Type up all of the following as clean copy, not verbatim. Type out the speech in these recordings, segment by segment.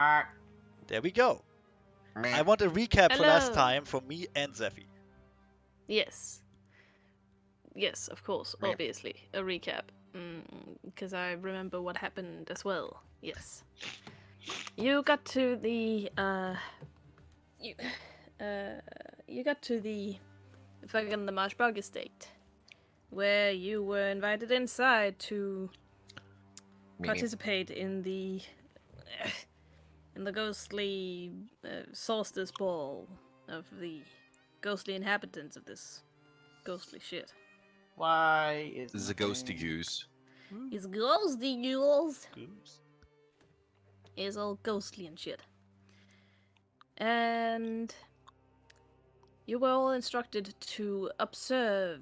Ah, There we go. meh. I want a recap for last Hello. time from me and Zephy. Yes. Yes, of course. Meh. Obviously. A recap. Because I remember what happened as well. Yes. You got to the, You, you got to the fucking the Marshbog estate. Where you were invited inside to Meaning. participate in the ghostly solstice ball of the ghostly inhabitants of this ghostly shit. Why is This is a ghosty goose. It's ghostly ghouls. Goose. It's all ghostly and shit. And you were all instructed to observe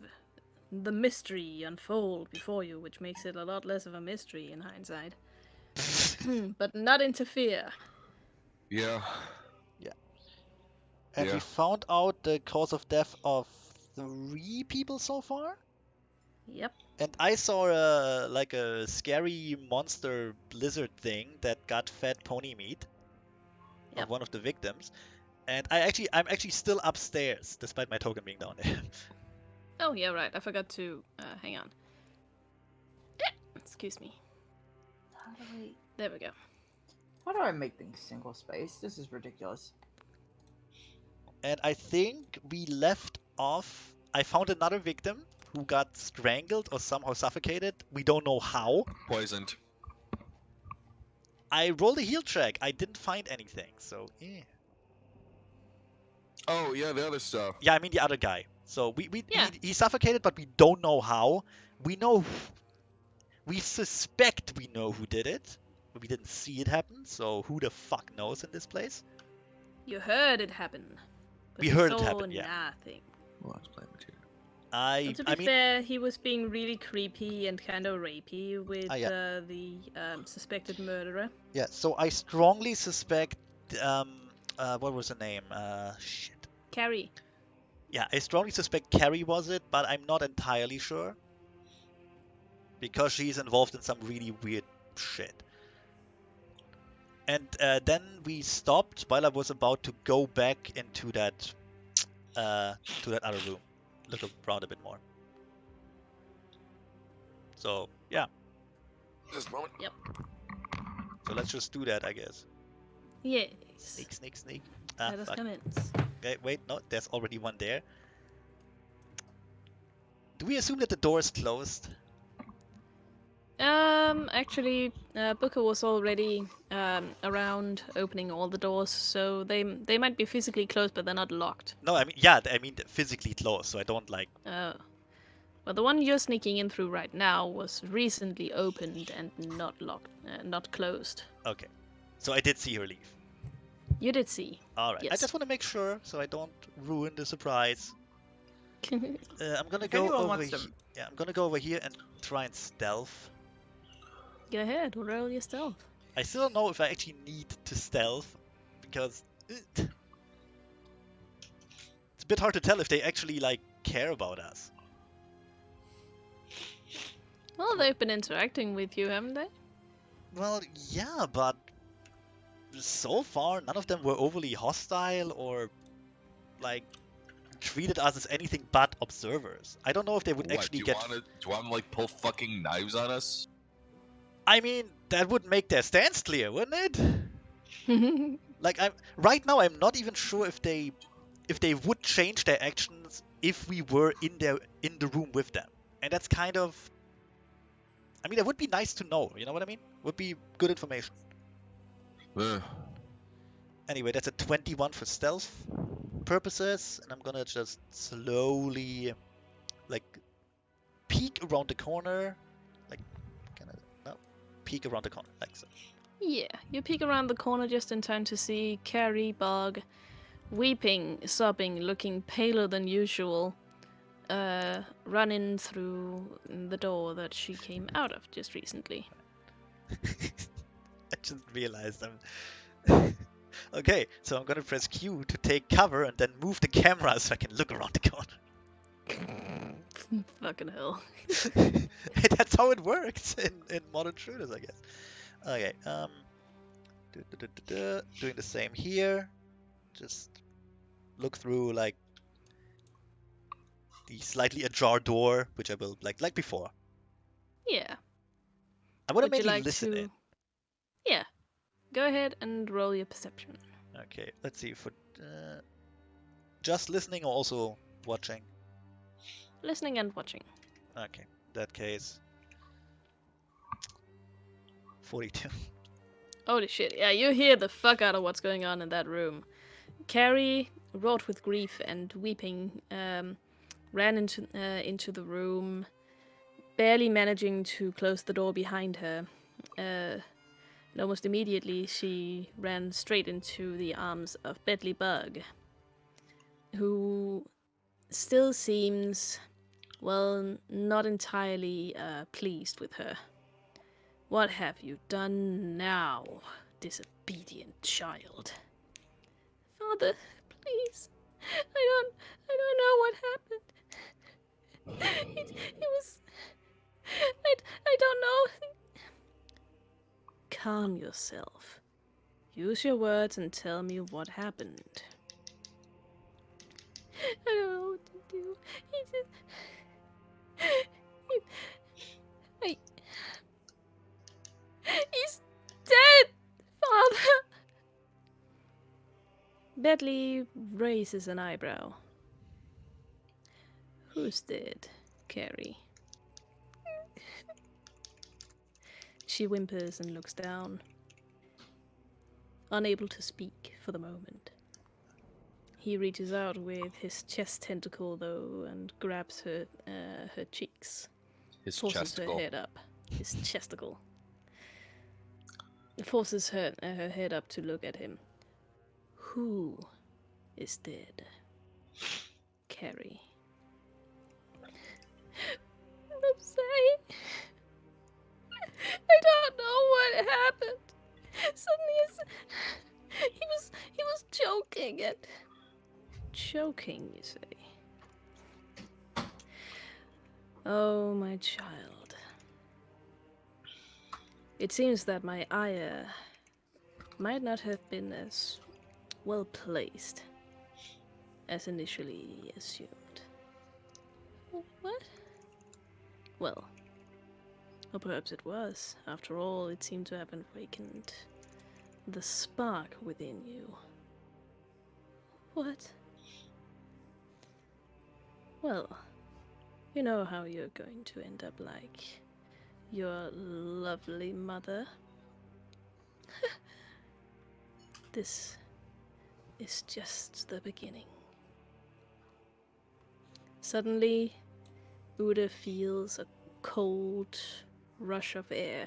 the mystery unfold before you, which makes it a lot less of a mystery in hindsight. But not interfere. Yeah. And Yeah. we found out the cause of death of 3 people so far. Yep. And I saw a scary monster lizard thing that got fed pony meat Yep. of one of the victims. And I'm actually still upstairs, despite my token being down there. Oh, yeah, right. I forgot to. Hang on. Excuse me. There we go. How do I make things single space? This is ridiculous. And I think we left off. I found another victim who got strangled or somehow suffocated. We don't know how. Poisoned. I rolled a heal check. I didn't find anything, so yeah. Oh, yeah, the other stuff. Yeah, I mean the other guy. So Yeah. he suffocated, but we don't know how. We suspect we know who did it, but we didn't see it happen. So who the fuck knows in this place? You heard it happen. But We you heard it saw happen, yeah. Nothing. Well, that's playing material. Well, to be I mean, fair, he was being really creepy and kind of rapey with yeah. the suspected murderer. Yeah. So I strongly suspect. What was her name? Shit. Carrie. Yeah, I strongly suspect Carrie was it, but I'm not entirely sure. Because she's involved in some really weird shit. And then we stopped while I was about to go back into that other room. Look around a bit more. So, yeah. This moment. Yep. So let's just do that, I guess. Yes. Sneak. Ah, Let us fuck. commence. Okay, wait, no, there's already one there. Do we assume that the door is closed? Actually, Booker was already around opening all the doors, so they might be physically closed, but they're not locked. No, I mean physically closed, so I don't like... Well, the one you're sneaking in through right now was recently opened and not locked, not closed. Okay. So I did see her leave. You did see. Alright, I Yes. just want to make sure so I don't ruin the surprise. I'm gonna If go anyone over wants to- here. Yeah, I'm gonna go over here and try and stealth. Go ahead, roll your stealth. I still don't know if I actually need to stealth, because it's a bit hard to tell if they actually like care about us. Well, they've been interacting with you, haven't they? Well, yeah, but so far none of them were overly hostile or like treated us as anything but observers. I don't know if they would actually get... Do you want to, like, pull fucking knives on us? I mean, that would make their stance clear, wouldn't it? Like, right now I'm not even sure if they would change their actions if we were in the room with them. And that's kind of... I mean, it would be nice to know, you know what I mean? Would be good information. Anyway, that's a 21 for stealth purposes, and I'm gonna just slowly, like, peek around the corner, like, peek around the corner, like so. Yeah, you peek around the corner just in time to see Carrie Bog weeping, sobbing, looking paler than usual, running through the door that she came out of just recently. I just realized I'm... Okay, so I'm gonna press Q to take cover and then move the camera so I can look around the corner. Fucking hell. That's how it works in Modern Shooters, I guess. Okay, Doing the same here. Just look through like the slightly ajar door, which I will like before. Yeah. I want to Would you mainly like listen to? in. Yeah. Go ahead and roll your perception. Okay, let's see for just listening or also watching. Listening and watching. Okay, in that case, 42. Holy shit. Yeah, you hear the fuck out of what's going on in that room. Carrie, wrought with grief and weeping, ran into the room, barely managing to close the door behind her. And almost immediately, she ran straight into the arms of Bedley Bug, who still seems, well, not entirely pleased with her. What have you done now, disobedient child? Father, please. I don't know what happened. It was. I don't know. Calm yourself. Use your words and tell me what happened. I don't know what to do. He's dead, Father. Bentley raises an eyebrow. Who's dead, Carrie? She whimpers and looks down, unable to speak for the moment. He reaches out with his chest tentacle, though, and grabs her cheeks. His Forces her chesticle. head up. His chesticle. Forces her head up to look at him. Who is dead? Carrie. I'm sorry. I don't know what happened. Suddenly he was choking and choking, you say. Oh, my child. It seems that my ire might not have been as well placed as initially assumed. What? Well, or perhaps it was. After all, it seemed to have awakened the spark within you. What? Well, you know how you're going to end up like your lovely mother. This is just the beginning. Suddenly, Uda feels a cold rush of air.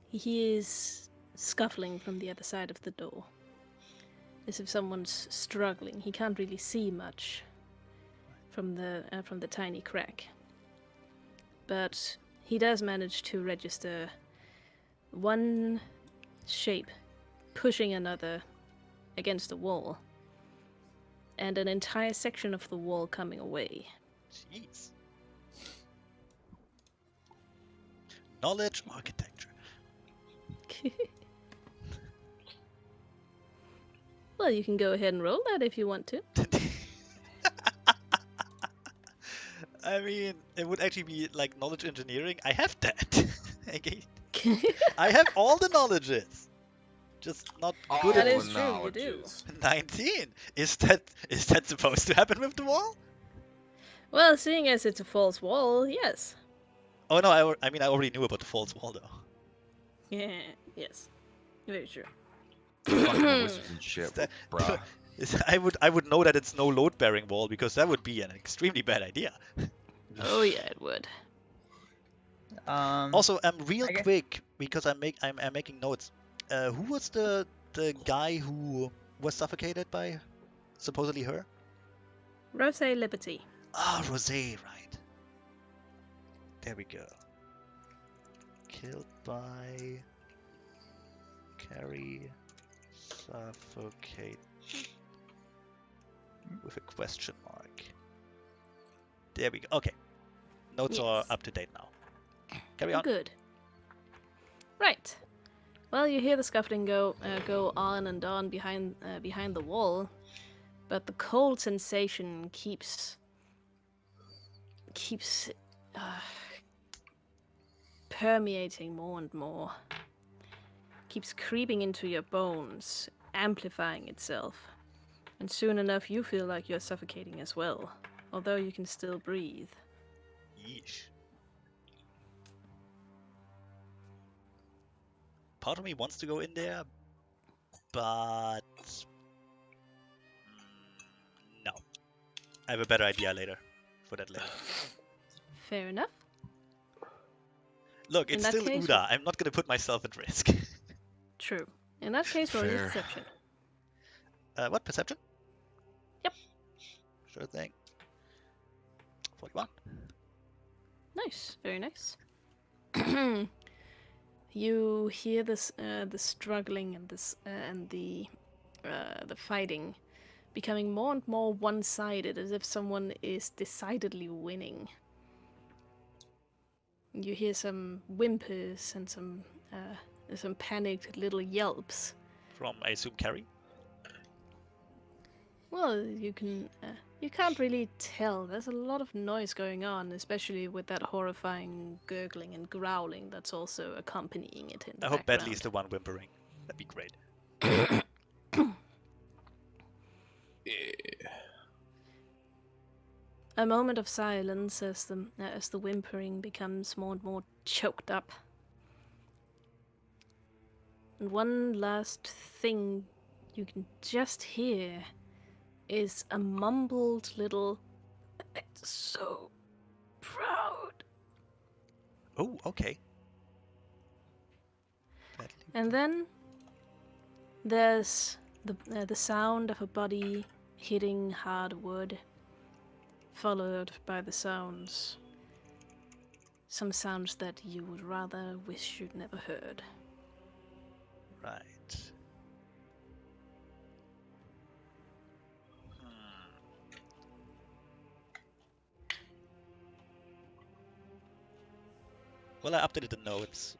He hears scuffling from the other side of the door, as if someone's struggling. He can't really see much from the tiny crack, but he does manage to register one shape pushing another against the wall, and an entire section of the wall coming away. Jeez. Knowledge architecture. Well, you can go ahead and roll that if you want to. I mean, it would actually be like knowledge engineering. I have that. Okay. I have all the knowledges. Just not good That at is true, you do. 19. Is that supposed to happen with the wall? Well, seeing as it's a false wall, yes. Oh no, I mean I already knew about the false wall though. Yeah, yes. Very true. Fucking wizards and shit, That- bruh. I would know that it's no load bearing wall because that would be an extremely bad idea. Oh yeah, it would. Also, real I guess- quick because I'm making notes. Who was the guy who was suffocated by supposedly her? Rose Liberty. Ah, Rosé, right. There we go. Killed by Carrie suffocate with a question mark. There we go. Okay. Notes are Yes. up to date now. Carry on. Good. Right. Well, you hear the scuffling go on and on behind the wall, but the cold sensation keeps uh, permeating more and more. Keeps creeping into your bones, amplifying itself. And soon enough, you feel like you're suffocating as well, although you can still breathe. Yeesh. Part of me wants to go in there, but no. I have a better idea later. For that later. Fair enough. Look, In it's that still case, Uda. I'm not gonna put myself at risk. True. In that case, roll your Fair. perception. What perception? Yep. Sure thing. 41. Nice. Very nice. You hear this, the struggling and the fighting becoming more and more one-sided, as if someone is decidedly winning. You hear some whimpers and some panicked little yelps. From, I assume, Carrie? Well, you can't really tell. There's a lot of noise going on, especially with that horrifying gurgling and growling that's also accompanying it in the I hope background. Badley's the one whimpering. That'd be great. Yeah. A moment of silence as the whimpering becomes more and more choked up. And one last thing you can just hear is a mumbled little, "It's so proud." Oh, okay. Badley. And then there's the sound of a body hitting hard wood, followed by the sounds. Some sounds that you would rather wish you'd never heard. Right. Hmm. Well, I updated the notes.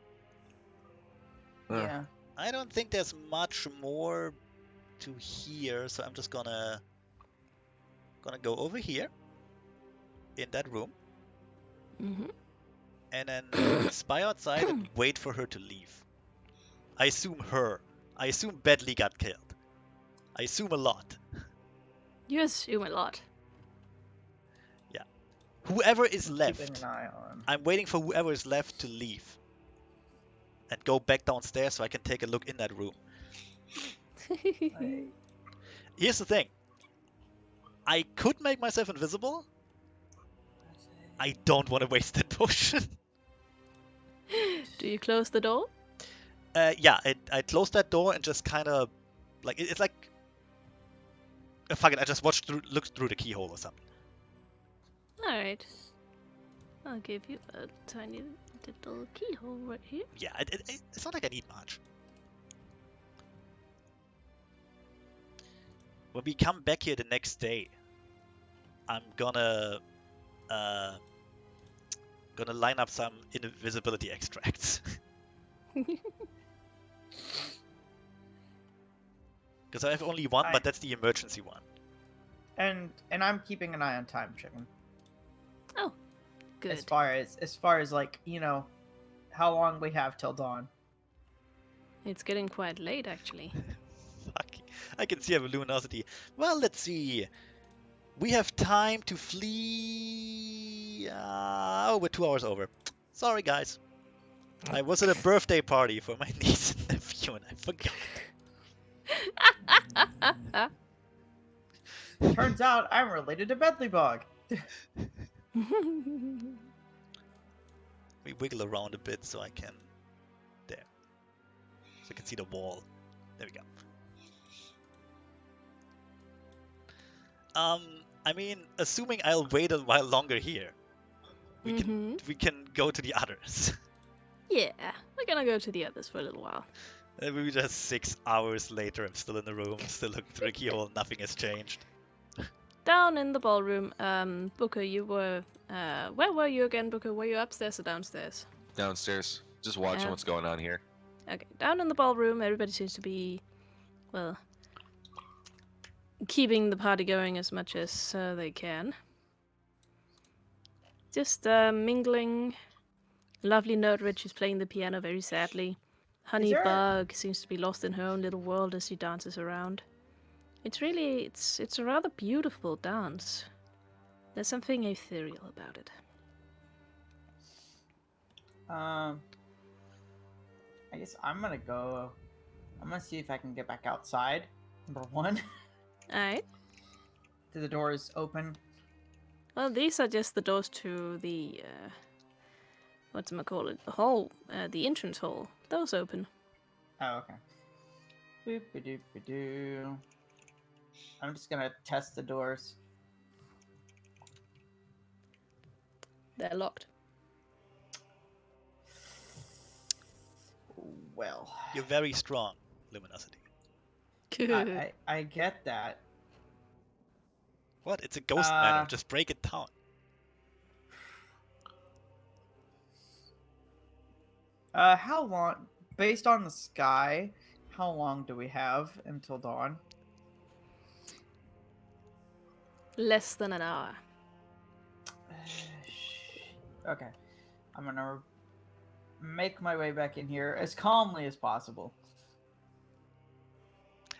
Yeah. I don't think there's much more to hear, so I'm just gonna go over here in that room Mm-hmm. and then spy outside and wait for her to leave. I assume Bedley got killed. I assume a lot. You assume a lot. Whoever is Keeping left, an eye on. I'm waiting for whoever is left to leave and go back downstairs so I can take a look in that room. Here's the thing. I could make myself invisible. I don't want to waste that potion. Do you close the door? Yeah, I closed that door and just kind of like it's like fuck it. I just looked through the keyhole or something. All right. I'll give you a tiny little keyhole right here. Yeah, it's not like I need much. When we come back here the next day, I'm gonna line up some invisibility extracts. Because I have only one, but that's the emergency one. And I'm keeping an eye on time, chicken. Oh, good. As far as like, how long we have till dawn. It's getting quite late, actually. Fuck. I can see I have a luminosity. Well, let's see. We have time to flee. We're 2 hours over. Sorry, guys. I was at a birthday party for my niece and nephew, and I forgot. Turns out I'm related to Bentley Bog. We wiggle around a bit so I can. There. So I can see the wall. There we go. I mean, assuming I'll wait a while longer here, we can go to the others. Yeah, we're gonna go to the others for a little while. And we just 6 hours later, I'm still in the room, still looking through the keyhole, nothing has changed. Down in the ballroom, Booker, you were... where were you again, Booker? Were you upstairs or downstairs? Downstairs. Just watching what's going on here. Okay, down in the ballroom, everybody seems to be, well, keeping the party going as much as they can. Just mingling. Lovely Nerdrich is playing the piano very sadly. Honeybug seems to be lost in her own little world as she dances around. It's really, it's a rather beautiful dance. There's something ethereal about it. I guess I'm gonna go. I'm gonna see if I can get back outside. Number one. Alright. Do the doors open? Well, these are just the doors to the, whatchamacallit, the hall, the entrance hall. Those open. Oh, okay. Boop-a-doop-a-doo. I'm just gonna test the doors. They're locked. Well, You're very strong, Luminosity. I get that. What? It's a ghost manor. Just break it down. How long, based on the sky, how long do we have until dawn? Less than an hour. Okay. I'm gonna make my way back in here as calmly as possible.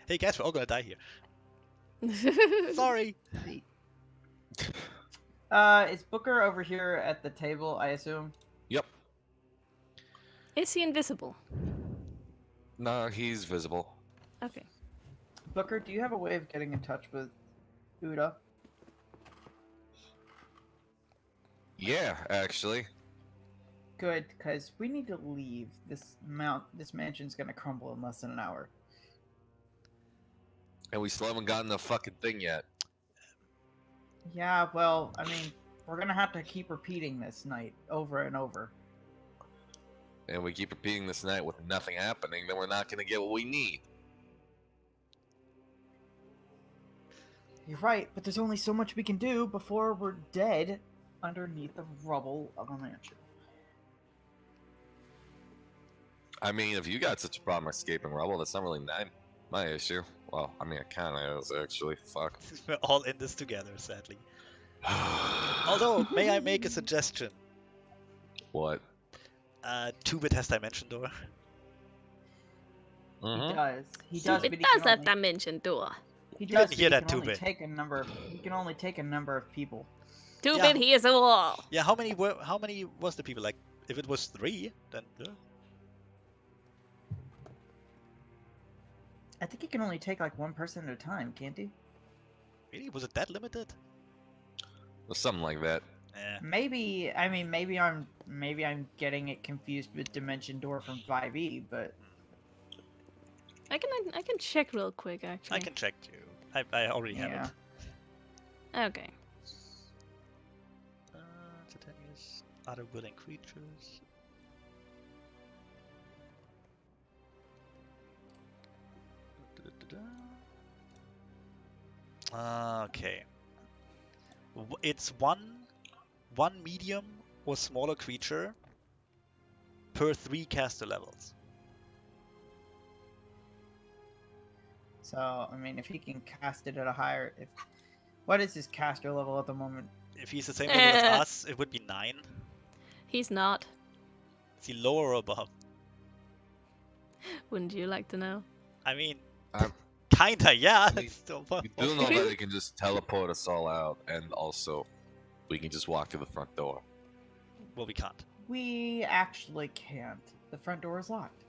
Hey guys, we're all gonna die here. Sorry. Is Booker over here at the table, I assume? Yep. Is he invisible? No, he's visible. Okay. Booker, do you have a way of getting in touch with Uda? Yeah, actually. Good, because we need to leave. This mansion's gonna crumble in less than an hour. And we still haven't gotten the fucking thing yet. Yeah, well, I mean, we're gonna have to keep repeating this night over and over. And we keep repeating this night with nothing happening, then we're not gonna get what we need. You're right, but there's only so much we can do before we're dead underneath the rubble of a mansion. I mean, if you got such a problem escaping rubble, that's not really my issue. Well, I mean, it kind of is, actually. Fuck. We're all in this together, sadly. Although, may I make a suggestion? What? 2-bit has dimension door. He Mhm. does. He does. It But does he have can only, dimension door. he You does. didn't hear but he that, can only 2-bit. take a number. He can only take a number of people. Two-bit, he is a wall. Yeah, how many was the people? Like, if it was 3, then I think he can only take like one person at a time, can't he? really, was it that limited? Or something like that. Eh. Maybe. I mean, maybe I'm getting it confused with Dimension Door from 5e, but I can check real quick actually. I can check too. I already have yeah. it. Okay. Titanius, other willing creatures. Okay. It's one medium or smaller creature per 3 caster levels. So I mean, if he can cast it at a higher, what is his caster level at the moment? If he's the same level as us, it would be 9. He's not. Is he lower or above? Wouldn't you like to know? I mean, Um, kinda, yeah. we- Still We do know that it can just teleport us all out, and also we can just walk through the front door. Well, we can't. We actually can't. The front door is locked.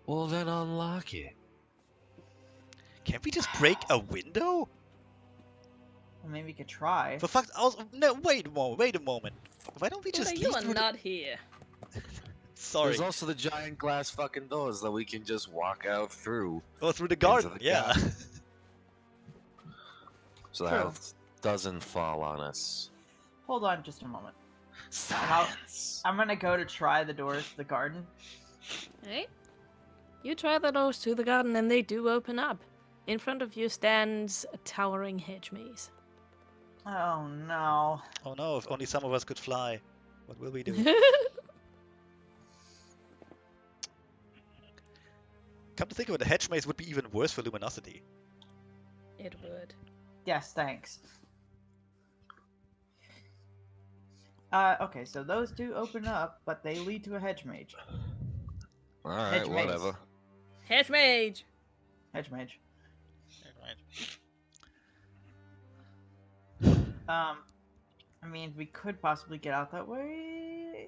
Well, then unlock it. Can't we just break a window? Well, maybe we could try. For fuck's no, wait a moment. Why don't we just you leave are through not here. Sorry. There's also the giant glass fucking doors that we can just walk out through. Go through the garden, the yeah. garden. So the True. health doesn't fall on us. Hold on just a moment. Science! I'm gonna go to try the doors to the garden. Right? You try the doors to the garden and they do open up. In front of you stands a towering hedge maze. Oh no. Oh no, if only some of us could fly. What will we do? Come to think of it, the hedge maze would be even worse for Luminosity. It would. Yes, thanks. Okay, so those do open up, but they lead to a hedge mage. Alright, Hedge maze. whatever. Hedge mage! Hedge mage. Right. I mean, we could possibly get out that way.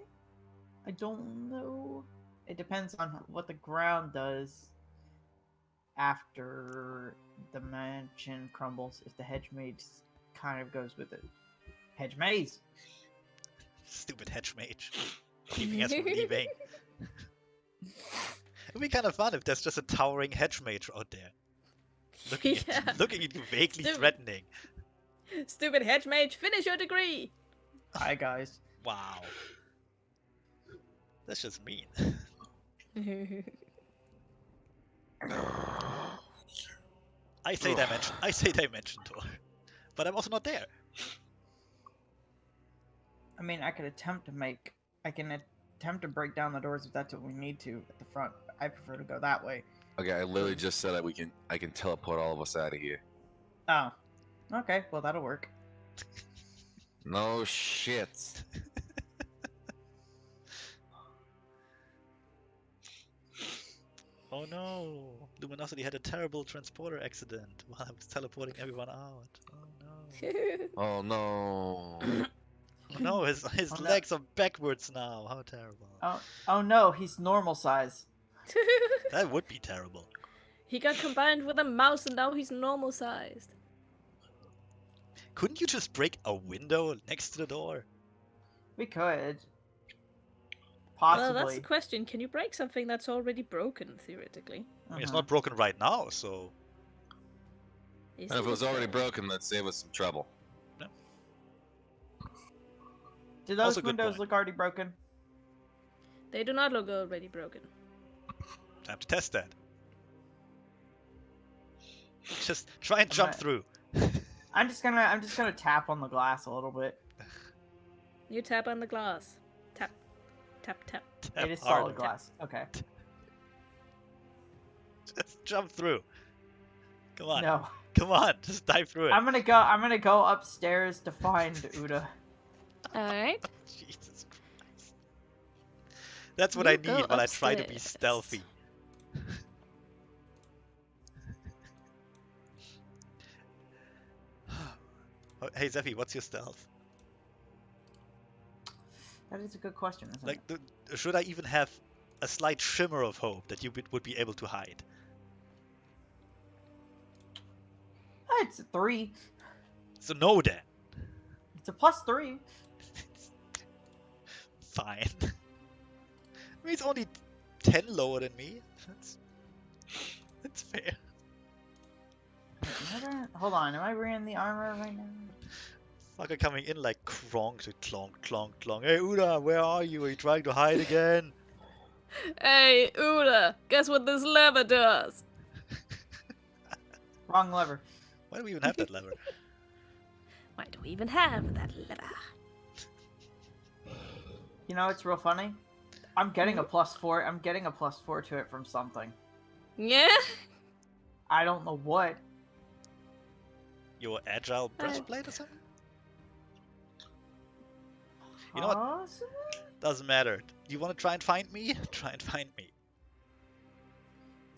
I don't know. It depends on what the ground does after the mansion crumbles. If the hedge maze kind of goes with it. Hedge maze. Stupid hedge mage. Keeping us from leaving. It'd be kind of fun if there's just a towering hedge mage out there. Looking at you vaguely Stupid. threatening. Stupid hedge mage, finish your degree! Hi, guys. Wow. That's just mean. I say dimension door. But I'm also not there. I mean, I can attempt to break down the doors if that's what we need to at the front. I prefer to go that way. Okay, I literally just said that I can teleport all of us out of here. Oh. Okay, well that'll work. No shit. Oh no! Luminosity had a terrible transporter accident while I was teleporting everyone out. Oh no! Oh no. Oh no! His Oh, no. legs are backwards now. How terrible! Oh no, he's normal size. That would be terrible. He got combined with a mouse and now he's normal sized. Couldn't you just break a window next to the door? We could. Well, Possibly. that's the question. Can you break something that's already broken, theoretically? I mean, it's not broken right now, so... Is And if it was already though? broken, that'd save us some trouble. Do those Also good windows point. look already broken? They do not look already broken. Time to test that. Just try and jump through. I'm just gonna tap on the glass a little bit. You tap on the glass. Tap. Tap, tap. It is Hard. solid glass. Okay. Just jump through. Come on. No. Come on, just dive through it. I'm gonna go upstairs to find Uda. Alright. Jesus Christ. That's what You I go need while I try to be upstairs. stealthy. Hey Zephy, what's your stealth? That is a good question, isn't Like, it? should I even have a slight shimmer of hope that you would be able to hide? It's a 3. So no then. It's a +3. Fine. I mean, it's only 10 lower than me. That's fair. Hold on, am I wearing the armor right now? Fucker coming in like clonk to clonk, clonk, clonk. Hey Uda, where are you? Are you trying to hide again? Hey, Uda, guess what this lever does? Wrong lever. Why do we even have that lever? Why do we even have that lever? You know, it's real funny. I'm getting a +4. I'm getting a +4 to it from something. Yeah? I don't know what. Your agile breastplate or something? You know what? Possibly? Doesn't matter. You want to try and find me? Try and find me.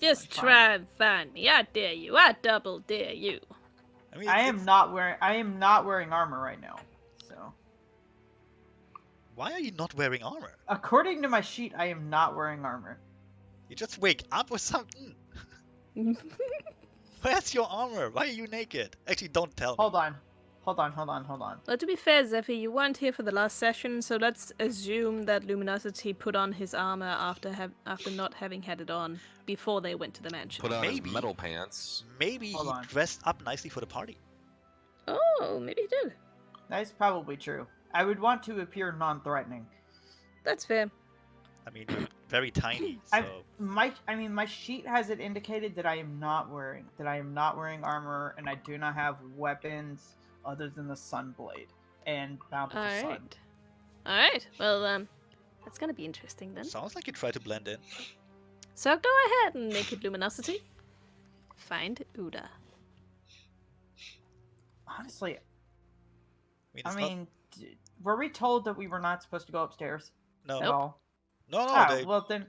Just Fine. try and find me. I dare you. I double dare you. I mean, I am not wearing armor right now. So, Why are you not wearing armor? according to my sheet, I am not wearing armor. You just wake up or something. Where's your armor? Why are you naked? Actually, don't tell me. Hold on. Well, to be fair, Zephy, you weren't here for the last session, so let's assume that Luminosity put on his armor after not having had it on before they went to the mansion. Put on his Maybe. metal pants. Maybe Hold he on. dressed up nicely for the party. Oh, maybe he did. That is probably true. I would want to appear non-threatening. That's fair. I mean, you're very tiny, so... My sheet has it indicated that I am not wearing armor, and I do not have weapons other than the Sunblade and Bountiful Sun. Alright. Alright. Well, that's gonna be interesting then. Sounds like you try to blend in. So go ahead and make it Luminosity. Find Uda. Honestly, I I mean, it's mean, were we told that we were not supposed to go upstairs not. at No, Nope. all? no, Oh, they. well then,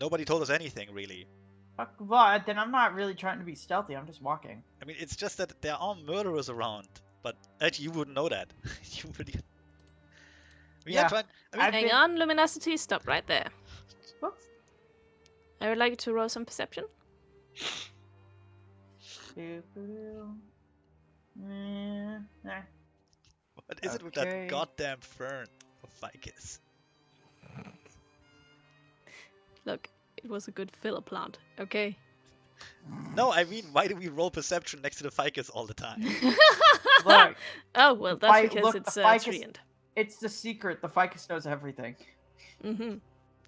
Nobody told us anything really. well then I'm not really trying to be stealthy. I'm just walking. I mean, it's just that there are murderers around, but actually, you wouldn't know that. You really. We are Yeah, trying. I mean, I've Hang been- on, Luminosity. Stop right there. Whoops. I would like you to roll some perception. Nah. what is it with that Okay. goddamn fern of ficus? Look, it was a good filler plant, okay? No, I mean, why do we roll perception next to the ficus all the time? Look, Oh, well, the that's fi- because look, it's the ficus- treant. it's the secret. The ficus knows everything. Mm-hmm.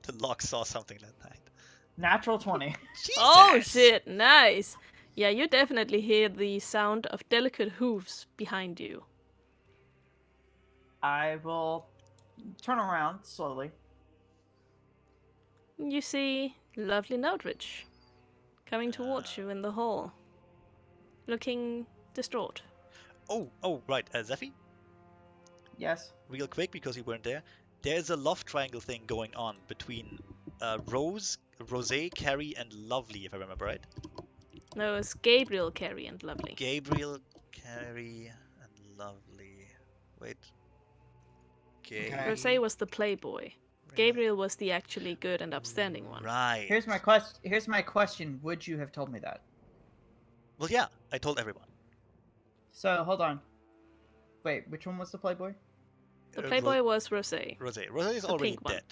The lock saw something that night. Natural 20. Oh, Jesus! shit, nice! Yeah, you definitely hear the sound of delicate hooves behind you. I will turn around slowly. You see lovely Nordrich coming towards you in the hall, looking distraught. Oh, right, Zephy? Yes. Real quick, because you weren't there. There's a love triangle thing going on between Rose, Carrie, and Lovely, if I remember right. No, it's Gabriel, Carrie, and Lovely. Gabriel, Carrie, and Lovely. Wait. Okay. Rosé was the playboy. Gabriel was the actually good and upstanding one. Right. Here's my question. Would you have told me that? Well, yeah, I told everyone. So hold on. Wait, which one was the playboy? The playboy was Rosé. Rosé. Rosé is The already pink one. dead.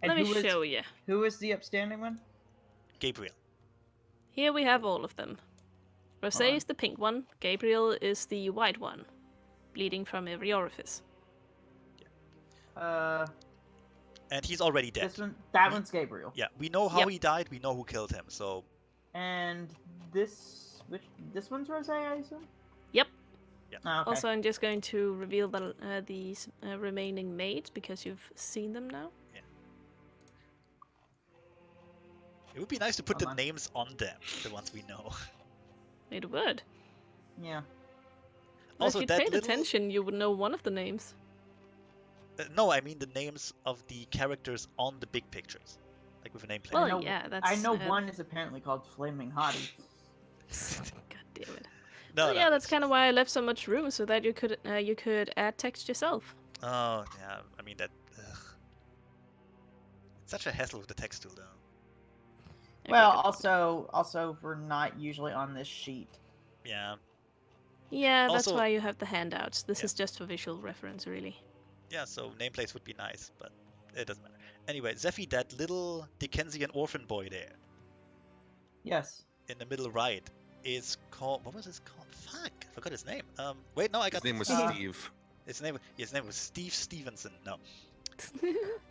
And Let me who was- show you. Who was the upstanding one? Gabriel. Here we have all of them. Hold Rosé on. is the pink one. Gabriel is the white one, bleeding from every orifice. And he's already dead. This one. That one's Gabriel. Yeah, we know how Yep. he died, we know who killed him, so... And this one's Rosé, I assume. Yep. Yeah. Oh, okay. Also, I'm just going to reveal these remaining maids because you've seen them now. It would be nice to put Hold the on. names on them, the ones we know. It would. Yeah. Well, Also, if you that paid little... attention, you would know one of the names. no, I mean the names of the characters on the big pictures. Like with a nameplate. Well, I know, yeah, that's. I know one is apparently called Flaming Hottie. God damn it. No, Well, no, yeah, that's kind of why I left so much room so that you could add text yourself. Oh, yeah, I mean that... Ugh. It's such a hassle with the text tool, though. Okay, Well, good point. also we're not usually on this sheet. Yeah. Yeah, that's also- why you have the handouts. This Yeah. is just for visual reference, really. Yeah, so nameplates would be nice, but it doesn't matter. Anyway, Zephy, that little Dickensian orphan boy there, Yes. in the middle right, is called... What was his called? Fuck, I forgot his name. Wait, no, I His got... name was Uh, Steve. His name was Steve Stevenson. No.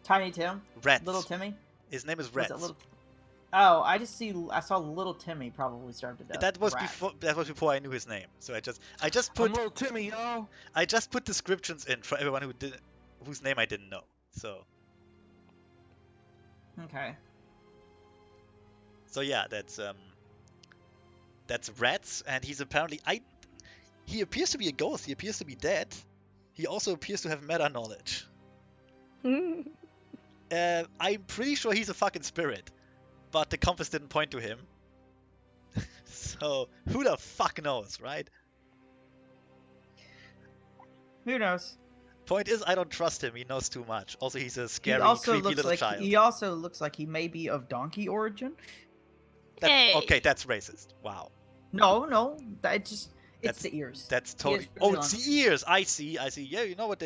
Tiny Tim. Reds. Little Timmy. His name is Was Reds. it little? Oh, I saw Little Timmy probably starved to death. That was Rat. before I knew his name. So I just I'm put little Timmy, y'all. I just put descriptions in for everyone whose name I didn't know. So Okay. yeah, that's Rats, and he's apparently he appears to be a ghost. He appears to be dead. He also appears to have meta knowledge. I'm pretty sure he's a fucking spirit, but the compass didn't point to him. So who the fuck knows, right? Who knows? Point is, I don't trust him. He knows too much. Also, he's a He scary, also creepy looks little like child. he also looks like he may be of donkey origin. Hey. Okay, that's racist. Wow. No, that just it's That's- the ears. That's He totally. is Oh, really it's long. the ears. I see. Yeah, you know what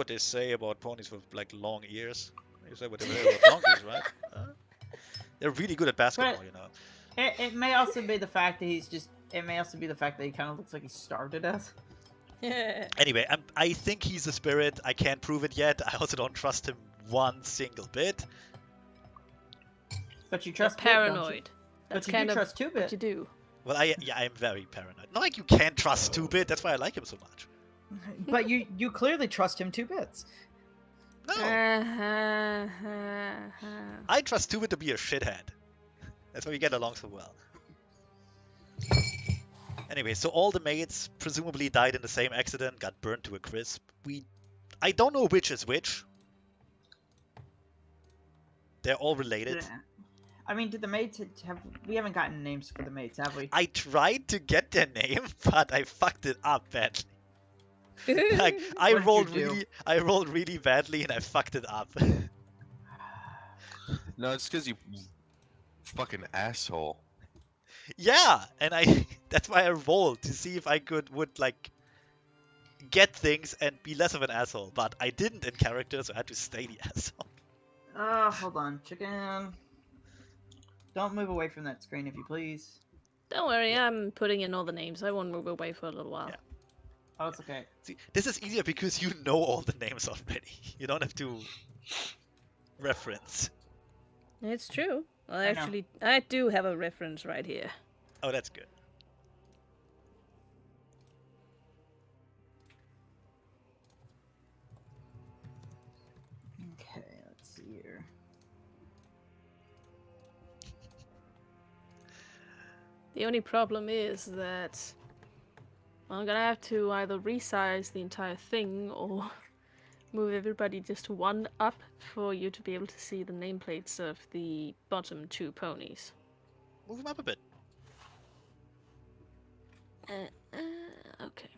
they say about ponies with like long ears. You say what they say about donkeys, right? They're really good at basketball, you know. It may also be the fact that It may also be the fact that he kind of looks like he's starved to death. Anyway, I think he's a spirit. I can't prove it yet. I also don't trust him one single bit. But you You're trust Bit, don't you? paranoid. That's But you kind do of trust what Two-Bit. you do. Well, I'm very paranoid. Not like you can't trust 2-bit. That's why I like him so much. But you clearly trust him 2 bits. No. Uh-huh. I trust Tuba to be a shithead. That's why we get along so well. Anyway, so all the maids presumably died in the same accident, got burned to a crisp. I don't know which is which. They're all related. Yeah. I mean, did the maids have? We haven't gotten names for the maids, have we? I tried to get their name, but I fucked it up badly. Like I What did you do? I rolled really badly and I fucked it up. No, it's because you fucking asshole. Yeah, and that's why I rolled to see if I would like get things and be less of an asshole, but I didn't in character, so I had to stay the asshole. Hold on, chicken. Don't move away from that screen, if you please. Don't worry, I'm putting in all the names. I won't move away for a little while. Yeah. Oh, it's okay. See, this is easier because you know all the names already. You don't have to reference. It's true. Well, I know. actually, I do have a reference right here. Oh, that's good. Okay, let's see here. The only problem is that I'm gonna have to either resize the entire thing or move everybody just one up for you to be able to see the nameplates of the bottom two ponies. Move them up a bit. Okay.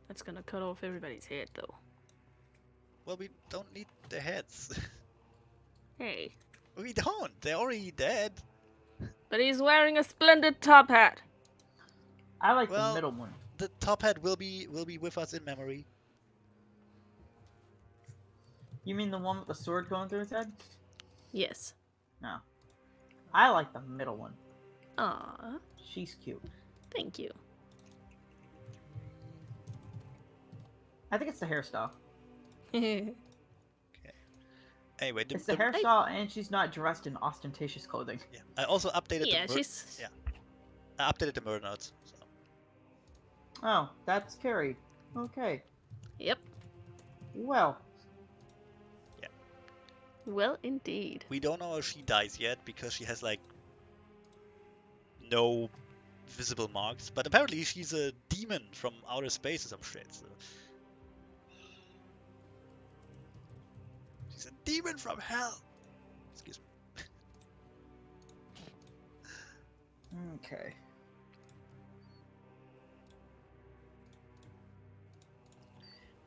That's gonna cut off everybody's head, though. Well, we don't need their heads. Hey. We don't. They're already dead. But he's wearing a splendid top hat. I like Well- the middle one. The top hat will be with us in memory. You mean the one with the sword going through his head? Yes. No. I like the middle one. Aww. She's cute. Thank you. I think it's the hairstyle. Anyway, It's the hairstyle, and she's not dressed in ostentatious clothing. Yeah, I also updated Yeah, the she's... yeah. I updated the murder notes. So. Oh, that's Carrie. Okay. Yep. Well, Well, indeed. We don't know if she dies yet because she has like no visible marks, but apparently she's a demon from outer space or some shit. So. She's a demon from hell. Excuse me. okay.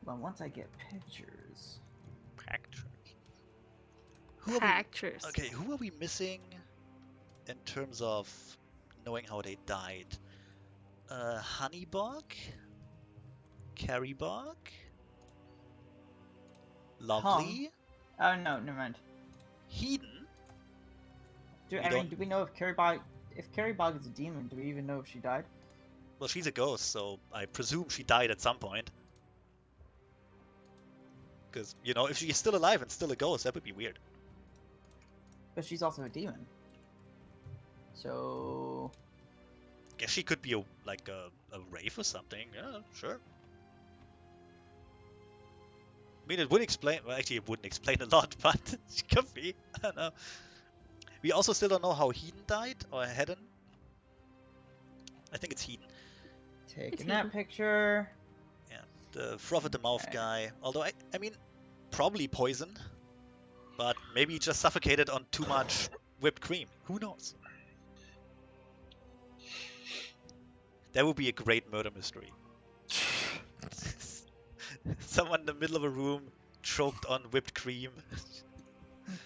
Well, once I get pictures. Pictures. Who are Actress. we, okay, who are we missing in terms of knowing how they died? Honeybug? Carrybug? Lovely? Oh no, never mind. Hedon? Do don't- do we know if Carrie Bog is a demon? Do we even know if she died? Well, she's a ghost, so I presume she died at some point. Because, you know, if she's still alive and still a ghost, that would be weird. But she's also a demon. So Guess she could be a wraith or something. Yeah, sure. I mean, it would explain. Well, actually, it wouldn't explain a lot, but she could be. I don't know. We also still don't know how Hedon died, or Hedon. I think it's Hedon. taking that picture. The froth at the mouth Okay. guy. Although, I mean, probably poison. But maybe he just suffocated on too much whipped cream. Who knows? That would be a great murder mystery. Someone in the middle of a room choked on whipped cream.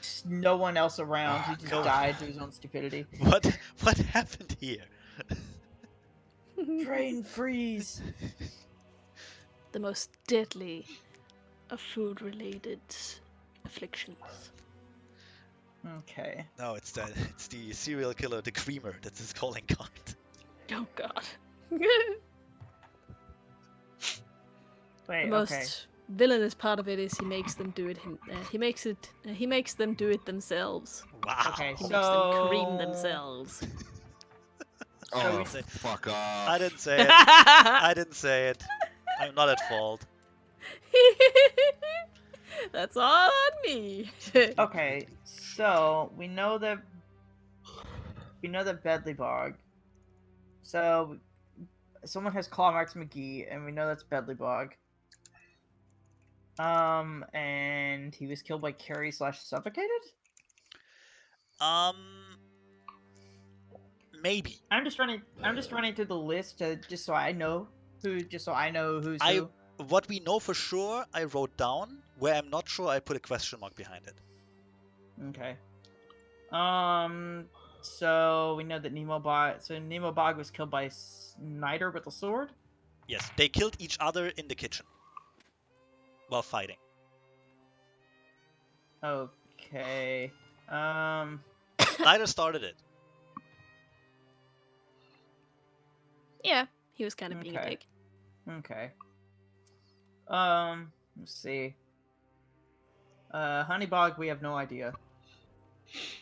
Just no one else around. He just Go. died to his own stupidity. What happened here? Brain freeze. The most deadly of food-related afflictions. Okay. No, it's the serial killer, the creamer. That's his calling card. Oh god. Wait. The most Okay. villainous part of it is he makes them do it. He makes them do it themselves. Wow. Okay, He so makes them cream themselves. Oh, we- fuck off. I didn't say it. I didn't say it. I'm not at fault. That's all on me. Okay, so we know that Bedley Bog. So someone has claw marks McGee, and we know that's Bedley Bog. And he was killed by Carrie / suffocated. Maybe. I'm just running through the list just so I know who's who. What we know for sure, I wrote down. Where I'm not sure, I put a question mark behind it. Okay. So we know that Nemo Bog was killed by Snyder with a sword. Yes, they killed each other in the kitchen while fighting. Okay. Snyder started it. Yeah, he was kind of being a Okay. pig. Okay. Let's see. Honeybog, we have no idea.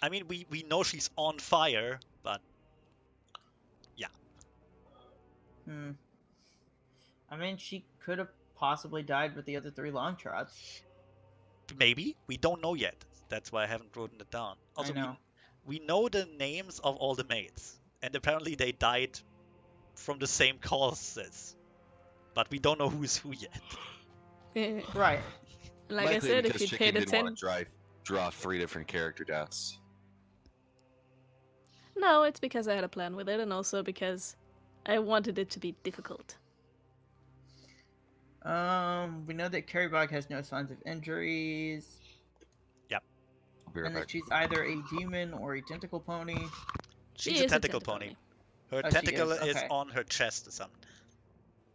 I mean, we know she's on fire, but yeah. I mean, she could have possibly died with the other 3 long trots. Maybe. We don't know yet. That's why I haven't written it down. Also, I know. we know the names of all the mates, and apparently they died from the same causes, but we don't know who's who yet. Right. Like Likely I said, if because you Chicken paid didn't want attention. to draw 3 different character deaths. No, it's because I had a plan with it, and also because I wanted it to be difficult. We know that Carrie Bog has no signs of injuries. Yep. And that she's either a demon or a tentacle pony. She's a tentacle pony. Her tentacle is okay. on her chest or something.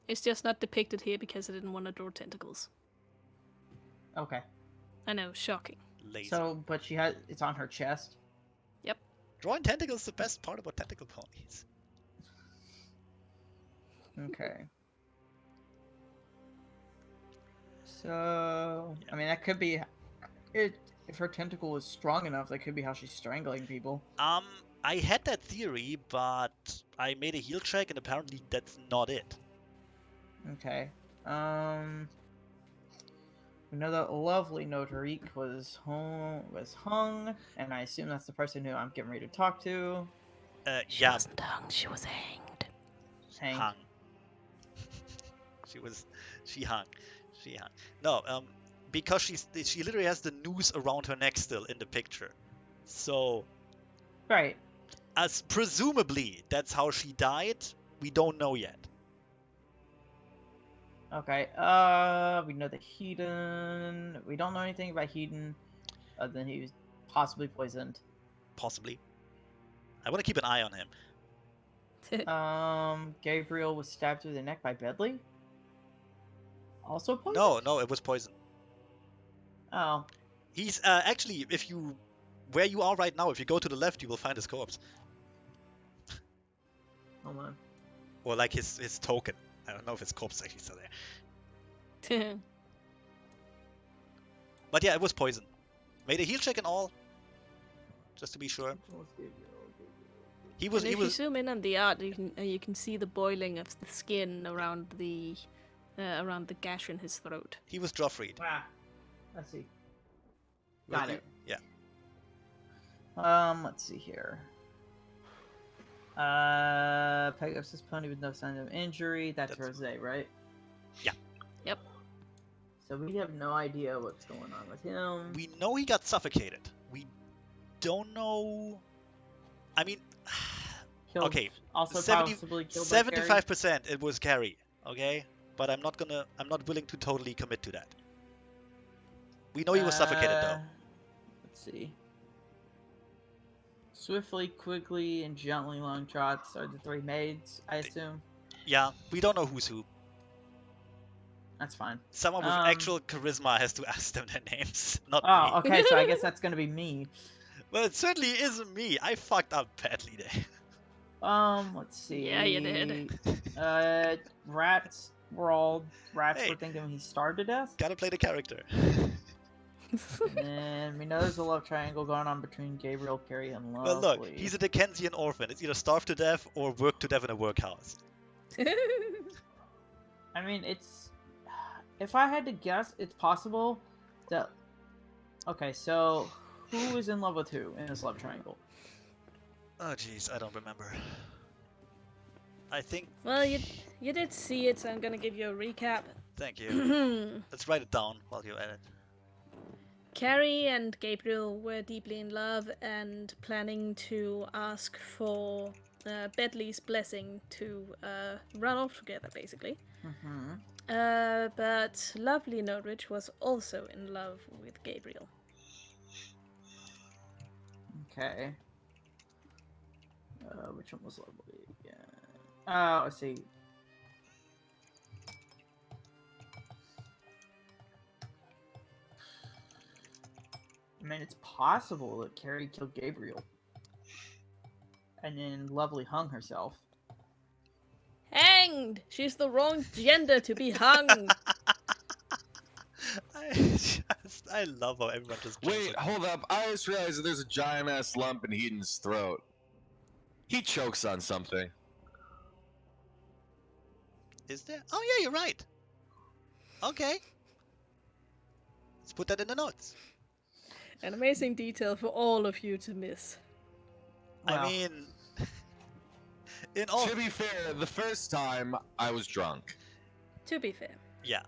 It's just not depicted here because I didn't want to draw tentacles. Okay. I know, shocking. Lazy. So, but it's on her chest. Yep. Drawing tentacles is the best part about tentacle ponies. Okay. So, I mean, that could be it. If her tentacle is strong enough, that could be how she's strangling people. I had that theory, but I made a heal check, and apparently that's not it. Okay. We know that lovely Notarique was hung, and I assume that's the person who I'm getting ready to talk to. She Yeah. wasn't hung, she was hanged. Hung. She hung. No, because she literally has the noose around her neck still in the picture. So, right. As presumably that's how she died. We don't know yet. Okay. We know that Hedon. We don't know anything about Hedon, other than he was possibly poisoned. Possibly. I want to keep an eye on him. Gabriel was stabbed through the neck by Bedley. Also poisoned? No, it was poison. Oh. He's actually, where you are right now, if you go to the left, you will find his corpse. Hold on. Or like his token. I don't know if his corpse is actually still there. But yeah, it was poison. Made a heal check and all, just to be sure. If you zoom in on the art, you can see the boiling of the skin around the gash in his throat. He was Joffreyed. Ah, let's see. Got it. Yeah. Let's see here. Pegasus pony with no sign of injury. That's Rose, right? Yeah. Yep. So we have no idea what's going on with him. We know he got suffocated. We don't know. I mean, okay. Also 70, possibly killed 75% it was Carrie. Okay, but I'm not willing to totally commit to that. We know he was suffocated though. Let's see. Swiftly, Quickly, and Gently Long Trots are the 3 maids, I assume. Yeah, we don't know who's who. That's fine. Someone with actual charisma has to ask them their names, not me. Oh, okay, so I guess that's gonna be me. Well, it certainly isn't me. I fucked up badly there. Let's see. Yeah, you did. Rats were thinking he starved to death. Gotta play the character. And we know there's a love triangle going on between Gabriel, Carrie, and Lovely. Well, look, he's a Dickensian orphan. It's either starve to death or work to death in a workhouse. I mean, if I had to guess, it's possible Okay, so who is in love with who in this love triangle? Oh jeez, I don't remember. I think. Well, you did see it, so I'm gonna give you a recap. Thank you. Let's write it down while you're at it. Carrie and Gabriel were deeply in love and planning to ask for Bentley's blessing to run off together, basically. Mm-hmm. But lovely Nordrich was also in love with Gabriel. Okay. Which one was lovely? Yeah. Oh, I see. I mean, it's possible that Carrie killed Gabriel. And then Lovely hung herself. Hanged! She's the wrong gender to be hung! I love how everyone just. Wait, hold up. I just realized that there's a giant ass lump in Heaton's throat. He chokes on something. Is there? Oh yeah, you're right. Okay. Let's put that in the notes. An amazing detail for all of you to miss. Wow. I mean, in all. To be fair, the first time I was drunk. To be fair. Yeah.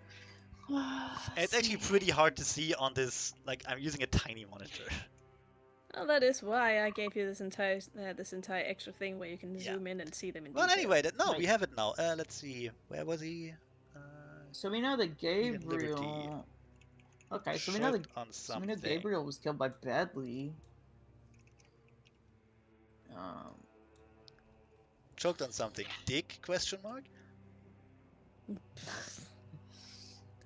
It's actually pretty hard to see on this. Like, I'm using a tiny monitor. Well, that is why I gave you this entire extra thing where you can zoom in and see them in Well, detail. anyway, no, Right. we have it now. Let's see. Where was he? So we know that Eden Liberty. Gabriel. Okay, so we know that. Choked on So we something. know Gabriel was killed by Bedley. Choked on something. Dick? Question mark.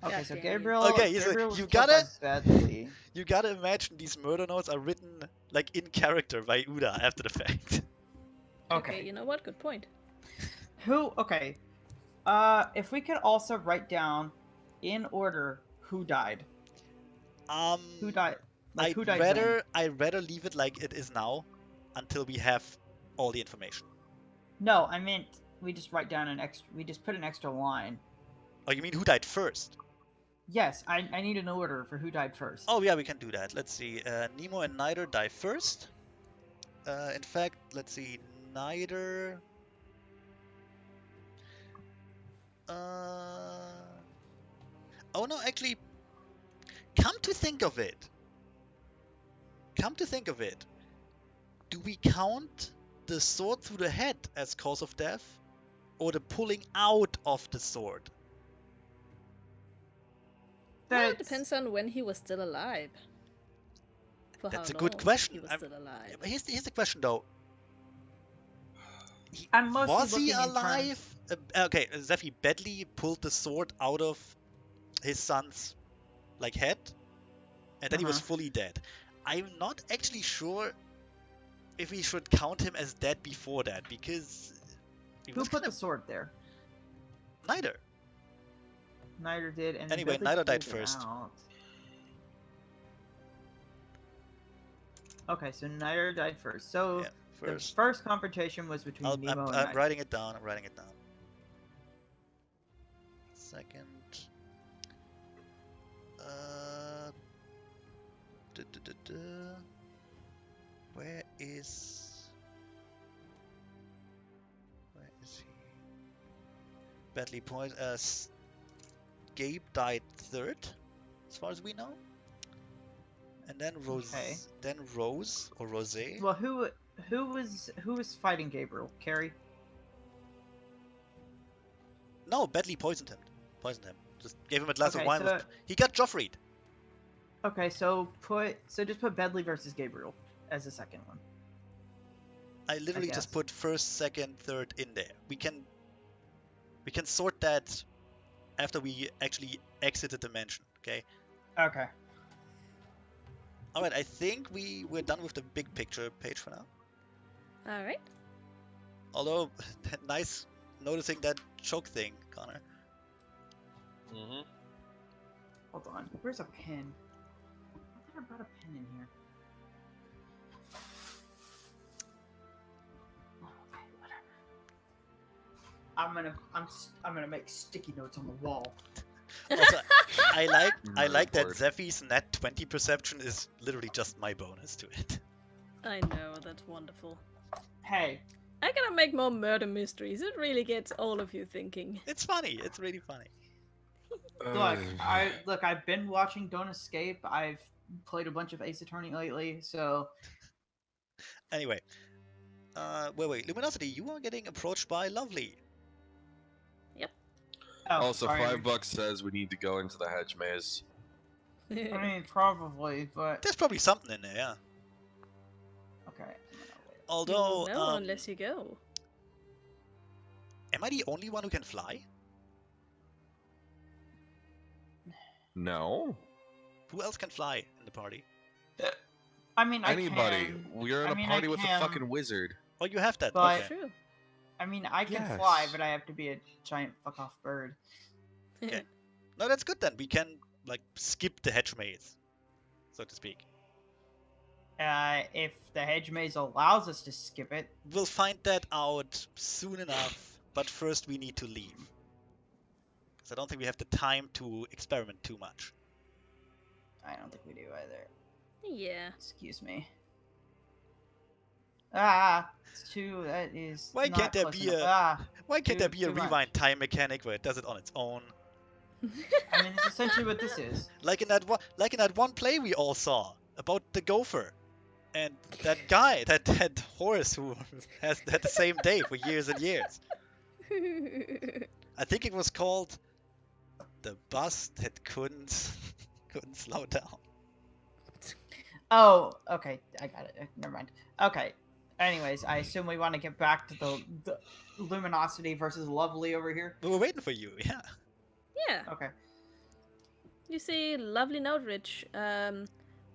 Okay, God so damn Gabriel. Okay, Gabriel was you killed gotta- by Bedley. You gotta imagine these murder notes are written like in character by Uda after the fact. Okay, you know what? Good point. Who? Okay. If we could also write down, in order, who died. Who died? Like, who died when? I'd rather leave it like it is now, until we have all the information. No, I meant we just write down an extra. We just put an extra line. Oh, you mean who died first? Yes, I need an order for who died first. Oh yeah, we can do that. Let's see. Nemo and Nider die first. In fact, let's see. Nider. Oh no, actually. Come to think of it. Do we count the sword through the head as cause of death, or the pulling out of the sword? Well, it depends on when he was still alive. For That's how a good long question. He was still alive. Here's the question though. I'm mostly Was he looking in alive? Okay, Zephy Bedley pulled the sword out of his son's head, and then he was fully dead. I'm not actually sure if we should count him as dead before that, because Who put the sword there? Neither. Nider did, and Anyway, Bedley Nider died pulled it first. out. Okay, so Nider died first. So Yeah, first. the first confrontation was between Nemo and I'm Nider. writing it down. Second. Where is he? Badly point. Gabe died third, as far as we know. And then Rose. Okay. Then Rose or Rose. Well, who was fighting Gabriel? Carrie? No, Badly poisoned him. Just gave him a glass of Okay, wine. so- He got Joffreyed. Okay, so just put Bedley versus Gabriel as the second one. I literally just guess. put first, second, third in there. We can sort that after we actually exit the dimension, okay? Okay. Alright, I think we're done with the big picture page for now. Alright. Although, nice noticing that choke thing, Connor. Mm-hmm. Hold on. Where's a pen? I thought I brought a pen in here. Okay, whatever. I'm gonna make sticky notes on the wall. Also, I like that Bored. Zephy's net 20 perception is literally just my bonus to it. I know, that's wonderful. Hey, I gotta make more murder mysteries. It really gets all of you thinking. It's funny. It's really funny. look, I've been watching Don't Escape. I've played a bunch of Ace Attorney lately, so Anyway, wait, Luminosity, you are getting approached by Lovely. Also, sorry. $5 says we need to go into the hedge maze. I mean, probably, but There's probably something in there, yeah. okay. I'm gonna wait. Although, you will know unless you go. am I the only one who can fly? No. Who else can fly in the party? I mean, Anybody. I can. We're in I a mean, party I with a can, fucking wizard. Oh, you have that. But- Okay. True. I mean, I can fly, Yes. but I have to be a giant fuck off bird. Okay. No, that's good then. We can like skip the hedge maze, so to speak. If the hedge maze allows us to skip it, We'll find that out soon enough, but first we need to leave. Because I don't think we have the time to experiment too much. I don't think we do either. Yeah. Excuse me. Ah, it's too. That is. Why not can't there close be enough. a- Ah, Why can't there Too- be a too much. rewind time mechanic where it does it on its own? I mean, it's essentially what this is. Like in that one play we all saw about the gopher and that guy, that horse who has had the same day for years and years. I think it was called the bus that couldn't slow down. Oh, okay. I got it. Never mind. Okay. Anyways, I assume we want to get back to the Luminosity versus Lovely over here. We were waiting for you, yeah. Yeah. Okay. You see lovely Nodrich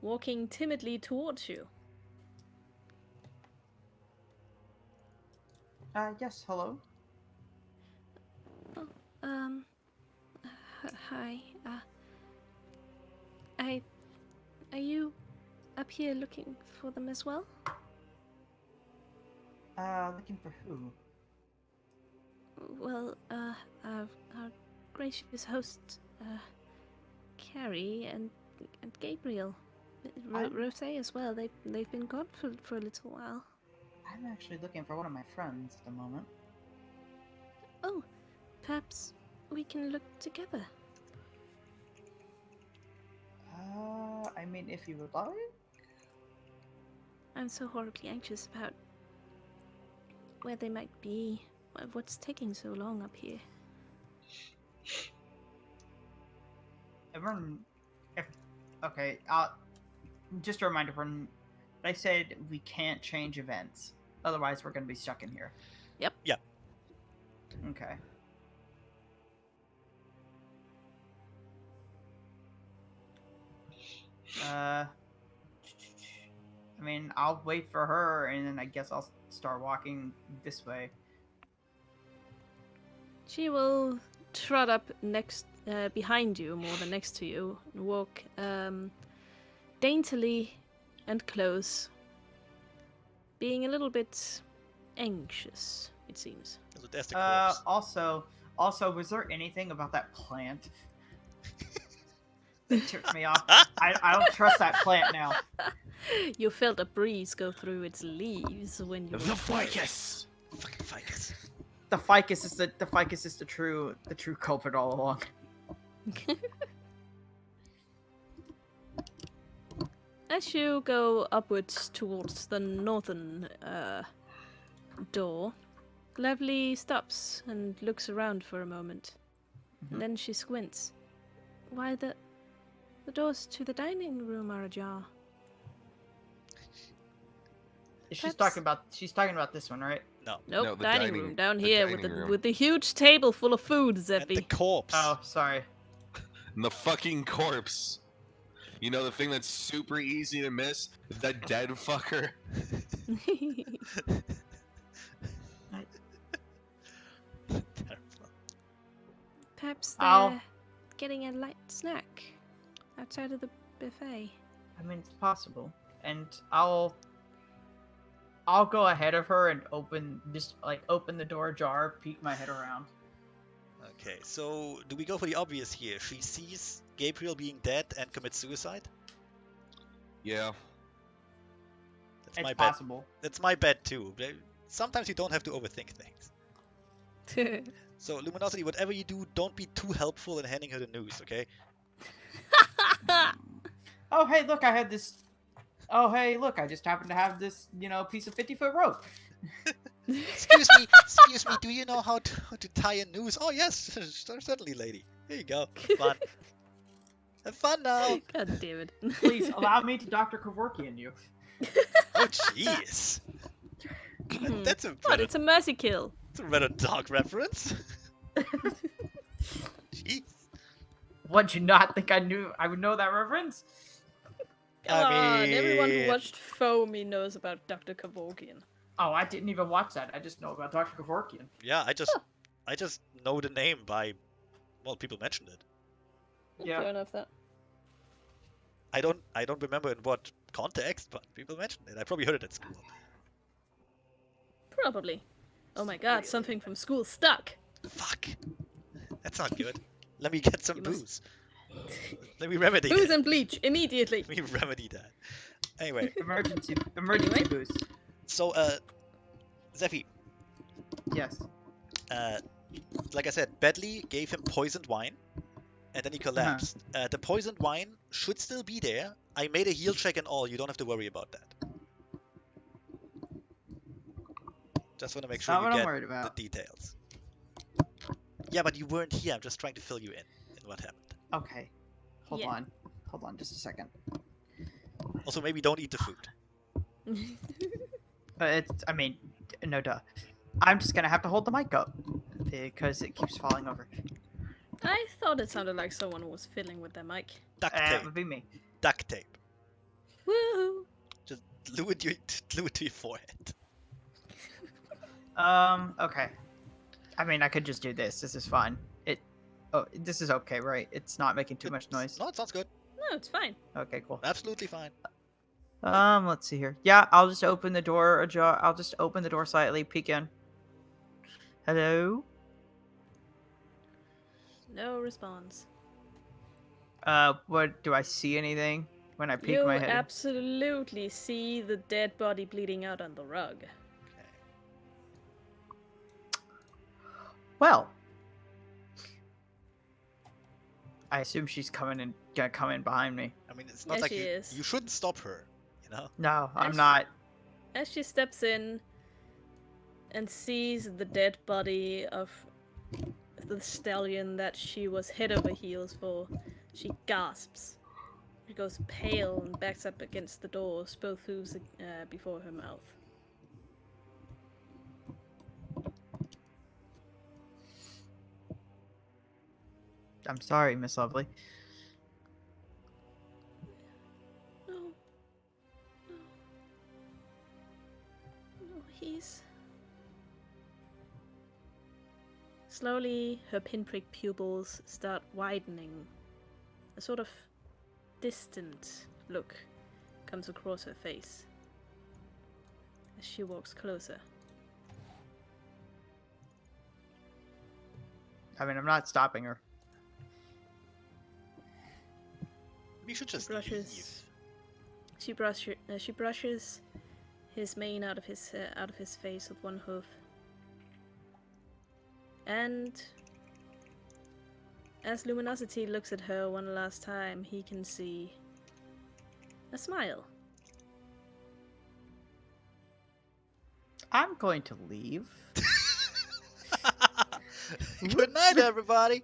walking timidly towards you. Yes. Hello. Hi. Are you up here looking for them as well? Looking for who? Well, our gracious hosts, Carrie and Gabriel, Rose as well. They've been gone for a little while. I'm actually looking for one of my friends at the moment. Oh, perhaps we can look together. I mean, if you would like. I'm so horribly anxious about where they might be. What's taking so long up here? Okay, just a reminder, everyone, I said we can't change events. Otherwise, we're going to be stuck in here. Yep. Yep. Okay. I mean, I'll wait for her, and then I guess I'll start walking this way. She will trot up next, behind you more than next to you, and walk daintily and close, being a little bit anxious. It seems. So there's the corpse. Also, was there anything about that plant that tipped me off? I don't trust that plant now. You felt a breeze go through its leaves when you. The ficus! Fucking ficus. The ficus is the true culprit all along. As you go upwards towards the northern door, Lovely stops and looks around for a moment. Mhm. And then she squints. Why, the doors to the dining room are ajar. She's Perhaps- talking about this one, right? Nope, No, the dining dining- room down the here dining room. with the huge table full of food, And the Zeffy. corpse. Oh, sorry. And the fucking corpse. You know the thing that's super easy to miss? That dead fucker. Terrible. Perhaps Ow. they're getting a light snack outside of the buffet. I mean, it's possible, and I'll go ahead of her and open the door ajar, peek my head around. Okay, so do we go for the obvious here? She sees Gabriel being dead and commits suicide? Yeah. That's It's my bet. possible. That's my bet too. Sometimes you don't have to overthink things. So, Luminosity, whatever you do, don't be too helpful in handing her the news, okay? Oh, hey, look, I had this. Oh, hey, look, I just happened to have this, piece of 50-foot rope. Excuse me, do you know how to tie a noose? Oh, yes, certainly, lady. Here you go. Have fun. Have fun now. God damn it. Please allow me to Dr. Kevorkian you. Oh, jeez. That's a What? rather, It's a mercy kill. that's a rather dark reference. Jeez. What, you not think I would know that reference? Come on, everyone who mean, watched Foamy knows about Dr. Kevorkian. Oh, I didn't even watch that. I just know about Dr. Kevorkian. yeah, I just know the name by, well, people mentioned it. Yeah. Fair enough, that. I don't remember in what context, but people mentioned it. I probably heard it at school. Probably. Oh my god, something from school stuck. Fuck. That's not good. Let me get some You must- booze. Let me remedy Booze that. and bleach, immediately. Let me remedy that. Anyway, Emergency Anyway? boost. so Zephy, Yes. like I said, Bedley gave him poisoned wine, and then he collapsed. The poisoned wine should still be there. I made a heal check and all. You don't have to worry about that. Just want to make sure Not you what I'm get worried the about. details. Yeah, but you weren't here. I'm just trying to fill you in what happened. Okay. Hold Yeah. on. Hold on just a second. Also, maybe don't eat the food. No duh. I'm just gonna have to hold the mic up because it keeps falling over. I thought it sounded like someone was fiddling with their mic. Duct It tape. would be me. Duct tape. Woohoo! Just glue it to your forehead. Okay. I mean, I could just do this. This is fine. This is okay, right? It's not making too much noise. No, it sounds good. No, it's fine. Okay, cool. Absolutely fine. Let's see here. Yeah, I'll just open the door ajar. I'll just open the door slightly, peek in. Hello? No response. What, do I see anything when I peek You my head in? absolutely see the dead body bleeding out on the rug. Well, I assume she's gonna come in behind me. I mean, it's not Yes, like she you is. shouldn't stop her, you know? No, I'm Yes. not. As she steps in and sees the dead body of the stallion that she was head over heels for, she gasps. She goes pale and backs up against the doors, both hooves before her mouth. I'm sorry, Miss Lovely. No. No. No, he's... Slowly, her pinprick pupils start widening. A sort of distant look comes across her face as she walks closer. I mean, I'm not stopping her. We should just brushes- leave. She brushes his mane out of his face with one hoof, and as Luminosity looks at her one last time, he can see a smile. I'm going to leave. Good night, everybody.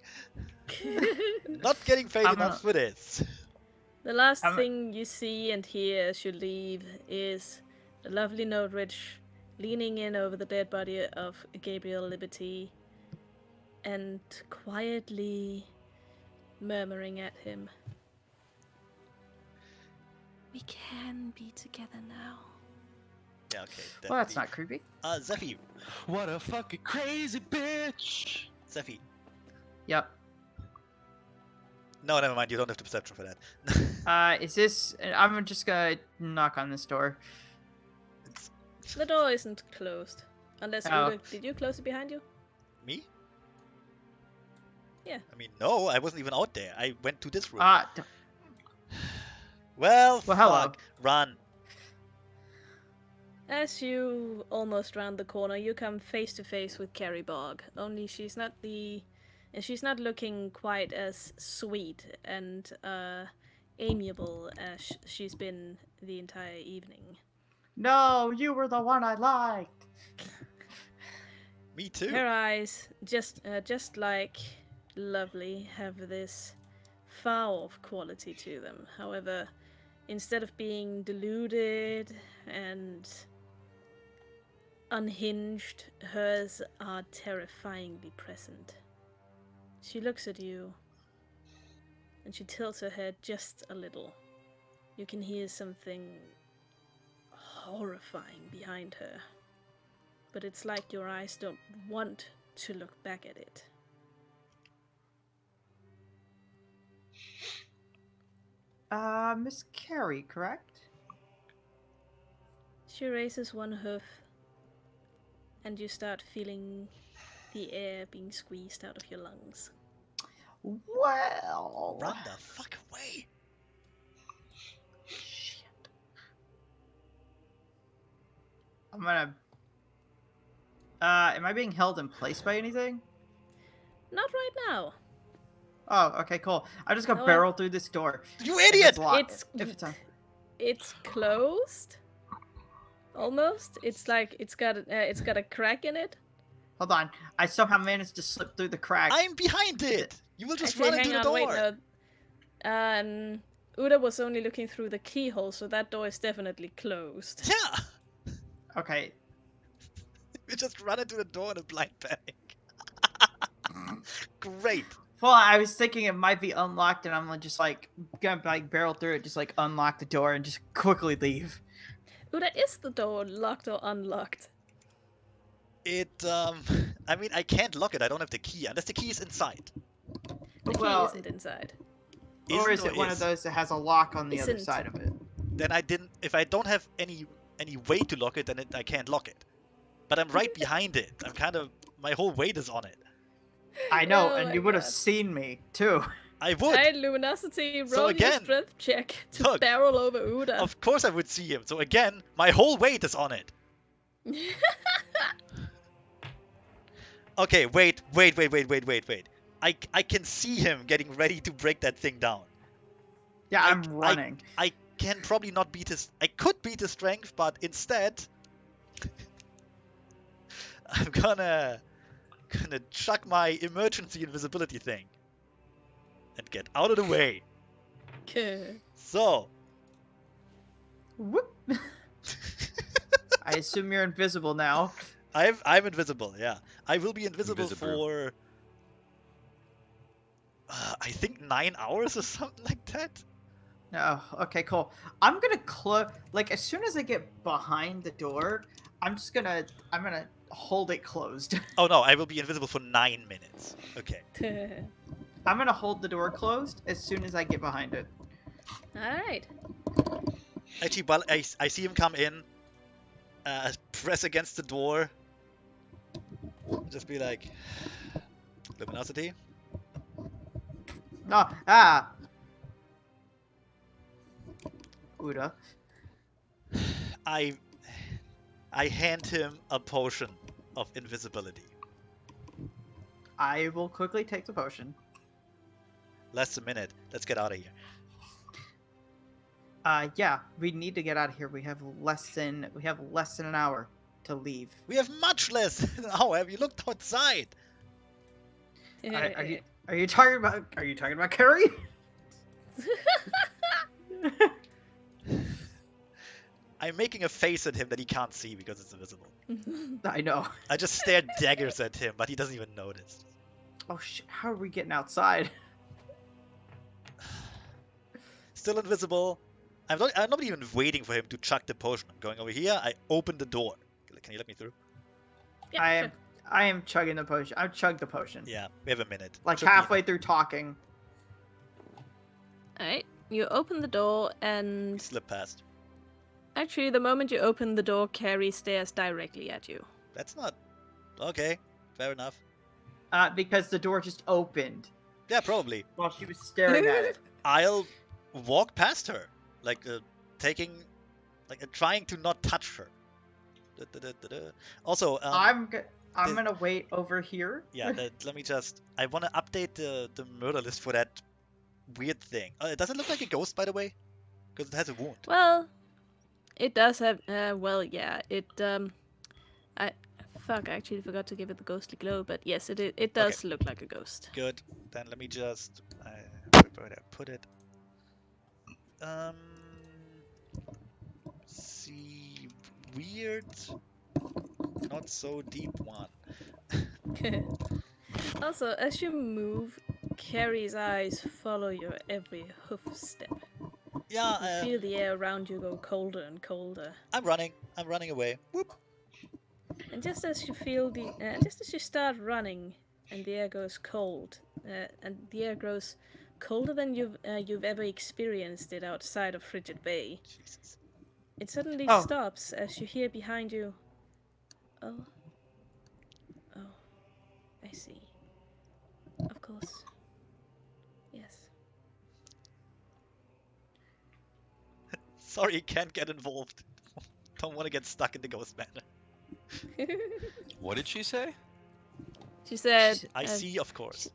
Not getting paid I'm enough for this. The last I'm- thing you see and hear as you leave is the lovely Nordrich leaning in over the dead body of Gabriel Liberty and quietly murmuring at him. We can be together now. Yeah, okay. Well, that's definitely. not creepy. Zephy. What a fucking crazy bitch! Zephy. Yep. No, never mind. You don't have the perception for that. Is this... I'm just gonna knock on this door. The door isn't closed. Unless, Oh. Udo, did you close it behind you? Me? Yeah. I mean, no, I wasn't even out there. I went to this room. Well, Well, hello. fuck. Run. As you almost round the corner, you come face to face with Carrie Bog. Only she's not looking quite as sweet and amiable as she's been the entire evening. No, you were the one I liked. Me too. Her eyes, just like Lovely, have this far-off quality to them. However, instead of being deluded and unhinged, hers are terrifyingly present. She looks at you, and she tilts her head just a little. You can hear something horrifying behind her, but it's like your eyes don't want to look back at it. Miss Carrie, correct? She raises one hoof, and you start feeling the air being squeezed out of your lungs. Well... Run the fuck away. Shit. I'm gonna... am I being held in place by anything? Not right now. Oh, okay, cool. I'm just gonna No, barrel through this door. You If idiot! it's locked. If it's on... It's closed. Almost. It's like it's got a crack in it. Hold on. I somehow managed to slip through the crack. I'm behind it. You will just Actually, run into hang the on, door. wait, no. Uda was only looking through the keyhole, so that door is definitely closed. Yeah. Okay. We just run into the door in a blind panic. Great. Well, I was thinking it might be unlocked, and I'm just like gonna like barrel through it, just like unlock the door and just quickly leave. Uda, is the door locked or unlocked? I mean, I can't lock it. I don't have the key, unless the key is inside. The key Well, isn't inside. Or is Isn't it one of those that has a lock on the other Isn't. side of it? Then I didn't. If I don't have any way to lock it, then I can't lock it. But I'm right behind it. I'm kind of. My whole weight is on it. I know, Oh and my you would have God. seen me too. I would. Alright, Luminosity, roll So your again, strength check to look, barrel over Uda. Of course I would see him. So again, my whole weight is on it. Okay, wait. I can see him getting ready to break that thing down. Yeah, I'm running. I can probably not beat his... I could beat his strength, but instead... I'm gonna chuck my emergency invisibility thing. And get out of the way. Okay. So... Whoop. I assume you're invisible now. I'm invisible, yeah. I will be invisible for... I think 9 hours or something like that. No, okay, cool. I'm gonna close. Like as soon as I get behind the door, I'm gonna hold it closed. Oh no, I will be invisible for 9 minutes. Okay. I'm gonna hold the door closed as soon as I get behind it. Alright. Actually, while I see him come in, press against the door, just be like, Luminosity. No, Uda. I hand him a potion of invisibility. I will quickly take the potion. Less a minute. Let's get out of here. Yeah, we need to get out of here. We have less than an hour to leave. We have much less than an hour. Have you looked outside? Are you talking about Carrie? I'm making a face at him that he can't see because it's invisible. I know. I just stare daggers at him, but he doesn't even notice. Oh shit! How are we getting outside? Still invisible. I'm not even waiting for him to chuck the potion. I'm going over here. I open the door. Can you let me through? Yeah, I am chugging the potion. I've chugged the potion. Yeah, we have a minute. Like Should be halfway enough. through talking. Alright. You open the door We and slip past. actually the moment you open the door, Carrie stares directly at you. That's not... Okay, fair enough. Because the door just opened. Yeah, probably. while she was staring at it. I'll walk past her, like trying to not touch her. Also, I'm the- gonna wait over here. yeah, let me just. I want to update the murder list for that weird thing. Does it look like a ghost, by the way? Because it has a wound. Well, it does have. Well, yeah. I actually forgot to give it the ghostly glow, but yes, it does look like a ghost. Good. Then let me just. Where did I put it? See, weird, not so deep one. Also, as you move, Carrie's eyes follow your every hoof step. Yeah, You feel the air around you go colder and colder. I'm running away. Whoop. And just as you start running, and the air goes cold, and the air grows colder than you've ever experienced it outside of Frigid Bay, Jesus. it suddenly Oh. stops as you hear behind you. Oh, I see. Of course. Yes. Sorry, can't get involved. Don't want to get stuck in the ghost manor. What did she say? She said. I see, of course.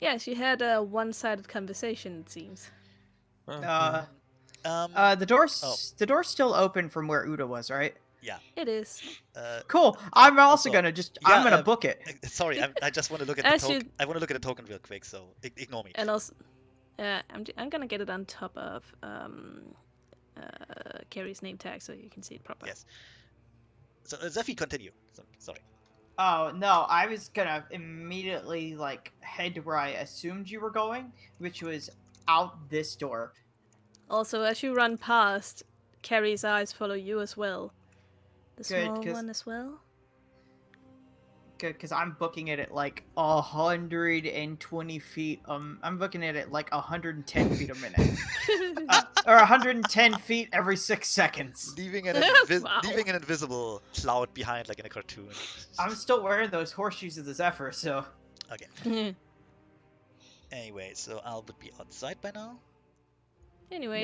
Yeah, she had a one-sided conversation. It seems. Oh, The door's still open from where Uda was, right? Yeah. It is. Cool. I'm also Also, gonna yeah, I'm gonna book it. Sorry, I just want to look at As the you- token. I want to look at the token real quick, so ignore me. And also, I'm gonna get it on top of Carrie's name tag so you can see it properly. Yes. So Zephy, continue. Sorry. Oh no, I was gonna immediately head to where I assumed you were going, which was out this door. Also, as you run past, Carrie's eyes follow you as well. The Good, small 'cause- one as well. Good, because I'm booking it at 120 feet. I'm booking it at 110 feet a minute, or 110 feet every 6 seconds. Leaving an Wow. leaving an invisible cloud behind, like in a cartoon. I'm still wearing those horseshoes of the Zephyr, so Okay. Anyway, so Al would be outside by now. Anyway,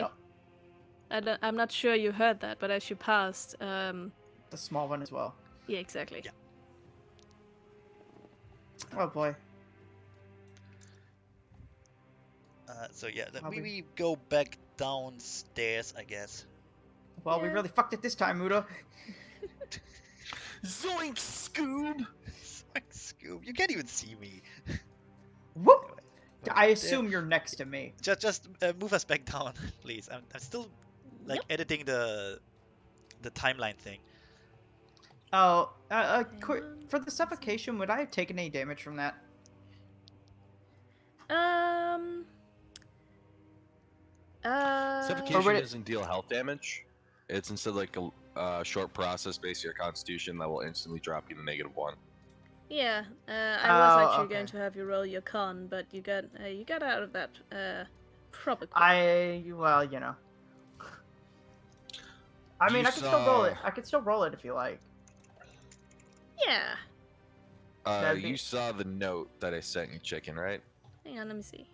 Yep. I'm not sure you heard that, but as you passed, the small one as well. yeah, exactly. Yeah. Oh boy. So yeah, I'll be- we go back downstairs, I guess. Well, we Yeah. really fucked it this time, Muda. Zoink, Scoob! Scoob, you can't even see me. Whoop! Well, I there- assume you're next to me. Just move us back down, please. I'm still editing the timeline thing. Oh, One, for the suffocation, would I have taken any damage from that? Suffocation Or would it- doesn't deal health damage. It's instead a short process based on your constitution that will instantly drop you to -1. Yeah, I was Oh, actually okay. going to have you roll your con, but you got out of that proper quick. Well, you know. I mean, You I can still roll it. saw- I can still roll it if you like. Yeah. That'd be- You saw the note that I sent you, chicken, right? Hang on, let me see.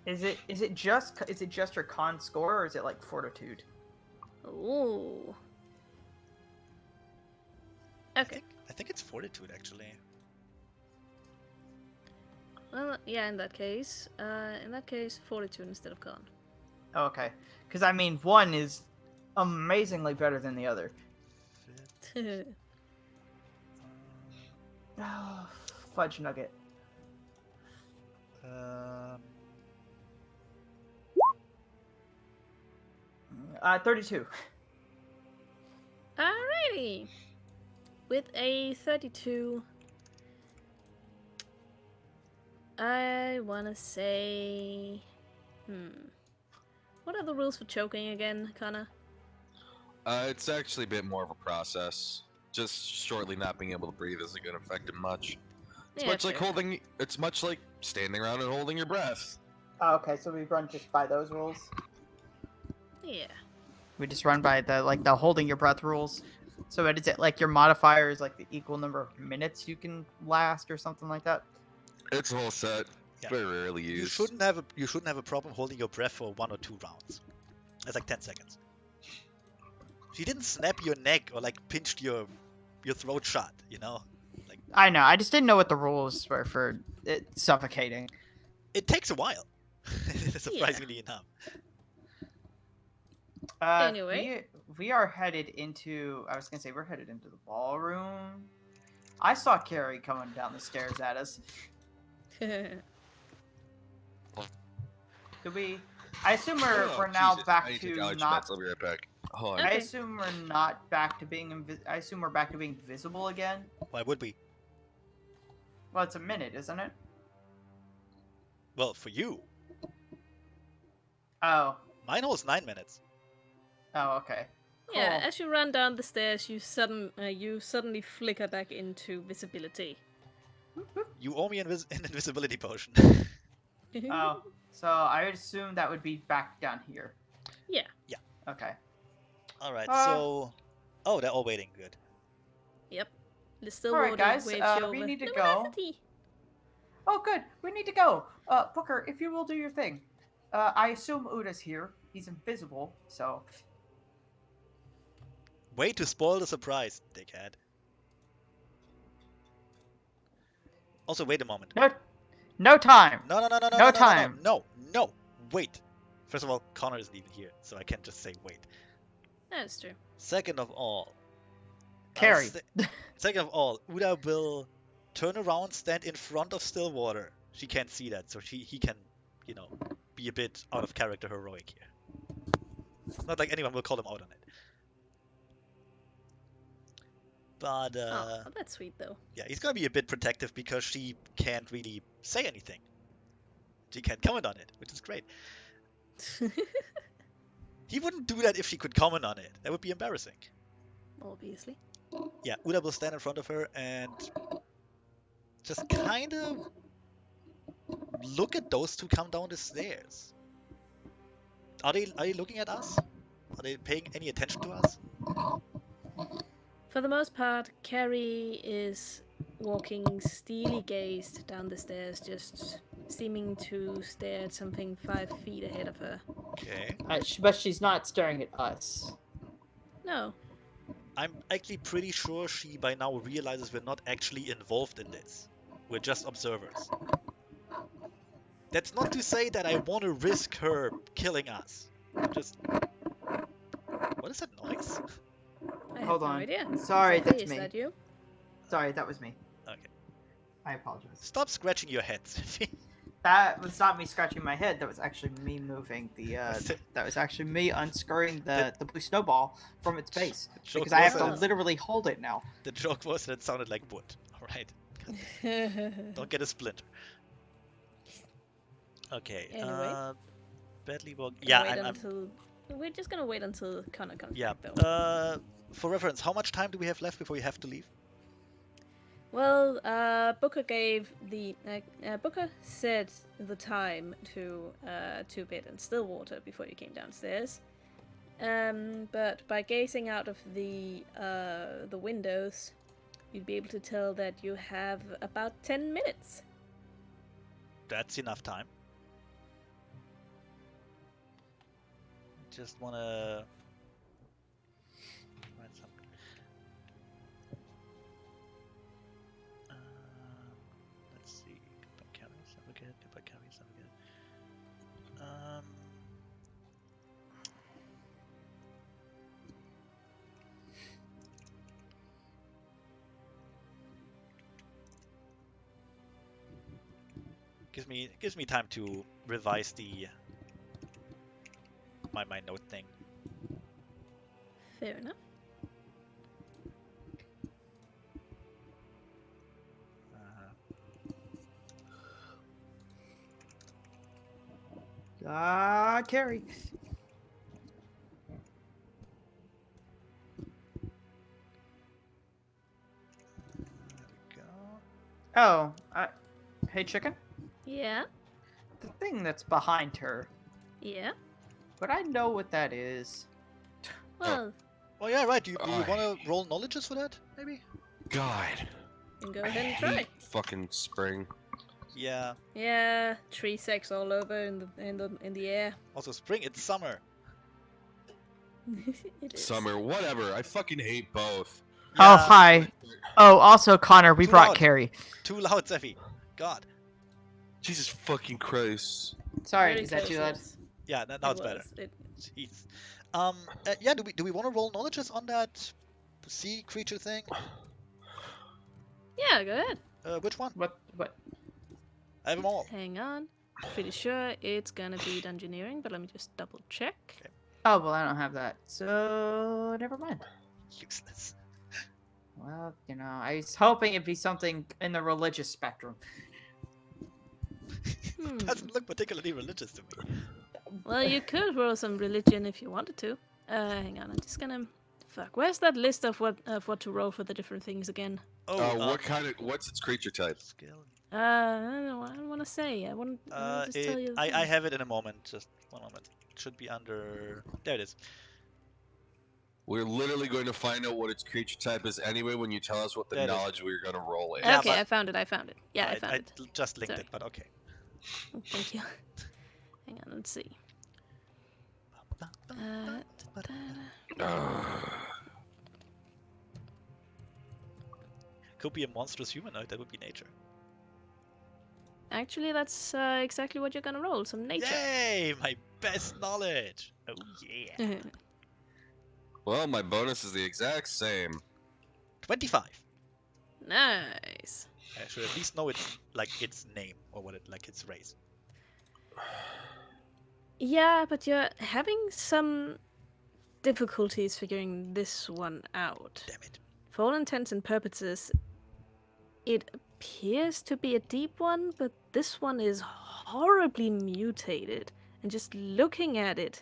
Is it just your con score, or is it like fortitude? Ooh. Okay. I think it's fortitude actually. Well, yeah. In that case, fortitude instead of con. Oh, okay, because I mean, one is amazingly better than the other. Oh, fudge nugget. Um, 32. Alrighty. With a 32, I wanna say, what are the rules for choking again, Connor? It's actually a bit more of a process. Just shortly not being able to breathe isn't going to affect it much. It's much like fair. It's much like standing around and holding your breath. Oh, okay, so we run just by those rules. Yeah. We just run by the holding your breath rules. So is it like your modifier is like the equal number of minutes you can last or something like that? It's a whole set. Yeah. Very rarely You used. shouldn't have a problem holding your breath for 1 or 2 rounds. That's like 10 seconds. She didn't snap your neck or like pinched your throat shut, you know? Like I know. I just didn't know what the rules were for it suffocating. it takes a while. Surprisingly enough. Anyway. We are headed into. I was gonna say we're headed into the ballroom. I saw Carrie coming down the stairs at us. Do we? I assume we're now Jesus, I back need to to dodge not. meds. I'll be right back. Hold on. Okay. I assume we're not back to being. I assume we're back to being visible again. Why would we? Well, it's a minute, isn't it? Well, for you. Oh. Mine holds 9 minutes. Oh, okay. Yeah, Cool. as you run down the stairs, you suddenly flicker back into visibility. You owe me an invisibility potion. Oh, so I would assume that would be back down here. Yeah. Yeah. Okay. Alright, so... Oh, they're all waiting. Good. Yep. The still All right, water guys, waves you over. we need to Luminosity! Oh, good. We need to go. Booker, if you will do your thing. I assume Uda's here. He's invisible, so. Way to spoil the surprise, dickhead. Also, wait a moment. No time. No time. No. Wait. First of all, Connor isn't even here, so I can't just say wait. That's true. Second of all, Carrie. Second of all, Uda will turn around, stand in front of Stillwater. She can't see that, so he can, you know, be a bit out of character heroic here. Not like anyone will call him out on it. But, Oh, that's sweet though. yeah, he's gonna be a bit protective because she can't really say anything. She can't comment on it, which is great. He wouldn't do that if she could comment on it. That would be embarrassing. Obviously. Yeah, Uda will stand in front of her and just kind of look at those two come down the stairs. Are they looking at us? Are they paying any attention to us? For the most part, Carrie is walking steely-gazed down the stairs, just seeming to stare at something 5 feet ahead of her. Okay. But she's not staring at us. No. I'm actually pretty sure she by now realizes we're not actually involved in this. We're just observers. That's not to say that I want to risk her killing us. Just... What is that noise? I have Hold no on. idea. Sorry, Exactly, that's is me. that you? Sorry, that was me. Okay. I apologize. Stop scratching your head, Sophie. That was not me scratching my head. That was actually me moving the. That was actually me unscrewing the blue snowball from its base joke because I have was to that- literally hold it now. The joke was that it sounded like wood. Alright. Don't get a splinter. Okay. Anyway. Badly walk. Gonna Yeah, wait I'm until... We're just gonna wait until Connor comes yeah. back, though. For reference, how much time do we have left before you have to leave? Well, Booker gave the... Booker said the time to Two-Bit and Stillwater before you came downstairs. But by gazing out of the windows, you'd be able to tell that you have about 10 minutes. That's enough time. Just wanna write something. Let's see. Goodbye carries, never get. Goodbye carries, never get. Gives me time to revise the my note thing. Fair enough. Carrie. There we go. Oh, hey, chicken. Yeah? The thing that's behind her. Yeah? Would I know what that is? Well, Oh yeah, right. Do you want to roll knowledges for that? Maybe. God. you can go I ahead and try. hate fucking spring. Yeah. Yeah, tree sex all over in the air. Also spring, it's summer. It is. Summer, whatever. I fucking hate both. Oh, Yeah. hi. Oh, also, Connor, we Too brought loud. Carrie. Too loud, Zeffy. God. Jesus fucking Christ. Sorry, Very is that close, too loud? yes. Yeah, now it's better. Was. Jeez. Yeah. Do we want to roll knowledges on that sea creature thing? Yeah, go ahead. Which one? What? I have them all. Hang on. Pretty sure it's gonna be dungeoneering, but let me just double check. Oh, well, I don't have that. So, never mind. Useless. Well, you know, I was hoping it'd be something in the religious spectrum. Doesn't look particularly religious to me. Well, you could roll some religion if you wanted to. Hang on, I'm just gonna. Fuck. Where's that list of what to roll for the different things again? Oh, What's its creature type? skill. I don't know. I don't want to say. I want to just tell you. I have it in a moment. Just one moment. It should be under. There it is. We're literally going to find out what its creature type is anyway when you tell us what the There it is. knowledge we're going to roll is. Yeah, Okay, but- I found it. Yeah, I found I it. just linked Sorry. it, but okay. Oh, thank you. Hang on, let's see. Could be a monstrous humanoid. That would be nature. Actually, that's exactly what you're gonna roll. Some nature. Yay! My best knowledge. Oh yeah. Well, my bonus is the exact same. 25. Nice. I should at least know its name or its race. Yeah, but you're having some difficulties figuring this one out. Damn it. For all intents and purposes, it appears to be a deep one, but this one is horribly mutated. And just looking at it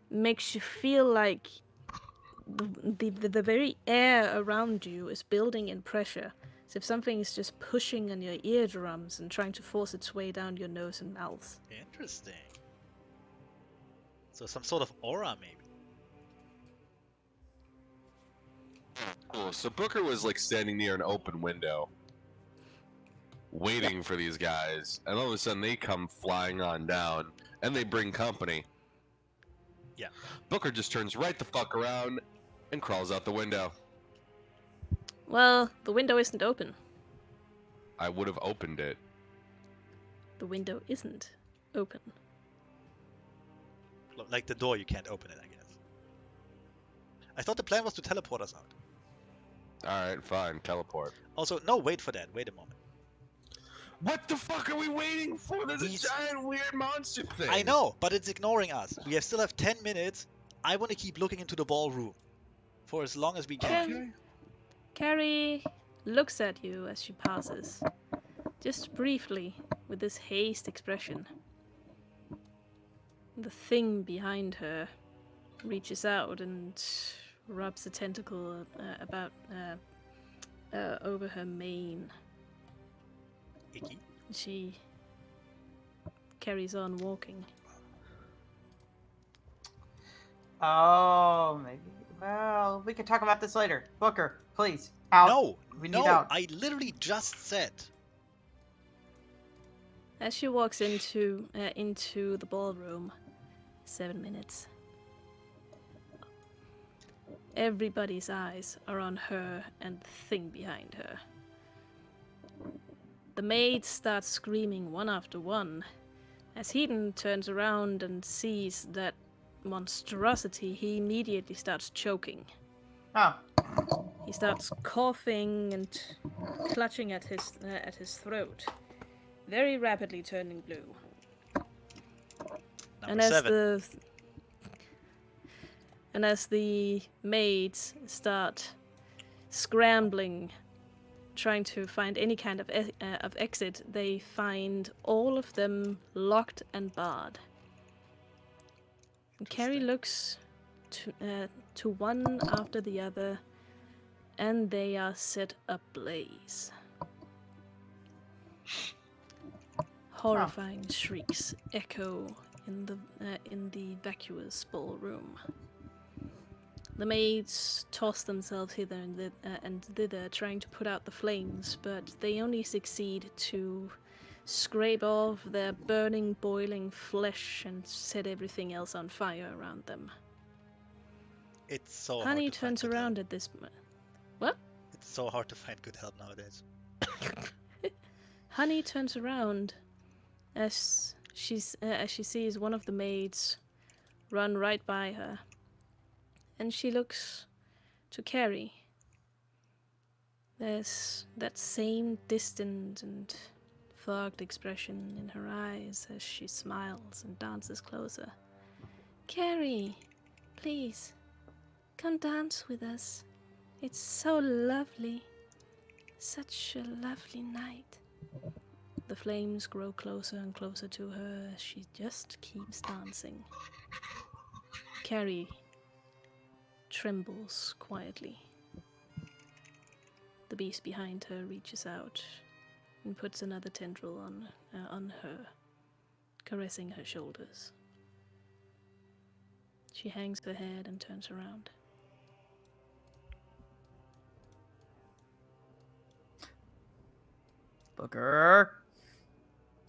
makes you feel like the very air around you is building in pressure. As if something is just pushing on your eardrums and trying to force its way down your nose and mouth. Interesting. So some sort of aura, maybe. Cool. So Booker was like standing near an open window, waiting for these guys, and all of a sudden they come flying on down, and they bring company. Yeah. Booker just turns right the fuck around and crawls out the window. Well, the window isn't open. I would have opened it. The window isn't open. Like the door, you can't open it, I guess. I thought the plan was to teleport us out. Alright, fine, teleport. Also, no, wait for that. Wait a moment. What the fuck are we waiting for? There's These- a giant weird monster thing. I know, but it's ignoring us. We still have 10 minutes. I want to keep looking into the ballroom for as long as we can. Okay. Carrie looks at you as she passes, just briefly, with this hazed expression. The thing behind her reaches out and rubs a tentacle over her mane. Icky. She carries on walking. Oh, maybe. Well, we can talk about this later. Booker, please. Out. No, We no, need out. I literally just said. As she walks into the ballroom, 7 minutes. Everybody's eyes are on her and the thing behind her. The maids start screaming one after one. As Heaton turns around and sees that monstrosity, he immediately starts choking. Oh. He starts coughing and clutching at his throat, very rapidly turning blue. Number 7. As the maids start scrambling, trying to find any kind of exit, they find all of them locked and barred. And Carrie looks to one after the other, and they are set ablaze. Horrifying shrieks echo in the vacuous ballroom. The maids toss themselves hither and thither, trying to put out the flames, but they only succeed to scrape off their burning, boiling flesh and set everything else on fire around them. It's so hard Honey to find turns good around help. at this What? It's so hard to find good help nowadays. Honey turns around as she sees one of the maids run right by her, and she looks to Carrie. There's that same distant and fogged expression in her eyes as she smiles and dances closer. Carrie, please, come dance with us. It's so lovely. Such a lovely night. The flames grow closer and closer to her as she just keeps dancing. Carrie trembles quietly. The beast behind her reaches out and puts another tendril on her, caressing her shoulders. She hangs her head and turns around. Booker.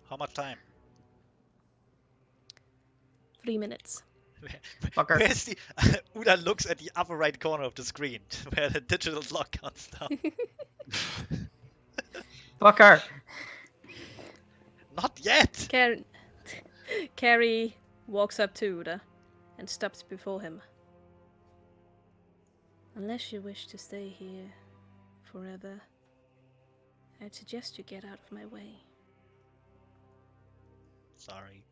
How much time? 3 minutes. Fucker. Where's the... Una looks at the upper right corner of the screen, where the digital clock counts down. Booker. Not yet! Carrie walks up to Uda and stops before him. Unless you wish to stay here forever, I'd suggest you get out of my way. Sorry.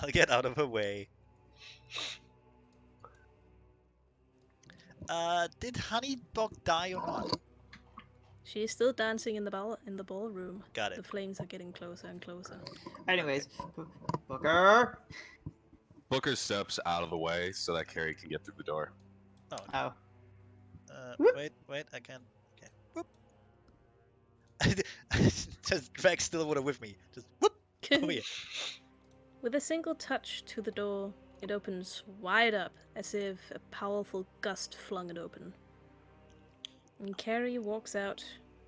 I'll get out of her way. Did Honeybug die or not? She is still dancing in the ballroom. Got it. The flames are getting closer and closer. Anyways, Booker. Booker steps out of the way so that Carrie can get through the door. Oh. Oh. Whoop. Wait, I can. Okay. Whoop. Just drag Stillwater with me. Just whoop. Over here. With a single touch to the door, it opens wide up as if a powerful gust flung it open. And Carrie walks out,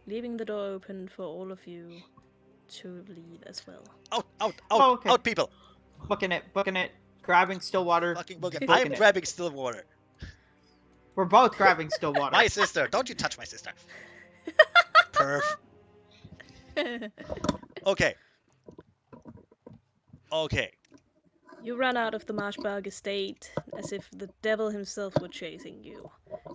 leaving the door open for all of you to leave as well. Out, Oh, okay. out, people! Booking it. Grabbing Stillwater. Fucking book it. Booking I'm it. grabbing Stillwater. We're both grabbing Stillwater. My sister. Don't you touch my sister. Perf. Okay. You run out of the Marshbog estate as if the devil himself were chasing you.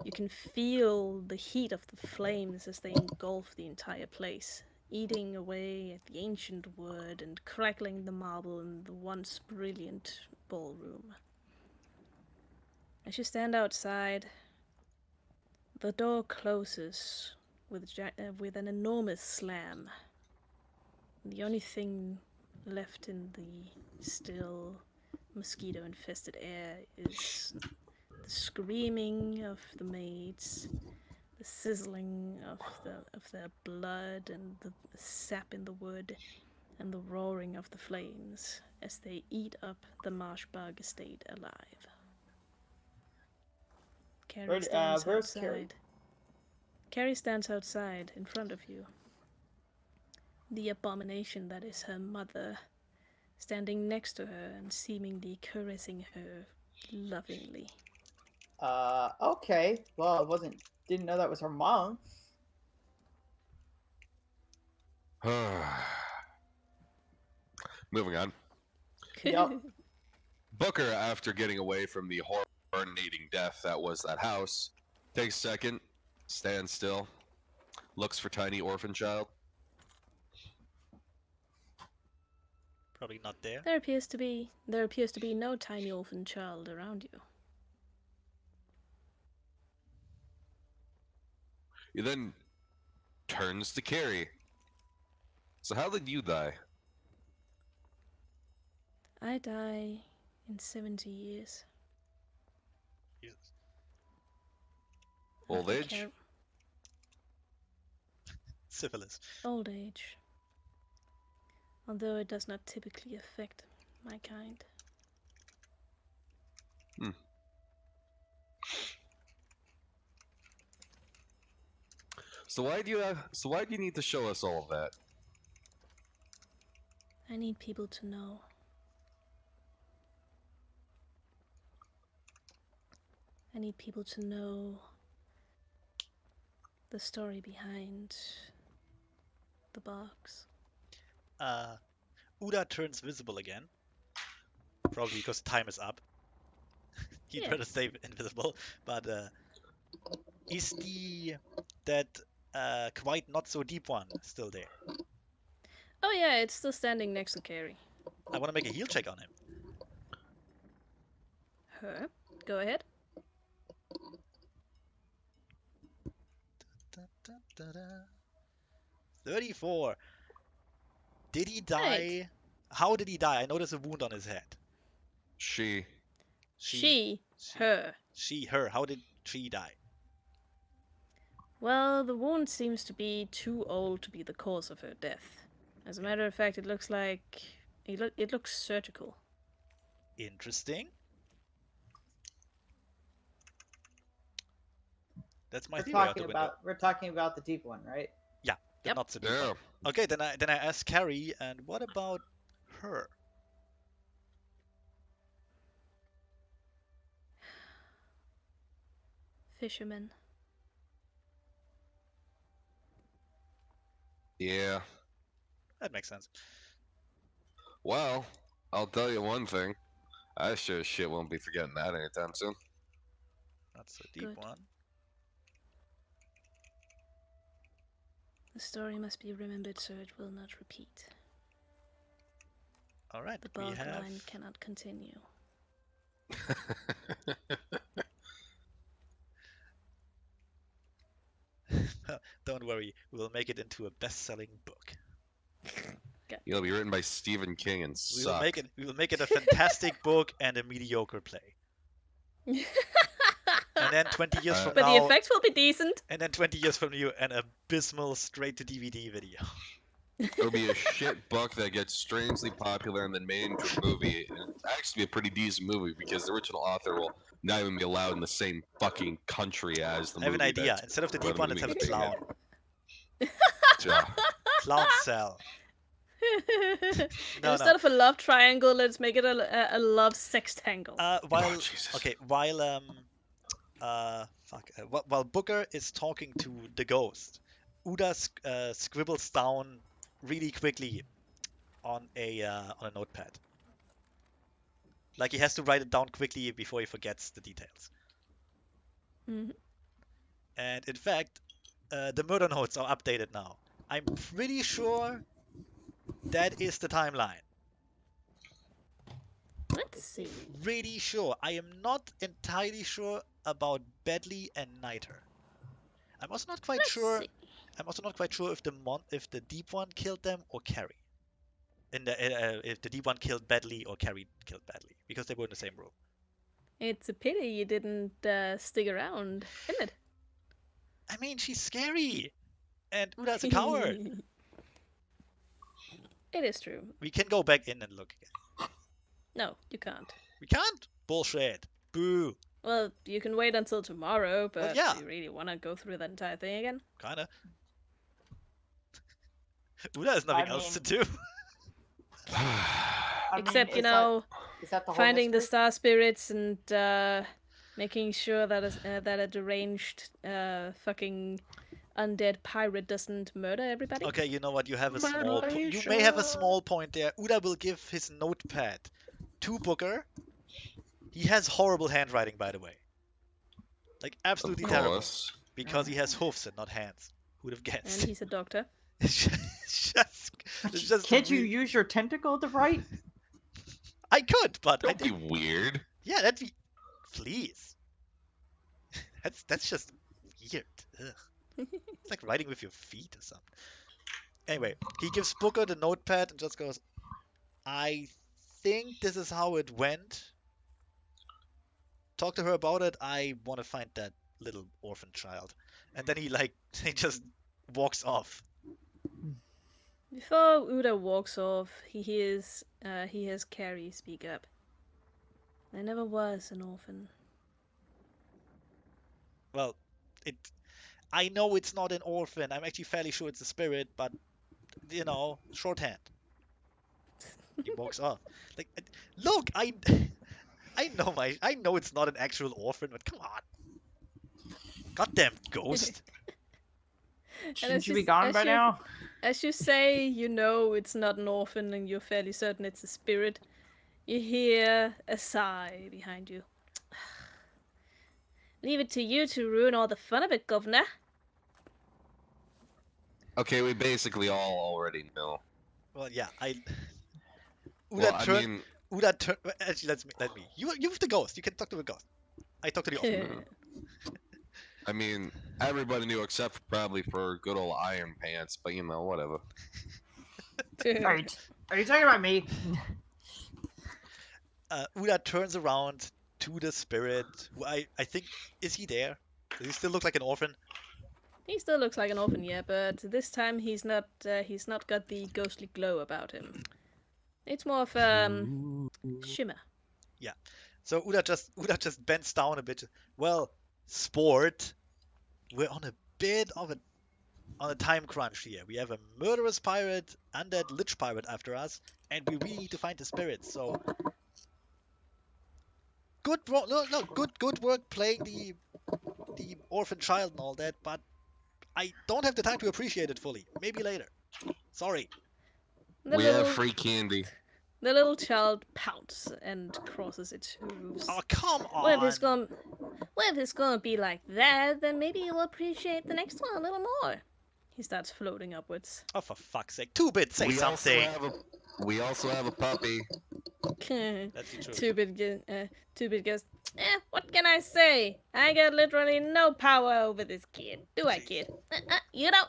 You can feel the heat of the flames as they engulf the entire place, eating away at the ancient wood and crackling the marble in the once brilliant ballroom. As you stand outside, the door closes with an enormous slam. The only thing left in the still mosquito-infested air is the screaming of the maids, the sizzling of their blood and the sap in the wood, and the roaring of the flames as they eat up the Marshbog estate alive. Carrie stands where's Carrie? outside. Carrie stands outside in front of you. The abomination that is her mother, standing next to her and seemingly caressing her lovingly. Okay. Well, didn't know that was her mom. Moving on. Yep. Booker, after getting away from the horror-needing death that was that house, takes a second, stands still, looks for tiny orphan child. Probably not there. There appears to be no tiny orphan child around you. He then turns to Carrie. So how did you die? I die in 70 years. Jesus. Old After age? Syphilis. Old age. Although it does not typically affect my kind. So why do you need to show us all of that? I need people to know. I need people to know the story behind the box. Uda turns visible again. Probably because time is up. He'd Yeah. rather stay invisible. But is that quite not so deep one still there? Oh yeah, it's still standing next to Carrie. I want to make a heal check on him. Her? Go ahead. 34. Did he die? Right. How did he die? I know there's a wound on his head. She. She. Her. Her. How did she die? Well, the wound seems to be too old to be the cause of her death. As a matter of fact, it looks like it looks surgical. Interesting. That's my We're theory out talking the window. about we're talking about the deep one, right? Yeah, the Yep. not so deep Yeah. one. Okay, then I ask Carrie, and what about her? Fisherman. Yeah. That makes sense. Well, I'll tell you one thing. I sure as shit won't be forgetting that anytime soon. Not so deep Good. one. The story must be remembered so it will not repeat. All right, The we bog have. line cannot continue. Don't worry, we will make it into a best-selling book. It'll be written by Stephen King and We will suck. make it. We will make it a fantastic book and a mediocre play. And then 20 years from But now, the effects will be decent. and then 20 years from you, an abysmal straight-to-DVD video. It'll be a shit book that gets strangely popular and then made into a movie. And it's actually a pretty decent movie because the original author will not even be allowed in the same fucking country as the I have movie. an idea. Instead of the deep one, let's have a clown. Yeah. Clown cell. No, Instead of a love triangle, let's make it a love sextangle. While Jesus. okay, while while Booker is talking to the ghost, Uda scribbles down really quickly on a notepad. Like he has to write it down quickly before he forgets the details. Mhm. And in fact, the murder notes are updated now. I'm pretty sure that is the timeline. Let's see. Pretty sure. I am not entirely sure about Bedley and Niter. I'm also not quite Let's sure. see. I'm also not quite sure if the deep one killed them or Carrie. If the deep one killed Bedley or Carrie killed Bedley, because they were in the same room. It's a pity you didn't stick around, isn't it? I mean, she's scary, and Uda's a coward. It is true. We can go back in and look again. No, you can't. We can't. Bullshit. Boo. Well, you can wait until tomorrow, but yeah. do you really want to go through that entire thing again? Kinda. Uda has nothing else to do. Except, is that the whole finding the mystery? star spirits and making sure that that a deranged fucking undead pirate doesn't murder everybody. Okay, you know what? You have a small. You may have a small point there. Uda will give his notepad to Booker. He has horrible handwriting, by the way. Like absolutely Of terrible. course. Because he has hoofs and not hands. Who'd have And guessed? he's a doctor. It's just Can't you use your tentacle to write? I could, but I Don't be didn't. weird. Yeah, that'd be. Please. That's just weird. Ugh. It's like writing with your feet or something. Anyway, he gives Booker the notepad and just goes, I think this is how it went. Talk to her about it. I want to find that little orphan child. And then he just walks off. Before Uda walks off, he hears Carrie speak up. There never was an orphan. Well, I know it's not an orphan. I'm actually fairly sure it's a spirit, but shorthand. He walks off. Like, look, I know it's not an actual orphan, but come on. Goddamn ghost. Shouldn't you be gone by now? As you say, you know it's not an orphan, and you're fairly certain it's a spirit. You hear a sigh behind you. Leave it to you to ruin all the fun of it, governor. Okay, we basically all already know. Well, yeah, Well, I mean, Actually, let me. You're the ghost. You can talk to the ghost. I talk to the orphan. I mean, everybody knew except probably for good old Iron Pants, but you know, whatever. Are you talking about me? Uda turns around to the spirit, who I think, is he there? Does he still look like an orphan? He still looks like an orphan, yeah, but this time he's not got the ghostly glow about him. It's more of shimmer. Yeah. So Uda just bends down a bit. Well, sport, we're on a bit of a time crunch here. We have a murderous pirate, undead lich pirate after us, and we really need to find the spirit. So good work playing the orphan child and all that, but I don't have the time to appreciate it fully. Maybe later. Sorry. We have free candy. The little child pouts and crosses its hooves. Oh, come on! Well, if it's gonna be like that, then maybe you'll appreciate the next one a little more. He starts floating upwards. Oh, for fuck's sake. 2-bit, say something! We also have a puppy. That's the truth. Two-bit goes, what can I say? I got literally no power over this kid. Do I, kid? You don't.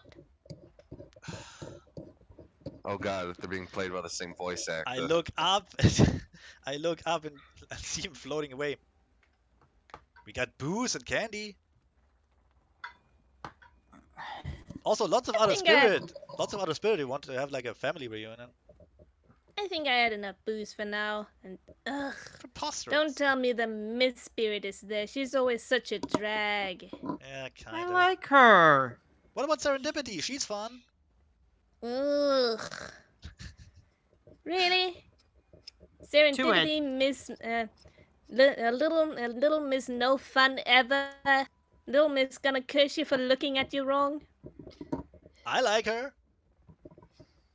Oh god, they're being played by the same voice actor. I look up and see him floating away. We got booze and candy. Also, lots of other spirit who want to have like a family reunion. I think I had enough booze for now. And Preposterous. don't tell me the Miss Spirit is there. She's always such a drag. Yeah, kinda. I like her. What about Serendipity? She's fun. Ugh. Really? Serendipity, Miss little Miss No Fun Ever. Little Miss gonna curse you for looking at you wrong. I like her.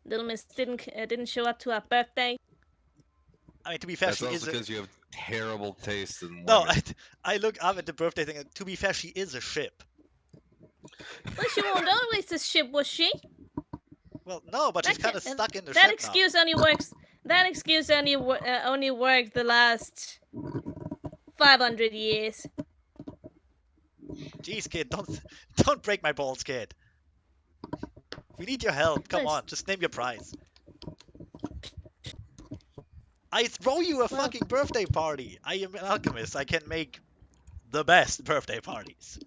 Little Miss didn't show up to our birthday. I mean, to be fair, That's she also is because you have terrible taste in women. No, I look up at the birthday thing. To be fair, she is a ship. Well, she won't always a ship, was she? Well, no, but she's kind of stuck in the ship That excuse only works. That excuse only worked the last 500 years. Jeez, kid, don't break my balls, kid. We need your help. Come on, just name your prize. I throw you a fucking birthday party. I am an alchemist. I can make the best birthday parties.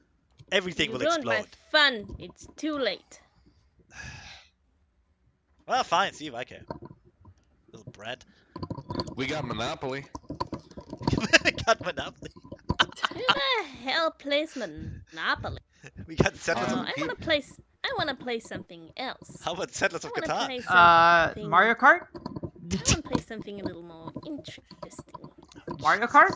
Everything will explode. You ruined my fun. It's too late. Well, fine. See if I can. Little brat. We got Monopoly. We got Monopoly. Who the hell plays Monopoly? We got Settlers of... I want to play something else. How about Settlers of Catan? Mario Kart? I want to play something a little more interesting. Mario Kart?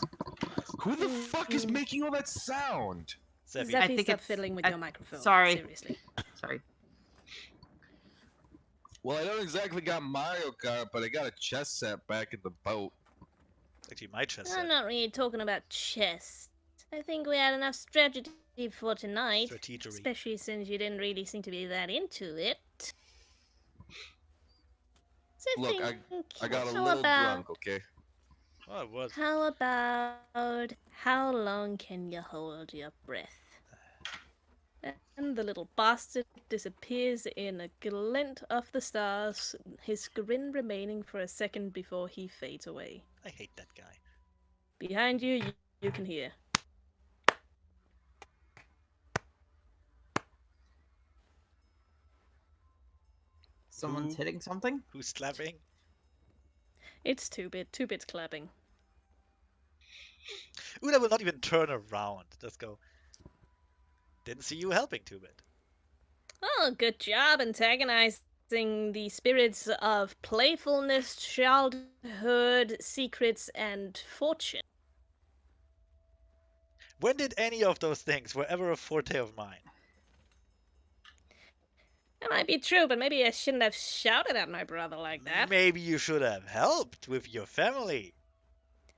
Who the fuck is making all that sound? Zeffy. Zeffy, stop fiddling with your microphone. Sorry. Seriously. Sorry. Well, I don't exactly got Mario Kart, but I got a chess set back in the boat. Actually, my chess I'm set. not really talking about chess. I think we had enough strategy for tonight. Strategery. Especially since you didn't really seem to be that into it. So Look, I got a little drunk, okay? Oh, it was. How about how long can you hold your breath? And the little bastard disappears in a glint of the stars, his grin remaining for a second before he fades away. I hate that guy. Behind you, you can hear. Someone's hitting something? Who's clapping? It's 2-bit. 2-bit's clapping. Una will not even turn around. Just go. Didn't see you helping 2-bit. Oh, good job antagonizing the spirits of playfulness, childhood, secrets, and fortune. When did any of those things were ever a forte of mine? That might be true, but maybe I shouldn't have shouted at my brother like that. Maybe you should have helped with your family.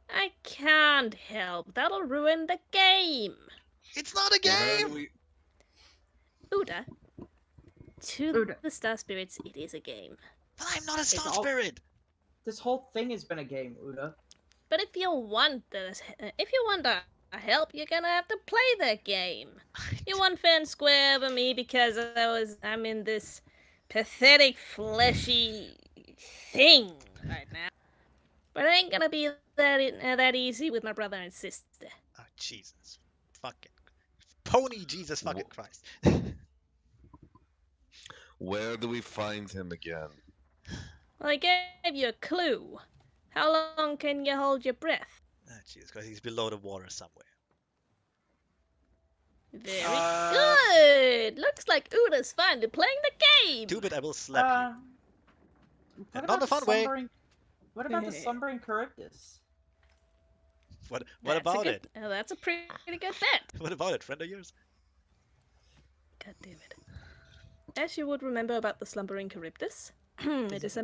I can't help. That'll ruin the game. It's not a Well, how game! do we? Uda, to Uda. the star spirits, it is a game. But I'm not a star all- spirit! This whole thing has been a game, Uda. But if you want a help, you're gonna have to play the game. You won fair and square over me because I'm in this pathetic fleshy thing right now. But it ain't gonna be that easy with my brother and sister. Oh, Jesus. Fucking. Pony Jesus fucking Christ. Where do we find him again? Well, I gave you a clue. How long can you hold your breath? Oh, Jesus Christ, he's below the water somewhere. Very good. Looks like Uda's finally playing the game. Too bad I will slap you. What And not about the fun way. What about the slumbering Charybdis? What That's about it? That's a pretty good bet. What about it? Friend of yours? God damn it. As you would remember about the slumbering Charybdis, it is a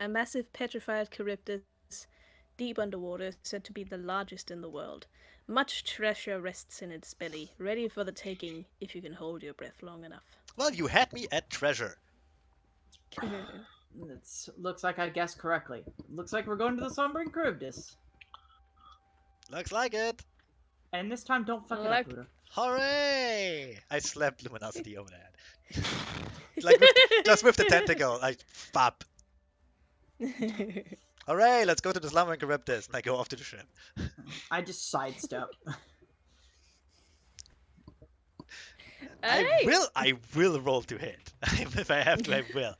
massive petrified Charybdis deep underwater, said to be the largest in the world. Much treasure rests in its belly, ready for the taking if you can hold your breath long enough. Well, you had me at treasure. It looks like I guessed correctly. Looks like we're going to the slumbering Charybdis. Looks like it. And this time, don't fuck it Like- up, Uda. Hooray! I slapped Luminosity over the head. Just with the tentacle. I fap. Hooray! Let's go to the slumbering Charybdis. And I go off to the ship. I just sidestep. Hey! I will roll to hit. If I have to, I will.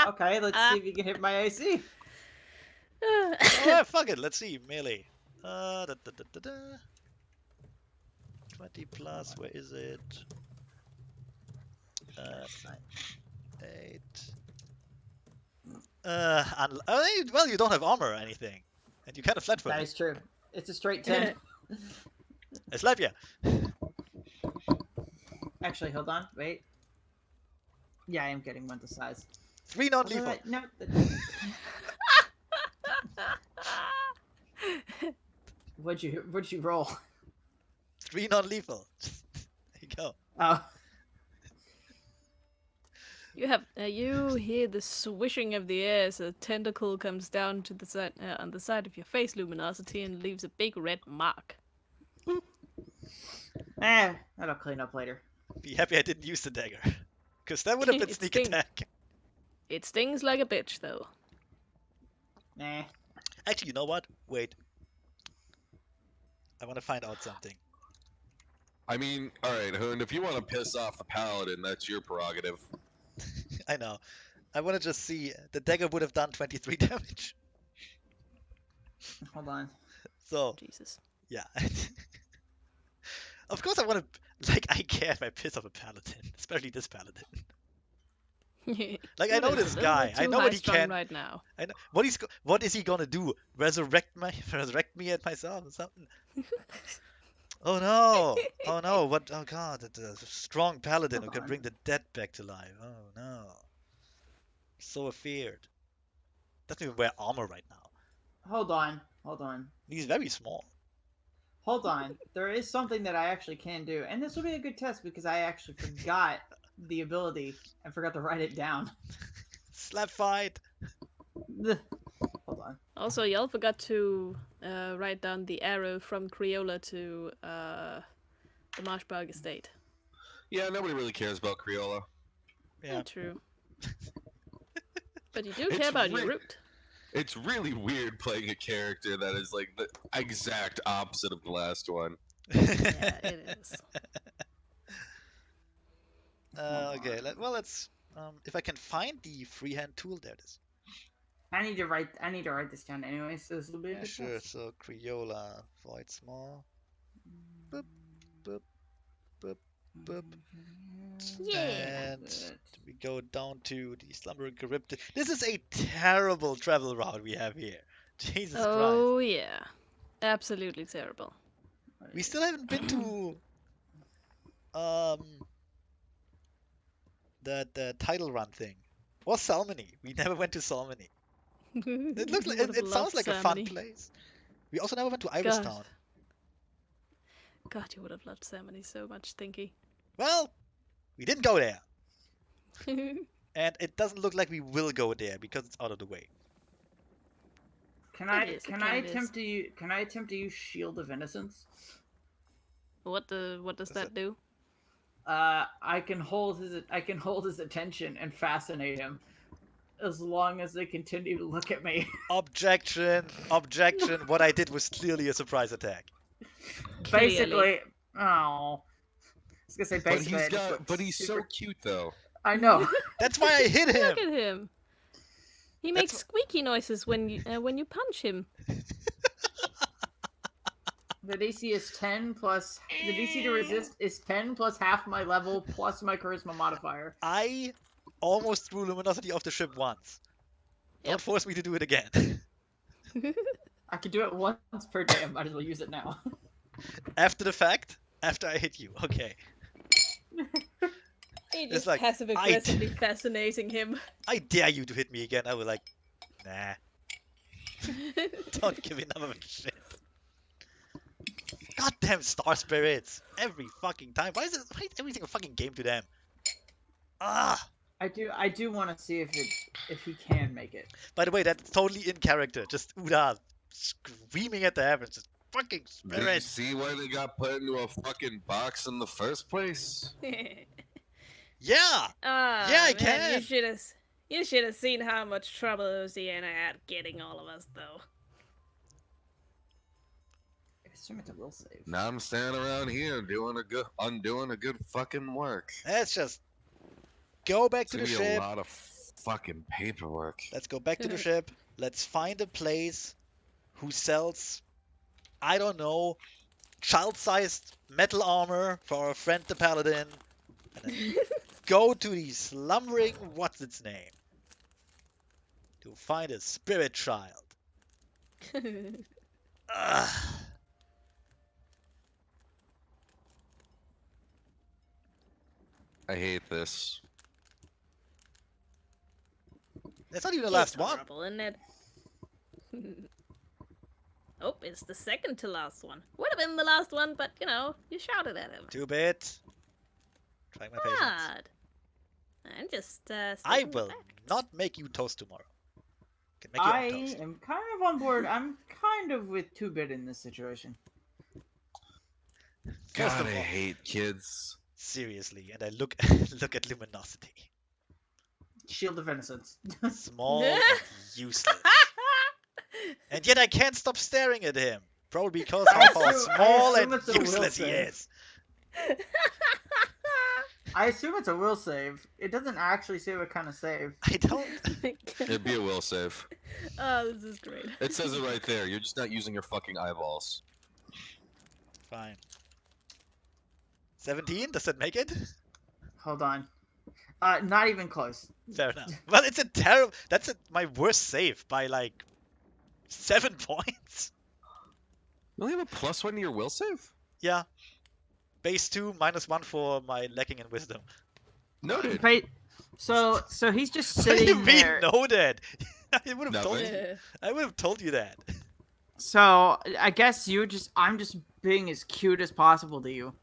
Okay, let's see if you can hit my AC. Oh, yeah, fuck it. Let's see. Melee. 20 plus. Where is it? 8. Well, you don't have armor or anything. And you kind of That flat-footed. is true. It's a straight 10. I slap you. Actually, hold on. Wait. Yeah, I am getting one to size. 3 non-lethal. No. What'd you roll? 3 non-lethal. There you go. Oh. You hear the swishing of the air as a tentacle comes down to the side on the side of your face, Luminosity, and leaves a big red mark. That'll clean up later. Be happy I didn't use the dagger. Because that would have been It sneak stings. attack. It stings like a bitch, though. Nah. Actually, you know what? Wait. I want to find out something. I mean, alright, Hoon, if you want to piss off the paladin, that's your prerogative. I know. I want to just see. The dagger would have done 23 damage. Hold on. So, Jesus. yeah. Of course I want to... Like, I care if I piss off a paladin. Especially this paladin. Like, I know Uda's this a little guy. bit I too know what he high-strung can. right now. I know what is he gonna do? Resurrect me at myself or something? Oh no! Oh no! What? Oh god! The strong paladin who Hold can on. bring the dead back to life. Oh no! So afeared. Doesn't even wear armor right now. Hold on. He's very small. Hold on. There is something that I actually can do. And this will be a good test because I actually forgot the ability and forgot to write it down. Slap fight. Hold on. Also, y'all forgot to write down the arrow from Creola to the Marshbog estate. Yeah, nobody really cares about Creola. Yeah. True. But you do It's care about your re- root. It's really weird playing a character that is like the exact opposite of the last one. Yeah, it is. Okay. Let's. If I can find the freehand tool, there it is. I need to write this down anyway, so this will be a Yeah, good sure. test. So Creola, void small. Boop, boop, boop, boop. Yeah. And we go down to the slumbering Charybdis. This is a terrible travel route we have here. Jesus Christ. Oh yeah, absolutely terrible. We still haven't been to the title run thing. Or Salmony. We never went to Salmony. It looked like, it sounds like a fun place. We also never went to Ivistown. God, you would have loved Salmony so much, Stinky. Well, we didn't go there. And it doesn't look like we will go there because it's out of the way. Can I attempt to use Shield of Innocence? What does that do? I can hold his attention and fascinate him as long as they continue to look at me. Objection. What I did was clearly a surprise attack. Basically, oh. I was gonna say basically. But he's so cute though. I know. That's why I hit him. Look at him. He makes squeaky noises when you punch him. The DC is 10 plus... The DC to resist is 10 plus half my level plus my charisma modifier. I almost threw Luminosity off the ship once. Don't force me to do it again. I could do it once per day. I might as well use it now. After the fact? After I hit you. Okay. He just like, passive-aggressively fascinating him. I dare you to hit me again. I was like, nah. Don't give me another shit. Goddamn Star Spirits! Every fucking time. Why is everything a fucking game to them? Ah! I do want to see if he can make it. By the way, that's totally in character. Just Uda screaming at the heavens. Just fucking Did you spirits. see why they got put into a fucking box in the first place? Yeah! I man, can! You should have seen how much trouble Oceana had getting all of us, though. I assume it's a will save. Now I'm standing around here undoing a good fucking work. Let's just go back It's to the gonna be a ship. lot of fucking paperwork. Let's go back to the ship. Let's find a place who sells, I don't know, child-sized metal armor for our friend the Paladin. And then go to the slumbering what's its name to find a spirit child. Ugh. I hate this. That's not even the last one. Horrible, isn't it? Oh, it's the second to last one. Would have been the last one, but you know, you shouted at him. 2-bit. Try my patience. God. I'm just I stating will the facts. not make you toast tomorrow. Can make your own I toast. am kind of on board. I'm kind of with 2-bit in this situation. First God, of I all, hate kids. seriously, and I look look at Luminosity. Shield of Innocence. Small and useless. And yet I can't stop staring at him. Probably because I of how assume- I small assume and it's a will useless he save. is. I assume it's a will save. It doesn't actually say what kind of save. I don't. It'd be a will save. Oh, this is great. It says it right there. You're just not using your fucking eyeballs. Fine. 17? Does that make it? Hold on. Not even close. Fair enough. Well, it's a terrible. That's my worst save by like 7 points. You only have a +1 to your will save? Yeah. Base 2, -1 for my lacking in wisdom. Noted. Wait, so he's just What do you sitting mean there. noted? I would have told Nothing. you. I would have told you that. So I guess I'm just being as cute as possible to you,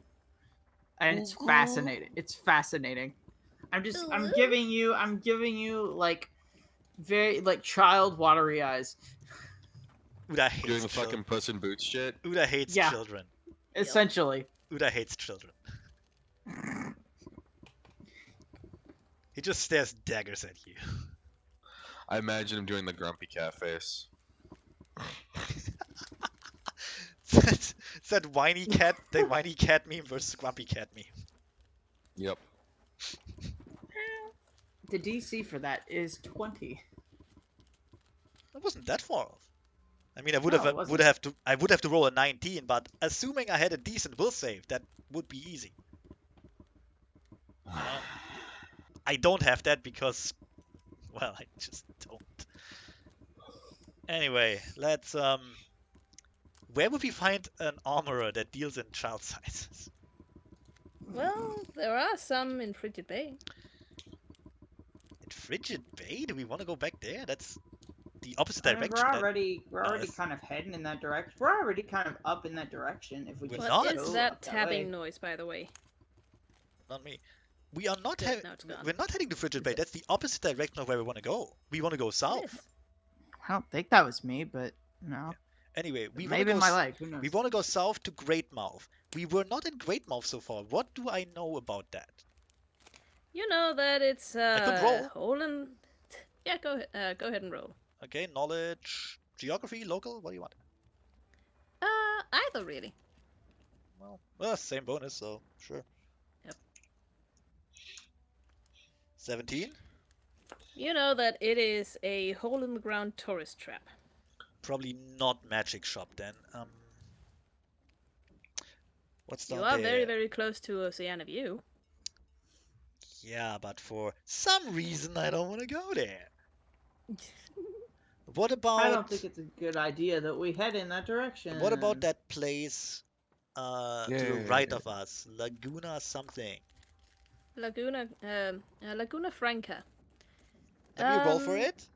and it's fascinating. It's fascinating. I'm giving you like very like child watery eyes. Uda hates Doing the children. fucking Puss in Boots shit. Uda hates Yeah. children. Essentially. Uda hates children. He just stares daggers at you. I imagine him doing the grumpy cat face. It's that whiny cat, the whiny cat meme versus grumpy cat meme. Yep. The DC for that is 20. It wasn't that far off. I mean, I No, it wasn't. I would have to roll a 19, but assuming I had a decent will save, that would be easy. I don't have that because, well, I just don't. Anyway, let's where would we find an armorer that deals in child sizes? Well, there are some in Frigid Bay. In Frigid Bay? Do we want to go back there? That's the opposite I mean, direction. we're already it's- kind of heading in that direction. We're already kind of up in that direction. If we We're just not. What go is that up that tapping way. noise, by the way? Not me. We are not Good, having. now it's gone. We're not heading to Frigid Is Bay. it- That's the opposite direction of where we want to go. We want to go It south. is. I don't think that was me, but no. Anyway, we want to Maybe go. my leg. Who knows? We want to go south to Greatmouth. We were not in Greatmouth so far. What do I know about that? You know that it's could roll. hole in. Yeah, go ahead and roll. Okay, knowledge, geography, local. What do you want? Either really. Well, same bonus, so sure. Yep. 17. You know that it is a hole in the ground tourist trap. Probably not magic shop then. What's down You are there? very, very close to Oceana View. Yeah, but for some reason I don't want to go there. What about? I don't think it's a good idea that we head in that direction. What about that place to the Yeah. right of us? Laguna something. Laguna Franca. Let me roll for it.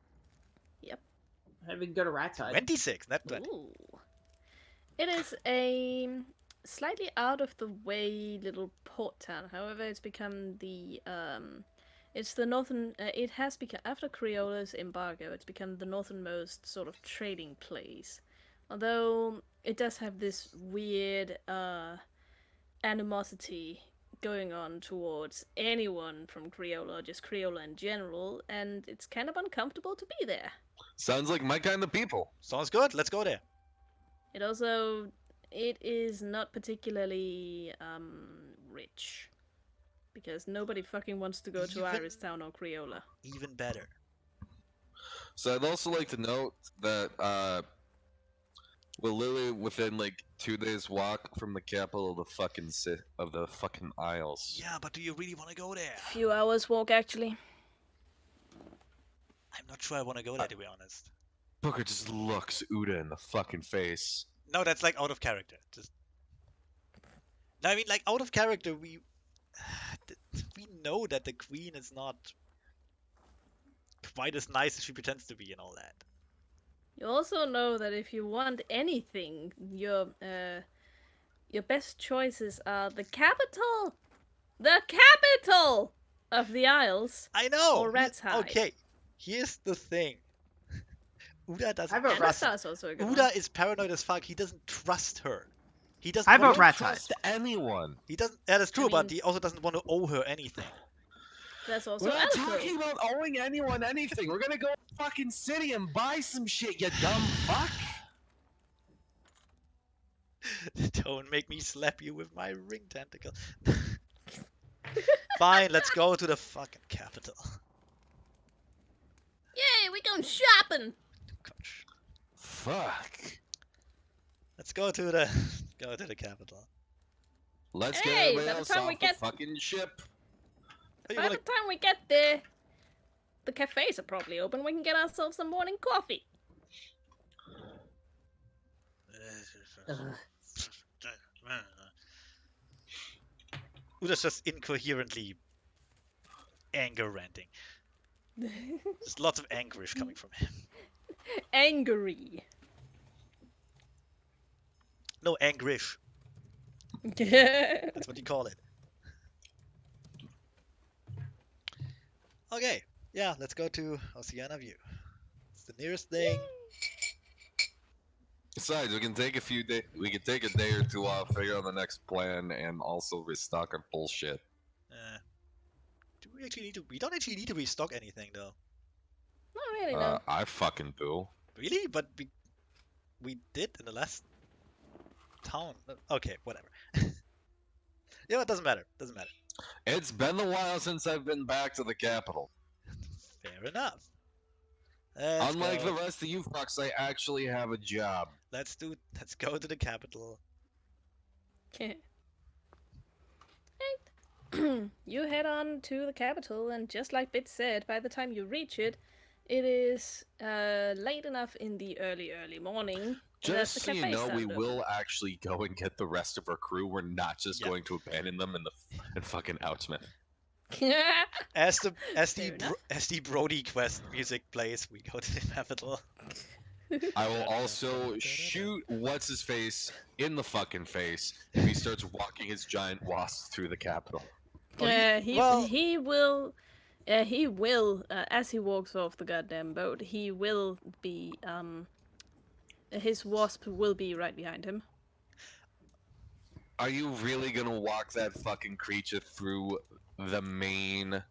Maybe we can go to Rat's Hide. 26. That's 20. Ooh. It is a slightly out of the way little port town. However, it's become the it's the northern. It has become, after Creola's embargo, it's become the northernmost sort of trading place. Although it does have this weird animosity going on towards anyone from Creola, or just Creola in general, and it's kind of uncomfortable to be there. Sounds like my kind of people. Sounds good. Let's go there. It is not particularly rich, because nobody fucking wants to go to Even- Iristown or Creola. Even better. So I'd also like to note that we're literally within like 2 days walk from the capital of the fucking Isles. Yeah, but do you really want to go there? Few hours walk actually. I'm not sure I want to go there, to be honest. Booker just looks Uda in the fucking face. No, that's like out of character. Just. No, I mean, like out of character, we know that the queen is not quite as nice as she pretends to be and all that. You also know that if you want anything, your best choices are the capital of the Isles. I know. Or Rat's Hide. Okay, here's the thing. Uda doesn't I have a And trust. Astar's also a good one. Uda is paranoid as fuck. He doesn't trust her. He doesn't. I have want a to Rat's Hide. Trust anyone. He doesn't. That is true, but mean- he also doesn't want to owe her anything. That's also We're not Elfro. talking about owing anyone anything. We're gonna go to the fucking city and buy some shit, you dumb fuck. Don't make me slap you with my ring tentacle. Fine, let's go to the fucking capital. Yay, we going shopping! Gosh. Fuck. Let's go to the capital. Let's Hey, get by everybody the else time off we the get- fucking ship. Oh, you By wanna... the time we get there, the cafes are probably open. We can get ourselves some morning coffee. Uda's just incoherently anger ranting. There's lots of anguish coming from him. Angry. No, angrish. Yeah. That's what you call it. Okay, yeah, let's go to Oceana View. It's the nearest thing. Besides, we can take a few days. We can take a day or two off, figure out the next plan, and also restock our bullshit. Do we actually need to? We don't actually need to restock anything, though. Not really, no. I fucking do. Really? But we did in the last town. Okay, whatever. Yeah, it doesn't matter. Doesn't matter. It's been a while since I've been back to the capital. Fair enough. Let's Unlike go. the rest of you fucks, I actually have a job. Let's go to the capital. Right. you head on to the capital, and just like Bit said, by the time you reach it, it is late enough in the early morning that Just the so you cafe know, we started will actually go and get the rest of our crew. We're not just Yeah. going to abandon them in fucking Outsmith. open. As the Fair enough. as the Brody quest music plays, we go to the capital. I will also shoot what's his face in the fucking face if he starts walking his giant wasp through the capital. Oh, He will. He will, as he walks off the goddamn boat, he will be, his wasp will be right behind him. Are you really gonna walk that fucking creature through the main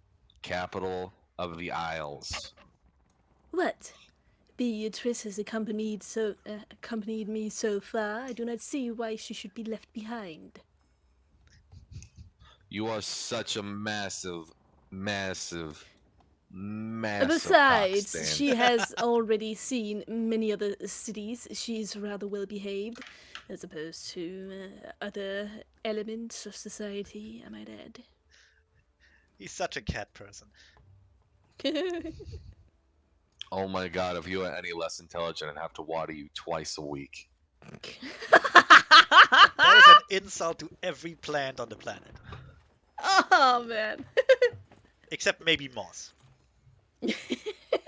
capital of the Isles? What? Beatrice has accompanied me so far. I do not see why she should be left behind. You are such a massive cock Besides, stand. she has already seen many other cities. She's rather well behaved, as opposed to other elements of society, I might add. He's such a cat person. Oh my god, if you were any less intelligent, I'd have to water you twice a week. That is an insult to every plant on the planet. Oh man. Except maybe moss.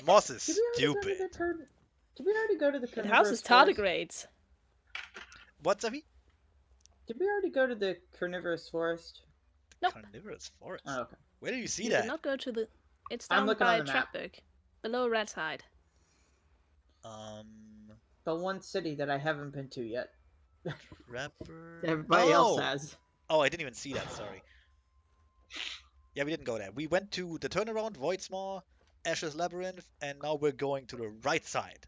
Moss is stupid. Did we already go to the The carnivorous house is forest? tardigrades. What, Zavi? Did we already go to the carnivorous forest? Nope. Carnivorous forest. Oh, okay. Where do you see You that? did not go to the. It's I'm down looking by on the map. Trapberg, below Rat's Hide. The one city that I haven't been to yet. Rapper. Everybody else Oh! has. Oh, I didn't even see that. Sorry. Yeah, we didn't go there. We went to the turnaround, Voidsmaw, Ash's Labyrinth, and now we're going to the right side.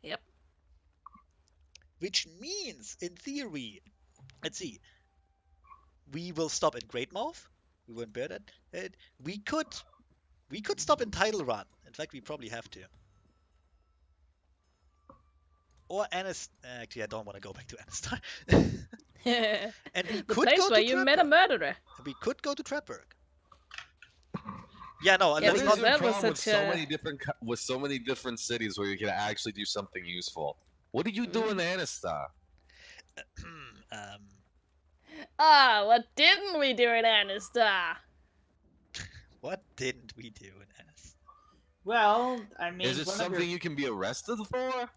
Yep. Which means, in theory, let's see. We will stop at Greatmouth. We won't bear that. We could stop in Tidal Run. In fact, we probably have to. Or actually, I don't want to go back to Anistar. And we The could place go where to you met a Trapberg. murderer. We could go to Trapberg. Yeah, no, Yeah, let's What because is not. the that was problem with such so a- many with so many different cities where you can actually do something useful? What did you do in Anistar? Ah, what didn't we do in Anistar? What didn't we do in Anis? Well, I mean, Is it one of something your... you can be arrested for?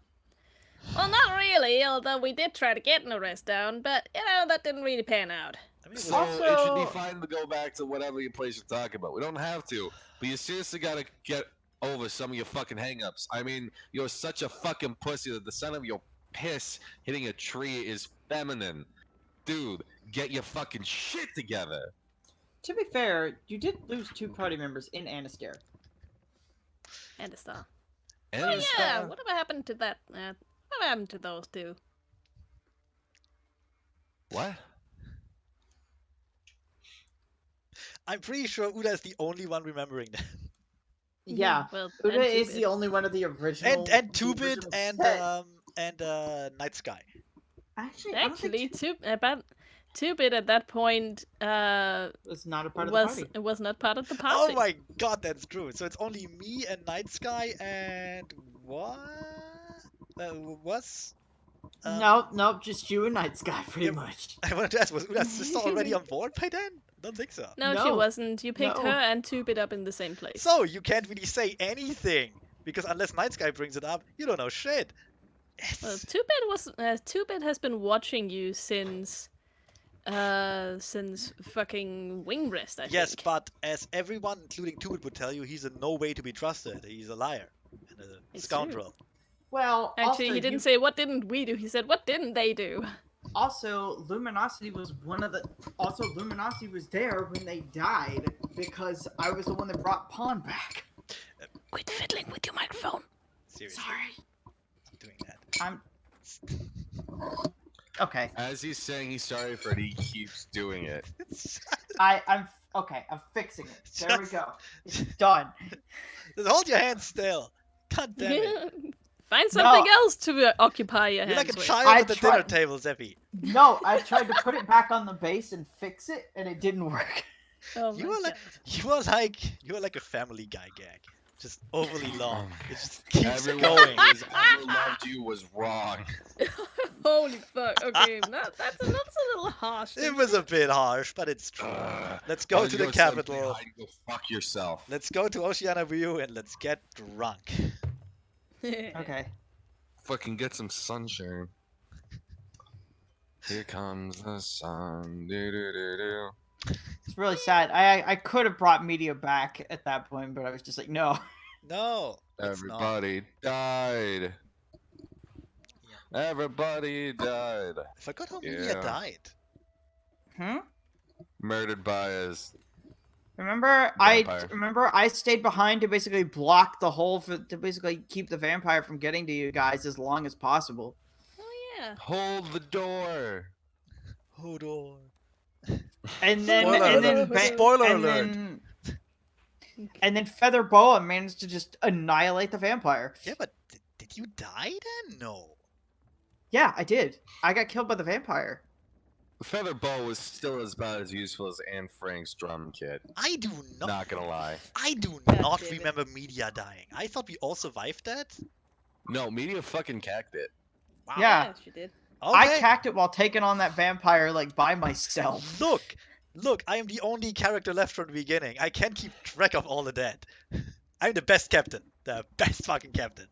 Well, not really, although we did try to get an arrest down, but, that didn't really pan out. I mean, So it should be Also- fine to go back to whatever your place you're talking about. We don't have to, but you seriously gotta get over some of your fucking hangups. I mean, you're such a fucking pussy that the sound of your piss hitting a tree is feminine. Dude, get your fucking shit together. To be fair, you did lose 2 party members in Anastair. Anistar. And Oh yeah, whatever happened to that? What happened to those two? What? I'm pretty sure Uda is the only one remembering that. Yeah, Well, Uda and is Two-Bit. the only one of the original. And the 2-Bit original and set. Night Sky. Actually, I don't think Two-Bit at that point was not a part of the party. was not part of the party. Oh my god, that's true. So it's only me and Night Sky and what? Was? Nope, just you and Night Sky, pretty Yep. much. I wanted to ask, was Uda's sister already on board by then? Don't think so. No, she No. wasn't. You picked No. her and Two-Bit up in the same place. So you can't really say anything because unless Night Sky brings it up, you don't know shit. Yes. Well, Two-Bit has been watching you since fucking Wing Rest, I Yes, think. but as everyone, including 2-Bit, would tell you, he's in no way to be trusted. He's a liar and a It's scoundrel. Well, Actually, also, he didn't say what didn't we do. He said what didn't they do. Also, Luminosity was one of the. Also, Luminosity was there when they died because I was the one that brought Pawn back. Quit fiddling with your microphone. Seriously, Sorry. I'm doing that. I'm. Okay. As he's saying he's sorry for it, he keeps doing it. I'm okay. I'm fixing it. There we go. It's done. Just hold your hands still. God damn it. Find something No. else to occupy your You're hands like a with. child I at the dinner tried- table, Zeppi. No, I tried to put it back on the base and fix it, and it didn't work. Oh You my are like god. you are like a Family Guy gag, just overly long. Oh. It just keeps Everyone going. who's ever loved you was wrong. Holy fuck. Okay, that's a little harsh. It was a bit harsh, but it's true. Let's go to the capital. Go fuck yourself. Let's go to Oceana View and let's get drunk. Okay. Fucking get some sunshine. Here comes the sun. Do, do, do, do. It's really sad. I could have brought media back at that point, but I was just like, no. No, let's not. Everybody died. Everybody died. I forgot how Media Yeah. died. Hmm? Murdered by his. Remember, Vampire. I stayed behind to basically block the hole to basically keep the vampire from getting to you guys as long as possible. Oh yeah. Hold the door. Hold on. And then Spoiler and then alert. Spoiler and alert. and then Feather Boa managed to just annihilate the vampire. Yeah, but did you die then? No. Yeah, I did. I got killed by the vampire. Feather Bow was still about as useful as Anne Frank's drum kit. I do not. Not gonna lie. I do God not damn it. remember Media dying. I thought we all survived that. No, Media fucking cacked it. Wow. Yeah. She did. Okay. I cacked it while taking on that vampire like by myself. Look, I am the only character left from the beginning. I can't keep track of all of that. I'm the best captain. The best fucking captain.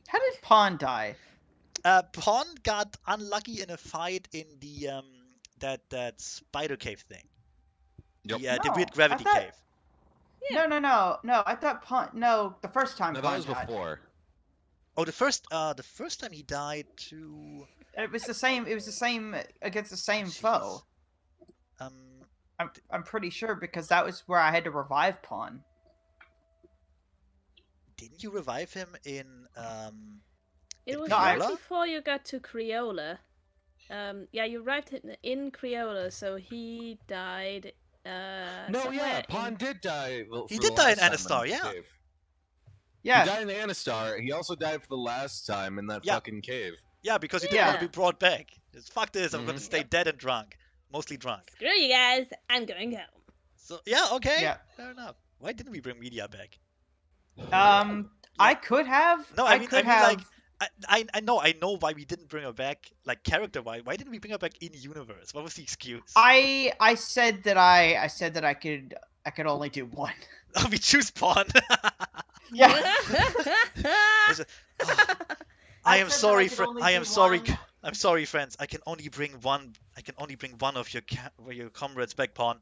How did Pawn die? Pon got unlucky in a fight in the that spider cave thing. Yep. The No, weird gravity I thought- cave. Yeah. No. I thought Pawn. No, the first time No, Pawn that was died. before. Oh, the first time he died to It was the same. It was the same against the same Jeez. foe. um I'm pretty sure because that was where I had to revive Pawn. didn't you revive him in It in was No, right Criolla? before you got to Criolla. Yeah, you arrived in Criolla, so he died. No, somewhere yeah, in- Pon did die. He for did the die in last time Anastar, the yeah. cave. Yeah. He died in the Anastar. He also died for the last time in that Yeah. fucking cave. Yeah, because he didn't want to Yeah. be brought back. Just fuck this, I'm gonna Mhm. stay dead and drunk. Mostly drunk. Screw you guys, I'm going home. So yeah, okay. Yeah. Fair enough. Why didn't we bring Media back? I could have. No, I mean could like have. I know why we didn't bring her back, like character wise. Why didn't we bring her back in universe? What was the excuse? I said that I could only do one. Oh, we choose Pawn. Yeah. There's a- oh, I am said that sorry, could only I do am sorry. one. I'm sorry, friends. I can only bring one of your comrades back, Pawn.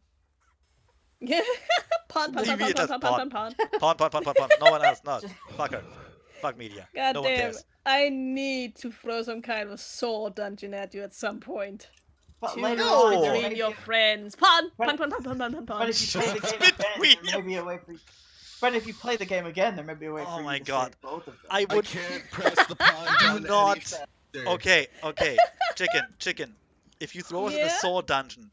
Pon, pon, Leave pon, me pon, as pon, Pawn. pon, pon. Pawn. No one else, not. Fuck her. Fuck Media. God No one damn, cares. I need to throw some kind of sword dungeon at you at some point. But To later No. on, there between may your be- friends. Pon, But- pon, pon, pon, pon, pon, pon, pon. But if you play the game Between again, there may be a way for you. But if you play the game again, there may be a way Oh for my you to God. save both of them. I I would. can't press the Pon button not- any faster. Okay. Chicken. If you throw us in the Yeah? sword dungeon,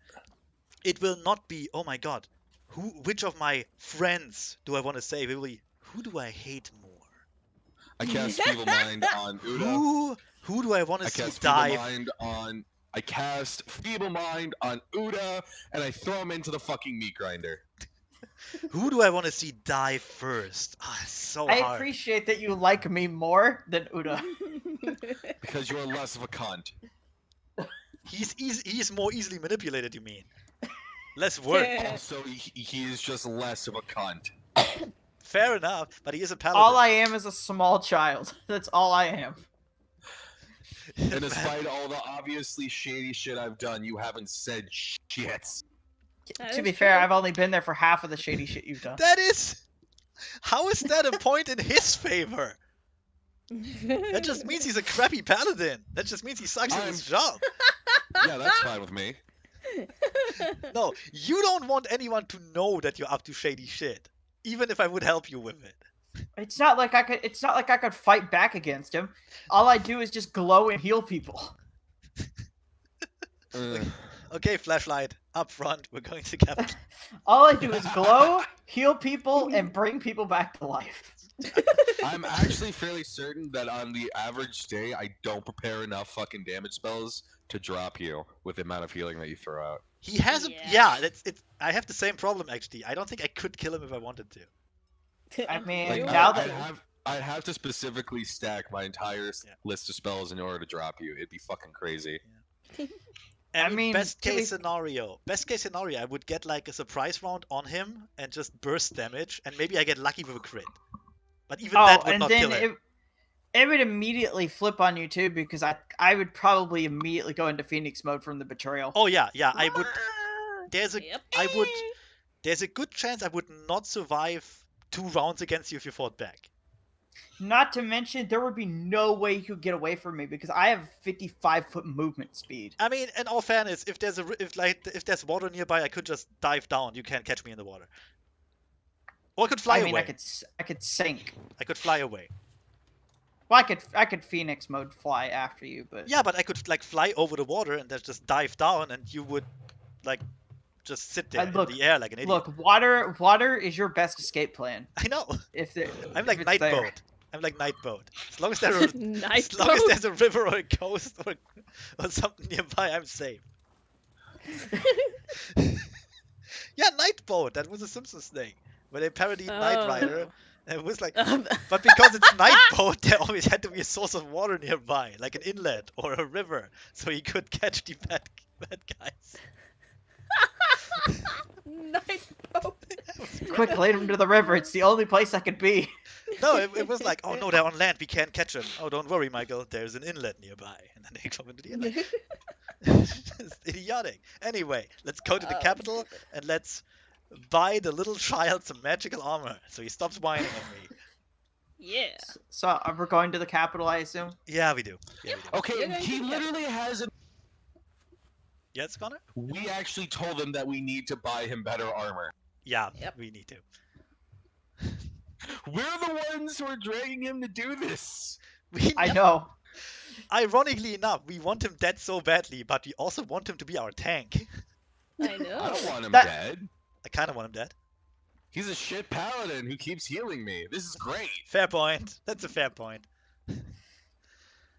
it will not be. Oh my God. Which of my friends do I want to save? It will be. Who do I hate more? I cast Feeble Mind on Uda. Who do I want I to see cast die? Feeble Mind on Uda, and I throw him into the fucking meat grinder. Who do I want to see die first? Ah, it's so I hard. appreciate that you like me more than Uda. Because you're less of a cunt. He's more easily manipulated. You mean? Less work. Yeah. Also, he is just less of a cunt. Fair enough, but he is a paladin. All I am is a small child. That's all I am. And despite all the obviously shady shit I've done, you haven't said shit. That To is be fair, true. I've only been there for half of the shady shit you've done. That is. How is that a point in his favor? That just means he's a crappy paladin. That just means he sucks at his job. Yeah, that's fine with me. No, you don't want anyone to know that you're up to shady shit, even if I would help you with it. It's not like I could fight back against him. All I do is just glow and heal people. Ugh. Okay, flashlight up front. We're going to capital. All I do is glow, heal people, and bring people back to life. I'm actually fairly certain that on the average day, I don't prepare enough fucking damage spells to drop you with the amount of healing that you throw out. He has Yeah. it's I have the same problem actually. I don't think I could kill him if I wanted to. I mean, Like, You now want that- to. I'd have to specifically stack my entire Yeah. list of spells in order to drop you. It'd be fucking crazy. I mean, best to be- case scenario. Best case scenario, I would get like a surprise round on him and just burst damage, and maybe I get lucky with a crit. But even that would and not then kill him. it would immediately flip on you too, because I would probably immediately go into Phoenix mode from the betrayal. Oh yeah, I would. There's a Yep. I would. There's a good chance I would not survive 2 rounds against you if you fought back. Not to mention, there would be no way you could get away from me because I have 55-foot movement speed. I mean, in all fairness, if there's water nearby, I could just dive down. You can't catch me in the water. Or I could fly I mean, away. I could sink. I could fly away. Well, I could Phoenix mode fly after you, but Yeah, but I could like fly over the water and then just dive down, and you would like just sit there look- in the air like an idiot. look, water is your best escape plan. I know. If there, I'm if like it's night there. boat. I'm like night boat. As long as there are, Night as long as boat. there's a river or a coast or something nearby, I'm safe. Yeah, night boat. That was a Simpsons thing where they parodied Knight Oh. Rider. And it was like, but because it's night boat, there always had to be a source of water nearby, like an inlet or a river, so he could catch the bad guys. Night boat. Quick, lead him to the river. It's the only place I could be. No, it was like, oh no, they're on land. We can't catch them. Oh, don't worry, Michael. There's an inlet nearby, and then they come into the inlet. It's idiotic. Anyway, let's go to the Oh, capital and let's buy the little child some magical armor, so he stops whining at me. Yeah. So we're going to the capital, I assume. Yeah, we do. Yeah, we do. Okay, You're going he to the literally hasn't. Yes, Connor? We actually told him that we need to buy him better armor. Yeah, Yep. we need to. We're the ones who are dragging him to do this. I know. Ironically enough, we want him dead so badly, but we also want him to be our tank. I know. I don't want him That- dead. I kind of want him dead. He's a shit paladin who keeps healing me. This is great. Fair point. That's a fair point.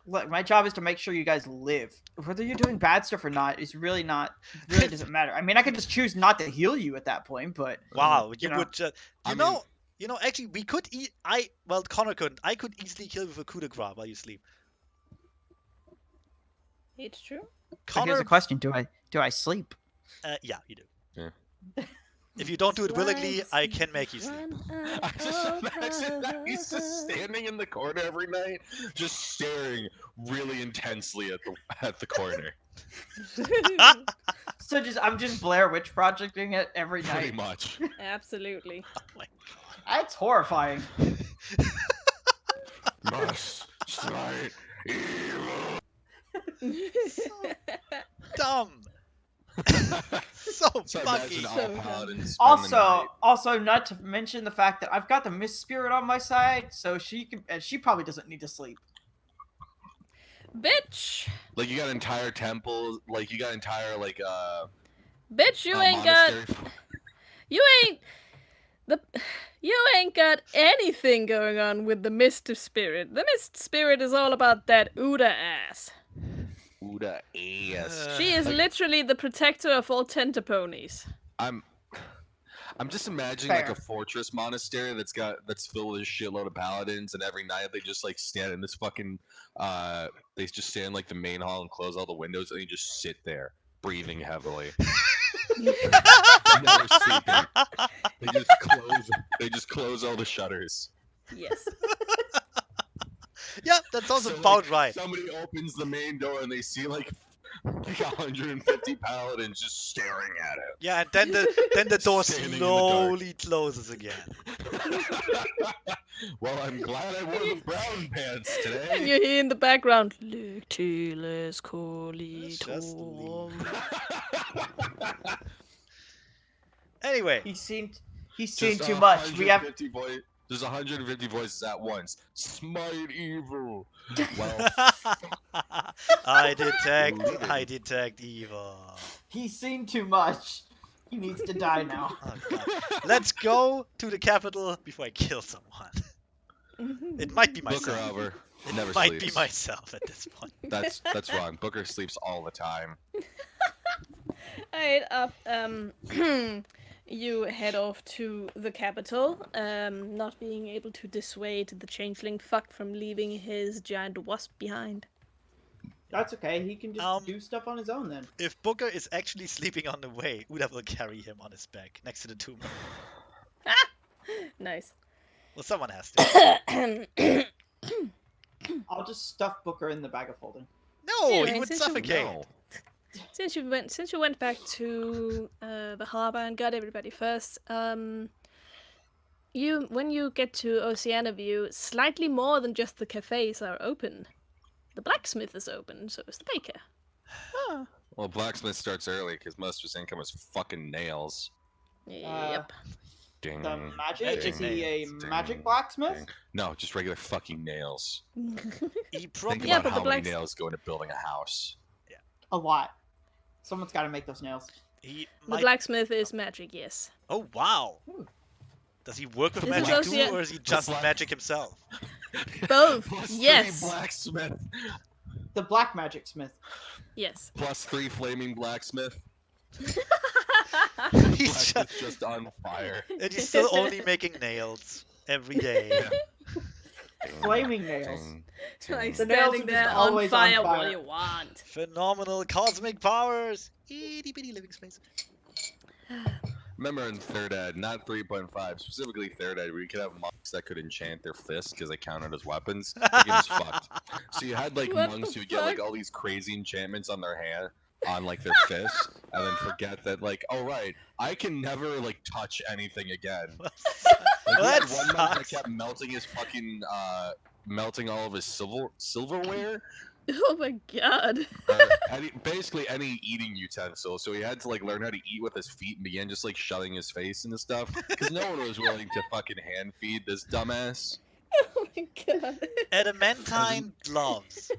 Look, my job is to make sure you guys live. Whether you're doing bad stuff or not is really doesn't matter. I mean, I could just choose not to heal you at that point, but Wow, you you know, would just... I You mean- know, actually, we could eat... Well, Connor couldn't. I could easily kill with a coup de grace while you sleep. It's true. but here's Connor... a question: Do I sleep? Yeah, you do. Yeah. If you don't do it willingly, Slides I can make you sleep. run I just out imagine that he's just of- standing in the corner every night, just staring really intensely at the corner. So I'm just Blair Witch projecting it every Pretty night. much. Absolutely. Oh my It's horrifying. Must smite evil. dumb! So So fucking... imagine all So dumb. paladins spend the night. Also, not to mention the fact that I've got the Mist Spirit on my side, so she probably doesn't need to sleep. Bitch. Like you got entire temples, like you got entire like Bitch, you ain't got. monastery. You ain't. You ain't got anything going on with the Mist Spirit. The Mist Spirit is all about that Uda ass. Uda ass. She is Like- literally the protector of all tentaponies. I'm just imagining like Fair. a fortress monastery that's filled with a shitload of paladins, and every night they just like stand in this fucking they just stand in, like the main hall and close all the windows, and you just sit there breathing heavily. Never sleeping. They just close all the shutters. Yes. Yeah, that sounds So, about like, right. Somebody opens the main door and they see like 150 paladins just staring at it. Yeah, and then the door Standing in the dark. slowly closes again. Well, I'm glad I wore the brown pants And today. you hear in the background, Lectiles Just colitum. Anyway, He's seen Just too much. We have 150 there's 150 voices at once. Smite evil. Well, I detect evil. he's seen too much. He needs to die now. Oh, God. Let's go to the capital before I kill someone. It might be Booker myself. over. It Never might sleeps. be myself at this point. That's wrong. Booker sleeps all the time. Alright, you head off to the capital, not being able to dissuade the changeling fuck from leaving his giant wasp behind. That's okay. He can just do stuff on his own then. If Booker is actually sleeping on the way, Uda will carry him on his back next to the tumor. Nice. Well, someone has to. I'll just stuff Booker in the bag of holding. No, Anyway, he would since you- suffocate. No. Since you went back to the harbor and got everybody first, when you get to Oceana View, slightly more than just the cafes are open. The blacksmith is open, so is the baker. Well, blacksmith starts early because most of his income is fucking nails. Yep. Ding. The magic? Magic Is he a ding, magic blacksmith? ding. No, just regular fucking nails. He Think probably Yeah, about but the how many blacks- nails go into building a house. A lot. Someone's got to make those nails. he The might. blacksmith is magic, yes. Oh wow. Ooh. Does he work with This is magic also- too, or is he just black- magic himself? Both. Plus Yes. 3 blacksmith. The black magic smith. Yes. Plus 3 flaming blacksmith. He's Blacksmith's just on fire. and he's still only making nails every day. Flaming nails. Ding, Like ding. The nails standing are there just on always fire. on What fire. do you want? Phenomenal cosmic powers. Itty bitty living space. Remember in third ed, not 3.5, specifically third ed, where you could have monks that could enchant their fists because they counted as weapons. The game's fucked. So you had like What monks the who would get like fuck? all these crazy enchantments on their hand, on like their fists, and then forget that like, oh right, I can never like touch anything again. Like, Well, we had that one monk that sucks. kept melting his fucking melting all of his silverware. Oh my god. Basically any eating utensil. So he had to like learn how to eat with his feet and began just like shoving his face into stuff because no one was willing to fucking hand feed this dumbass. Oh my god. Adamantine gloves.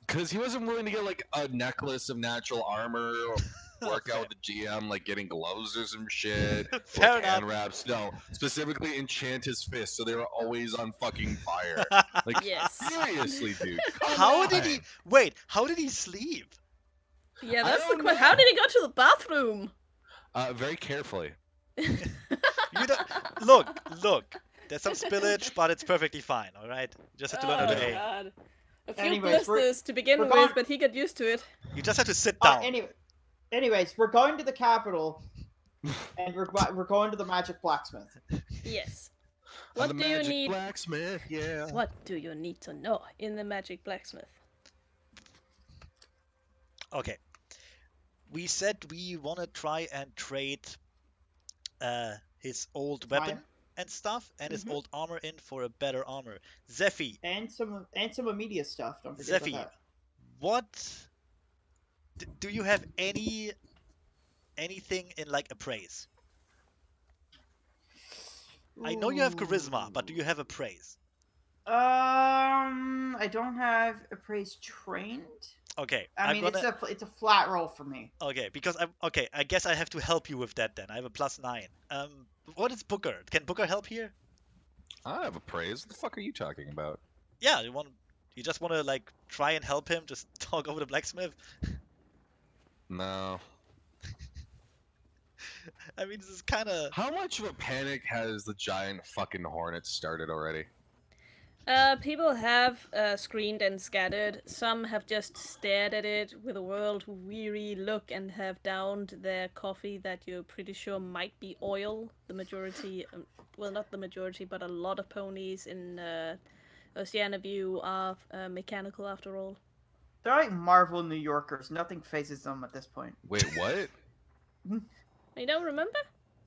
Because he wasn't willing to get like a necklace of natural armor or work out with the GM, like getting gloves or some shit. Fair like hand enough. wraps. No, specifically enchant his fists so they were always on fucking fire. Like, Yes. seriously, dude. come How did he? on. Wait, how did he sleep? Yeah, I that's the don't question. How know. did he go to the bathroom? Very carefully. You don't look. There's some spillage, but it's perfectly fine. All right, you just have to learn how Oh to my aim. god. A few Anyways, blisters to begin we're with, going- but he got used to it. You just have to sit down. Anyways, we're going to the capital, and we're going to the magic blacksmith. Yes. On What the do you magic need? blacksmith, yeah. What do you need to know in the magic blacksmith? Okay. We said we want to try and trade his old weapon Fine. and stuff and his Mhm. old armor in for a better armor. Zephy, And some immediate stuff. Don't forget Zephy, about that. what do you have anything in like appraise? I know you have charisma, but do you have appraise? I don't have appraise trained. Okay, I mean, it's a flat roll for me. okay, because I guess I have to help you with that then. I have a +9. What is Booker? Can Booker help here? I have a praise. What the fuck are you talking about? Yeah, you just want to like try and help him, just talk over the blacksmith. No. I mean, this is kind of How much of a panic has the giant fucking hornet started already? People have screened and scattered. Some have just stared at it with a world-weary look and have downed their coffee that you're pretty sure might be oil. The majority, well, not the majority, but a lot of ponies in Oceana View are mechanical after all. They're like Marvel New Yorkers. Nothing phases them at this point. Wait, what? You don't remember?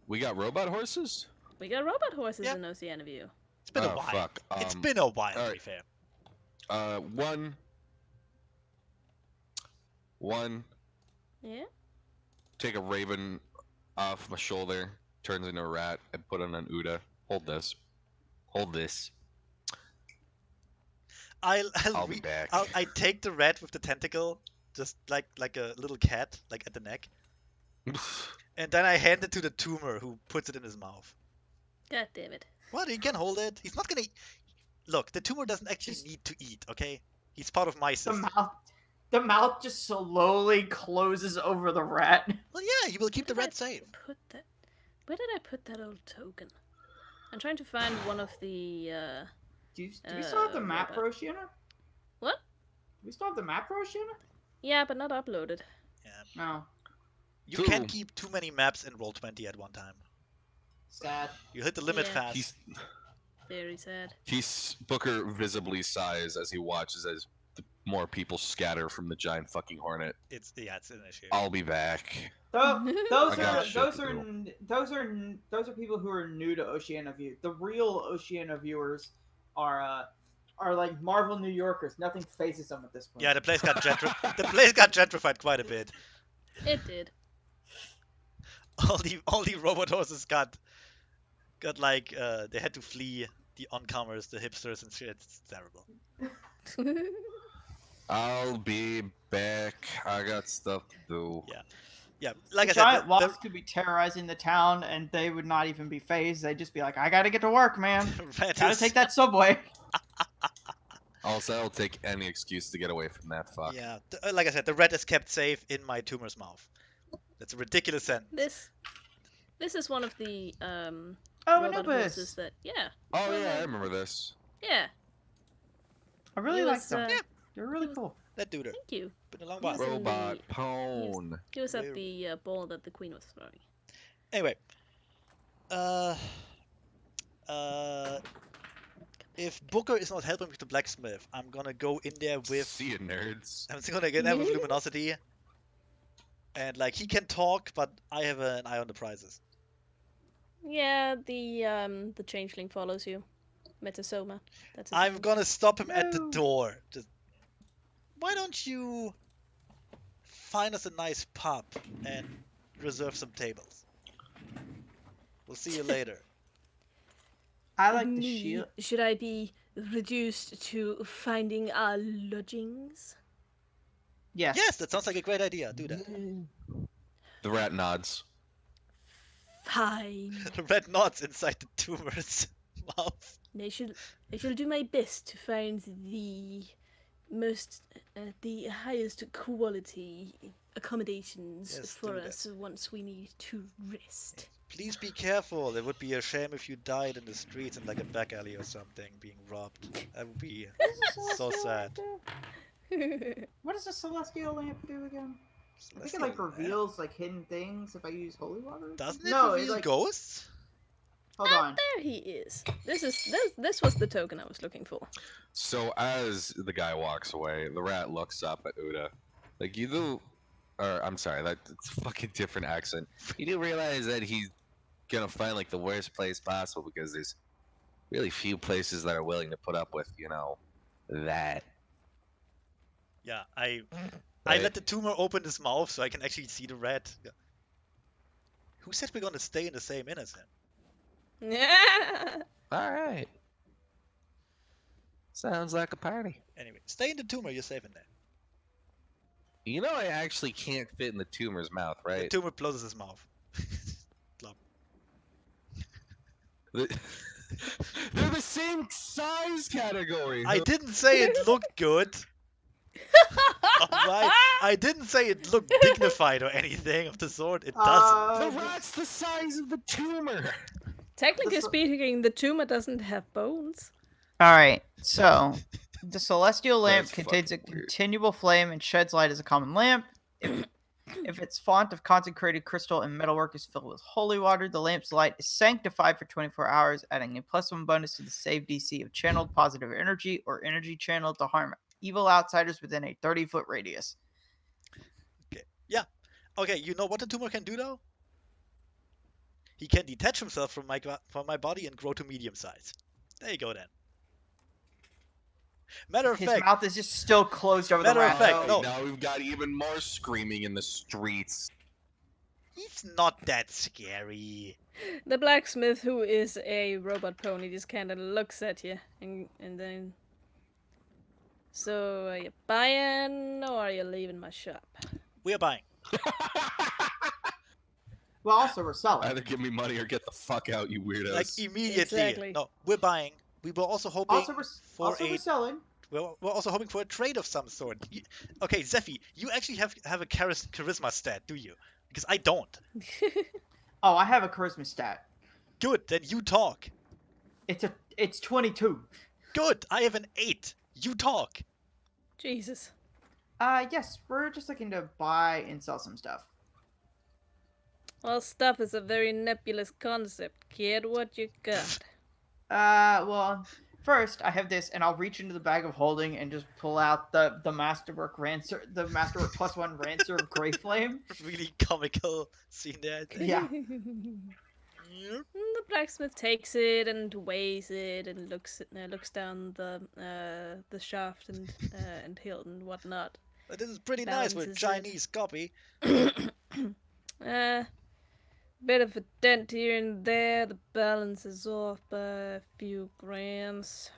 We got robot horses? We got robot horses Yeah. in Oceana View. it's been a Oh, while. fuck. It's been a while, to be alright. fair. One, Yeah? take a raven off my shoulder, turns into a rat, and put it on Uda. Hold this. Hold this. I'll be back. I take the rat with the tentacle, just like a little cat, like at the neck, and then I hand it to the tumor who puts it in his mouth. God damn it. What? He can hold it. He's not gonna. Look, the tumor doesn't actually Just- need to eat. Okay, he's part of my The system. mouth just slowly closes over the rat. Well, yeah, he will keep the Where did rat I safe. Put that. Where did I put that old token? I'm trying to find one of the. Do we still have the map robot. for Oceana? What? Do we still have the map for Oceana? Yeah, but not uploaded. Yeah. No. You Cool. can't keep too many maps in Roll20 at one time. Sad. You hit the limit Yeah. fast. Very sad. Booker visibly sighs as he watches as more people scatter from the giant fucking hornet. It's an issue. I'll be back. Those I got are shit those to are do. those are people who are new to Oceana View. The real Oceana viewers are like Marvel New Yorkers. Nothing phases them at this point. Yeah, the place got gentrified quite a bit. It did. All the robot horses got like they had to flee the oncomers, the hipsters and shit. It's terrible. I'll be back. I got stuff to do. Yeah, like The I said, giant wasps could be terrorizing the town, and they would not even be phased. They'd just be like, "I gotta get to work, man. the rat Gotta is- take that subway." Also, I'll take any excuse to get away from that fuck. Yeah, like I said, the rat is kept safe in my tumor's mouth. That's a ridiculous sentence. This is one of the Oh, robot Anubis. horses that Oh yeah, I remember this. yeah. I really He like was, them. Yeah. They're really cool. That dude. Thank you. Been a long He while. was in Robot the- pwn. He was at Where- the ball that the queen was throwing. Anyway, if Booker is not helping with the blacksmith, I'm gonna go in there with. See you, nerds. I'm gonna get in there with Luminosity. And like he can talk, but I have an eye on the prizes. Yeah, the changeling follows you. Metasoma. That's his I'm name. gonna stop him at the No. door. Just, why don't you find us a nice pub and reserve some tables? We'll see you later. I like the Me, shield. Should I be reduced to finding our lodgings? Yes. Yes, that sounds like a great idea. Do that. The rat nods. Fine. The red knots inside the tumor's mouth. I shall do my best to find the highest quality accommodations Yes, for do that. us once we need to rest. Please be careful. It would be a shame if you died in the streets in like a back alley or something, being robbed. That would be so sad. What does the celestial lamp do again? I think it Celestial like lamp? reveals like hidden things if I use holy water. Doesn't it No, reveal like ghosts? hold on. There he is. This was the token I was looking for. So as the guy walks away, the rat looks up at Uda. Like you do, or I'm sorry, that's a fucking different accent. You do realize that he's gonna find like the worst place possible because there's really few places that are willing to put up with, you know, that. Yeah, I Right. let the tumor open his mouth so I can actually see the rat. Yeah. Who said we're gonna stay in the same inn as him? Yeah. All right. Sounds like a party. Anyway, stay in the tumor, you're safe in there. You know, I actually can't fit in the tumor's mouth, The right? tumor closes his mouth. Plop. They're the same size category. I didn't say it looked good. Alright? I didn't say it looked dignified or anything of the sort. It doesn't. The rat's the size of the tumor. Technically This- speaking, the tumor doesn't have bones. All right. So the celestial lamp That's contains a fucking weird. continual flame and sheds light as a common lamp. If its font of consecrated crystal and metalwork is filled with holy water, the lamp's light is sanctified for 24 hours, adding a +1 bonus to the save DC of channeled positive energy or energy channeled to harm evil outsiders within a 30-foot radius. Okay, you know what the tumor can do though? He can detach himself from my body and grow to medium size. There you go then. Matter of His fact, mouth is just still closed over the Matter of rat. fact, though. no. Now we've got even more screaming in the streets. he's not that scary. The blacksmith, who is a robot pony, just kind of looks at you and then. So, are you buying or are you leaving my shop? We are buying. Well, also we're selling. Either give me money or get the fuck out, you weirdos. Like immediately. Exactly. No, we're buying. We were also hoping for We're selling. we're also hoping for a trade of some sort. Okay, Zephy, you actually have a charisma stat, do you? Because I don't. Oh, I have a charisma stat. Good, then you talk. It's 22. Good, I have an 8. You talk. Jesus. Yes, we're just looking to buy and sell some stuff. Well, stuff is a very nebulous concept, kid. What you got? Well, first I have this, and I'll reach into the bag of holding and just pull out the Masterwork +1 Rancer of Grey Flame. Really comical scene there, I think. Yeah. Yep. The blacksmith takes it and weighs it and looks down the shaft and hilt and whatnot. But this is pretty nice with Balances it. Chinese copy. Bit of a dent here and there. The balance is off by a few grams.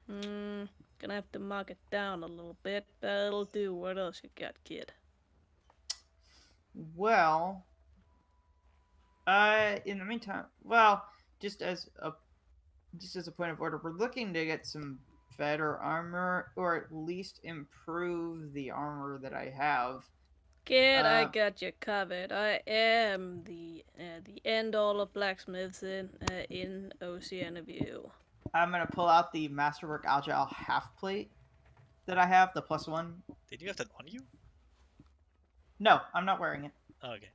Gonna have to mark it down a little bit, but it'll do. What else you got, kid? Well, in the meantime, just as a point of order, we're looking to get some better armor, or at least improve the armor that I have. Kid, I got you covered. I am the end all of blacksmiths in Oceana View. I'm gonna pull out the Masterwork Agile half plate that I have, the +1. Did you have that on you? No, I'm not wearing it. Oh, okay.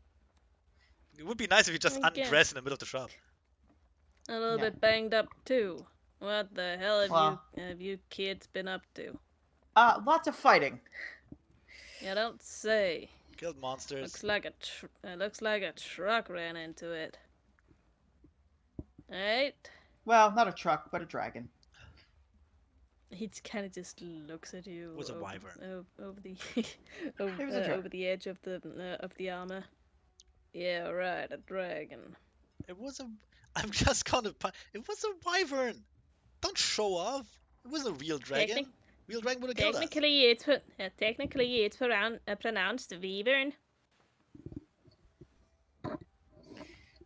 It would be nice if you just Okay. undress in the middle of the shop. A little Yeah. bit banged up too. What the hell Well- have you kids been up to? Lots of fighting. You don't say. Killed monsters. Looks like a truck ran into it. Right? Well, not a truck, but a dragon. He kind of just looks at you. Was a wyvern. Over the It was a dragon. over the edge of the armor. Yeah, right, a dragon. It was a. I'm just gonna. It was a wyvern. Don't show off. It was a real dragon. Real dragon would have killed us. Technically, it's pronounced wyvern.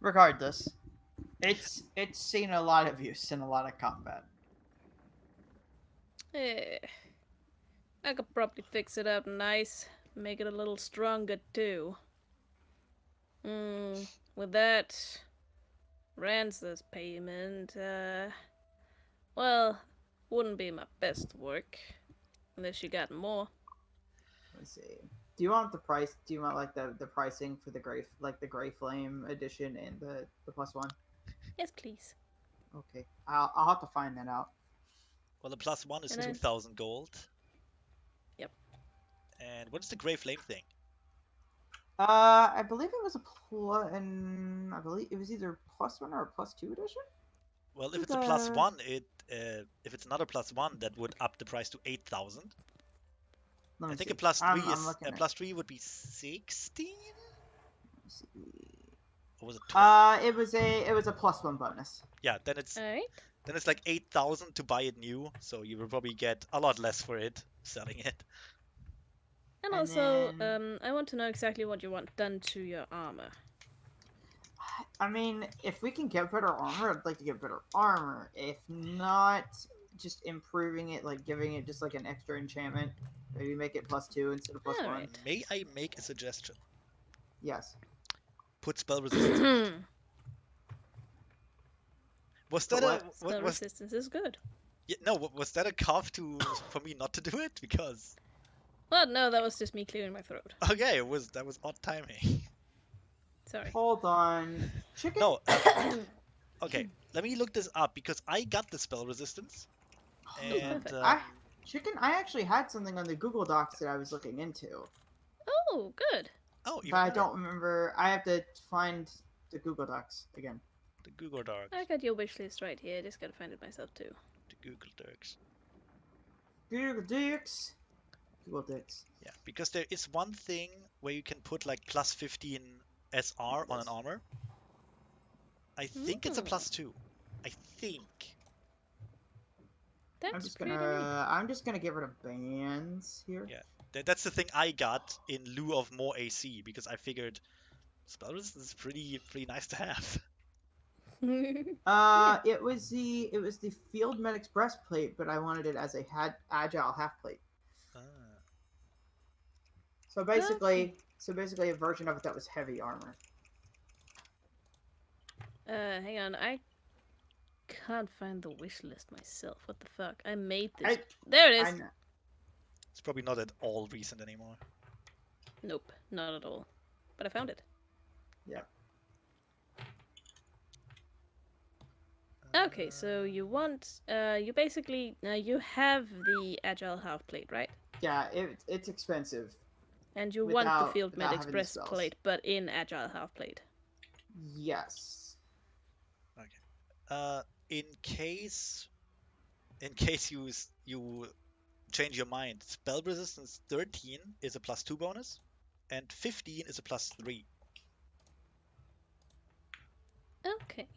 Regardless, it's seen a lot of use in a lot of combat. I could probably fix it up nice, make it a little stronger too. With that, Rancer's payment, well, wouldn't be my best work, unless you got more. Let's see. Do you want the price? Do you want like the pricing for the Grey Flame edition and the +1? Yes, please. Okay, I'll have to find that out. Well, the +1 is And then- 2,000 gold. Yep. And what's the Grey Flame thing? I believe it was and I believe it was either +1 or a +2 edition. Well, if it's a The- +1, if it's another +1, that would up the price to 8,000. Let me I think see. a +3 I'm is looking a at- +3 would be 16. let's see. Or was it 12? It was a +1 bonus. Yeah, then it's Alright. like 8,000 to buy it new, so you will probably get a lot less for it selling it. And And also, then- I want to know exactly what you want done to your armor. I mean, if we can get better armor, I'd like to get better armor. If not, just improving it, like giving it just like an extra enchantment. Maybe make it +2 instead of +1. Alright. May I make a suggestion? Yes. Put spell resistance. Was that what? Spell was resistance is good. yeah, no? Was that a cough for me not to do it? Because Well, no, that was just me clearing my throat. okay, that was odd timing. Sorry. Hold on. Chicken? No. Okay, let me look this up because I got the spell resistance. And perfect. Chicken, I actually had something on the Google Docs that I was looking into. Oh, good. oh, you But I remember don't remember. I have to find the Google Docs again. the Google Docs. I got your wish list right here. Just gotta find it myself too. The Google Docs. Google Docs. Google Docs. Yeah, because there is one thing where you can put like +15 SR on an armor. I think it's a +2. I think. That's I'm just pretty neat. gonna get rid of bands here. Yeah. That's the thing I got in lieu of more AC because I figured Spell resistance is pretty nice to have. It was the field medic's breastplate, but I wanted it as a agile half plate. Ah. So basically a version of it that was heavy armor. Hang on, I can't find the wish list myself. What the fuck? I made this. There it I is. know. It's probably not at all recent anymore. Nope, not at all. But I found it. Yep. Okay, so you want, you basically, you have the agile half plate, right? Yeah, it's expensive. And you want the field without medic's having the spells. breastplate, but in agile half plate. Yes. In case you change your mind, spell resistance 13 is a +2 bonus, and 15 is a +3. Okay.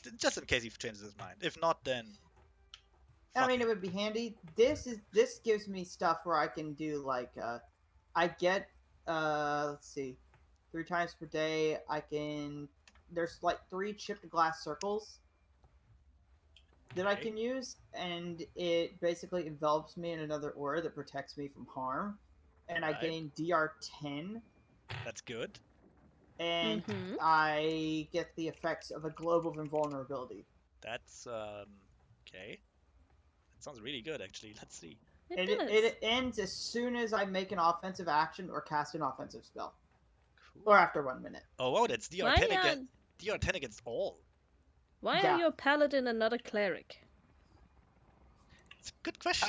Yeah, just in case he changes his mind. If not, then. I fuck mean, it. it would be handy. This gives me stuff where I can do like I get let's see, 3 times per day. There's like 3 chipped glass circles that I Okay. can use, and it basically envelops me in another aura that protects me from harm, and I Right. gain DR 10, That's good. and Mhm. I get the effects of a globe of invulnerability. That's okay. That sounds really good, actually. Let's see. It does. It ends as soon as I make an offensive action or cast an offensive spell, Cool. or after 1 minute. Oh wow, that's Why DR 10 against DR 10 against all. Why Yeah. are you a paladin and not a cleric? It's a good question.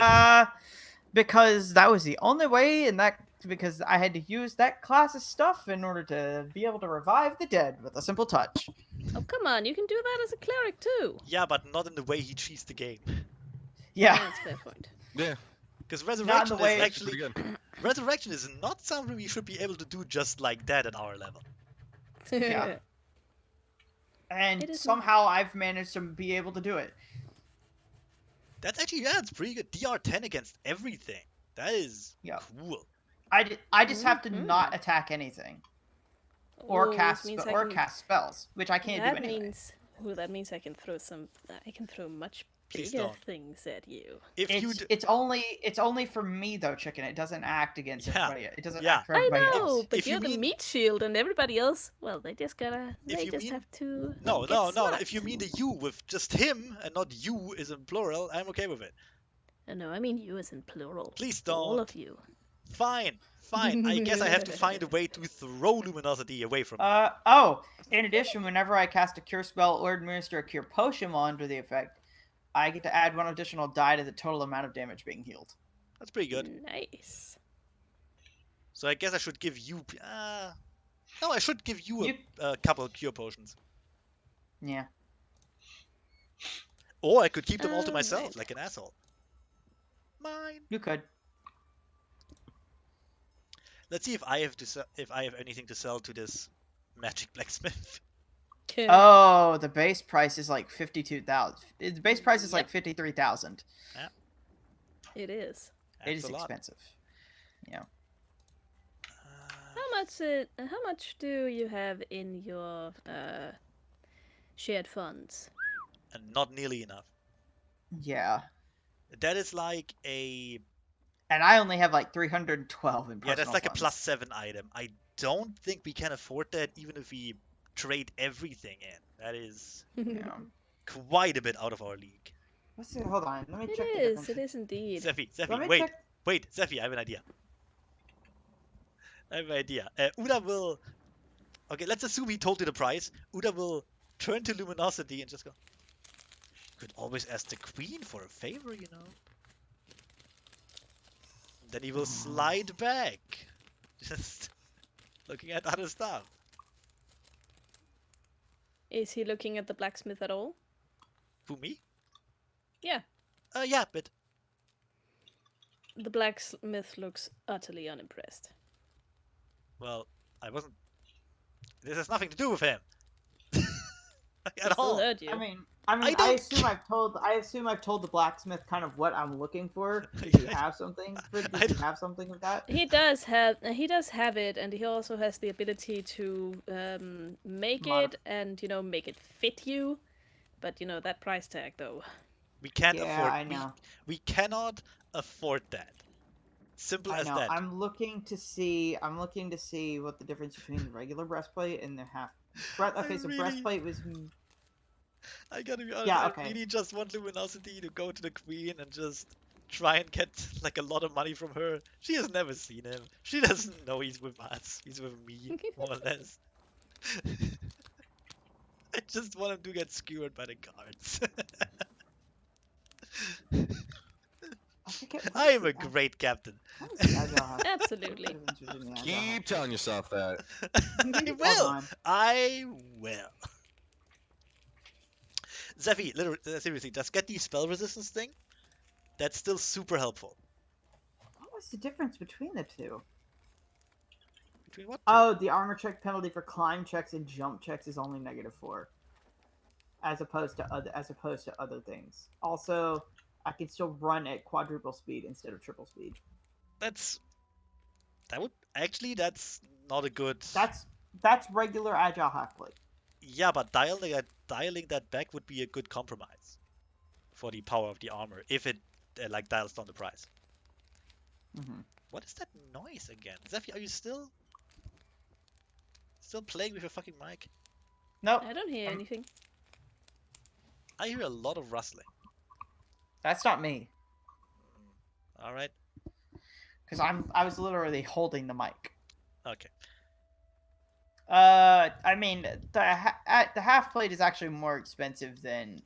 Because that was the only way, and because I had to use that class's stuff in order to be able to revive the dead with a simple touch. Oh, come on, you can do that as a cleric too. Yeah, but not in the way he cheats the game. Yeah. That's a fair point. Yeah, Because Not in resurrection the way is it's actually pretty good. resurrection is not something we should be able to do just like that at our level. Yeah. And It is somehow I've managed to be able to do it. That's actually it's pretty good. DR 10 against everything. That is Yeah. cool. I just have to Mhm. not attack anything or Oh, cast which means cast spells, which I can't do that anyway. means that means I can throw some. I can throw much Please bigger don't. things at you. If you It's only for me though, chicken. It doesn't act against Yeah, everybody. It doesn't yeah. act for I everybody know, else. but If you you're the mean- meat shield, and everybody else. Well, they just gotta. If They you just mean- have to. no, get no. slapped. If you mean the you with just him and not you is in plural, I'm okay with it. No, I mean you as in plural. Please All don't. of you. Fine. I guess I have to find a way to throw luminosity away from me. In addition, whenever I cast a cure spell or administer a cure potion while under the effect, I get to add 1 additional die to the total amount of damage being healed. That's pretty good. Nice. So I guess I should give you. No, I should give you You- a couple of cure potions. Yeah. Or I could keep them all to Oh, myself, right. like an asshole. Mine. You could. Let's see if I have anything to sell to this magic blacksmith. Oh, the base price is like 52,000. The base price is like Yep. 53,000. It is. That's It is a lot. expensive. Yeah. How much do you have in your shared funds? And not nearly enough. Yeah. That is like a And I only have like 312 in personal that's like funds. a +7 item. I don't think we can afford that even if we trade everything in. That is Yeah. quite a bit out of our league. Let's see. Hold on. Let me It check the is. difference. It is indeed. Let me Wait, check. wait, Zephy, I have an idea. Uda will. Okay, let's assume he told you the price. Uda will turn to Luminosity and just go. Could always ask the Queen for a favor, you know. Then he will slide back, just looking at other stuff. Is he looking at the blacksmith at all? Who, me? Yeah. Yeah, but The blacksmith looks utterly unimpressed. well, I wasn't. This has nothing to do with him. at Still all. heard you. I don't assume ca- I've told the blacksmith kind of what I'm looking for. Does he have something? I Does he don't- have something of that? He does have it, and he also has the ability to make Modif- it and make it fit you. But that price tag though. We can't Yeah, afford. I know. We cannot afford that. Simple I as know. that. I'm looking to see what the difference between the regular breastplate and the half. Okay, so breastplate was. I gotta be honest. Yeah, I okay. really just want Luminosity to go to the queen and just try and get like a lot of money from her. She has never seen him. She doesn't know he's with us. He's with me, more or less. I just want him to get skewered by the guards. I forget. What I is am a the ag- great captain. What is the agile half? Absolutely. difference between the agile Keep half- telling yourself that. I Hold will. on. I will. Zephy, seriously, just get the spell resistance thing. That's still super helpful. What was the difference between the two? Between what two? Oh, the armor check penalty for climb checks and jump checks is only -4, as opposed to other things. Also, I can still run at quadruple speed instead of triple speed. That's not a good. That's regular agile half plate. Yeah, but dialing that back would be a good compromise for the power of the armor if it like dials down the price. Mm-hmm. What is that noise again? Zephy, are you still playing with your fucking mic? Nope, I don't hear anything. I hear a lot of rustling. that's not me. All right. Because I was literally holding the mic. Okay. I mean, the half plate is actually more expensive than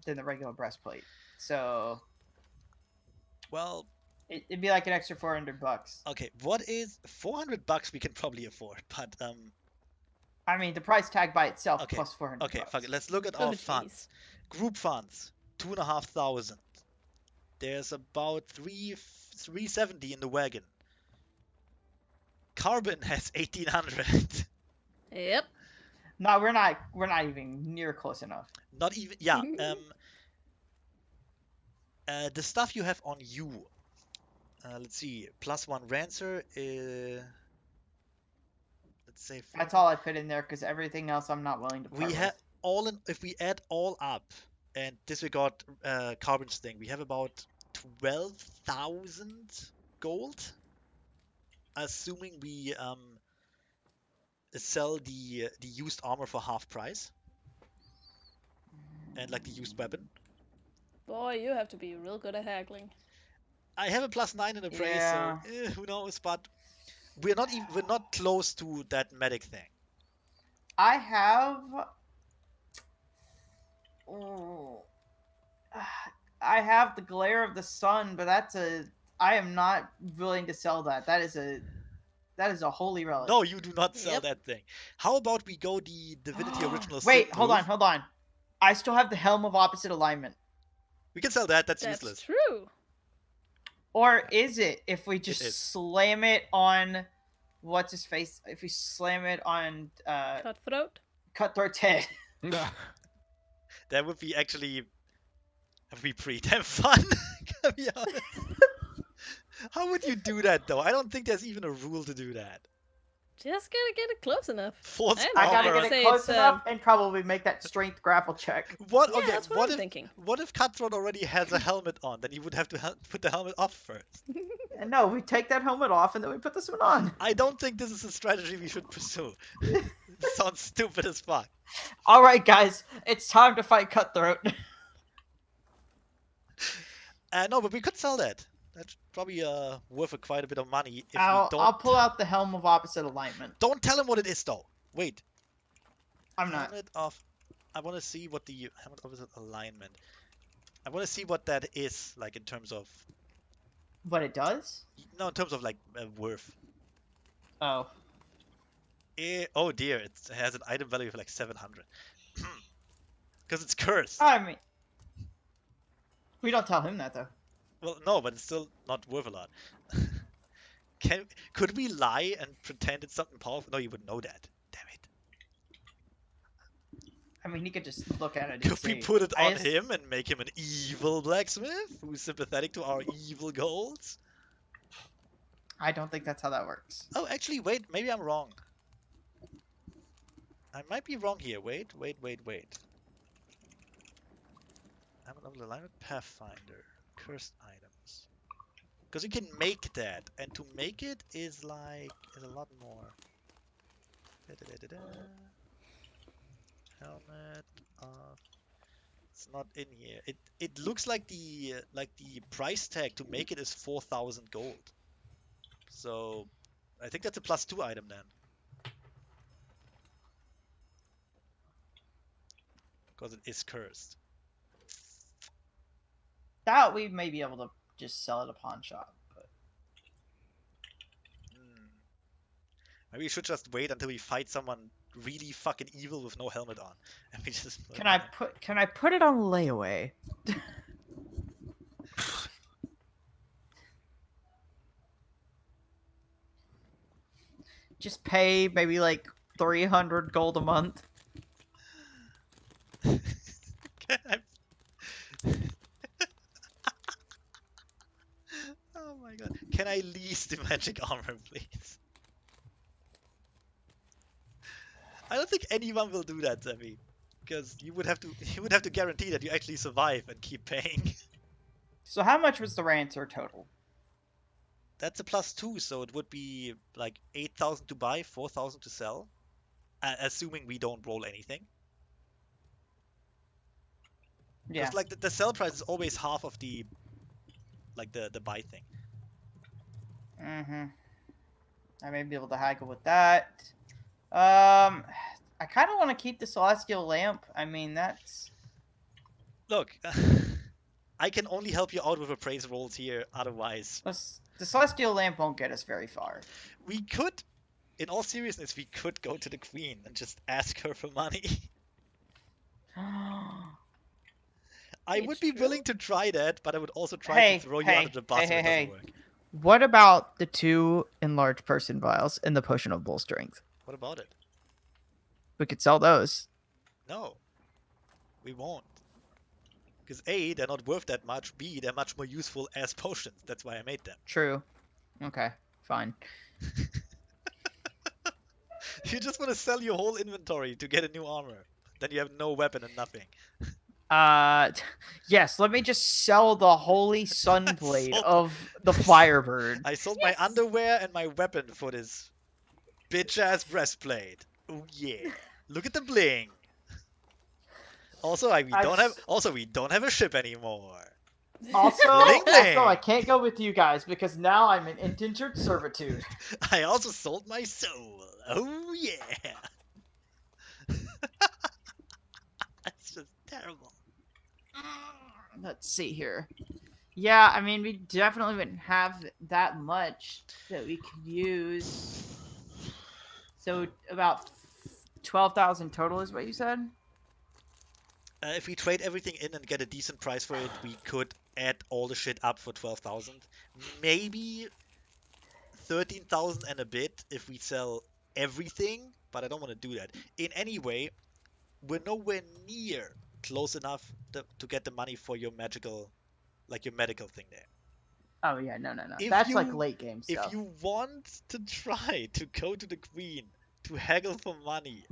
the regular breastplate. So Well, it'd be like an extra $400. okay. What is $400? We can probably afford, but I mean, the price tag by itself Okay, plus $400. Okay, fuck it. Let's look at Oh, our jeez. funds. Group funds, 2,500. There's about 370 in the wagon. Carbon has 1,800. Yep. No, we're not even near close enough. Not even. Yeah. The stuff you have on you. Let's see. +1 Rancer. Let's say. That's all I put in there because everything else I'm not willing to part We have with. all in. If we add all up and disregard Carbon's thing, we have about 12,000 gold. Assuming we sell the used armor for half price and like the used weapon. Boy, you have to be real good at haggling. I have a +9 in appraise, Yeah. so who knows? But we're not close to that medic thing. I have. Oh, I have the glare of the sun, but I am not willing to sell that. That is a holy relic. No, you do not sell Yep. that thing. How about we go the Divinity Original? Wait, Sith hold move? on. I still have the helm of opposite alignment. We can sell that. That's That's useless. true. Or is it if we just is. slam it on what's his face? If we slam it on Cutthroat. Cutthroat's head. That would be actually pretty damn fun. To be honest. How would you do that though? I don't think there's even a rule to do that. Just gotta get it close enough. Force I I gotta armor. get say it close it's, enough and probably make that strength grapple check. What? Yeah, Okay. that's what What I'm if thinking. what if Cutthroat already has a helmet on? Then you would have to put the helmet off first. And no, we take that helmet off and then we put this one on. I don't think this is a strategy we should pursue. It sounds stupid as fuck. All right, guys, it's time to fight Cutthroat. No, but we could sell that. That's probably worth quite a bit of money if we I'll don't. pull out the helm of opposite alignment. Don't tell him what it is though. Wait. I'm not. Helmet of. I want to see what the helmet of alignment. I want to see what that is like in terms of. What it does? No, in terms of like worth. Oh. Oh dear, it has an item value of like 700. Because it's cursed. I mean, we don't tell him that though. Well, no, but it's still not worth a lot. Could we lie and pretend it's something powerful? No, you would know that. Damn it. I mean, he could just look at it and Could we see. put it I on just- him and make him an evil blacksmith who's sympathetic to our evil goals? I don't think that's how that works. Oh, actually, wait. Maybe I'm wrong. I might be wrong here. Wait. I'm on the line with Pathfinder. Cursed items. Because you can make that, and to make it is like is a lot more. Da-da-da-da-da. Helmet. It's not in here. It looks like the price tag to make it is 4,000 gold. So I think that's a +2 item then. Because it is cursed. That we may be able to just sell at a pawn shop. But... Maybe we should just wait until we fight someone really fucking evil with no helmet on, and we just. Can I put it on layaway? Just pay maybe like 300 gold a month. Can I... Oh my god! Can I lease the magic armor, please? I don't think anyone will do that, Zemi, because you would have to guarantee that you actually survive and keep paying. So how much was the ransom total? That's a +2, so it would be like 8,000 to buy, 4,000 to sell, assuming we don't roll anything. Yeah. Because like the sell price is always half of the the buy thing. Mm-hmm. I may be able to haggle with that. I kind of want to keep the celestial lamp. I mean, that's... Look, I can only help you out with appraise rolls here. Otherwise, The celestial lamp won't get us very far. we could, in all seriousness, we could go to the queen and just ask her for money. I would be willing to try that, but I would also try to throw you under the bus if it doesn't work. What about the 2 enlarged person vials and the potion of bull strength? What about it? We could sell those. No, we won't. Because A, they're not worth that much. B, they're much more useful as potions. That's why I made them. True. Okay, fine. You just want to sell your whole inventory to get a new armor. Then you have no weapon and nothing. Yes, let me just sell the holy sunblade sold- of the Firebird. I sold my underwear and my weapon for this bitch-ass breastplate. Oh yeah. Look at the bling. Also, we don't have a ship anymore. Also, Bling, bling. I can't go with you guys because now I'm in indentured servitude. I also sold my soul. Oh yeah. That's just terrible. Let's see here. Yeah, I mean, we definitely wouldn't have that much that we could use. So about 12,000 total is what you said? If we trade everything in and get a decent price for it, we could add all the shit up for 12,000. Maybe 13,000 and a bit if we sell everything, but I don't want to do that. In any way, we're nowhere near close enough to get the money for your medical thing there. Oh yeah, no. If That's you- like late game stuff. If you want to try to go to the queen to haggle for money,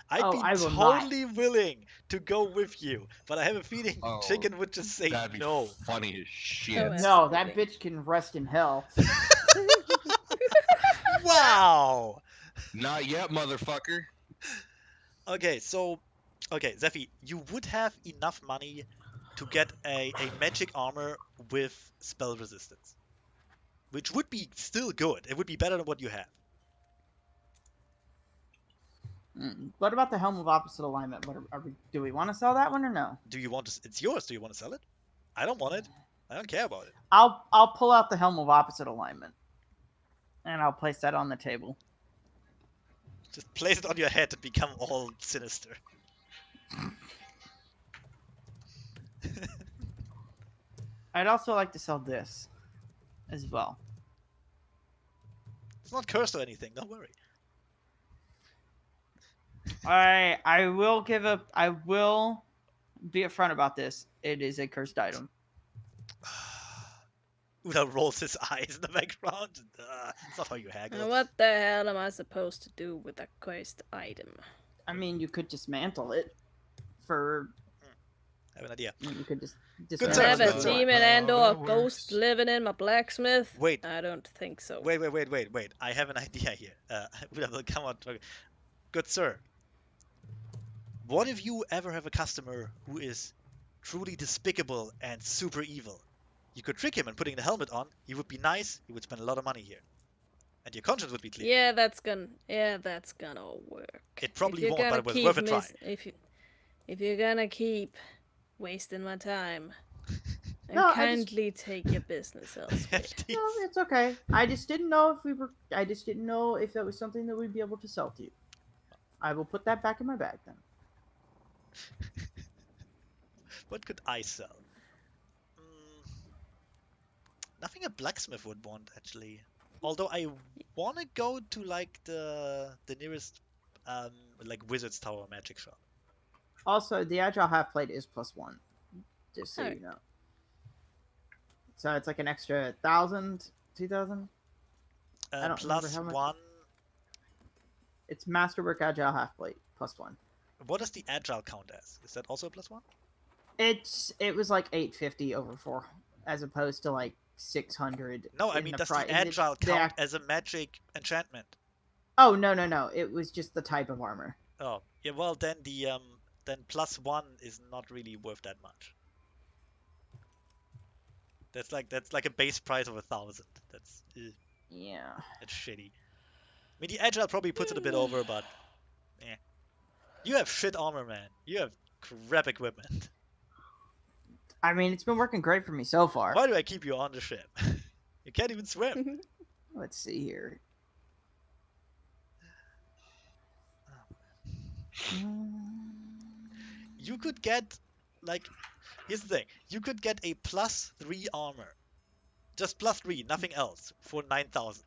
I'd Oh, be I will totally willing to go with you, but I have a feeling Oh, Chicken would just say That'd be no. funny as shit. Oh, No, that absolutely. bitch can rest in hell. Wow! Not yet, motherfucker. Okay, Zephy, you would have enough money to get a magic armor with spell resistance. Which would be still good. It would be better than what you have. What about the helm of opposite alignment? Do we want to sell that one or no? Do you want to? It's yours. Do you want to sell it? I don't want it. I don't care about it. I'll pull out the helm of opposite alignment, and I'll place that on the table. Just place it on your head and become all sinister. I'd also like to sell this as well. It's not cursed or anything. Don't worry. I will be upfront about this. It is a cursed item. Uda rolls his eyes in the background. It's not how you haggle. What the hell am I supposed to do with a cursed item? I mean, you could dismantle it for. I have an idea. You could just I dismantle sir, have good a sir. demon and or How a that ghost works. living in my blacksmith? Wait. I don't think so. Wait. I have an idea here. Uda will come on. Good sir. What if you ever have a customer who is truly despicable and super evil? You could trick him and putting the helmet on. He would be nice. He would spend a lot of money here, and your conscience would be clear. Yeah, that's gonna work. It probably If you're won't, but gonna it was keep worth a try. if you're gonna keep wasting my time, then No, I just- kindly take your business elsewhere. Hefty. No, it's okay. I just didn't know if we were. I just didn't know if that was something that we'd be able to sell to you. I will put that back in my bag then. What could I sell? Nothing a blacksmith would want, actually. Although I want to go to like the nearest like wizard's tower magic shop. Also, the agile half plate is +1, just so Alright. you know. So it's like an extra 1,000, 2,000. I don't remember Plus how much- one. It's masterwork agile half plate +1. What does the agile count as? Is that also a plus one? It was like 850 over 4, as opposed to like 600. No, I in mean, the does pri- the agile the count ac- as a magic enchantment? Oh no. It was just the type of armor. Oh, yeah. Well, then then plus one is not really worth that much. That's like a base price of 1,000. That's Yeah. that's shitty. I mean, the agile probably puts it a bit over, but eh. You have shit armor, man. You have crap equipment. I mean, it's been working great for me so far. Why do I keep you on the ship? You can't even swim. Let's see here. You could get, like, here's the thing. You could get a +3 armor. Just +3, nothing else, for 9,000.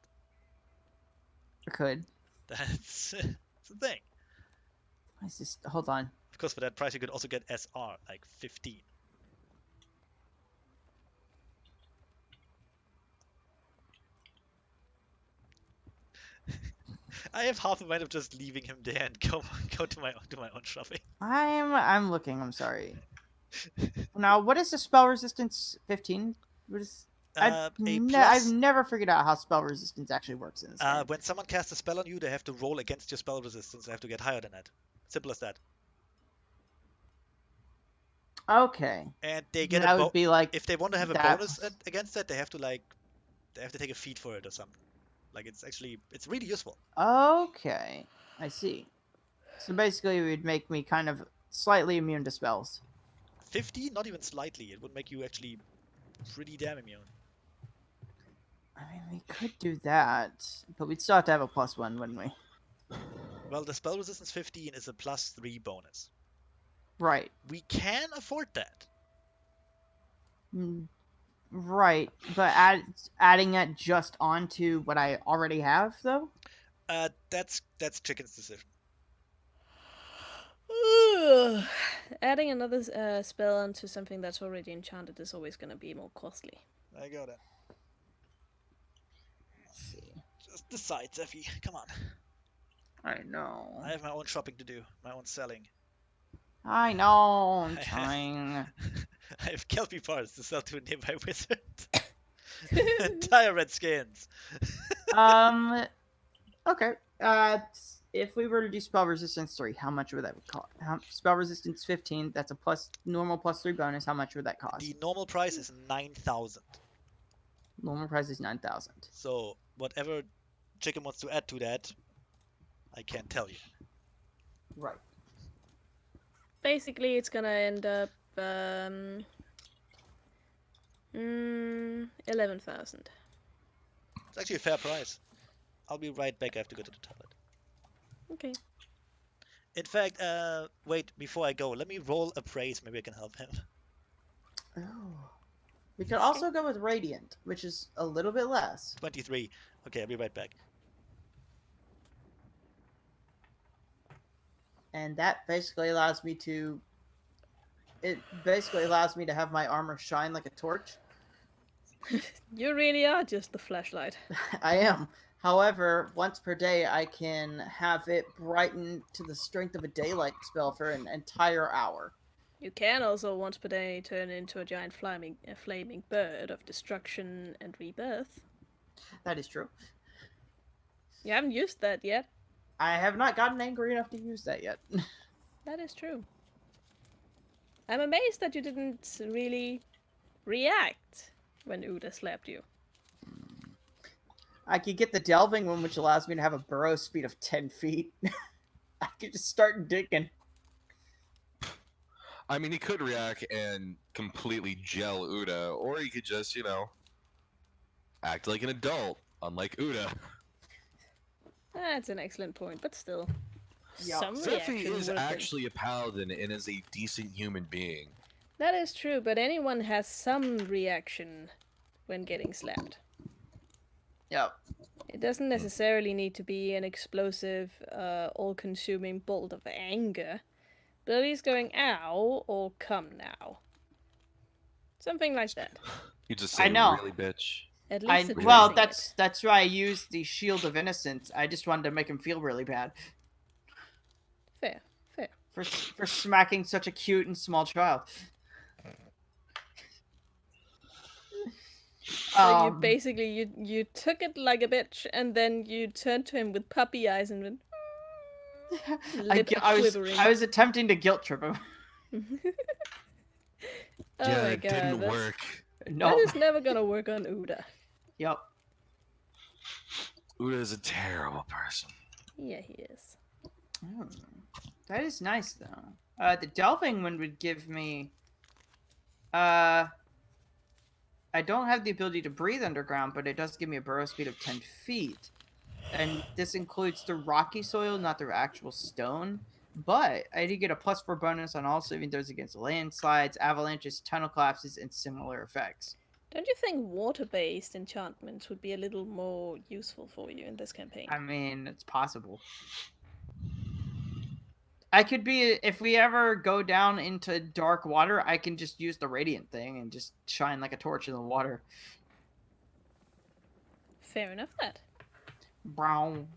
I could. That's the thing. Let's just hold on. Of course, for that price, you could also get SR, like 15. I have half a mind of just leaving him there and go to my own shopping. I'm looking. I'm sorry. Now, what is the spell resistance 15? What is? A I've plus, never figured out how spell resistance actually works in this game. when someone casts a spell on you, they have to roll against your spell resistance. They have to get higher than that. Simple as that. Okay. And they get That a would be like if they want to have a that- bonus against that, they have to take a feat for it or something. Like it's really useful. Okay, I see. So basically, it would make me kind of slightly immune to spells. 50, not even slightly. It would make you actually pretty damn immune. I mean, we could do that, but we'd still have to have a +1, wouldn't we? Well, the spell resistance 15 is a +3 bonus. Right. We can afford that. Right, but adding that just onto what I already have, though. That's Chicken's decision. Adding another spell onto something that's already enchanted is always going to be more costly. I got it. Let's see. Just decide, Zeffy. Come on. I know. I have my own shopping to do, my own selling. I know. I'm trying. I have Kelpie parts to sell to a nearby wizard. Entire red skins. Okay. If we were to do spell resistance 3, how much would that cost? Spell resistance 15. That's a normal +3 bonus. How much would that cost? The normal price is 9,000. Normal price is 9,000. So whatever Chicken wants to add to that, I can't tell you. Right. Basically, it's gonna end up 11,000. It's actually a fair price. I'll be right back. I have to go to the toilet. Okay. In fact, wait, before I go, let me roll appraise. Maybe I can help him. Oh. We could also go with radiant, which is a little bit less. 23. Okay, I'll be right back. and that basically allows me to. It basically allows me to have my armor shine like a torch. You really are just the flashlight. I am. However, once per day, I can have it brighten to the strength of a daylight spell for an entire hour. You can also once per day turn into a giant flaming bird of destruction and rebirth. That is true. You haven't used that yet. I have not gotten angry enough to use that yet. That is true. I'm amazed that you didn't really react when Uda slapped you. I could get the delving one, which allows me to have a burrow speed of 10 feet. I could just start digging. I mean, he could react and completely gel Uda, or he could just, act like an adult, unlike Uda. That's an excellent point, but still. Yeah. Some Zephy reaction is would have been- actually a paladin and is a decent human being. That is true, but anyone has some reaction when getting slapped. Yep. It doesn't necessarily need to be an explosive, all-consuming bolt of anger, but at least going ow or come now. Something like that. You just I say, know. really, bitch. At I least well, addressing it. that's why I used the Shield of Innocence. I just wanted to make him feel really bad Fair. for smacking such a cute and small child. So you basically you took it like a bitch, and then you turned to him with puppy eyes and went. Lip quivering. I was attempting to guilt trip him. Oh yeah, my it god, didn't that's- work. No. That is never gonna work on Uda. Yep. Uda is a terrible person. Yeah, he is. Oh, that is nice though. The delving one would give me. I don't have the ability to breathe underground, but it does give me a burrow speed of 10 feet. And this includes the rocky soil, not the actual stone. But I did get a +4 bonus on all saving throws against landslides, avalanches, tunnel collapses, and similar effects. Don't you think water-based enchantments would be a little more useful for you in this campaign? I mean, it's possible. I could be, if we ever go down into dark water, I can just use the radiant thing and just shine like a torch in the water. Fair enough, that. Brown.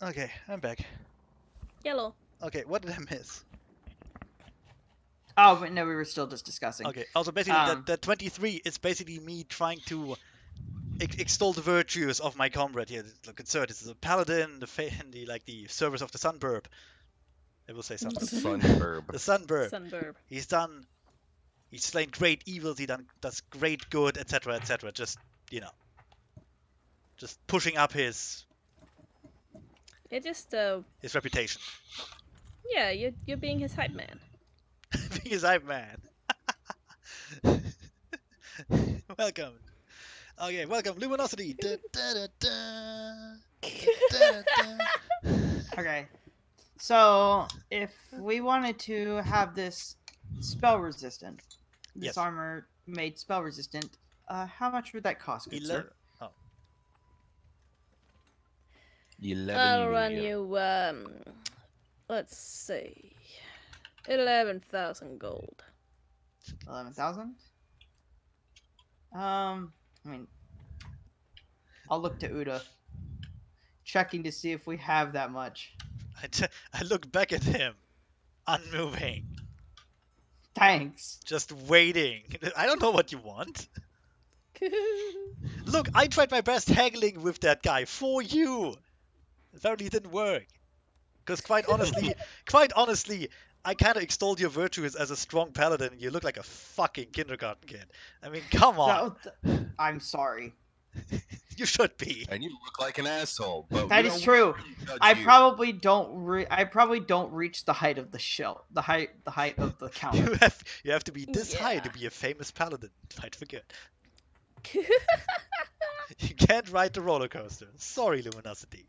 Okay, I'm back. Yellow. Okay, what did I miss? Oh, but no, we were still just discussing. Okay, also basically Um, that 23 is basically me trying to extol the virtues of my comrade here. Look, it's This is a paladin, the service of the Sunburb. I will say The Sunburb. Sunburb. The Sunburb. Sunburb. He's slain great evils. Does great good, etc., etc. Just just pushing up his It just, reputation. yeah, you're being his hype man. Because I'm man. Welcome. Okay, welcome, Luminosity. Da, da, da, da. Da, da, da. Okay. So, if we wanted to have this spell resistant, this Yes. armor made spell resistant, how much would that cost, good sir? 11 I'll run million. you, let's see, 11,000 gold. 11,000? I mean, I'll look to Uda, checking to see if we have that much. I look back at him, unmoving, Thanks. just waiting. I don't know what you want. Look, I tried my best haggling with that guy for you. Apparently it didn't work. Because quite honestly, I kind of extolled your virtues as a strong paladin, and you look like a fucking kindergarten kid. I mean, come on. I'm sorry. You should be. And you look like an asshole. But That we is don't true. judge I you. probably don't reach the height of the shell, the height of the counter. You have to be this high to Yeah. be a famous paladin. Fight for good. You can't ride the roller coaster. Sorry, Luminosity.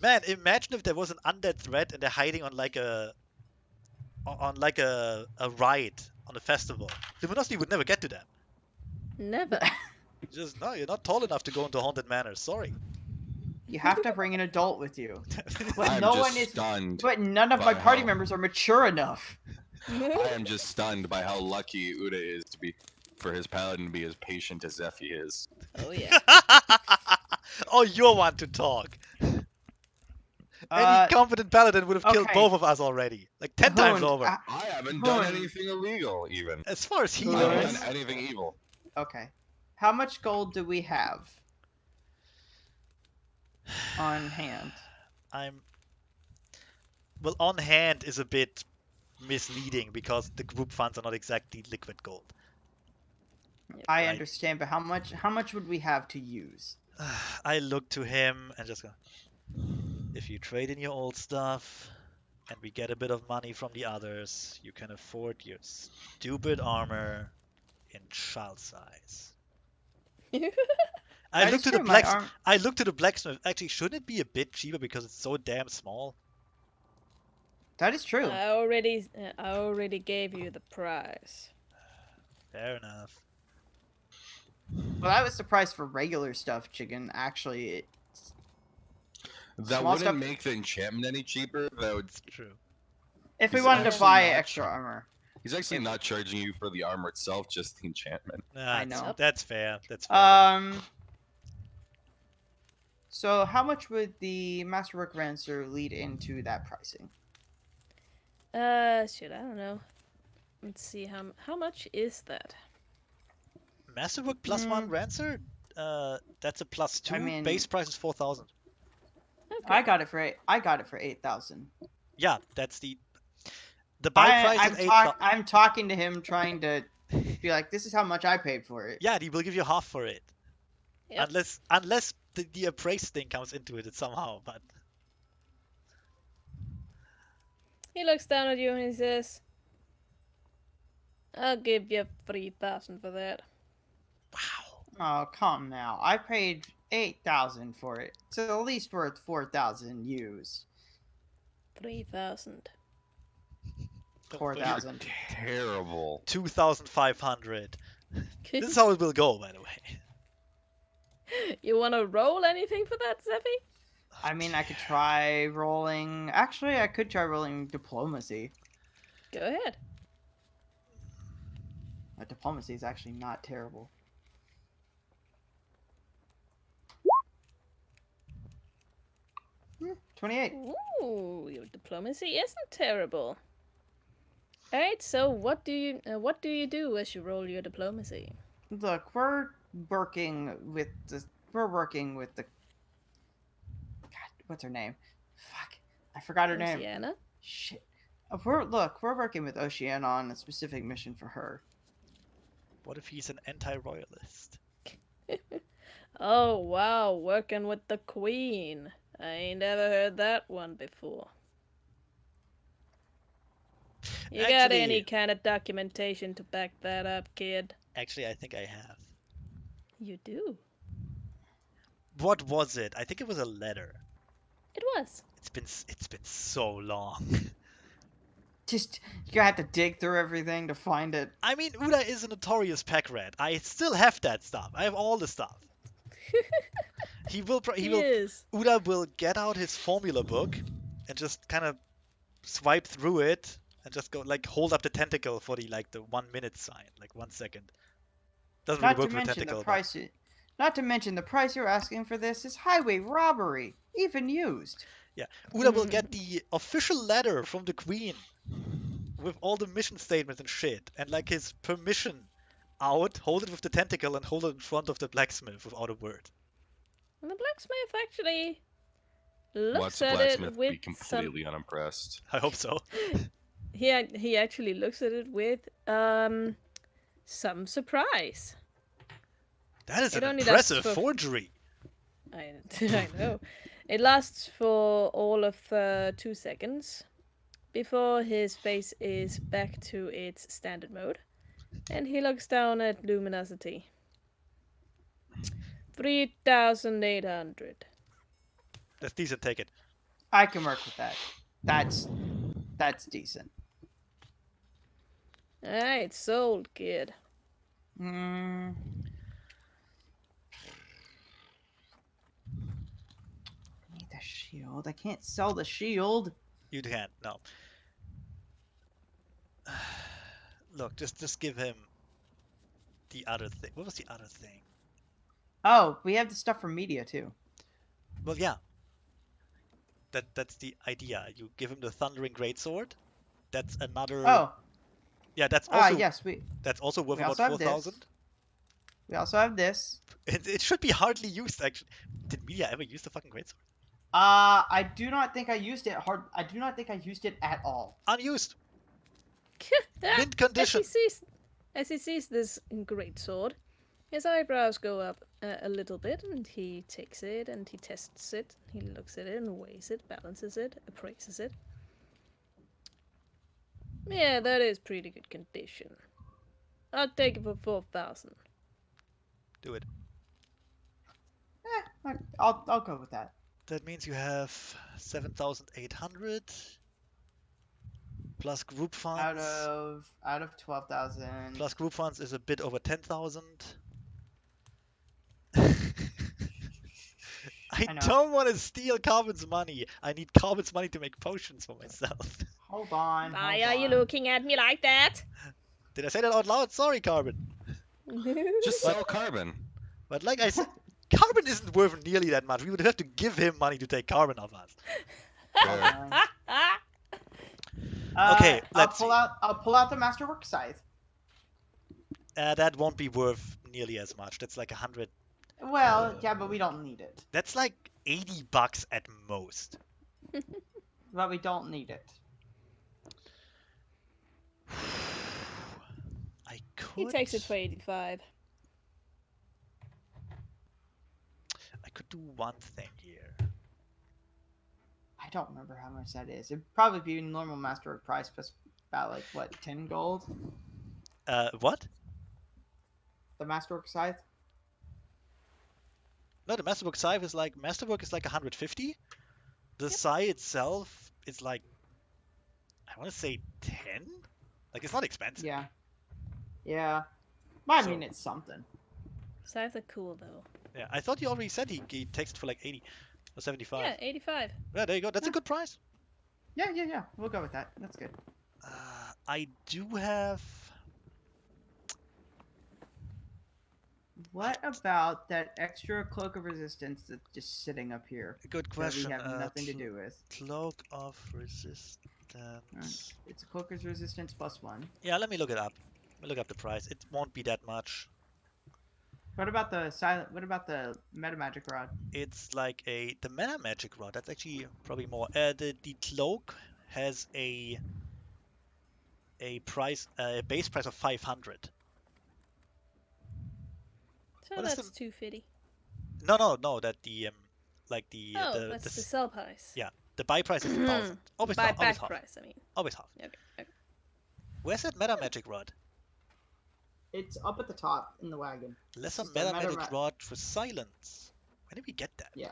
Man, imagine if there was an undead threat and they're hiding on like a ride on a festival. Luminosity would never get to them. Never. Just no, you're not tall enough to go into haunted manor. Sorry. You have to bring an adult with you. But I'm no just one is. stunned. But none of by my party how- members are mature enough. I am just stunned by how lucky Uda is to be for his paladin to be as patient as Zephy is. Oh yeah. Oh, you're one to talk. Any Uh, competent paladin would have killed okay. both of us already, like 10 times Hoond, over. I haven't done Hoond. anything illegal, even. As far as he I haven't knows. done anything evil. Okay. How much gold do we have on hand? Well, on hand is a bit misleading because the group funds are not exactly liquid gold. I Right. understand, but how much would we have to use? I look to him and just go, if you trade in your old stuff and we get a bit of money from the others, you can afford your stupid armor in child size. I That look is to the true, my blacksmith. I look to the blacksmith. Actually, shouldn't it be a bit cheaper because it's so damn small? That is true. I already gave you the price. Fair enough. Well, that was the price for regular stuff, chicken. Actually, That Small wouldn't stuff- make the enchantment any cheaper. That would. It's true. if we He's wanted to actually buy not extra armor. He's actually not charging you for the armor itself, just the enchantment. Nah, I know. That's fair. That's fair. So how much would the Masterwork Rancer lead into that pricing? Shit, I don't know. Let's see how much is that? Masterwork plus one Rancer? That's a plus 2. I mean- Base price is 4,000. Okay. I got it for 8,000. Yeah, that's the buy price is 8,000. I'm talking to him, trying to be like, this is how much I paid for it. Yeah, and he will give you half for it. Yep. Unless the appraised thing comes into it somehow, but He looks down at you and he says, "I'll give you 3,000 for that." wow. Oh, come now. I paid 8,000 for it. It's at least worth 4,000 used. 3,000. 4,000. Terrible. 2,500. This is how it will go, by the way. You wanna roll anything for that, Zeffy? I mean, I could try rolling. Actually, I could try rolling diplomacy. Go ahead. Diplomacy is actually not terrible. 28. Ooh, your diplomacy isn't terrible. Alright, so what do you do as you roll your diplomacy? Look, we're working with the. God, what's her name? Fuck, I forgot her name. Oceana? Shit. We're working with Oceana on a specific mission for her. What if he's an anti-royalist? Oh wow, working with the queen. I ain't ever heard that one before. You got any Actually- kind of documentation to back that up, kid? Actually, I think I have. You do. What was it? I think it was a letter. It was. It's been so long. Just you gotta have to dig through everything to find it. I mean, Uda is a notorious pack rat. I still have that stuff. I have all the stuff. He will. Yes. Uda will get out his formula book and just kind of swipe through it and just go like hold up the tentacle for the 1 minute sign, like 1 second. Doesn't really Not work to for the mention the tentacle. price. Not to mention the price you're asking for this is highway robbery, even used. Uda will get the official letter from the queen with all the mission statements and shit, and like his permission out, hold it with the tentacle and hold it in front of the blacksmith without a word. And the blacksmith actually Watch looks the at blacksmith it be with completely unimpressed. I hope so. he actually looks at it with some surprise. That is It an only lasts impressive for- forgery. I know. It lasts for all of 2 seconds before his face is back to its standard mode, and he looks down at Luminosity. 3,800. That's decent, take it. I can work with that. That's decent. Alright, sold, kid. Mm, shield. I can't sell the shield. You can't. No. Look, just give him the other thing. What was the other thing? Oh, we have the stuff from media too. Well, yeah. That's the idea. You give him the Thundering Greatsword. That's another. Oh, Yeah, that's also yes, that's also worth we about also have 4,000. this. We also have this. It should be hardly used actually. Did media ever use the fucking Greatsword? I do not think I used it hard. I do not think I used it at all. Unused. As Mint condition. as he sees this great sword, his eyebrows go up a little bit, and he takes it and he tests it. He looks at it and weighs it, balances it, appraises it. Yeah, that is pretty good condition. I'll take it for 4,000. Do it. I'll go with that. That means you have 7,800 plus group funds. Out of 12,000. Plus group funds is a bit over 10,000. I know. don't want to steal Carbon's money. I need Carbon's money to make potions for myself. Hold on. Why hold are you on. looking at me like that? Did I say that out loud? Sorry, Carbon. Just sell carbon. But like I said, Carbon isn't worth nearly that much. We would have to give him money to take Carbon off us. Fair. Okay, let's see. I'll pull out the Masterwork Scythe. That won't be worth nearly as much. That's like 100. Well, yeah, but we don't need it. That's like $80 at most. But we don't need it. I could. He takes it for 85. I could do one thing here. I don't remember how much that is. It'd probably be normal Masterwork price, plus about like what, 10 gold? What? The Masterwork Scythe. No, the Masterwork Scythe is like 150. The Scythe itself is like, I want to say 10. Like it's not expensive. Yeah. Yeah. I So- mean, it's something. Scythes are cool though. Yeah, I thought you already said he takes it for like 80 or 75. Yeah, 85. Yeah, there you go. That's a good price. Yeah. We'll go with that. That's good. I do have. What about that extra cloak of resistance that's just sitting up here Good that question. we have nothing to do with? Cloak of Resistance. It's a cloak of resistance +1. Yeah, let me look it up. Let me look up the price. It won't be that much. What about the silent? What about the meta magic rod? It's like the Mana Magic Rod. That's actually probably more. The cloak has a price, a base price of 500. So What is that's the- 250. No. That the like the Oh, that's the sell price. yeah, the buy price is 1,000. Always Buy half. back Always half. price, I mean. Always half. Okay. Where's that Meta Magic Rod? It's up at the top in the wagon. Lesser It's the Meta Meta Magic Rod for silence. When did we get that? Yeah.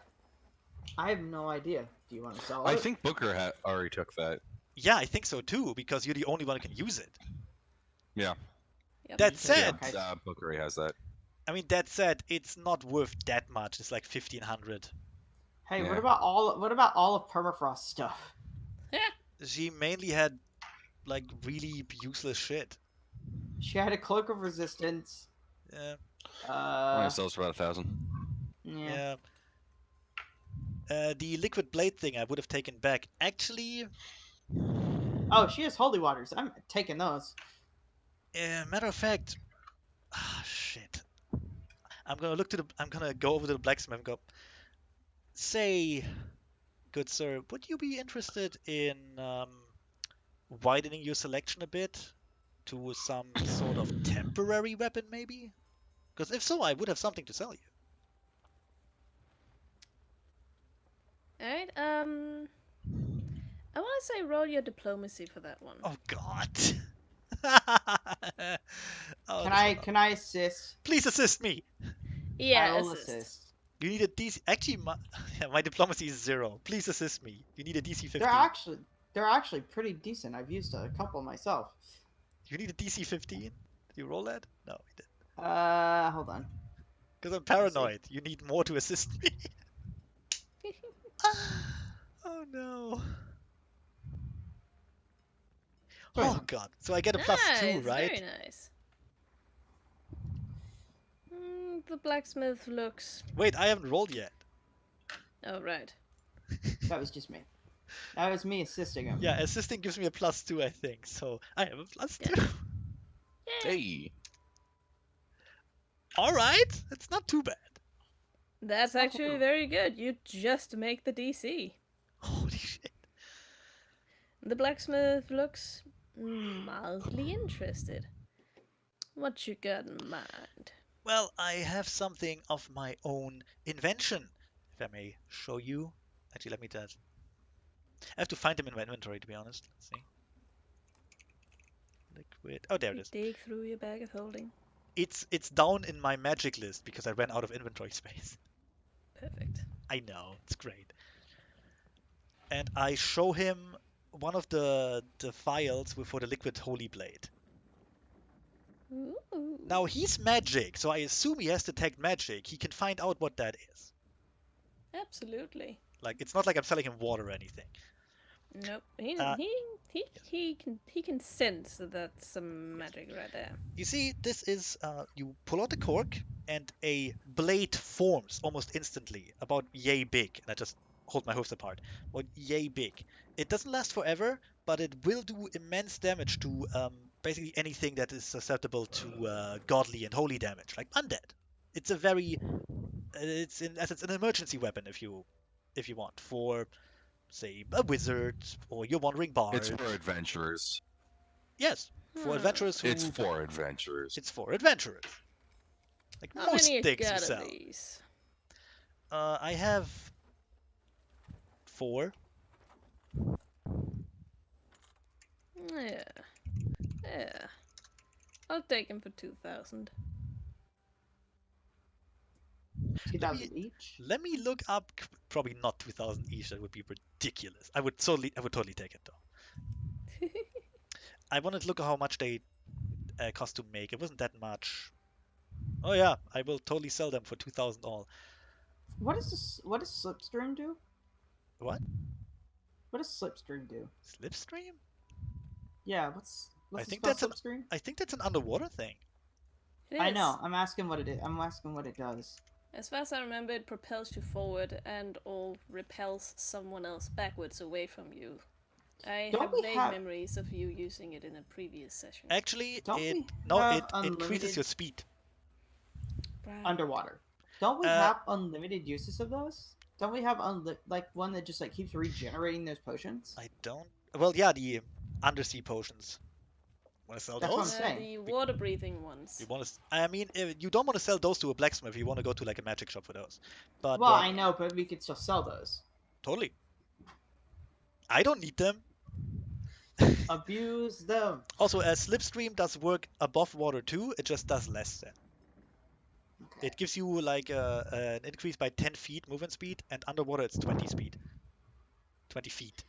I have no idea. Do you want to sell I it? think Booker already took that. Yeah, I think so too, because you're the only one who can use it. Yeah. Yep. That Yeah, said, okay. Booker already has that. I mean, that said, it's not worth that much. It's like 1,500. Hey, Yeah. what about all of permafrost stuff? She mainly had like really useless shit. She had a cloak of resistance. Yeah. Only sells for about 1,000. Yeah. The liquid blade thing I would have taken back. Actually, Oh, she has holy waters. I'm taking those. matter of fact, shit. I'm gonna go over to the blacksmith and go. Say, good sir, would you be interested in widening your selection a bit to some sort of temporary weapon, maybe? Because if so, I would have something to sell you. Alright, I want to say roll your diplomacy for that one. Oh God. Oh, Can I assist? Please assist me. Yeah, I will assist. You need a DC. Actually, my diplomacy is 0. Please assist me. You need a DC 15. They're actually pretty decent. I've used a couple myself. You need a DC 15. Did you roll that? No, you didn't. Hold on. Because I'm paranoid. You need more to assist me. Oh no. Sorry. Oh god. So I get a +2, Nice, right? very nice. The blacksmith looks. Wait, I haven't rolled yet. Oh right. That was just me. That was me assisting him. Yeah, assisting gives me a +2, I think. So I have a +2. Yeah. Yeah. Hey. Alright, it's not too bad. That's not actually horrible. very good. You just make the DC. Holy shit. The blacksmith looks mildly interested. What you got in mind? Well, I have something of my own invention. If I may show you. Actually, let me just. I have to find them in my inventory, to be honest. Let's see. Liquid. Oh, there it You is. dig through your bag of holding. It's down in my magic list because I ran out of inventory space. Perfect. I know, it's great. And I show him one of the files for the liquid holy blade. Ooh. Now he's magic, so I assume he has detect magic. He can find out what that is. Absolutely. Like it's not like I'm selling him water or anything. Nope. Uh, He can sense that that's some magic right there. You see, this is you pull out the cork and a blade forms almost instantly, about yay big. And I just hold my hooves apart. Well, yay big. It doesn't last forever, but it will do immense damage to basically anything that is susceptible to godly and holy damage, like undead. It's a very, it's an emergency weapon if you want for, say, a wizard or your wandering bard. It's for adventurers. Yes, for adventurers who. It's for adventurers. It's for adventurers. Like How most many you things we got of sell. these? I have 4. Yeah. Yeah. I'll take him for 2,000. 2,000 each. Let me look up. Probably not 2,000 each. That would be ridiculous. I would totally take it though. I wanted to look at how much they cost to make. It wasn't that much. Oh yeah, I will totally sell them for 2,000 all. What does this? What does Slipstream do? What? What does Slipstream do? Slipstream? Yeah, what's I the think spell that's an- Slipstream? I think that's an underwater thing. It I is. know. I'm asking what it is. I'm asking what it does. As far as I remember, it propels you forward and or repels someone else backwards away from you. I Don't have we vague have- memories of you using it in a previous session. Actually, Don't it we have it increases unlimited your speed. Right. underwater? Don't we Uh, have unlimited uses of those? Don't we have like one that just like keeps regenerating those potions? I don't. Well, yeah, the undersea potions. Want to sell That's what I'm those? saying. The water breathing ones. You want to? I mean, you don't want to sell those to a blacksmith. You want to go to like a magic shop for those. But Well, I know, but we could still sell those. totally. I don't need them. Abuse them. Also, slipstream does work above water too. It just does less then. Okay. It gives you like an increase by 10 feet movement speed, and underwater it's 20 speed. 20 feet.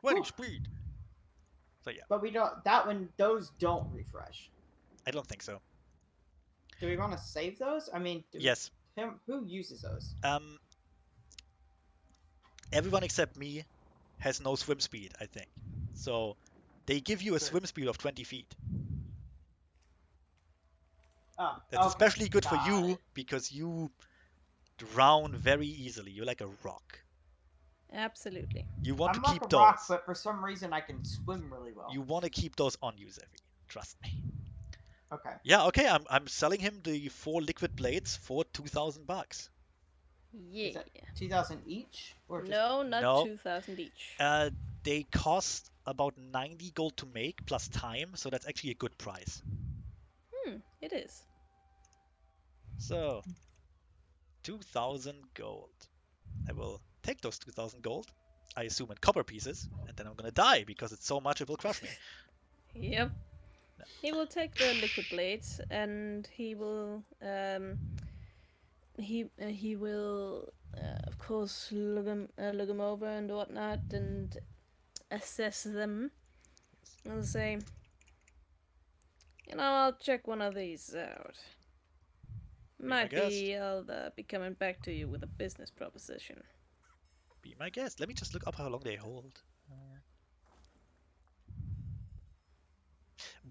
20 Whew. speed. So yeah, But we don't. That one. Those don't refresh. I don't think so. Do we want to save those? I mean, Yes. Who uses those? Everyone except me has no swim speed, I think. So they give you a Sure. swim speed of 20 feet. Oh, That's okay. especially good for Got you it. because you drown very easily. You're like a rock. Absolutely. You want I'm to like keep a those. rock, but for some reason I can swim really well. You want to keep those on you, Zevi. Trust me. Okay. Yeah, okay. I'm selling him the 4 liquid blades for $2,000. Yeah. Is that 2,000 each, or just No, not No. 2,000 each. They cost about 90 gold to make plus time, so that's actually a good price. It is. So 2,000 gold. I will take those 2,000 gold. I assume in copper pieces, and then I'm gonna die because it's so much it will crush me. Yep. He will take the liquid blades and he will he will of course look them over and whatnot and assess them and say, you know, I'll check one of these out. Might guess. be I'll be coming back to you with a business proposition. Be my guest. Let me just look up how long they hold.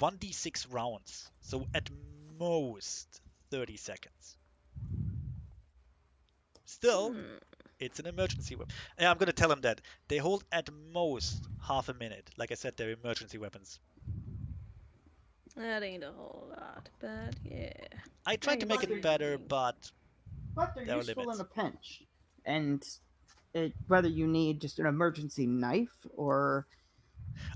1d6 rounds. So at most 30 seconds. Still, it's an emergency weapon. Yeah, I'm gonna tell him that. They hold at most half a minute. Like I said, they're emergency weapons. That ain't a whole lot, but yeah. I tried to make it better, but they're there are useful limits. in a pinch. And whether you need just an emergency knife or.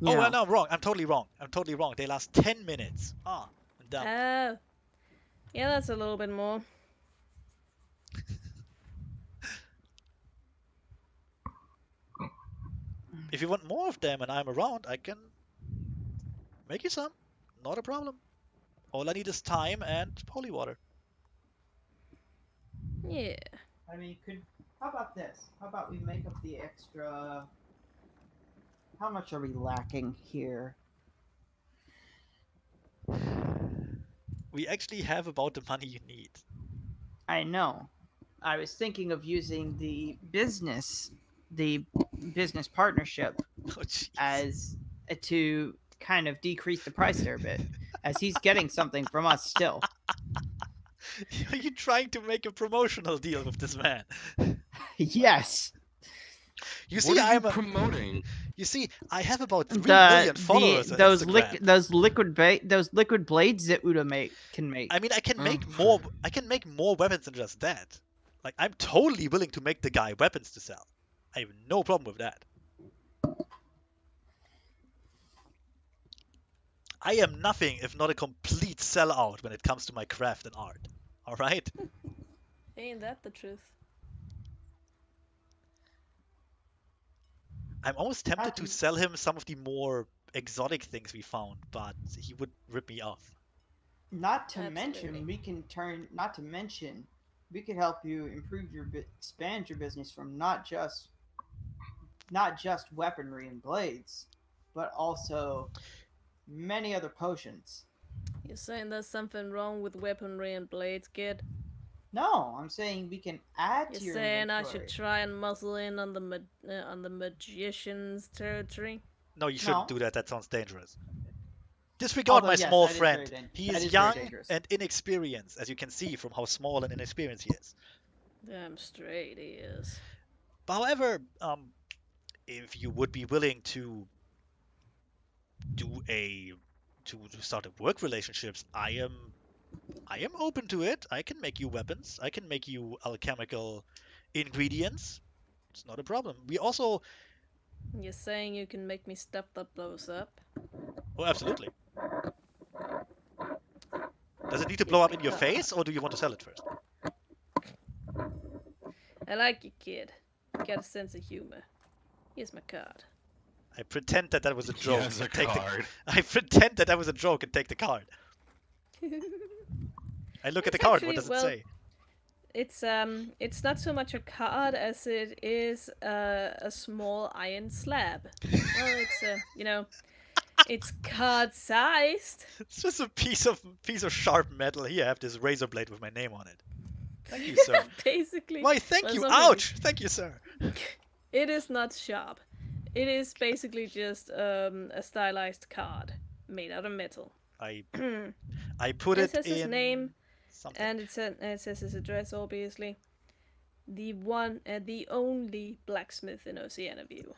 Oh, well, know. no, I'm wrong. I'm totally wrong. I'm totally wrong. They last 10 minutes. Ah, I'm dumb. Oh. Yeah, that's a little bit more. If you want more of them and I'm around, I can make you some. Not a problem. All I need is time and holy water. Yeah. I mean, how about this? How about we make up the extra? How much are we lacking here? We actually have about the money you need. I know. I was thinking of using the business partnership Oh, jeez. as to kind of decrease the price there a bit, as he's getting something from us still. Are you trying to make a promotional deal with this man? Yes. You see, What are you I'm a. promoting? You see, I have about 3 million followers on Instagram. Those liquid blades that Uda can make. I mean, I can Oh, make more. I can make more weapons than just that. Like, I'm totally willing to make the guy weapons to sell. I have no problem with that. I am nothing if not a complete sellout when it comes to my craft and art. All right. Ain't that the truth? I'm almost tempted to sell him some of the more exotic things we found, but he would rip me off. Not to Absolutely. mention, we could help you expand your business from not just weaponry and blades, but also many other potions. You saying there's something wrong with weaponry and blades, kid? No, I'm saying we can add You're to your saying I inventory. should try and muscle in on the magician's territory? No, you shouldn't No. do that. That sounds dangerous. Disregard Although my yes, small that is friend. very He that is is very young dangerous. and inexperienced, as you can see from how small and inexperienced he is. Damn straight he is. However, if you would be willing to do to start a work relationships, I am open to it. I can make you weapons. I can make you alchemical ingredients. It's not a problem. We also, You're saying you can make me stuff that blows up? oh, absolutely. Does it need to Here's blow up my in your card. face, or do you want to sell it first? I like you, kid. You got a sense of humor. Here's my card. I pretend that was a He joke. has a and take the- card. I pretend that was a joke and take the card. I look at the It's card. actually- What does it well, say? It's not so much a card as it is a small iron slab. Well, it's card sized. It's just a piece of sharp metal. Here, I have this razor blade with my name on it. Thank you, sir. Basically. Why, thank well, you. something- Ouch! Thank you, sir. It is not sharp. It is basically just a stylized card made out of metal. I put It it says his in name, something. and it says his address, obviously. The only blacksmith in Oceana View.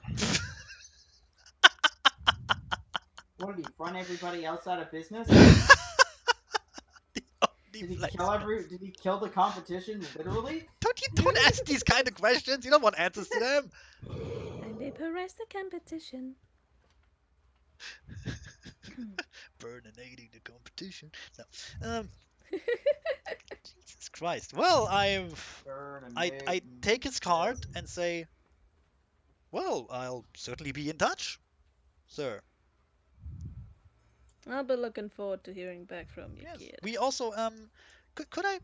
What did he run everybody else out of business? Did he kill the competition literally? Don't ask these kind of questions. You don't want answers to them. And they harass the competition. Burninating the competition. No. Jesus Christ. Well, I take his card and say, well, I'll certainly be in touch, sir. I'll be looking forward to hearing back from you, Yes. kid. We also could I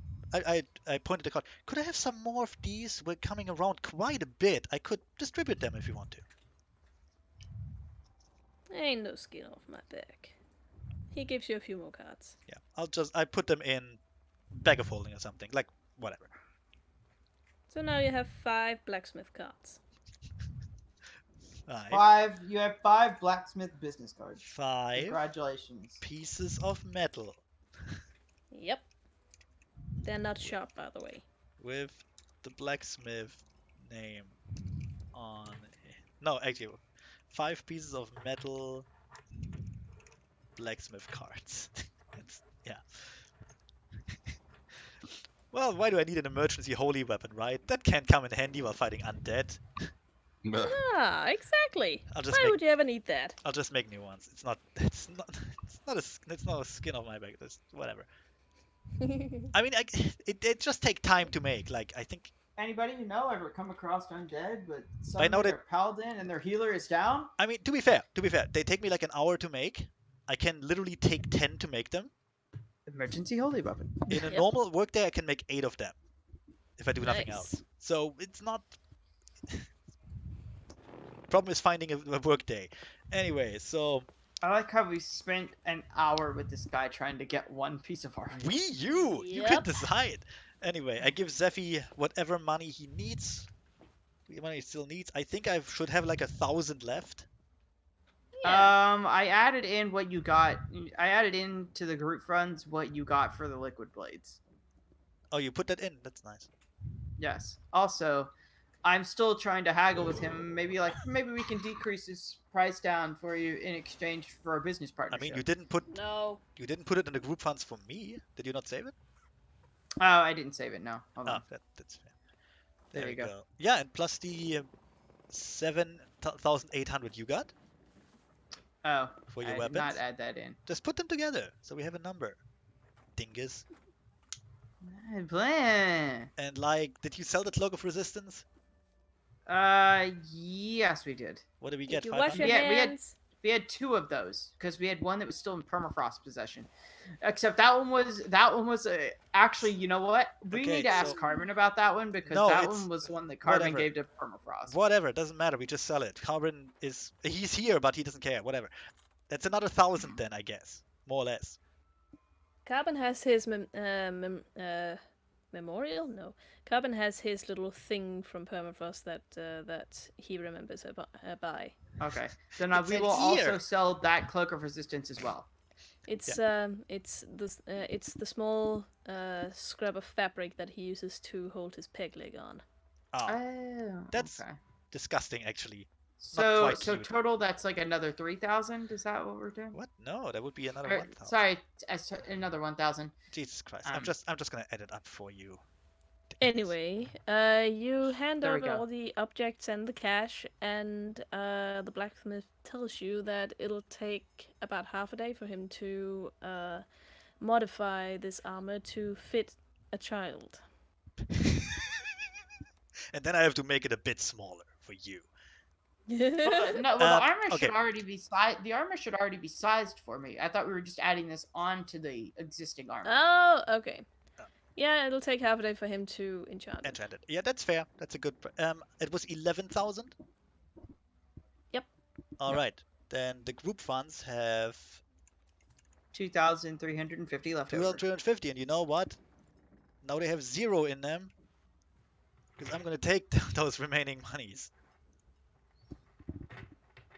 pointed the card. Could I have some more of these? We're coming around quite a bit. I could distribute them if you want to. Ain't no skin off my back. He gives you a few more cards. Yeah. I put them in bag of holding or something. Like whatever. So now you have 5 blacksmith cards. 5. You have 5 blacksmith business cards. 5 Congratulations. pieces of metal Yep. They're not sharp, by the way. with the blacksmith name on it. No, actually, 5 pieces of metal blacksmith cards. Yeah. Well, why do I need an emergency holy weapon, right? That can't come in handy while fighting undead. Ah, exactly. I'll just Why make would you ever need that? I'll just make new ones. It's not it's not a skin off my back. It's whatever. I mean, it just take time to make. Like I think Anybody you know ever come across undead, but I suddenly know that- their paladin and their healer is down? I mean to be fair, they take me like an hour to make. I can literally take 10 to make them. Emergency holy weapon. In a Yep. normal workday, I can make 8 of them if I do nothing Nice. else. So it's not. Problem is finding a workday. Anyway, so I like how we spent an hour with this guy trying to get one piece of armor. you can Yep. decide. Anyway, I give Zephy whatever money he needs. The money he still needs. I think I should have like 1,000 left. Yeah. I added in what you got. I added into the group funds what you got for the liquid blades. Oh, you put that in. That's nice. Yes. Also, I'm still trying to haggle with him. Maybe we can decrease his price down for you in exchange for a business I partnership. mean, you didn't put No. it in the group funds for me. Did you not save it? Oh, I didn't save it. No. Hold on. That's fair. There you go. Yeah, and plus the 7,800 you got Oh, for your I did weapons. not add that in. Just put them together so we have a number. Dingus. Blah. And like, did you sell the cloak of resistance? Yes, we did. What did we Did get? you wash your 500? Yeah, we had- hands? We had 2 of those because we had one that was still in permafrost possession. Except that one was actually, you know what? We Okay, need to ask so- Carbon about that one because No, that it's- one was one that Carbon whatever. gave to permafrost. Whatever, it doesn't matter. We just sell it. Carbon he's here, but he doesn't care. Whatever. That's another 1,000 then, I guess, more or less. Carbon has his memorial? No. Carbon has his little thing from permafrost that he remembers her by. Okay, then It's we a will also tier. sell that cloak of resistance as well. It's the small scrub of fabric that he uses to hold his peg leg on. Ah, Oh, That's- okay. disgusting, actually. So quite cute. total that's like another 3,000. Is that what we're doing? What? No, that would be another Or, 1,000. sorry, another 1,000. Jesus Christ. Um, I'm just gonna add it up for you. Anyway, you hand There we over go. all the objects and the cash, and the blacksmith tells you that it'll take about half a day for him to modify this armor to fit a child. And then I have to make it a bit smaller for you. No, well, the armor okay. should already be sized. The armor should already be sized for me. I thought we were just adding this onto the existing armor. Oh, okay. Yeah, it'll take half a day for him to enchant it. Enchanted. Yeah, that's fair. That's a good. It was 11,000. Yep. All right. Then the group funds have 2,350 left over. 250, and you know what? Now they have 0 in them. Because I'm gonna take those remaining monies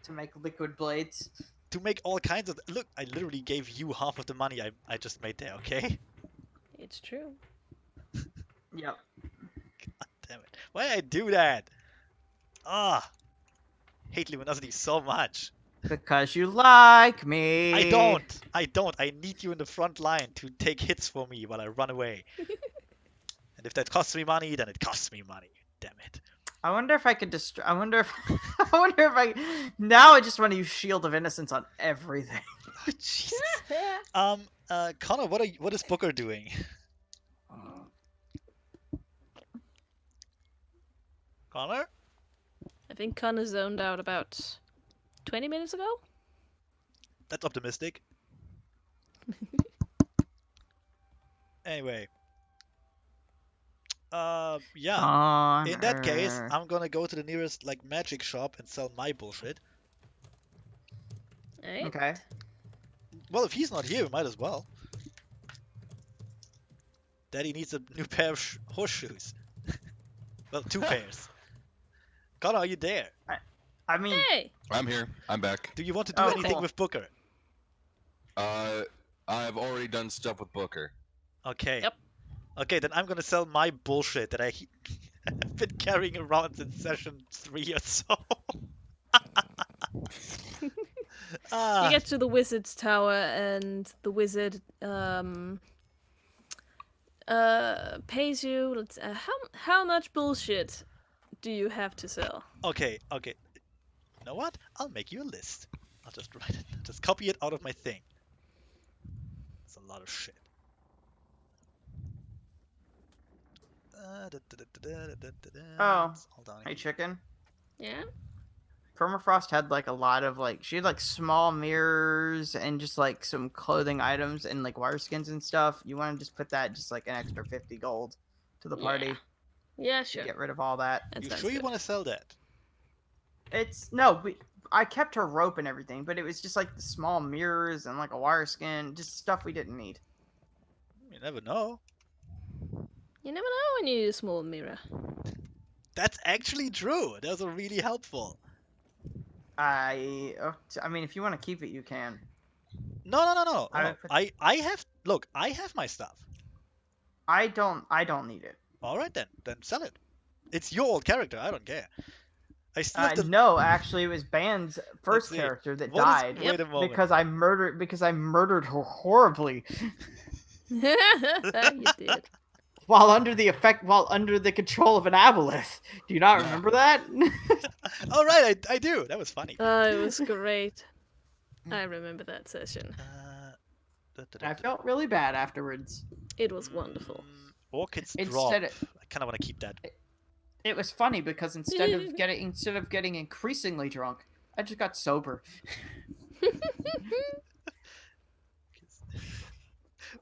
To make liquid blades. to make all kinds of. Look, I literally gave you half of the money I just made there. Okay. It's true. Yep. Damn it. Why did I do that? Ah. Hate Luminosity so much. Because you like me. I don't. I need you in the front line to take hits for me while I run away. And if that costs me money, then it costs me money. Damn it. I wonder if I could destroy. I wonder if. Now I just want to use Shield of Innocence on everything. Oh, Jesus. Connor, what is Booker doing? Connor? I think Connor zoned out about 20 minutes ago. That's optimistic. Anyway. Yeah. In that case, I'm gonna go to the nearest like magic shop and sell my bullshit. Right? Okay. Well, if he's not here, we might as well. Daddy needs a new pair of horseshoes. Well, 2 pairs. Connor, are you there? I mean, Hey! I'm here. I'm back. Do you want to do Oh, anything cool. with Booker? I've already done stuff with Booker. Okay. Yep. Okay, then I'm gonna sell my bullshit that I have been carrying around since session 3 or so. You get to the wizard's tower, and the wizard pays you. How much bullshit do you have to sell? Okay. You know what? I'll make you a list. I'll just write it. Just copy it out of my thing. It's a lot of shit. Oh, It's all down hey here. chicken. Yeah. Permafrost had like a lot of like she had like small mirrors and just like some clothing items and like wire skins and stuff. You want to just put that just like an extra 50 gold to the party Yeah, to sure. get rid of all that. That You sounds sure you good. want to sell that? It's no, I kept her rope and everything, but it was just like the small mirrors and like a wire skin, just stuff we didn't need. You never know. You never know when you use a small mirror. That's actually true. Those are really helpful. I mean, if you want to keep it, you can. No. I put- I have. Look, I have my stuff. I don't need it. All right then. Then sell it. It's your old character. I don't care. I still have to. No, actually, it was Ban's first see. character that What is- died wait a moment. because I murdered her horribly You did. while under the control of an aboleth. Do you not remember that? All right, I do. That was funny. Oh, it was great. I remember that session. I felt really bad afterwards. It was wonderful. Orchids Instead drop. of- I kind of want to keep that. It was funny because instead of getting increasingly drunk, I just got sober.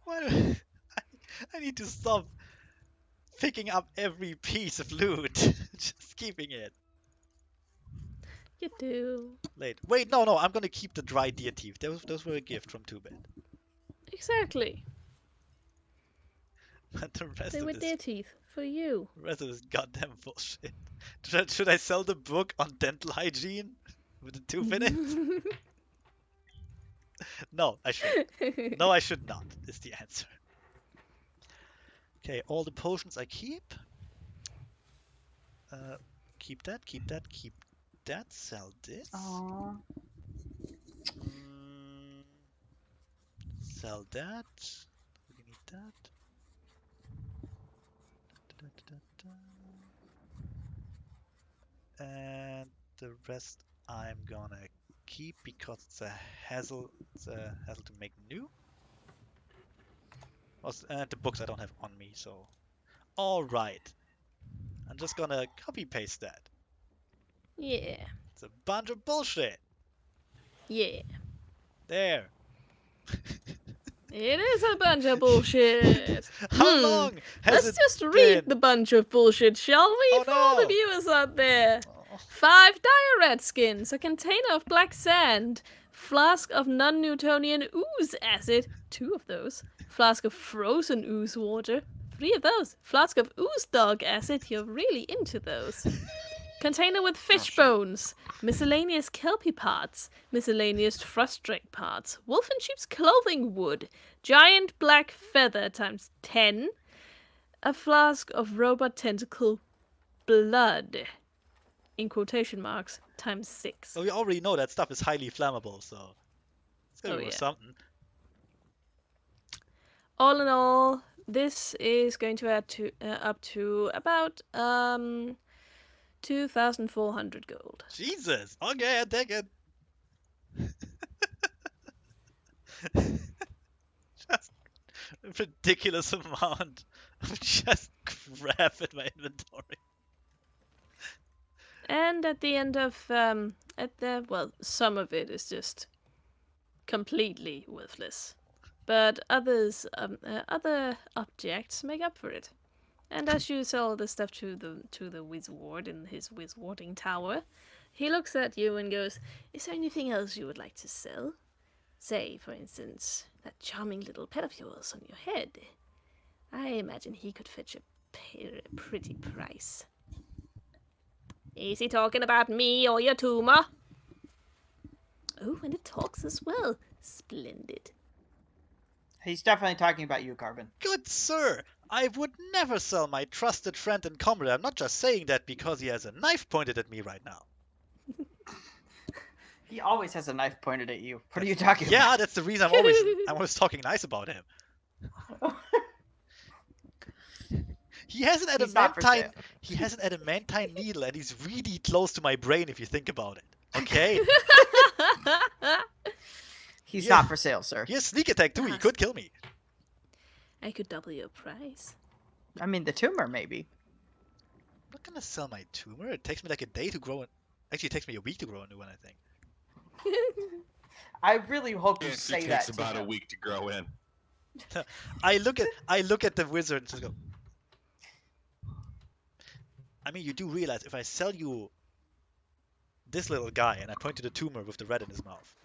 Why? I need to stop picking up every piece of loot. Just keeping it. You do. Wait, no. I'm gonna keep the dry deer teeth. Those were a gift from Two Bit. Exactly. But the rest They of were this, deer teeth for you. rest of this goddamn bullshit. Should I sell the book on dental hygiene with the tooth in it? No, I should. No, I should not. Is the answer. Okay, all the potions I keep. Keep that. Sell this. Aww. Sell that. We need that. And the rest I'm gonna keep because it's a hassle. It's a hassle to make new. And the books I don't have on me, so. All right. I'm just gonna copy paste that. Yeah. It's a bunch of bullshit. Yeah. There. It is a bunch of bullshit. How long has Let's it just read been? the bunch of bullshit, shall we? Oh, For all the no. viewers out there. Oh. 5 dire rat skins, a container of black sand, flask of non-Newtonian ooze acid, 2 of those, flask of frozen ooze water, 3 of those, flask of ooze dog acid, you're really into those. Container with fish bones, miscellaneous kelpie parts, miscellaneous frustrate parts, wolf and sheep's clothing wood, giant black feather times 10, a flask of robot tentacle blood, in quotation marks, times 6. Well, we already know that stuff is highly flammable, so it's gonna Oh, be worth yeah. something. All in all, this is going to add to up to about 2,400 gold. Jesus. Okay, I take it. Just a ridiculous amount of just crap in my inventory. And at the end of some of it is just completely worthless, but other objects make up for it. And as you sell the stuff to the wizard in his wizarding tower, he looks at you and goes, "Is there anything else you would like to sell? Say, for instance, that charming little pet of yours on your head. I imagine he could fetch a pretty price." Is he talking about me or your tumor? Oh, and it talks as well. Splendid. He's definitely talking about you, Carbon. Good sir, I would never sell my trusted friend and comrade. I'm not just saying that because he has a knife pointed at me right now. He always has a knife pointed at you. What are you talking Yeah, about? that's the reason I'm always talking nice about him. He has an He's not for adamantine. sale. He has an adamantine needle, and he's really close to my brain if you think about it. Okay. He's Yeah. not for sale, sir. He has sneak attack too. He could kill me. I could double your price. I mean, the tumor, maybe. I'm not gonna sell my tumor. It takes me like a day to grow. Actually, it takes me a week to grow a new one, I think. I really hope you It say takes that about to a him. week to grow in. I look at the wizard and just go. I mean, you do realize if I sell you this little guy and I point to the tumor with the red in his mouth,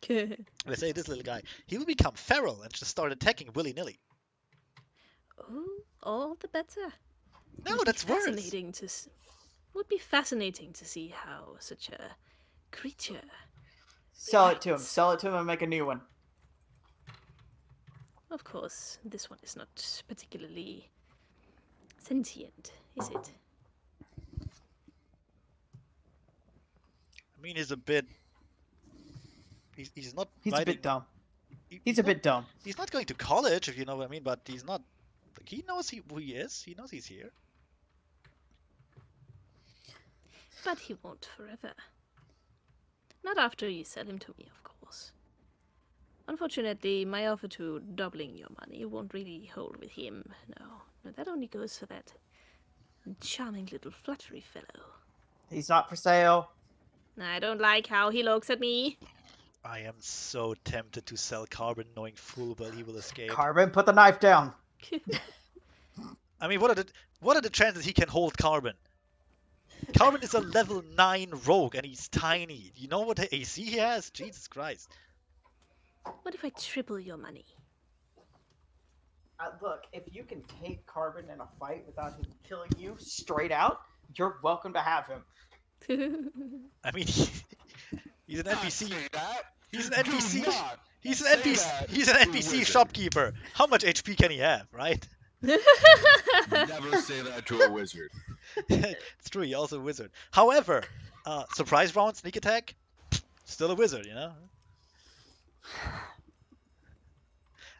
and I say this little guy, he will become feral and just start attacking willy-nilly. Oh, all the better. No, Would be that's worse. fascinating to would be fascinating to see how such a creature. Sell it to him. reacts. Sell it to him and make a new one. Of course, this one is not particularly sentient, is it? I mean, he's a bit. He's not. He's a riding- bit dumb. he- He's a bit dumb. He's not going to college, if you know what I mean. But he's not. Like, he knows who he is. He knows he's here. But he won't forever. Not after you sell him to me, of course. Unfortunately, my offer to doubling your money won't really hold with him. No, that only goes for that charming little fluttery fellow. He's not for sale. I don't like how he looks at me. I am so tempted to sell Carbon, knowing full well he will escape. Carbon, put the knife down. I mean, what are the chances he can hold Carbon? Carbon is a level 9 rogue and he's tiny. You know what AC he has? Jesus Christ. What if I triple your money? Look, if you can take Carbon in a fight without him killing you straight out, you're welcome to have him. I mean, he's an NPC. Say that. He's an Do NPC. not He's an say NPC. that He's an to a NPC wizard. shopkeeper. How much HP can he have, right? Never say that to a wizard. It's true. He's also a wizard. However, surprise round, sneak attack, still a wizard, you know.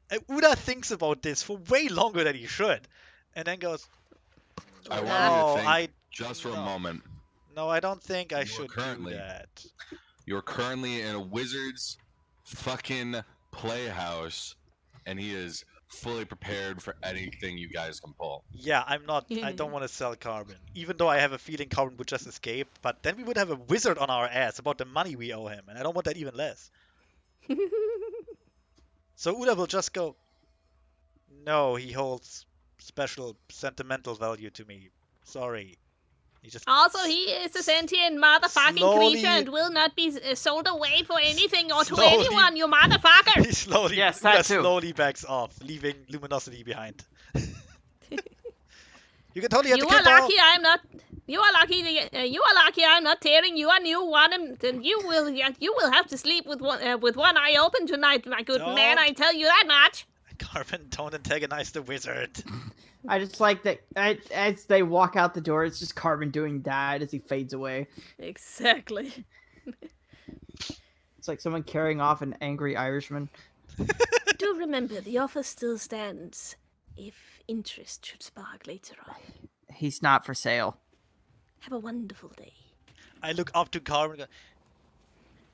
And Uda thinks about this for way longer than he should, and then goes, I want "No, you to think I just for a no. moment. no, I don't think I You are should currently- do that." You're currently in a wizard's fucking playhouse, and he is fully prepared for anything you guys can pull. Yeah, I'm not. I don't want to sell Carbon, even though I have a feeling Carbon would just escape. But then we would have a wizard on our ass about the money we owe him, and I don't want that even less. So Uda will just go, "No, he holds special sentimental value to me. Sorry." He just Also, he is a sentient motherfucking Slowly- creature and will not be sold away for anything or to Slowly- anyone, you motherfucker! he slowly, Yes, Uda that too. slowly backs off, leaving Luminosity behind. You can totally have You the are kid borrow. lucky I'm not. You are lucky. You are lucky I'm not tearing you a new one. And you will have to sleep with one eye open tonight, my good man. Don't. I tell you that much. Carbon, don't antagonize the wizard. I just like that as they walk out the door, it's just Carbon doing that as he fades away. Exactly. It's like someone carrying off an angry Irishman. Do remember, the offer still stands. If interest should spark later on. He's not for sale. Have a wonderful day. I look up to Carbon and go,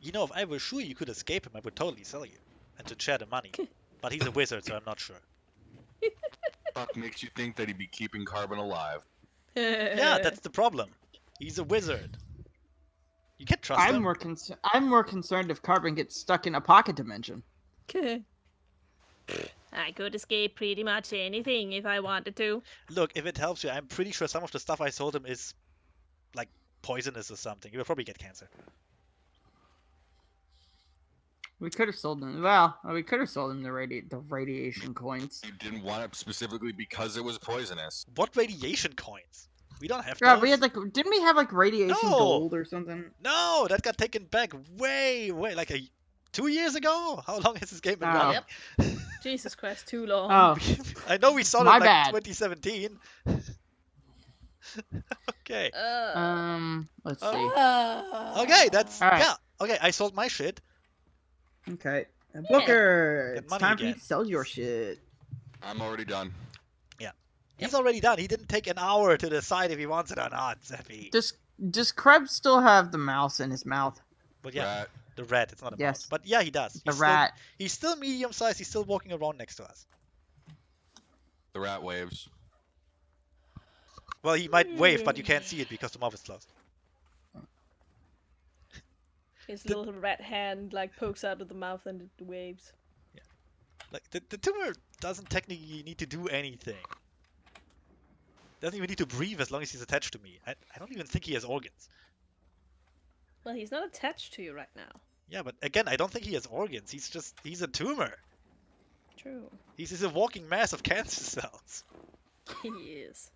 "You know, if I were sure you could escape him, I would totally sell you and to share the money. But he's a wizard, so I'm not sure." Fuck makes you think that he'd be keeping Carbon alive. Yeah, that's the problem. He's a wizard. You can't trust I'm him. more concerned if Carbon gets stuck in a pocket dimension. I could escape pretty much anything if I wanted to. Look, if it helps you, I'm pretty sure some of the stuff I sold him is like poisonous or something. He will probably get cancer. We could have sold him. Well, we could have sold him the radiation coins. You didn't want it specifically because it was poisonous. What radiation coins? We don't have Yeah, those. we had like, didn't we have like radiation No! gold or something? No, that got taken back way, like 2 years ago. How long has this game been Oh. running? Jesus Christ, too long. Oh, I know we saw My it like bad. 2017. Okay. let's see. Okay, that's All right. yeah. Okay, I sold my shit. Okay, Booker, Get it's money time for you again. to sell your shit. I'm already done. He's already done. He didn't take an hour to decide if he wants it or not, Zeffy. Does Krebs still have the mouse in his mouth? But yeah, Rat. the rat. It's not a mouse. Yes. But yeah, he does. The rat. He's still medium sized. He's still walking around next to us. The rat waves. Well, he might wave, but you can't see it because the mouth is closed. His little rat hand like pokes out of the mouth and it waves. Like the tumor doesn't technically need to do anything. Doesn't even need to breathe as long as he's attached to me. I don't even think he has organs. Well, he's not attached to you right now. Yeah, but again, I don't think he has organs. He's a tumor. True. He's a walking mass of cancer cells. He is.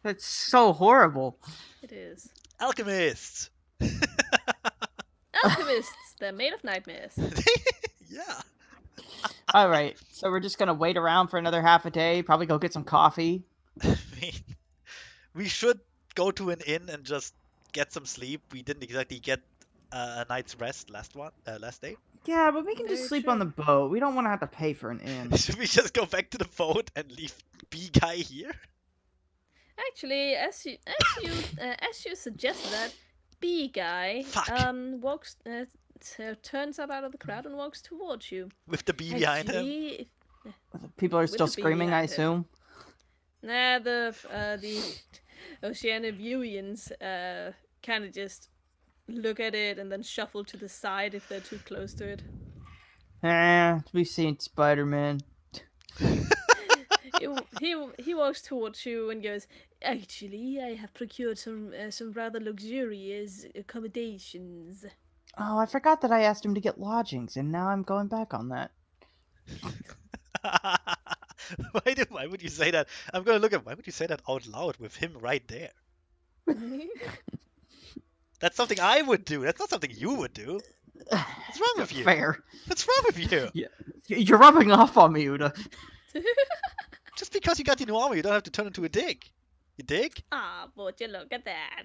That's so horrible. It is. Alchemists. Alchemists, they're made of nightmares. Yeah. All right, so we're just gonna wait around for another half a day. Probably go get some coffee. I mean, we should go to an inn and just get some sleep. We didn't exactly get a night's rest last day. Yeah, but we can just Very sleep true. on the boat. We don't want to have to pay for an inn. Should we just go back to the boat and leave B guy here? Actually, as you suggest that, B guy Fuck. walks turns up out of the crowd and walks towards you. With the B behind him. Actually, People are With still the bee screaming, I behind him. assume. Nah, the Oceanivians kind of just look at it and then shuffle to the side if they're too close to it. We've seen Spider-Man. He walks towards you and goes, "Actually, I have procured some rather luxurious accommodations." Oh, I forgot that I asked him to get lodgings, and now I'm going back on that. Why would you say that? I'm gonna look at why would you say that out loud with him right there? That's something I would do. That's not something you would do. What's wrong with you? Fair. What's wrong with you? You're rubbing off on me, Uda. Just because you got the new armor, you don't have to turn into a dick. You dig? Ah, would you look at that?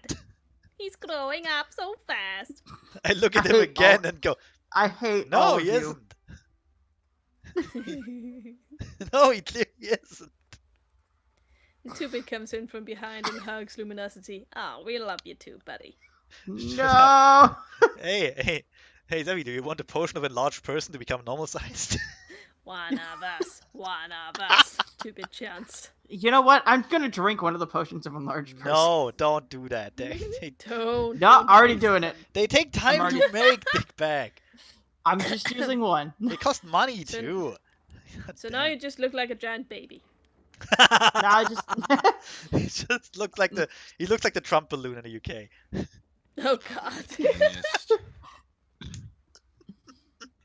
He's growing up so fast. I look at I him hate again all- and go, I hate all no, of he you. isn't. No, he clearly isn't. Two-Bit comes in from behind and hugs Luminosity. Ah, we love you too, buddy. No. Hey, Zabby, do you want a potion of enlarged person to become normal sized? One of us. Two-Bit chance. You know what? I'm gonna drink one of the potions of enlarged person. No, don't do that. Don't. No, already doing it. They take time already- to make, Dick Bag. I'm just using one. They cost money So- too. So now you just look like a giant baby. No, I just. He just looks like the Trump balloon in the UK. Oh God. Yes.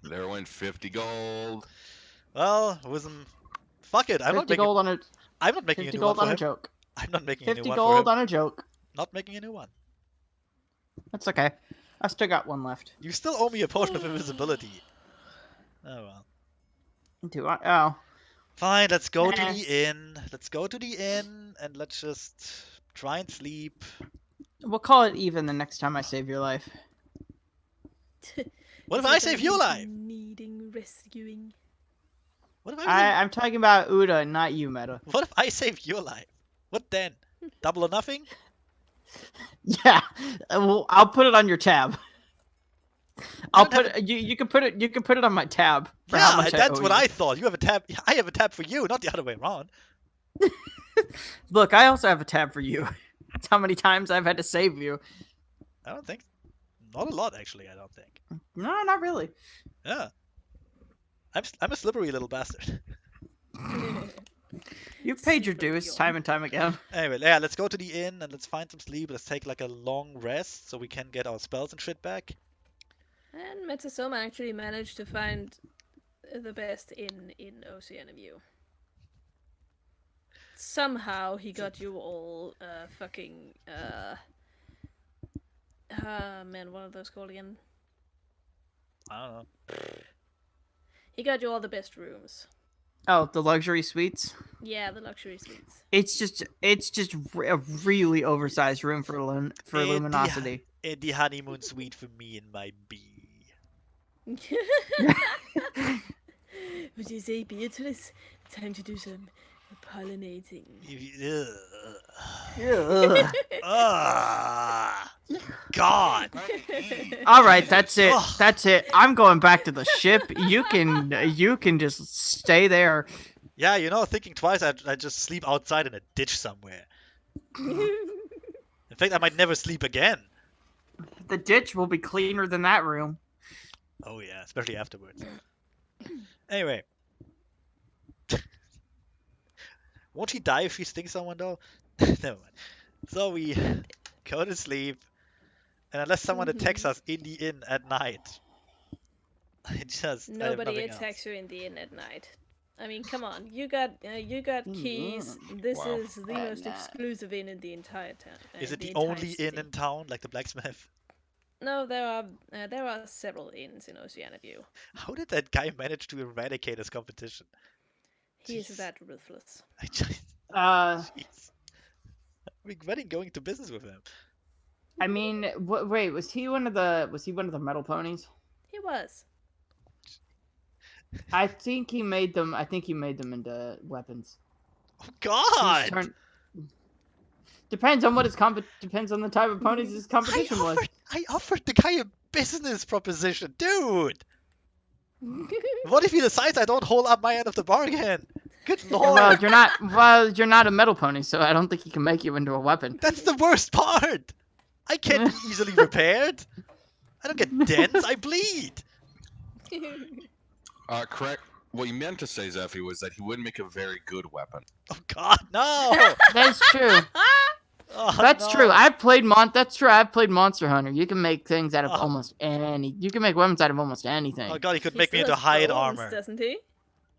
There went 50 gold. Well, fuck it. 50 gold on a I'm not making 50 a new one gold for on a him. joke. I'm not making a new 50 one gold for him. on a joke. Not making a new one. That's okay. I still got one left. You still owe me a potion of invisibility. Oh well. Do I? Oh. Fine, let's go to Yes. the inn. Let's go to the inn and let's just try and sleep. We'll call it even the next time I save your life. What if Is I it save gonna your be life? Needing rescuing. What if I I'm talking about Uda, not you, Meta. What if I saved your life? What then? Double or nothing? Yeah. Well, I'll put it on your tab. I'll don't have put you can put it. You can put it on my tab. For how Yeah, much that's owe what you. I thought. You have a tab. I have a tab for you, not the other way around. Look, I also have a tab for you. That's how many times I've had to save you. I don't think. Not a lot, actually. I don't think. No, not really. Yeah. I'm a slippery little bastard. You've paid your Super dues yawn. time and time again. Anyway, yeah, let's go to the inn and let's find some sleep. Let's take like a long rest so we can get our spells and shit back. And Metsasoma actually managed to find the best inn in Oceania View. somehow he got you all fucking man, what are those called again? I don't know. He got you all the best rooms. Oh, the luxury suites. Yeah, the luxury suites. It's just a really oversized room for And luminosity. the honeymoon suite for me and my bee. Would you say, Beatrice? Time to do some pollinating. Ugh. Ah, God. All right, that's it. Ugh. That's it. I'm going back to the ship. You can just stay there. Yeah, thinking twice, I'd just sleep outside in a ditch somewhere. In fact, I might never sleep again. The ditch will be cleaner than that room. Oh yeah, especially afterwards. Anyway. Won't she die if she stings someone though? Never mind. So we go to sleep, and unless someone attacks us in the inn at night, I have Nobody nothing attacks else. you in the inn at night. I mean, come on, you got keys. This Wow. is the most exclusive inn in the entire town. Is it the entire only inn city. in town, like the blacksmith? No, there are several inns in Oceania View. How did that guy manage to eradicate his competition? He is Jeez. that ruthless. I just, jeez. I'm regretting going to business with him. I mean, wait, was he one of the metal ponies? He was. I think he made them into weapons. Oh He's God! Depends on what depends on the type of ponies his competition was. I offered the guy a business proposition, dude. What if he decides I don't hold up my end of the bargain? Good lord! You're not a metal pony, so I don't think he can make you into a weapon. That's the worst part. I can't be easily repaired. I don't get dents. I bleed. Correct. What you meant to say, Zephy, was that he would make a very good weapon. Oh God, no! That's true. Oh, That's no. true. I've played Monster Hunter. You can make things out of Oh. almost any. You can make weapons out of almost anything. Oh God, he could He make me still into has hide bones, armor. doesn't he?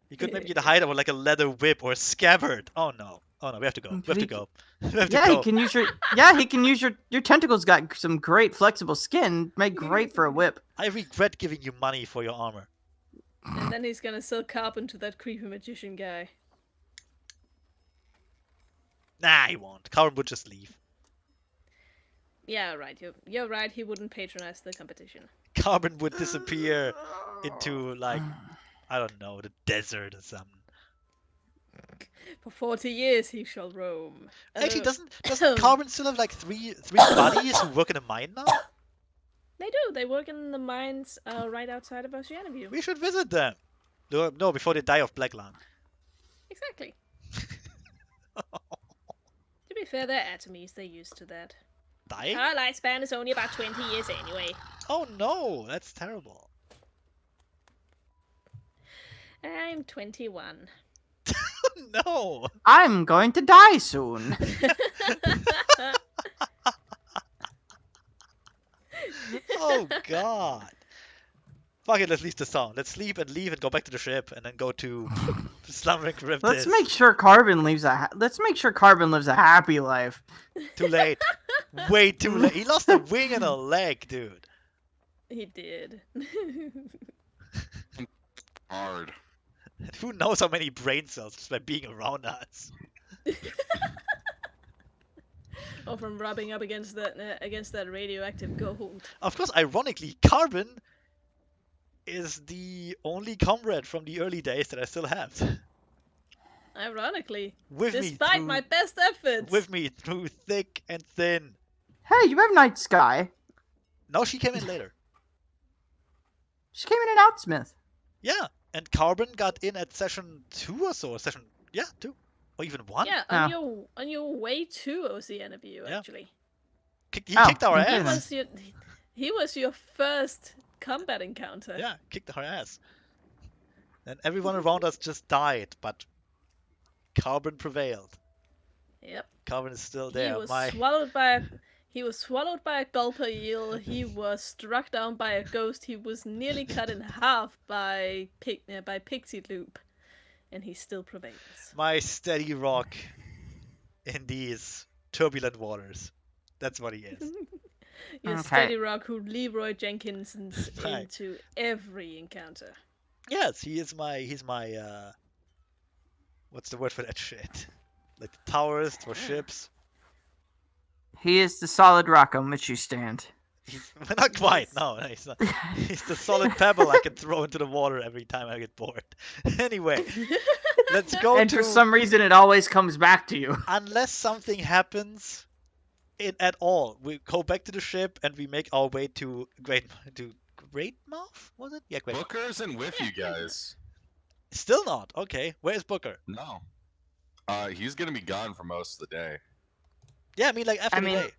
He could make me into hide armor like a leather whip or a scabbard. Oh no. Oh no, we have to go. We have to go. We have to Yeah, go. he can use your tentacles. Got some great flexible skin. Make great for a whip. I regret giving you money for your armor. And then he's gonna sell carbon to that creepy magician guy. Nah, he won't. Carbon would just leave. Yeah, right. You're right. He wouldn't patronize the competition. Carbon would disappear into, like, I don't know, the desert or something. For 40 years he shall roam. Actually, doesn't Carbon still have like three buddies who work in a mine now? They do. They work in the mines right outside of Oceania View. We should visit them. No, before they die of black lung. Exactly. To be fair, they're atomies. They're used to that. Dying? Our lifespan is only about 20 years anyway. Oh no, that's terrible. I'm 21. No. I'm going to die soon. Oh God. Fuck it, let's leave the song. Let's sleep and leave and go back to the ship and then go to slumbering cryptis. Let's make sure Carbon lives a happy life. Too late. Way too late. He lost a wing and a leg, dude. He did. Hard. And who knows how many brain cells just by being around us? Or from rubbing up against that radioactive gold. Of course, ironically, Carbon is the only comrade from the early days that I still have. Ironically, With me despite through, my best efforts. with me through thick and thin. Hey, you have Night Sky. No, she came in later. She came in at Outsmith. Yeah, and Carbon got in at session 2 or so. Session 2 or even 1. Yeah, Oh. on your way to Oceania View, Yeah. actually. He Oh, kicked our okay ass. then. He was your first combat encounter. Yeah, kicked our ass. And everyone around us just died, but Carbon prevailed. Yep. Carbon is still there. He was swallowed by a gulper eel. He was struck down by a ghost. He was nearly cut in half by Pixie Loop, and he still prevails. My steady rock in these turbulent waters. That's what he is. You're Okay. Steady Rock who Leroy Jenkinsons Right. into every encounter. Yes, he's my what's the word for that shit? Like the towers for ships. He is the solid rock on which you stand. He's not quite. Yes. No, he's not. He's the solid pebble I can throw into the water every time I get bored. Anyway, let's go And to. for some reason, it always comes back to you. Unless something happens at all, we go back to the ship and we make our way to Greatmouth. Was it? Yeah, Greatmouth. Booker isn't with you guys. Still not. Okay, where's Booker? No. He's gonna be gone for most of the day. Yeah, I mean like after I the mean- day.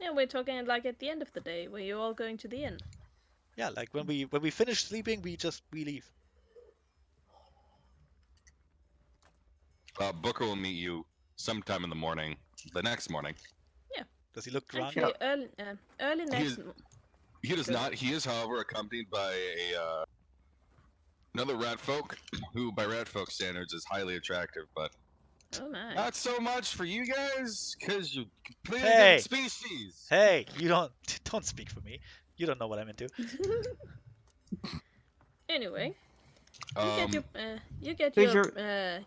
Yeah, we're talking like at the end of the day, where you're all going to the inn. Yeah, like when we finish sleeping, we leave. Booker will meet you sometime in the morning. The next morning. Does he look drunk? Actually, early next. He's- He does not. He is, however, accompanied by another rat folk, who, by rat folk standards, is highly attractive, but Oh my. not so much for you guys, because you're completely Hey. different species. Hey, you don't speak for me. You don't know what I'm into. Anyway, Um, Who's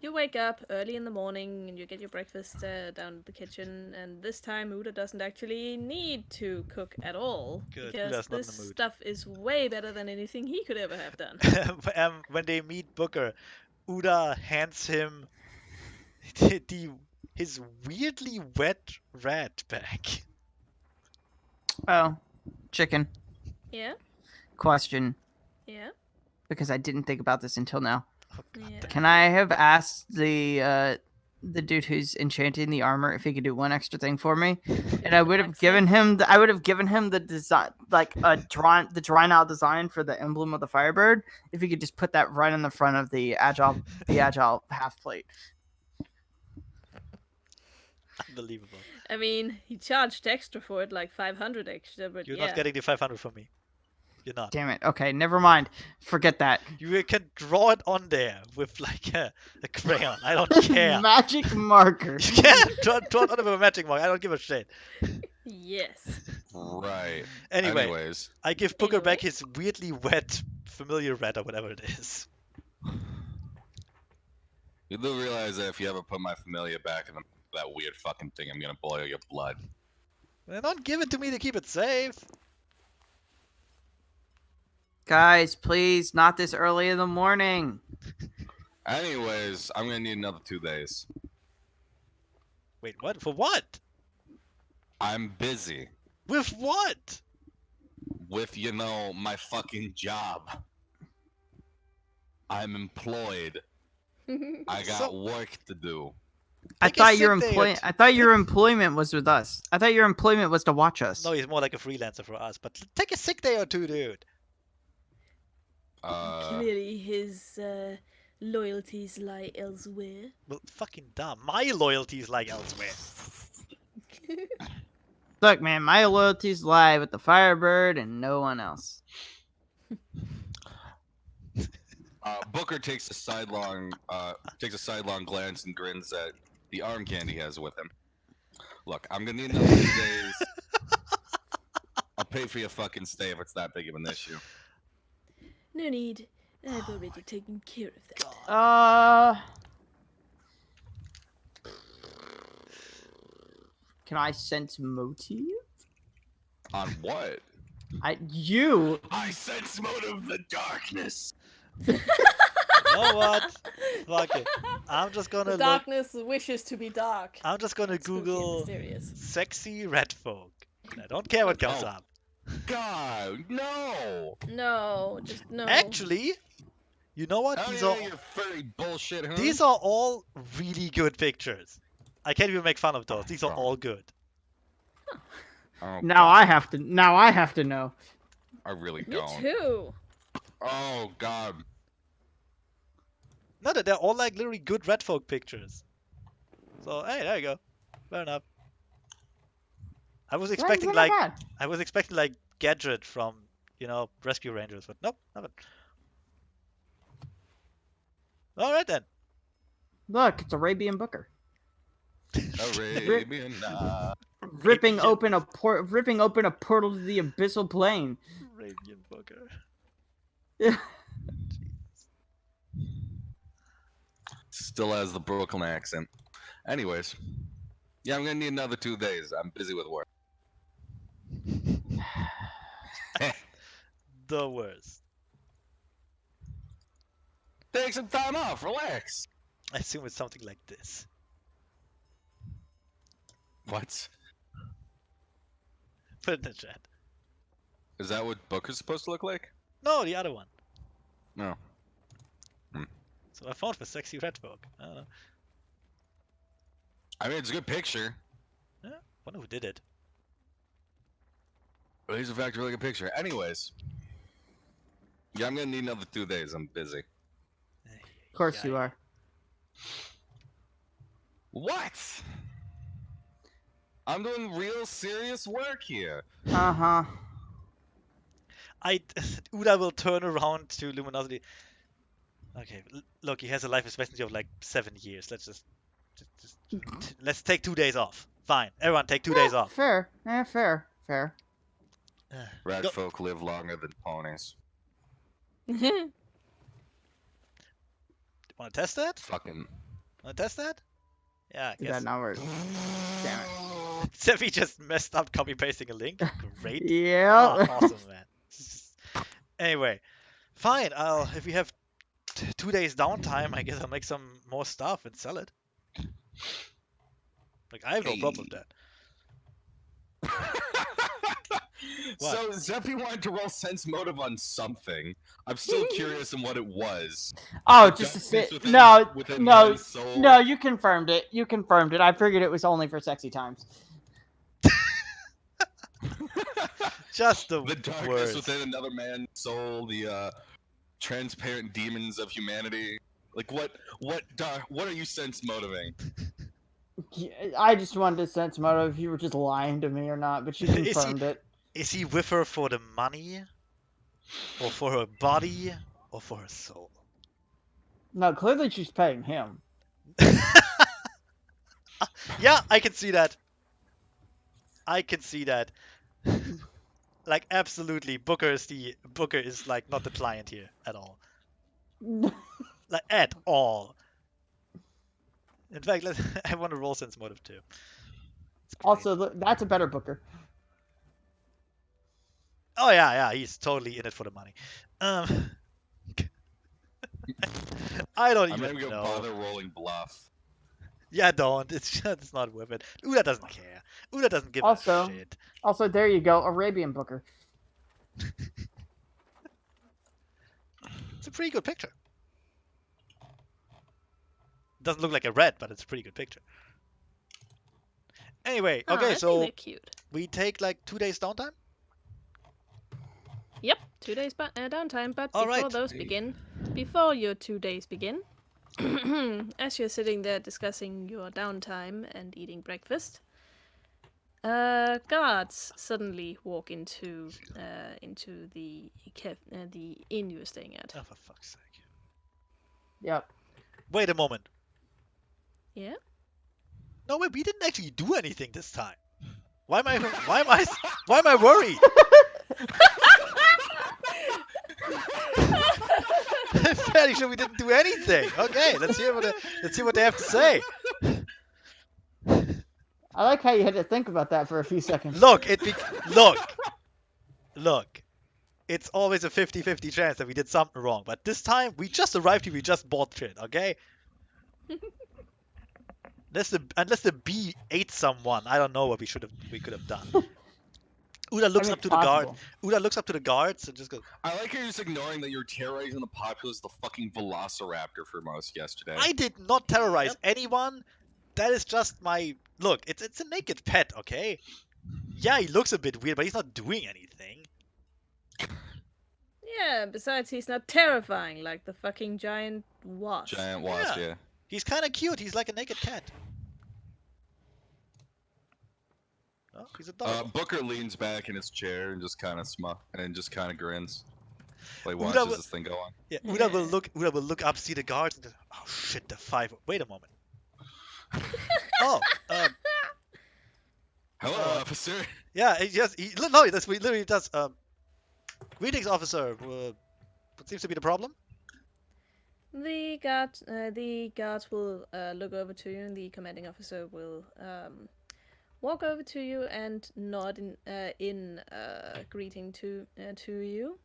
you wake up early in the morning and you get your breakfast down at the kitchen, and this time Uda doesn't actually need to cook at all Good, because Uda's not in this the mood. stuff is way better than anything he could ever have done. When they meet Booker, Uda hands him his weirdly wet rat bag. Oh, chicken. Yeah, Question, yeah, because I didn't think about this until now. Oh, God yeah. damn. Can I have asked the dude who's enchanting the armor if he could do one extra thing for me? And I would have given him the design, like the drawn out design for the emblem of the Firebird. If he could just put that right in the front of the agile half plate. Unbelievable. I mean, he charged extra for it, like 500 extra, but You're yeah. not getting the 500 from me. You're not. Damn it. Okay, never mind. Forget that. You can draw it on there with like a crayon. I don't care. Magic marker. You can draw it on with a magic mark. I don't give a shit. Yes. right. Anyway, Anyways, I give Booker back Anyway. his weirdly wet familiar rat or whatever it is. you do realize that if you ever put my familia back in that weird fucking thing, I'm gonna boil your blood. Well, don't give it to me to keep it safe. Guys, please, not this early in the morning. Anyways, I'm gonna need another 2 days. Wait, what? For what? I'm busy With what? with, my fucking job. I'm employed. I got So- work to do. I Take a thought your sick day or I thought your employment was with us. I thought your employment was to watch us. No, he's more like a freelancer for us. But take a sick day or two, dude. Clearly, his loyalties lie elsewhere. Well, fucking dumb. My loyalties like elsewhere. Look, man, my loyalties lie with the Firebird and no one else. Booker takes a sidelong glance and grins at the arm candy he has with him. Look, I'm gonna need another 2 days. I'll pay for your fucking stay if it's that big of an issue. No need. I've already taken care of that. Can I sense motive? On what? You. I sense motive the darkness. You know what? Fuck it. I'm just gonna The look. darkness wishes to be dark. I'm just gonna Spooky and Google mysterious. sexy red folk. And I don't care what comes Oh. up. God, no! No, just no. Actually, you know what? Oh, These yeah, are your furry bullshit, huh? these are all really good pictures. I can't even make fun of those. These are all good. Oh, Now God, I have to. Now I have to know. I really Me don't. too. Oh God. No, they're all like literally good red folk pictures. So hey, there you go. Fair enough. I was expecting They're not like bad. Gadget from Rescue Rangers, but nope, nothing. All right then. Look, it's Arabian Booker. Arabian Night. ripping Arabian- open a portal to the abyssal plane. Arabian booker. Still has the Brooklyn accent. Anyways, yeah, I'm gonna need another 2 days. I'm busy with work. The worst. Take some time off. Relax. I assume it's something like this. What? Put it in the chat. Is that what Booker's supposed to look like? No, the other one. No. So I found for sexy red folk. I don't know. I mean, it's a good picture. Yeah, wonder who did it. But he's in fact a really good picture. Anyways. Yeah, I'm gonna need another 2 days. I'm busy. Of course you are. What? I'm doing real serious work here. Uh-huh. Uda will turn around to Luminosity. Okay, look, he has a life expectancy of like 7 years. Let's just let's take 2 days off. Fine, everyone take 2 days off. Fair. Fair. Rat Go- folk live longer than ponies. Want to test that? Fucking. Want to test that? Yeah, I Did guess. that not work? Damn it. Sevi just messed up copy pasting a link. Great. Yeah. Ah, awesome, man. Anyway, fine. If we have 2 days downtime, I guess I'll make some more stuff and sell it. Like I have no problem with that. So Zeppi wanted to roll sense motive on something. I'm still curious on what it was. Oh, The just to darkness sit. within- No, within no, man's soul. no. You confirmed it. I figured it was only for sexy times. Just the darkness worst. within another man's soul. The transparent demons of humanity. Like what are you sense motiving? I just wanted to sense motive if you were just lying to me or not, but you Is he- confirmed it. Is he with her for the money, or for her body, or for her soul? No, clearly she's paying him. Yeah, I can see that. I can see that. Like absolutely, Booker is like not the client here at all. Like at all. In fact, I want to roll sense motive too. It's great. Also, that's a better Booker. Oh yeah, he's totally in it for the money. I don't I'm not even even gonna know. bother rolling bluff. Yeah, don't. It's not worth it. Uda doesn't care. Uda doesn't give Also- a shit. Also, there you go, Arabian Booker. It's a pretty good picture. Doesn't look like a red, but it's a pretty good picture. Anyway, Oh, I okay, think so they're cute. we take like 2 days downtime. Yep, 2 days downtime. But All before right. those begin, before your 2 days begin, as you're sitting there discussing your downtime and eating breakfast, guards suddenly walk into the inn you were staying at. Oh, for fuck's sake! Yep. Wait a moment. Yeah. No, wait, we didn't actually do anything this time. Why am I worried? I'm fairly sure we didn't do anything. Okay, let's hear what they have to say. I like how you had to think about that for a few seconds. Look, look. It's always a 50-50 chance that we did something wrong, but this time we just arrived here, we just bought shit, okay? Unless the bee ate someone, I don't know what we could have done. Uda looks up to the guard. Uda looks up to the guards and just goes, I like how you're just ignoring that you're terrorizing the populace the fucking velociraptor for most yesterday. I did not terrorize anyone. That is just my look. It's a naked pet, okay? Yeah, he looks a bit weird, but he's not doing anything. Yeah, besides he's not terrifying like the fucking giant wasp. Giant wasp, Yeah. yeah. He's kind of cute. He's like a naked cat. Oh, he's a dog. Booker leans back in his chair and just kind of grins. Like Uda watches will- this thing go on. Yeah, Uda will look up, see the guards, and just, oh shit, the 5. Wait a moment. Oh, Hello, officer. yeah, no, that's what he literally does. Greetings, officer. What seems to be the problem? The guards will look over to you, and the commanding officer will walk over to you and nod in greeting to you.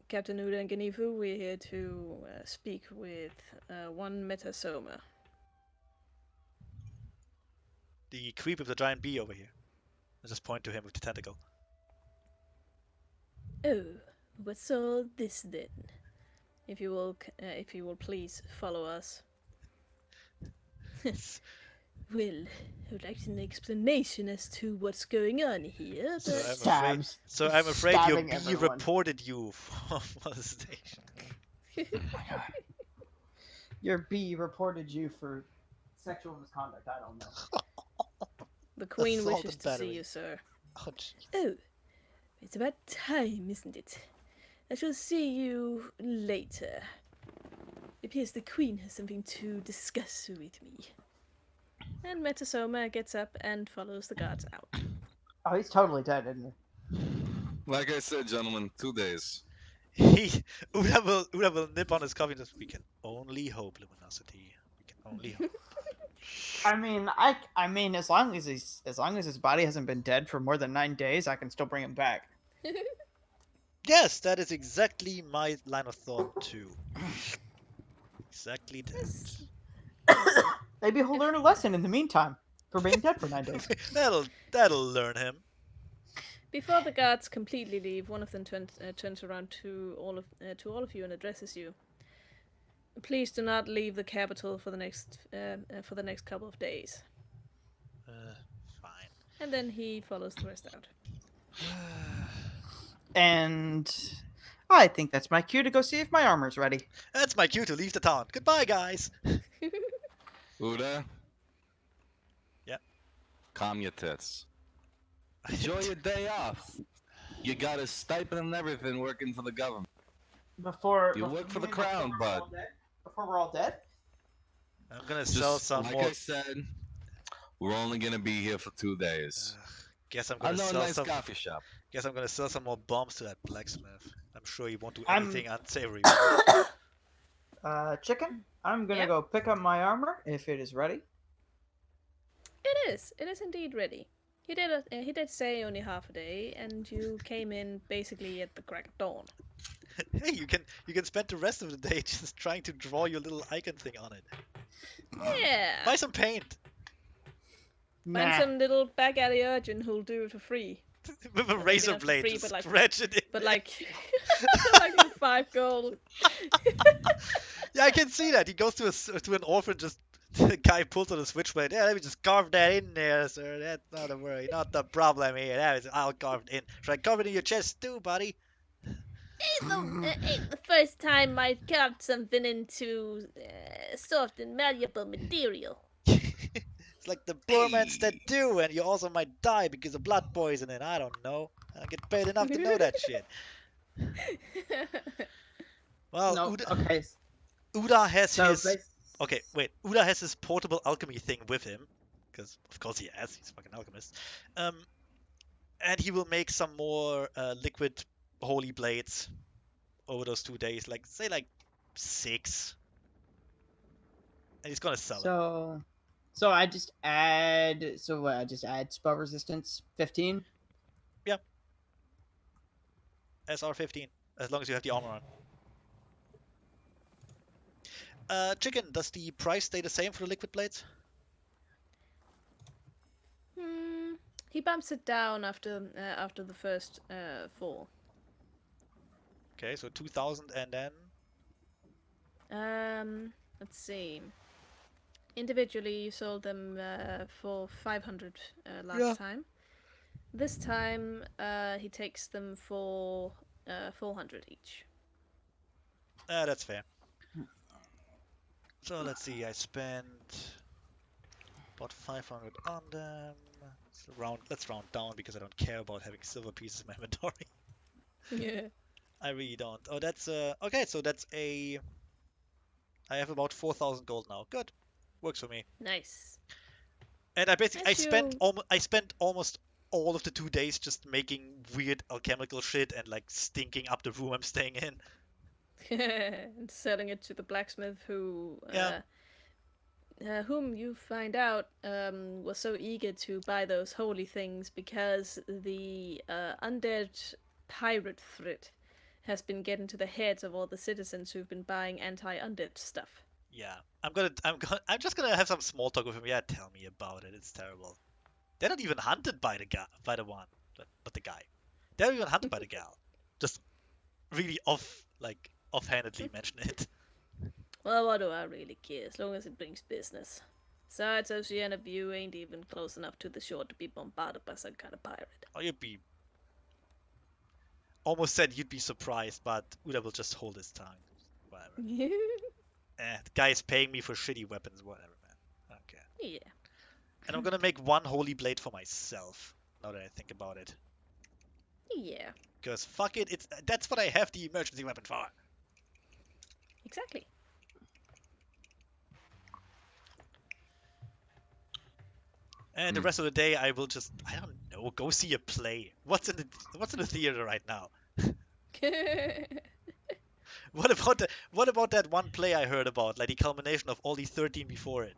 Captain Uda and Ganifu, we're here to speak with one Metasoma. The creep with the giant bee over here. I just point to him with the tentacle. Oh, what's all this then? If you will please follow us. Well, I would like an explanation as to what's going on here, So but Stabs. I'm afraid your Stabbing bee everyone. reported you from molestation. Your bee reported you for sexual misconduct. I don't know. the Queen Assault wishes and to see battery. you, sir. Oh, jeez. Oh, it's about time, isn't it? I shall see you later. It appears the Queen has something to discuss with me. And Metasoma gets up and follows the guards out. Oh, he's totally dead, isn't he? Like I said, gentlemen, 2 days. Uda will nip on his coffee and just, we can only hope, Luminosity. We can only hope. I mean, as long as his body hasn't been dead for more than 9 days, I can still bring him back. Yes, that is exactly my line of thought too. Exactly that. Maybe he'll learn a lesson in the meantime for being dead for 9 days. that'll learn him. Before the guards completely leave, one of them turns around to all of you and addresses you. Please do not leave the capital for the next couple of days. Fine. And then he follows the rest out. And I think that's my cue to go see if my armor's ready. That's my cue to leave the town. Goodbye, guys. Uda? Yeah? Calm your tits. Enjoy your day off. You got a stipend and everything working for the government. You work for the crown, bud. Before we're all dead? I'm gonna sell Just some like more. I said, we're only gonna be here for 2 days. Guess I'm I gonna know a sell nice some. coffee shop. Guess I'm gonna sell some more bombs to that blacksmith. I'm sure he won't do I'm- anything unsavory. Chicken, I'm gonna Yep. go pick up my armor if it is ready. It is indeed ready. He did say only half a day, and you came in basically at the crack of dawn. Hey, you can spend the rest of the day just trying to draw your little icon thing on it. Yeah. Buy some paint Find some little back alley urchin who'll do it for free. with a maybe razor not for blade free, to but like- scratch it in. But like, like 5 gold. Yeah, I can see that. He goes to an orphan, just the guy pulls on a switchblade. Yeah, let me just carve that in there, sir. That's not a worry, not the problem here. That is all carved in. Should I carve it in your chest too, buddy? Ain't the first time I've carved something into soft and malleable material. It's like the poor man's tattoo, and you also might die because of blood poisoning. I don't know. I get paid enough to know that shit. Well, No, Uda, okay. Uda has So his. Okay, wait. Uda has his portable alchemy thing with him, because of course he has. He's a fucking alchemist. And he will make some more liquid holy blades over those 2 days. Like say like 6, and he's gonna sell them. So I just add. So what? I just add spell resistance 15. SR 15, as long as you have the armor on. Chicken, does the price stay the same for the liquid blades? He bumps it down after the first 4. Okay, so 2,000 and then. Let's see. Individually, you sold them for 500 last time. This time, he takes them for 400 each. That's fair. So let's see, I spent about 500 on them. Let's round down because I don't care about having silver pieces in my inventory. Yeah. I really don't. Oh, that's okay. So that's a I have about 4,000 gold now. Good. Works for me. Nice. And I spent As I spent almost all of the 2 days just making weird alchemical shit and like stinking up the room I'm staying in. and selling it to the blacksmith Yeah. whom you find out was so eager to buy those holy things because the undead pirate threat has been getting to the heads of all the citizens who've been buying anti-undead stuff. Yeah. I'm just gonna have some small talk with him. Yeah, tell me about it. It's terrible. They're not even hunted by the guy, by the one, but the guy. They're not even hunted by the gal. Just really offhandedly mention it. Well, what do I really care, as long as it brings business. Besides, Oceana View ain't even close enough to the shore to be bombarded by some kind of pirate. Oh, almost said you'd be surprised, but Uda will just hold his tongue. Whatever. The guy is paying me for shitty weapons, whatever, man. Okay. Yeah. And I'm gonna make one holy blade for myself, now that I think about it. Yeah, Because fuck it, that's what I have the emergency weapon for. exactly. And the rest of the day I will just, I don't know, go see a play. What's in the theater right now? What about that one play I heard about, like the culmination of all these 13 before it?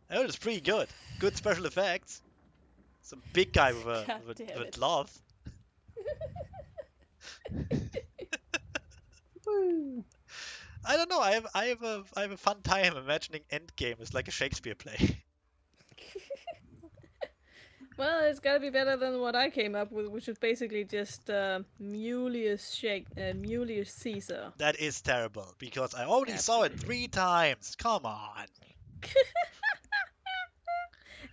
I heard it's pretty good. Good special effects. Some big guy with God with damn a it. glove. I don't know. I have a fun time imagining Endgame as like a Shakespeare play. Well, it's gotta be better than what I came up with, which is basically just Mulius Caesar. That is terrible because I already saw it Absolutely. 3 times. Come on.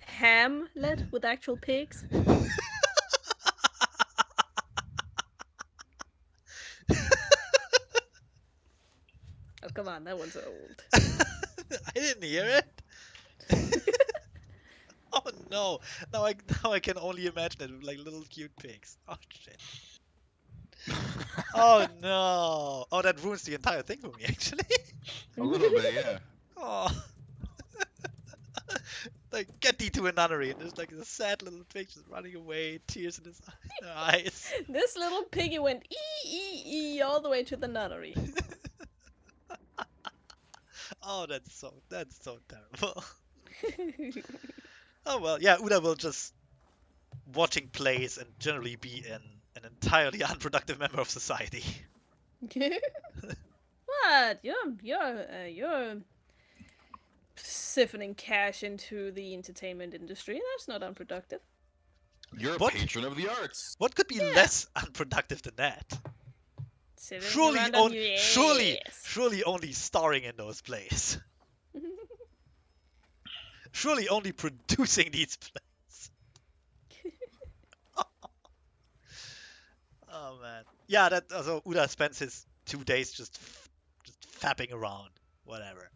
Hamlet with actual pigs. Oh, come on, that one's old. I didn't hear it. Oh no! Now I can only imagine it with like little cute pigs. Oh shit. Oh no! Oh, that ruins the entire thing for me actually. A little bit, yeah. Oh. Like, get thee to a nunnery, and there's like a sad little pig just running away, tears in his eyes. This little piggy went ee all the way to the nunnery. Oh, that's so terrible. Oh well, yeah, Uda will just watching plays and generally be an entirely unproductive member of society. What? You're siphoning cash into the entertainment industry. That's not unproductive. You're a What? patron of the arts. What could be less unproductive than that? Sitting Surely, around on your ass. surely only starring in those plays. Surely only producing these plays. Oh man. Yeah, that so Uda spends his 2 days just fapping around. Whatever.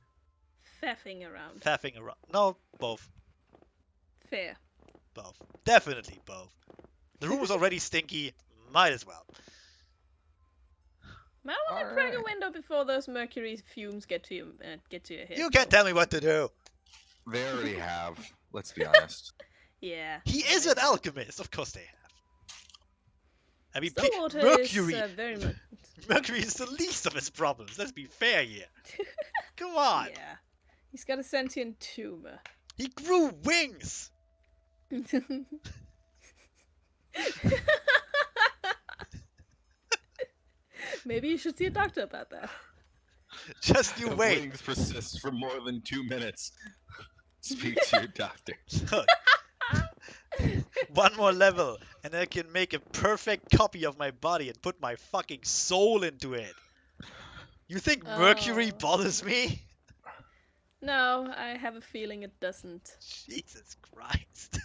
Faffing around. Faffing around. No, both. Fair. Both. Definitely both. The room was already stinky. Might as well. Might want to crack a window before those mercury fumes get to your head. You can't tell me what to do. They already have. Let's be honest. Yeah. He is an alchemist. Of course they have. I mean, Stillwater Mercury. is very much. Mercury is the least of his problems. Let's be fair here. Come on. Yeah. He's got a sentient tumor. He grew wings. Maybe you should see a doctor about that. Just you If wait. wings persist for more than 2 minutes. Speak to your doctor. Look. One more level, and I can make a perfect copy of my body and put my fucking soul into it. You think Mercury Oh. bothers me? No, I have a feeling it doesn't. Jesus Christ.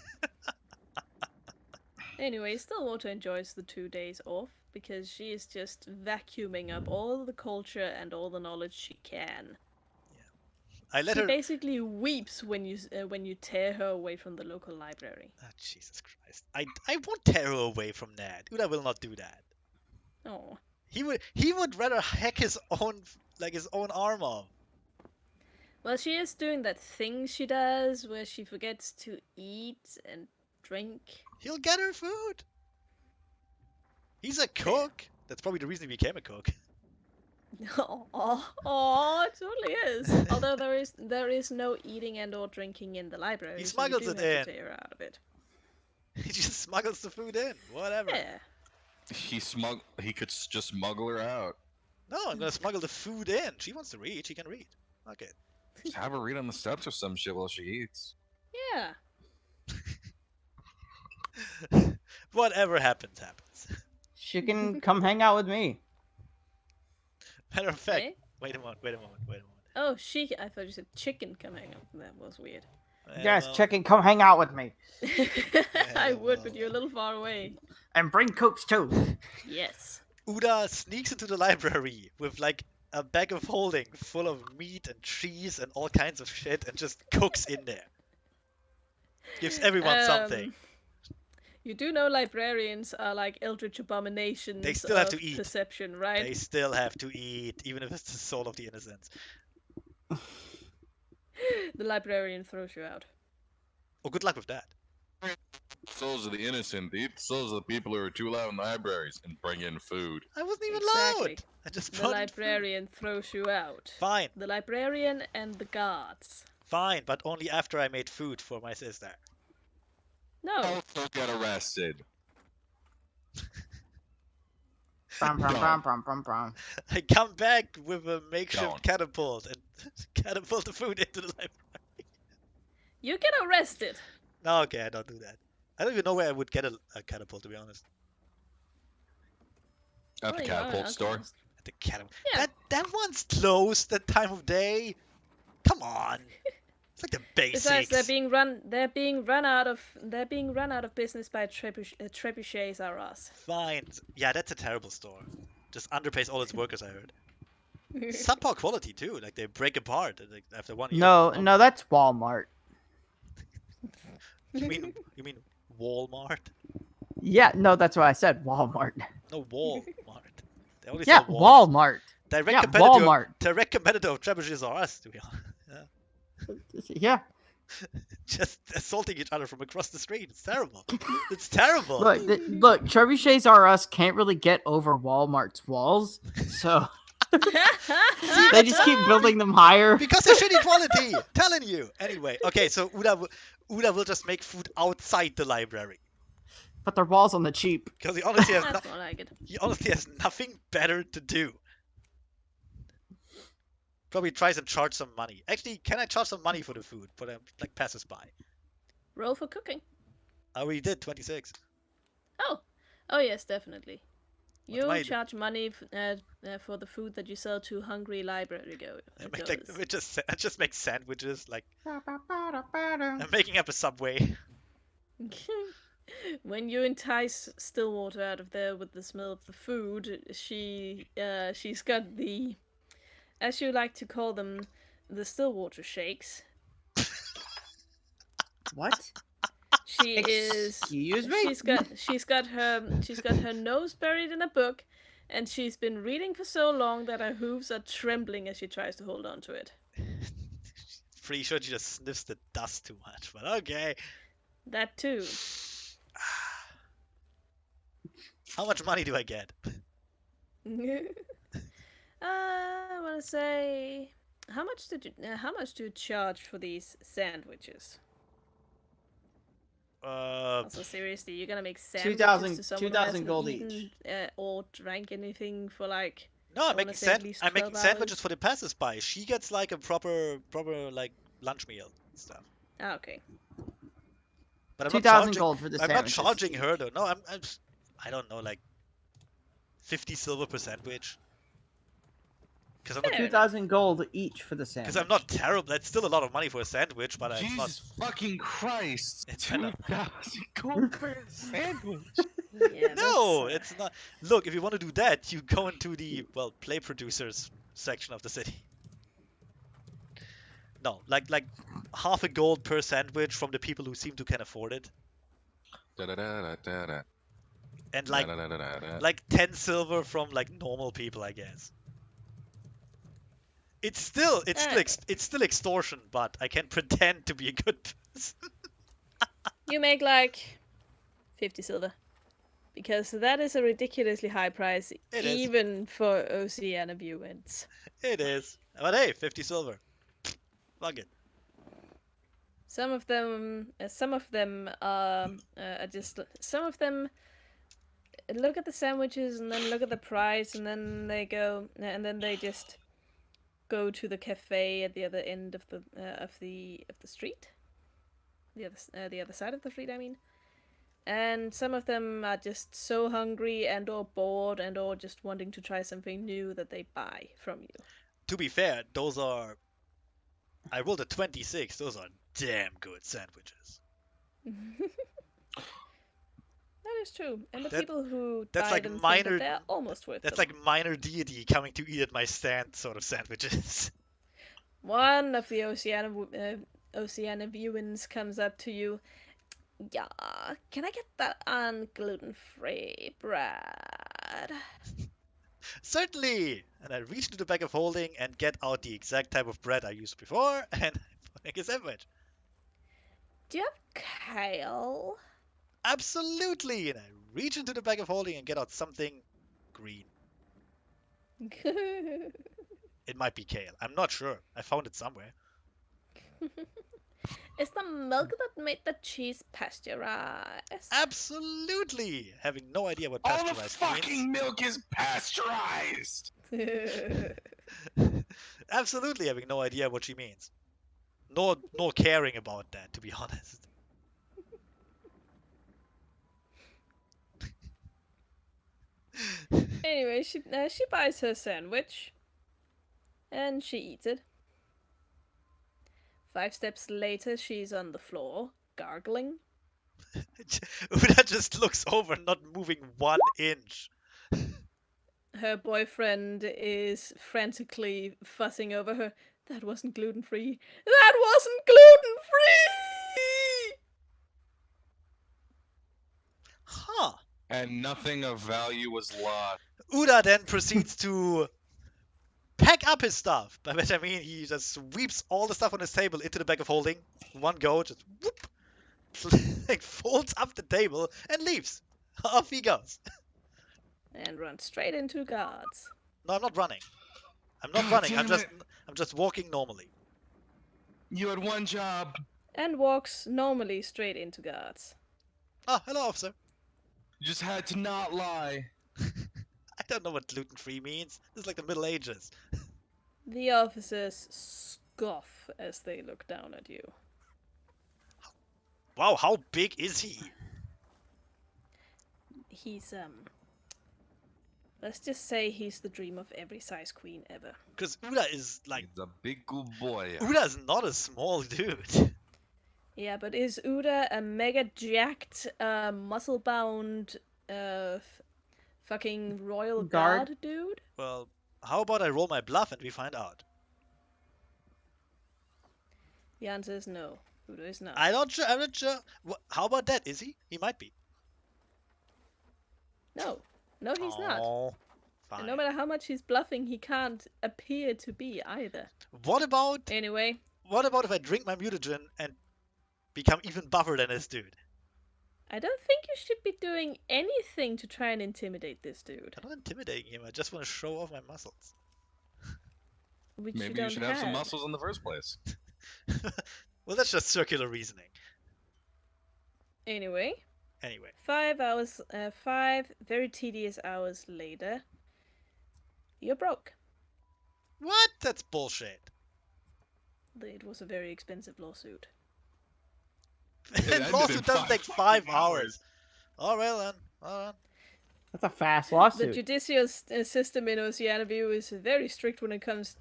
Anyway, Stillwater enjoys the 2 days off because she is just vacuuming up all the culture and all the knowledge she can. I let She her. basically weeps when you tear her away from the local library. Oh, Jesus Christ. I won't tear her away from that. Uda will not do that. Oh, He would rather hack his own arm off. Well, she is doing that thing she does where she forgets to eat and drink. He'll get her food. He's a cook. That's probably the reason he became a cook. Oh, it totally is. Although there is no eating and or drinking in the library, He so you smuggles do it have to in. take her out of it. He just smuggles the food in. Whatever. Yeah. He could just smuggle her out. No, I'm gonna smuggle the food in. She wants to read. She can read. Okay. Just have her read on the steps or some shit while she eats. Yeah. Whatever happens, happens. She can come hang out with me. Matter of fact, Eh? wait a moment. Oh, I thought you said chicken coming up. That was weird. Yes, well, chicken, come hang out with me. I would, but you're a little far away. And bring cooks too. Yes. Uda sneaks into the library with like a bag of holding full of meat and cheese and all kinds of shit and just cooks in there. Gives everyone something. You do know librarians are like eldritch abominations They still have of to eat. perception, right? They still have to eat, even if it's the soul of the innocents. The librarian throws you out. Oh, good luck with that. Souls of the innocent eat souls of the people who are too loud in libraries and bring in food. I wasn't even Exactly. loud. I just The brought in food. librarian throws you out. Fine, The librarian and the guards. fine, but only after I made food for my sister. No. Also get arrested. Brum, brum, brum, brum, brum, brum. I come back with a makeshift Don't. catapult and catapult the food into the library. You get arrested. No, okay, I don't do that. I don't even know where I would get a catapult, to be honest. At the Oh, you are an catapult store. alchemist. At the catapult. Yeah. That one's closed that time of day. Come on. It's like the basics. Besides, they're being run out of business by trebuchets are us. Fine. Yeah, that's a terrible store. Just underpays all its workers, I heard. Subpar quality too. Like they break apart like, after 1 year. No, that's Walmart. You mean Walmart? Yeah, no, that's what I said. Walmart. No, Walmart. They only Yeah, sell walls. Walmart. Direct Yeah, competitor. Walmart. Direct competitor of trebuchets are us, to be honest. Yeah. Just assaulting each other from across the street. It's terrible. It's terrible. Look, Trebuchets R Us can't really get over Walmart's walls, so they just keep building them higher. Because they're shitty quality. Telling you. Anyway, okay, so Uda will just make food outside the library But their walls on the cheap. because he honestly has That's more like it. nothing better to do. Probably tries and charge some money. Actually, can I charge some money for the food for them like passers-by? Roll for cooking. Oh, we did 26. Oh yes, definitely. What do I You do? charge money for the food that you sell to hungry library I make like goers. I just make sandwiches. Like I'm making up a Subway. When you entice Stillwater out of there with the smell of the food, she's got the, as you like to call them, the Stillwater shakes. What? She is. Excuse me? She's got her nose buried in a book, and she's been reading for so long that her hooves are trembling as she tries to hold on to it. Pretty sure she just sniffs the dust too much, but okay. That too. How much money do I get? I want to say, how much do you charge for these sandwiches? Also, seriously, you're gonna make sandwiches 2,000 to someone who 2,000 hasn't gold eaten, each. or drank anything for like. No, I'm I wanna making say at least I'm making 12 sandwiches hours. for the passers-by. She gets like a proper like lunch meal and stuff. Ah, okay. But I'm 2,000 not gold for the charging, I'm not sandwiches. charging her though. No, I don't know, like 50 silver per sandwich. Because I'm not Fair 2,000 gold each for the sandwich. Because I'm not terrible. That's still a lot of money for a sandwich, but I'm not. Jesus fucking Christ! It's kind of- 2,000 gold for a sandwich. Yeah, No, that's, it's not. Look, if you want to do that, you go into the play producers section of the city. No, like half a gold per sandwich from the people who seem to can afford it, Da-da-da-da-da-da. and like Da-da-da-da-da. 10 silver from like normal people, I guess. It's still Anyway. it's still extortion, but I can pretend to be a good person. You make like 50 silver. Because that is a ridiculously high price, It is. even for Oceania viewers. It is. But hey, 50 silver. Fuck it. Some of them are just. Some of them look at the sandwiches and then look at the price, and then they just go to the cafe at the other end of the street, the other side of the street, I mean. And some of them are just so hungry and or bored and or just wanting to try something new that they buy from you. To be fair, those are. I rolled a 26. Those are damn good sandwiches. That is true. And the That- people who that's buy like them think minor- that they're almost worth That's them. like minor deity coming to eat at my stand sort of sandwiches. One of the Oceania viewings comes up to you. Yeah, can I get that on gluten-free bread? Certainly! And I reach into the bag of holding and get out the exact type of bread I used before, and make a sandwich. Do you have kale? Absolutely! And I reach into the bag of holding and get out something green. It might be kale. I'm not sure. I found it somewhere. Is the milk that made the cheese pasteurized? Absolutely! Having no idea what All the pasteurized fucking milk is pasteurized. means. Absolutely having no idea what she means. Nor caring about that, to be honest. Anyway, she buys her sandwich, and she eats it. 5 steps later, she's on the floor, gargling. Uda just looks over, not moving 1 inch. Her boyfriend is frantically fussing over her. That wasn't gluten-free. That wasn't gluten-free! Huh. And nothing of value was lost. Uda then proceeds to pack up his stuff. By which I mean he just sweeps all the stuff on his table into the bag of holding. One go, just whoop, like folds up the table and leaves. Off he goes. And runs straight into guards. No, I'm not running. I'm not God running. damn it. I'm just walking normally. You had one job. And walks normally straight into guards. Oh, hello, officer. You just had to not lie. I don't know what gluten-free means. This is like the Middle Ages. The officers scoff as they look down at you. Wow, how big is he? He's, let's just say he's the dream of every size queen ever. Because Uda is like... He's a big good boy. Uda is not a small dude. Yeah, but is Uda a mega jacked, muscle-bound, fucking royal Guard? guard dude? Well, how about I roll my bluff and we find out? The answer is no. Uda is not. I'm not sure. How about that? Is he? He might be. No. No, he's not. Oh, And fine. no matter how much he's bluffing, he can't appear to be either. What about Anyway, if I drink my mutagen and become even buffer than this dude? I don't think you should be doing anything to try and intimidate this dude. I'm not intimidating him. I just want to show off my muscles. Which Maybe you you should don't have some muscles in the first place. Well, that's just circular reasoning. Anyway, Anyway, 5 very tedious hours later, you're broke. what? That's bullshit. It was a very expensive lawsuit. ended Lawsuit in doesn't 5 take 5 fucking hours. All right then. All right. That's a fast The lawsuit. judicial system in Oceanaview is very strict when it comes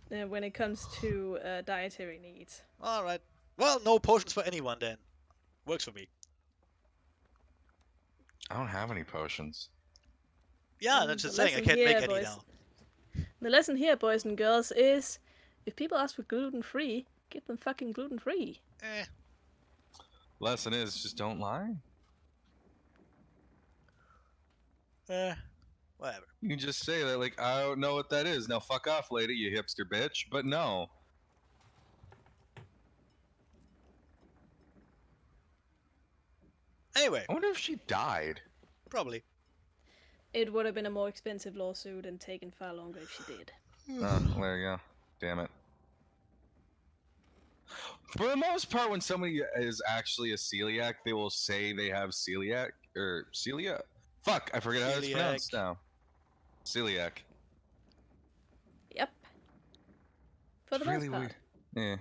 to dietary needs. All right. Well, no potions for anyone then. Works for me. I don't have any potions. Yeah, that's The just saying. I lesson can't make here, any boys. now. The lesson here, boys and girls, is if people ask for gluten-free, give them fucking gluten-free. Eh. Lesson is just don't lie. Whatever. You can just say that, like, I don't know what that is. Now fuck off, lady, you hipster bitch. But no. Anyway, I wonder if she died. probably. It would have been a more expensive lawsuit and taken far longer if she did. Oh, there you go. Damn it. For the most part, when somebody is actually a celiac, they will say they have celiac or celiac. Fuck, I forget how it's Celiac. pronounced now. Celiac. Yep. For the It's really most part. weird. Yeah.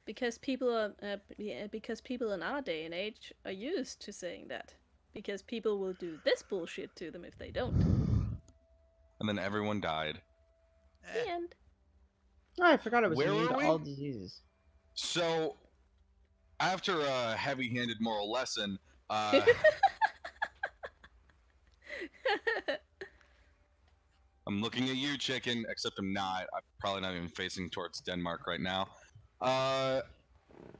Because people in our day and age are used to saying that. Because people will do this bullshit to them if they don't. And then everyone died. The end. Oh, I forgot it was Where immune were to we? all diseases. So, after a heavy-handed moral lesson, I'm looking at you, chicken, except I'm not. I'm probably not even facing towards Denmark right now.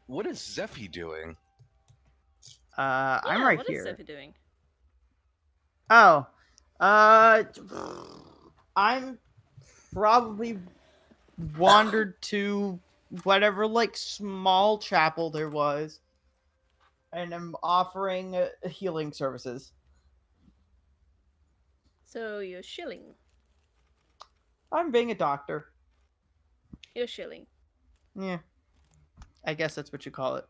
What is Zephy doing? I'm Yeah, right what here. is Zephy doing? Oh, I'm probably wandered to whatever like small chapel there was, and I'm offering healing services. So you're shilling. I'm being a doctor. You're shilling. Yeah, I guess that's what you call it.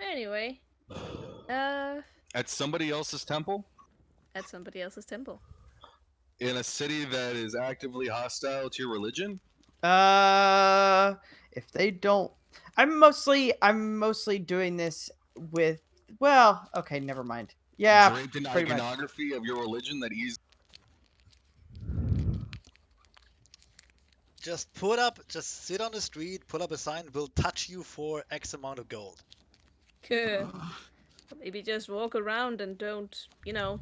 Anyway. At somebody else's temple? At somebody else's temple. In a city that is actively hostile to your religion? If they don't, I'm mostly doing this with. Well, okay, never mind. Yeah, Draped in pretty much. iconography of your religion that he's. Just sit on the street, put up a sign, we'll touch you for X amount of gold. Good. Maybe just walk around and don't, do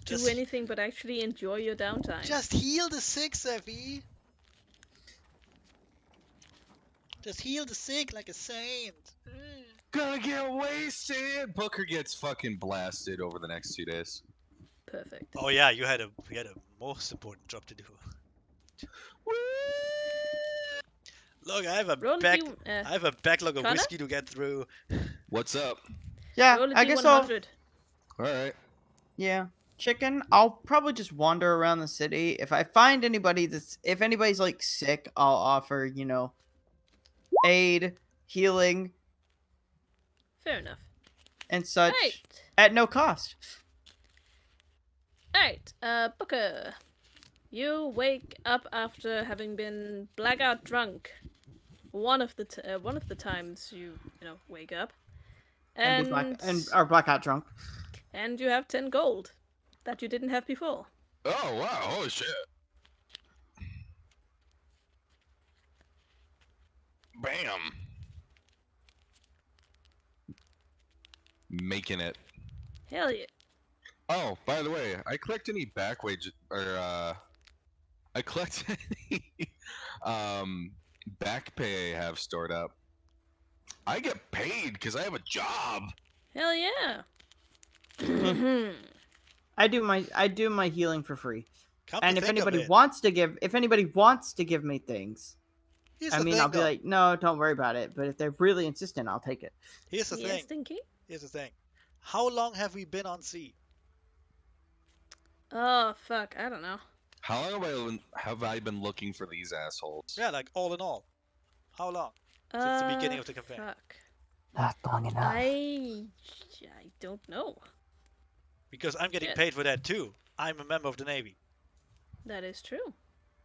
Just- anything but actually enjoy your downtime. Just heal the sick, Zephy. Just heal the sick like a saint. Gonna get wasted! Booker gets fucking blasted over the next 2 days. Perfect. Oh yeah, you had a most important job to do. Look, I have a Roll a D- I have a backlog of Connor? whiskey to get through. What's up? Yeah, Roll a I guess I'll. D100. Alright. Yeah, chicken. I'll probably just wander around the city. If I find if anybody's like sick, I'll offer, aid, healing, Fair enough. and such Right. at no cost. Alright, Booker. You wake up after having been blackout drunk. One of the times you wake up, and Are blackout drunk. and you have 10 gold that you didn't have before. Oh, wow. Holy shit. Bam. Making it. Hell yeah. Oh, by the way, I collect any back wage or I collect any back pay I have stored up. I get paid because I have a job. Hell yeah. I do my healing for free. Come And to if think of anybody it, wants to give me things, here's I the mean, thing, I'll be though. like, no, don't worry about it. But if they're really insistent, I'll take it. Here's the Yes, thing. Stinky. Here's the thing. How long have we been on sea? Oh fuck, I don't know. How long have I been looking for these assholes? Yeah, like all in all. How long? Since the beginning of the campaign. Fuck. Not long enough. I don't know. Because I'm getting Yeah. paid for that too. I'm a member of the Navy. That is true.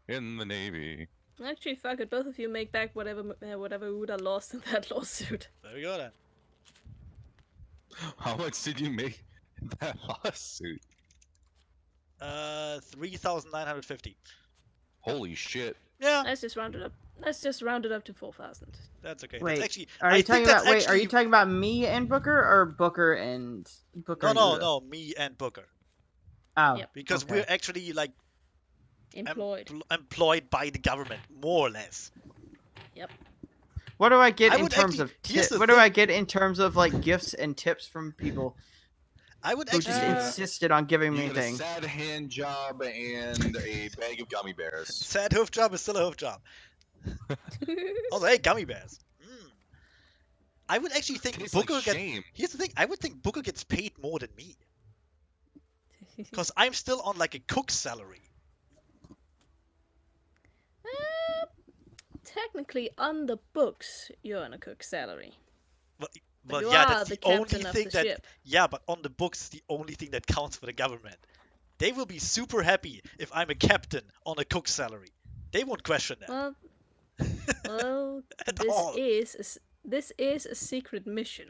In the Navy. Actually, fuck it. Both of you make back whatever Uda lost in that lawsuit. There we go then. How much did you make in that lawsuit? 3,950. Holy shit. Yeah, Let's just round it up. Let's just round it up to 4,000. that's okay. Wait, That's actually, Are I you think talking that's about? Wait, are you actually- talking about me and Booker, or Booker and Booker? and Uda? No, me and Booker. Oh, Yep. Because okay. we're actually like Employed. employed by the government, more or less. What do I get I in would terms actually- of here's the What do thing. I get in terms of like gifts and tips from people? I would who actually. just insisted on giving You me get a things. sad hand job and a bag of gummy bears. Sad hoof job is still a hoof job. Also, hey, gummy bears. I would actually think Tastes Booker like gets. shame. Here's the thing. I would think Booker gets paid more than me. Because I'm still on like a cook's salary. Technically, on the books, you're on a cook's salary. Well, you yeah, are that's the the only captain of thing the that. ship. Yeah, but on the books, it's the only thing that counts for the government. They will be super happy if I'm a captain on a cook's salary. They won't question that. Well, At this all. is a secret mission.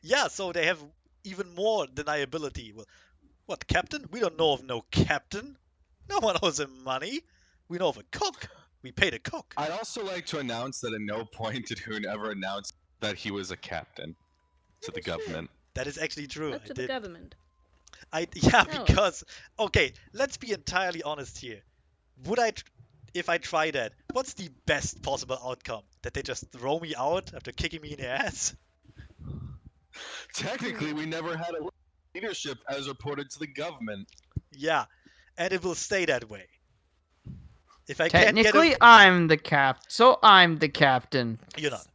Yeah, so they have even more deniability. Well, what, captain? We don't know of no captain. No one owes him money. We know of a cook. We paid a cook. I'd also like to announce that at no point did Hoon ever announce that he was a captain to the government. That is actually true. Not I to the did. government. Yeah, No. because okay, let's be entirely honest here. If I try that, what's the best possible outcome? That they just throw me out after kicking me in the ass? Technically, we never had a leadership as reported to the government. Yeah, and it will stay that way. If I can't get Technically, I'm the so I'm the captain. you're not.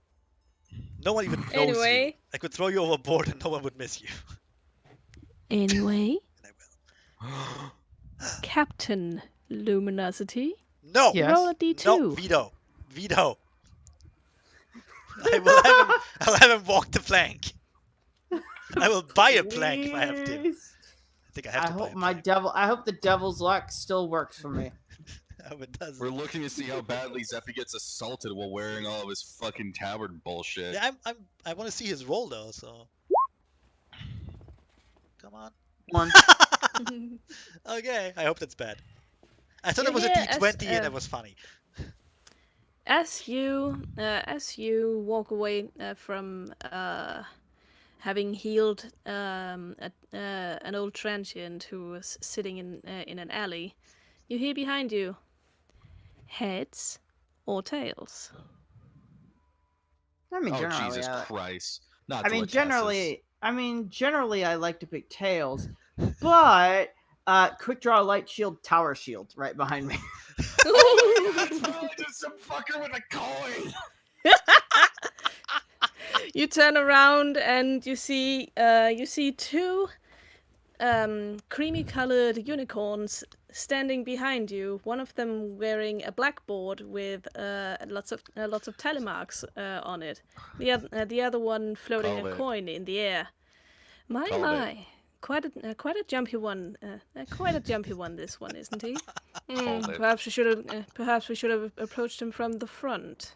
No one even knows you. Anyway. I could throw you overboard and no one would miss you. Anyway, And I will. Captain Luminosity. No. Yes. Roll a d2. No, veto. Veto. I'll have him walk the plank. I will buy a plank if I have to. I Please. think I have I to buy hope a my plank. I hope the devil's luck still works for me. I hope it does. We're looking to see how badly Zeffy gets assaulted while wearing all of his fucking tabard bullshit. Yeah, I want to see his roll though. So. Come on. One. Okay, I hope that's bad. I thought it was a Yeah, D20 and it was funny. As you walk away from having healed an old transient who was sitting in an alley, you hear behind you, heads or tails. I mean, Oh, generally, Jesus Christ. Not I mean, Delatessus. generally, I like to pick tails, but quick draw light shield, tower shield, right behind me. That's probably just some fucker with a coin. You turn around and you see two creamy colored unicorns standing behind you. One of them wearing a blackboard with lots of telemarks on it. The other one floating Called a it. coin in the air. My Called my, quite a jumpy one. Quite a jumpy one. This one, isn't he? Called it. Perhaps we should have approached him from the front.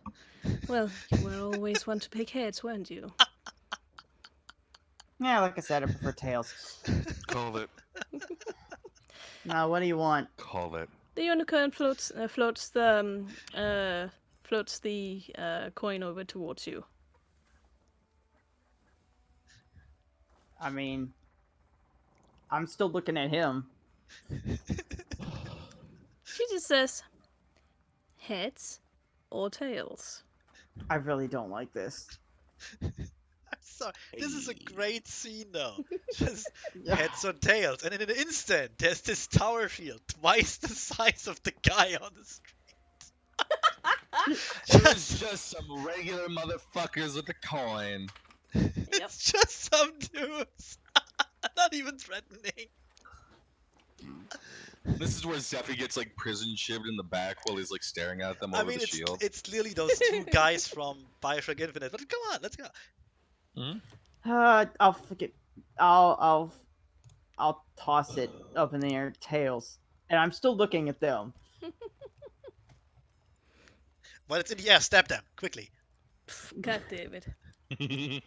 Well, you were always one to pick heads, weren't you? Yeah, like I said, I prefer tails. Called it. Now, what do you want? Called it. The unicorn floats the coin over towards you. I mean, I'm still looking at him. She just says, heads or tails. I really don't like this. I'm sorry. This is a great scene though. Just heads or tails, and in an instant, there's this tower shield, twice the size of the guy on the street. It was just some regular motherfuckers with a coin. It's just some dudes. Not even threatening. This is where Zeffy gets like prison shivved in the back while he's like staring at them I over mean, the shield. it's clearly those two guys from Bioshock Infinite. But come on, let's go. I'll forget. I'll toss it up in the air. Tails, and I'm still looking at them. While it's in the air, stab them quickly. God damn it.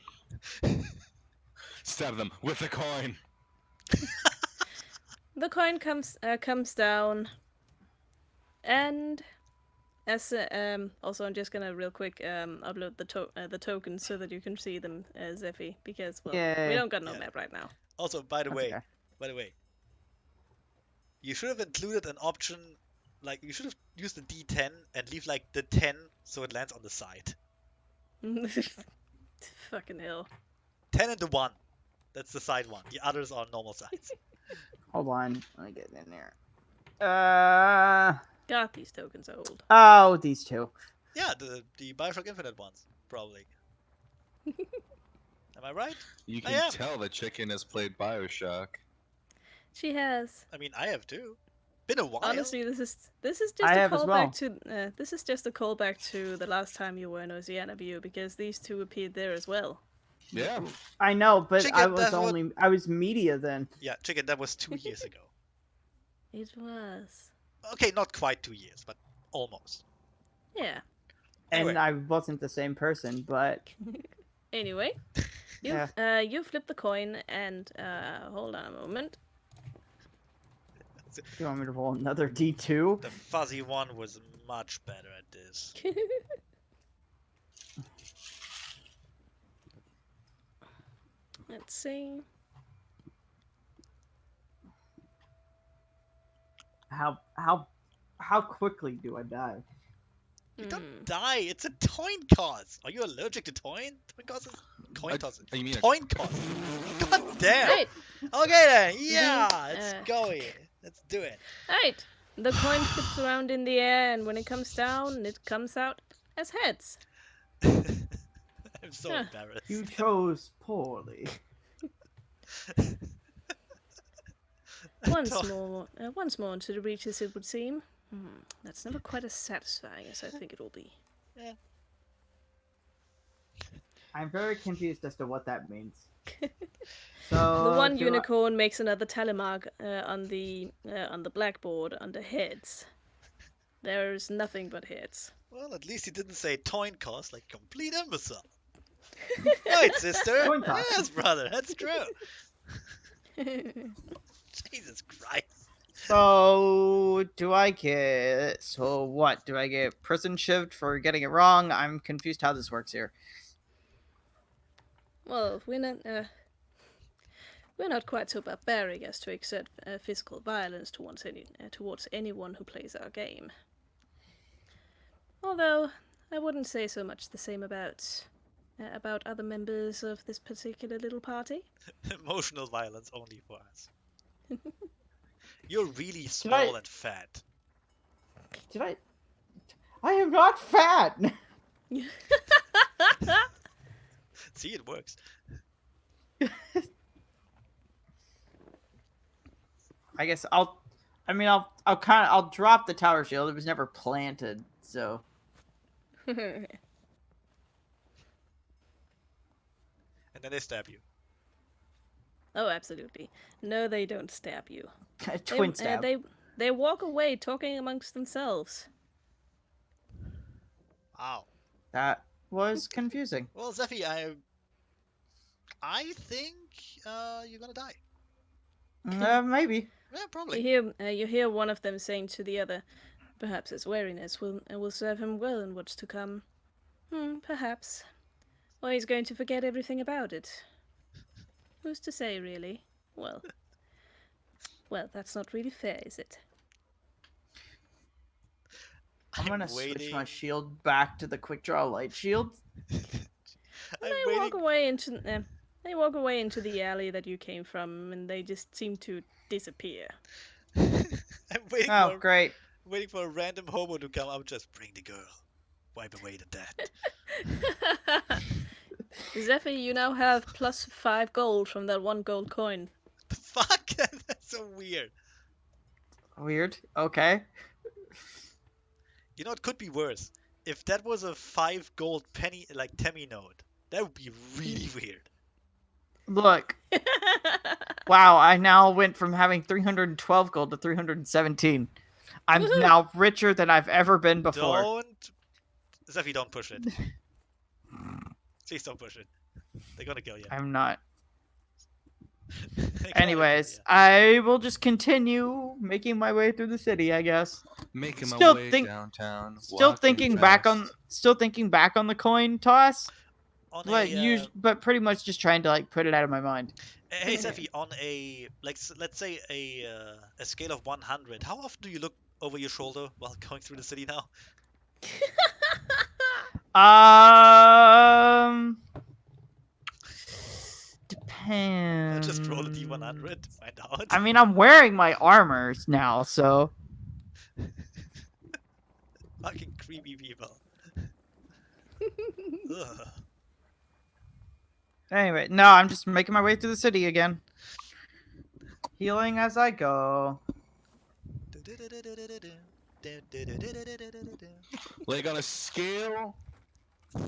Stab them with a coin. The coin comes down, and as also I'm just gonna real quick upload the tokens so that you can see them, Zeffy, because well Yeah. we don't got no Yeah. map right now. Also, by the That's way, okay. you should have included an option, like you should have used the D10 and leave like the 10 so it lands on the side. Fucking hell. 10 and the 1. That's the side one. The others are normal size. Hold on. Let me get in there. God, these tokens are old. Oh, these two. Yeah, the Bioshock Infinite ones, probably. Am I right? You I can am. tell the chicken has played Bioshock. She has. I mean, I have too. Been a while. Honestly, this is just I a have as well. callback to this is just a callback to the last time you were in Oceana View because these two appeared there as well. Yeah. I know, but Chicken, I was that's what- I was media then. Yeah, chicken. That was 2 years ago. It was. Okay, not quite 2 years, but almost. Yeah. Anyway. And I wasn't the same person, but Anyway, you flip the coin and hold on a moment. do you want me to roll another D2? The fuzzy one was much better at this. Let's see. How quickly do I die? You Hmm. don't die. It's a coin toss. Are you allergic to coin tosses? Coin tosses. You mean Coin toss. God damn. Right. Okay then. Yeah. Let's Uh, go here. Let's do it. Right. The coin flips around in the air, and when it comes down, it comes out as heads. I'm so Huh. embarrassed. You chose poorly. Once more into the reaches, it would seem. That's never quite as satisfying as I think it will be. I'm very confused as to what that means. So The one do unicorn makes another tally mark on the blackboard under heads. There's nothing but heads. Well, at least he didn't say coin cost like complete imbecile. Right, sister. Coin toss. Yes, brother. That's true. Jesus Christ. So do I get? So what? Do I get prison shivved for getting it wrong? I'm confused how this works here. Well, we're not quite so barbaric as to exert physical violence towards anyone who plays our game. Although I wouldn't say so much the same about other members of this particular little party. Emotional violence only for us. You're really small and fat. Did I? I am not fat. See, it works. I guess I'll drop the tower shield. It was never planted, so. And then they stab you. Oh, absolutely. No, they don't stab you. Twin stab. They walk away talking amongst themselves. Wow. That was confusing. Well, Zephy, I think you're gonna die. Maybe. Yeah, probably. You hear one of them saying to the other, "Perhaps his wariness will serve him well in what's to come. Perhaps. Or he's going to forget everything about it. Who's to say, really? Well, that's not really fair, is it?" I'm gonna switch my shield back to the quick draw light shield. They walk away into the alley that you came from, and they just seem to disappear. I'm waiting great. waiting for a random hobo to come up. Just bring the girl. Wipe away the debt. Zephy, you now have +5 gold from that 1 gold coin. The fuck? That's so weird. Weird. Okay. You know, it could be worse. If that was a 5 gold penny, like Temmie note, that would be really weird. Look. Wow, I now went from having 312 gold to 317. I'm now richer than I've ever been before. Zephy, don't push it. Please don't push it. They're gonna kill you. I'm not. They're gonna Anyways, kill I will just continue making my way through the city, I guess. Making my Still way think- downtown. Still walking thinking back fast. on the coin toss, On but pretty much just trying to like put it out of my mind. Hey Zephy, on a let's say a scale of 100, how often do you look over your shoulder while going through the city now? I'll just roll a d100 to find out. I mean, I'm wearing my armors now, so. Fucking creepy people. Ugh. Anyway, no, I'm just making my way through the city again. Healing as I go. Like on a scale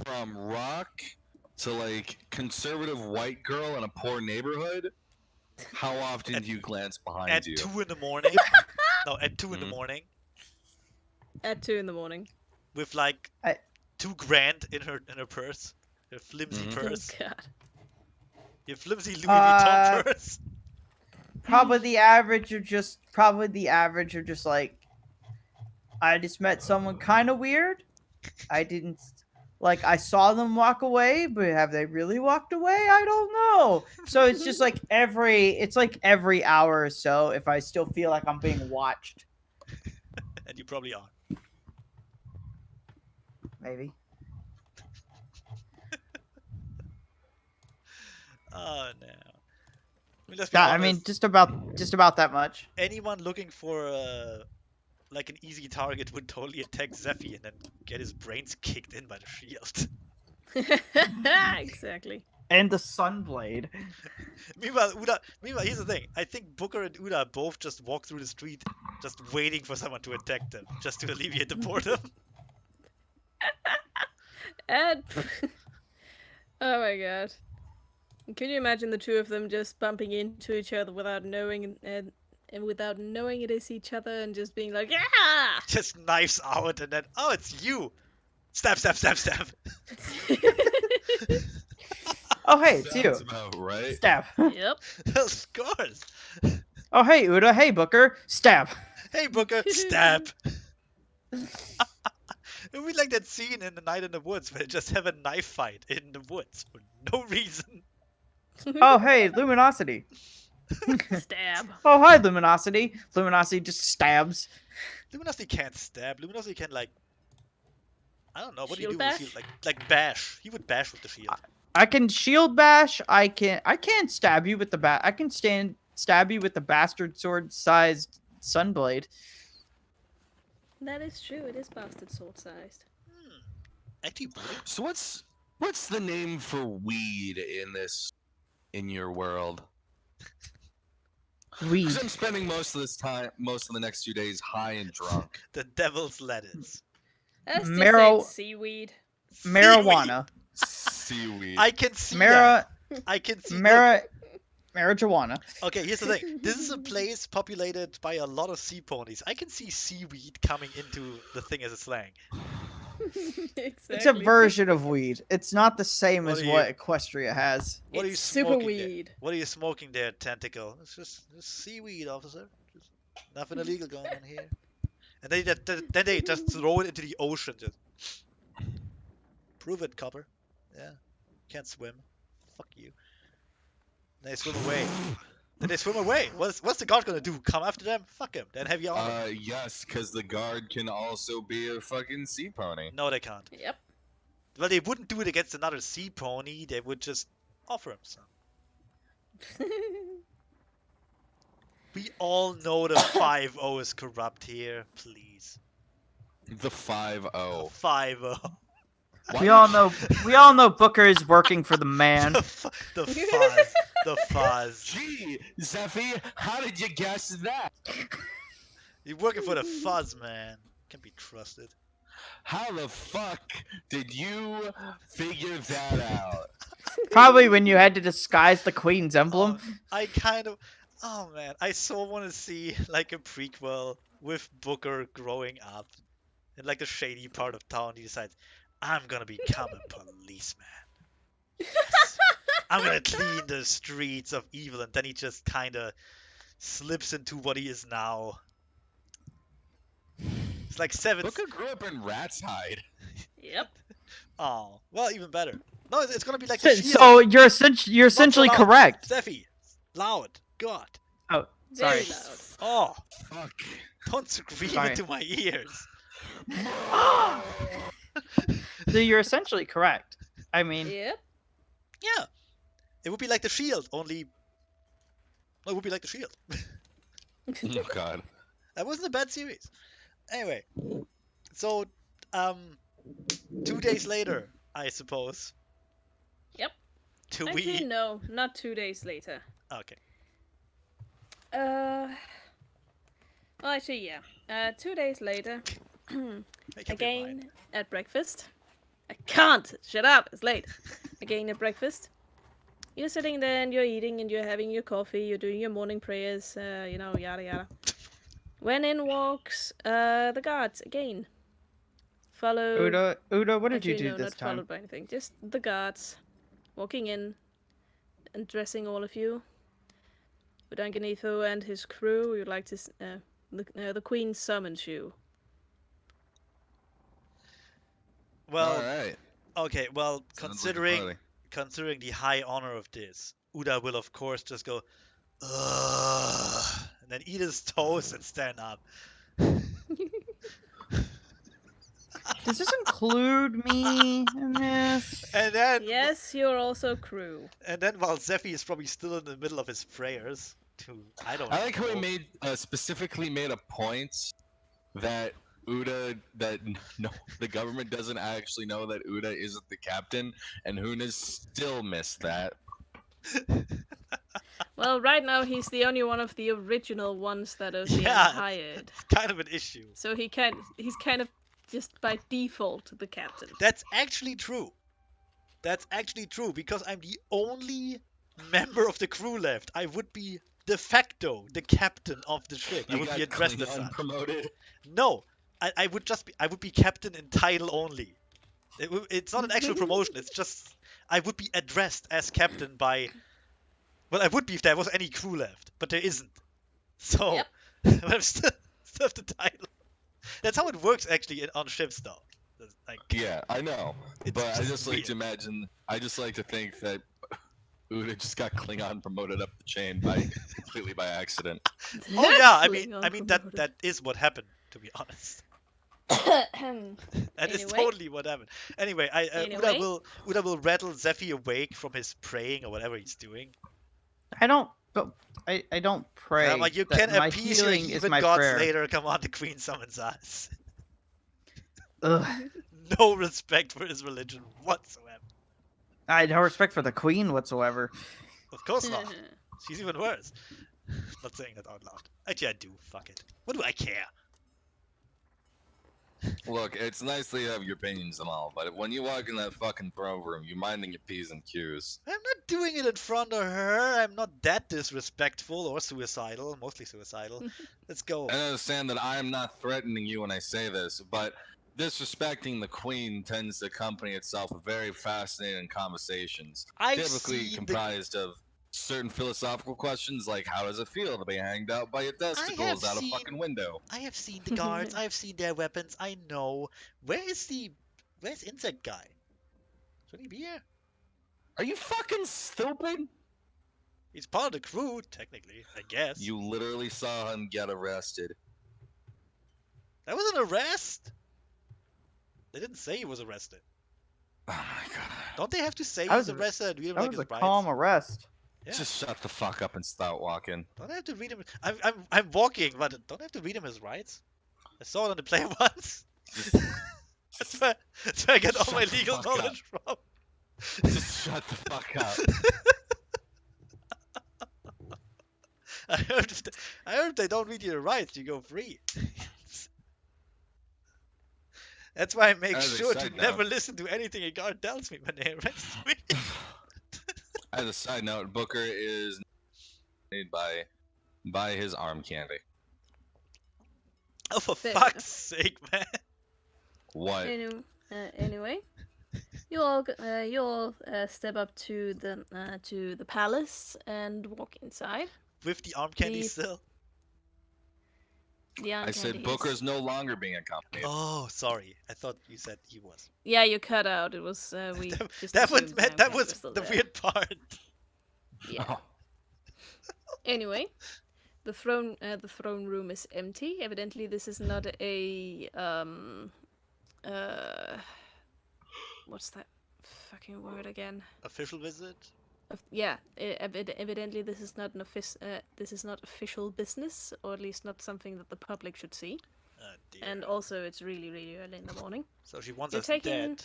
from rock to like conservative white girl in a poor neighborhood, how often do you glance behind At you? 2 in the morning. No, at 2 in the Mhm. morning. At 2 in the morning. With like I- $2,000 in her purse. Her flimsy Mhm. purse. Oh god. Your flimsy Louis Vuitton purse. Probably the average of just like, I just met someone kind of weird. I didn't like, I saw them walk away, but have they really walked away? I don't know. So it's just like every hour or so if I still feel like I'm being watched. And you probably are. Maybe. Oh no. I mean, let's be Yeah, honest. I mean, just about that much. Anyone looking for like an easy target would totally attack Zephy and then get his brains kicked in by the shield. Exactly. And the Sunblade. Meanwhile, here's the thing. I think Booker and Uda both just walk through the street just waiting for someone to attack them, just to alleviate the boredom. And oh my god. Can you imagine the two of them just bumping into each other without knowing and without knowing it is each other and just being like, yeah! Just knives out and then, oh, it's you! Stab, stab, stab, stab. Oh, hey, it's you. Sounds about right. Stab. Yep. Of course. Oh, hey, Uda. Hey, Booker. Stab. Hey, Booker, stab. It would be like that scene in The Night in the Woods where they just have a knife fight in the woods for no reason. Oh, hey, Luminosity. Stab. Oh, hi, Luminosity. Luminosity just stabs. Luminosity can't stab. Luminosity can, like, I don't know, what do you Shield do with a shield? Like bash. He would bash with the shield. I can shield bash. I can't stab you with the I can stab you with the bastard sword-sized Sunblade. That is true. It is bastard sword-sized. Actually, would it? So what's the name for weed in your world? Weed. Because I'm spending most of the next 2 days high and drunk. The devil's lettuce. Let's just Marrow- say seaweed. Marijuana. Seaweed. I can see that. I can see that. Marijuana. Okay, here's the thing. This is a place populated by a lot of sea ponies. I can see seaweed coming into the thing as a slang. Exactly. It's a version of weed. It's not the same What as are you- what Equestria has. What are you It's super smoking there? weed. What are you smoking there, Tentacle? It's just seaweed, officer. Just nothing illegal going on here. And then they just throw it into the ocean. Just prove it, copper. Yeah, can't swim. Fuck you. They swim away. Then they swim away. What's the guard gonna do? Come after them? Fuck him. Then heavy armor. Yes, because the guard can also be a fucking sea pony. No, they can't. Yep. Well, they wouldn't do it against another sea pony. They would just offer him some. We all know the 5-0 is corrupt here. Please. The 5-0. 5-0. We all know Booker is working for the man. The fuzz. The fuzz. Gee, Zephy, how did you guess that? You're working for the fuzz, man. Can be trusted. How the fuck did you figure that out? Probably when you had to disguise the Queen's emblem. I kind of. Oh man, I so want to see like a prequel with Booker growing up in like a shady part of town. He decides, I'm gonna become a policeman. Yes. I'm gonna clean the streets of evil, and then he just kind of slips into what he is now. It's like Booker grew up in Rat's Hide. Yep. Oh, well, even better. No, it's gonna be like the shield. So you're essentially loud. correct. Steffi, loud. God. Oh, Very sorry. loud. Oh, Fuck. don't scream Sorry. into my ears. So you're essentially correct. I mean, Yep. Yeah. It would be like the Shield, only. No, it would be like the Shield. Oh God. That wasn't a bad series. Anyway, so 2 days later, I suppose. Yep. Do Actually, we? no, not 2 days later. Okay. Well, actually, yeah. 2 days later, Make up your mind. again at breakfast. I can't! Shut up! It's late. Again at breakfast. You're sitting there and you're eating and you're having your coffee, you're doing your morning prayers, yada yada. When in walks the guards again. Followed. Uda, what did Actually, you do no, this not time? followed by anything. Just the guards walking in and dressing all of you. Udanganitho and his crew, we would like to. The Queen summons you. Well, All right. okay. Well, Sounds like a party. considering the high honor of this, Uda will of course just go, ugh, and then eat his toast and stand up. Does this include me in this? And then, Yes, you're also crew. and then while Zephy is probably still in the middle of his prayers, I don't. I like how he know. made specifically made a point that the government doesn't actually know that Uda isn't the captain, and Huna's still missed that. Well, right now he's the only one of the original ones that Ocean Yeah. hired. It's kind of an issue. So he's kind of just by default the captain. That's actually true. That's actually true because I'm the only member of the crew left. I would be de facto the captain of the ship. I You would got be addressed as Klingon such. promoted. No, I would be captain in title only. It's not an actual promotion. It's just I would be addressed as captain by. Well, I would be if there was any crew left, but there isn't. So, Yep. but I'm still have the title. That's how it works actually on ships, though. Like, Yeah, I know. It's But I just just like weird. to imagine. I just like to think that Uda just got Klingon promoted up the chain completely by accident. Oh yeah, Klingon I mean promoted. that is what happened. To be honest, that is Anyway. totally what happened. Anyway, Anyway. Uda will rattle Zephy awake from his praying or whatever he's doing. I don't pray. Like you that can my appease your healing is heathen my gods prayer. later. Come on, the queen summons us. Ugh. No respect for his religion whatsoever. I have no respect for the queen whatsoever. Of course not. She's even worse. Not saying that out loud. Actually, I do. Fuck it. What do I care? Look, it's nice that you have your opinions and all, but when you walk in that fucking throne room, you're minding your P's and Q's. I'm not doing it in front of her. I'm not that disrespectful or suicidal. Mostly suicidal. Let's go. I understand that I am not threatening you when I say this, but disrespecting the queen tends to accompany itself with very fascinating conversations, I've typically seen comprised of certain philosophical questions like how does it feel to be hanged out by your testicles out a seen- fucking window? I have seen the guards. I have seen their weapons. I know. Where's insect guy? Should he be here? Are you fucking stupid? He's part of the crew, technically. I guess. You literally saw him get arrested. That was an arrest. They didn't say he was arrested. Oh my god. Don't they have to say That he's was a- arrested and read him That like was his a rights? calm arrest. Yeah. Just shut the fuck up and start walking. Don't I have to read him? I'm walking, but don't I have to read him his rights? I saw it on the play once. That's where I get all Shut my the legal fuck knowledge from. Just shut the fuck up. I heard if they don't read your rights, you go free. That's why I make As a sure to side note- never listen to anything a guard tells me when they arrest me. As a side note, Booker is made by his arm candy. Oh, for Fair fuck's enough. sake, man. What? Anyway, you all step up to the palace and walk inside. With the arm candy The- still. The I said uncanny is- Booker's no longer being accompanied. Oh, sorry. I thought you said he was. Yeah, you cut out. It was we just That was assumed the that uncanny was still the there. weird part. Yeah. Oh, Anyway, the throne room is empty. Evidently, this is not a what's that fucking word again? Official visit. Evidently this is not this is not official business, or at least not something that the public should see. Dear. And also, it's really, really early in the morning. So she wants You're us taking- dead.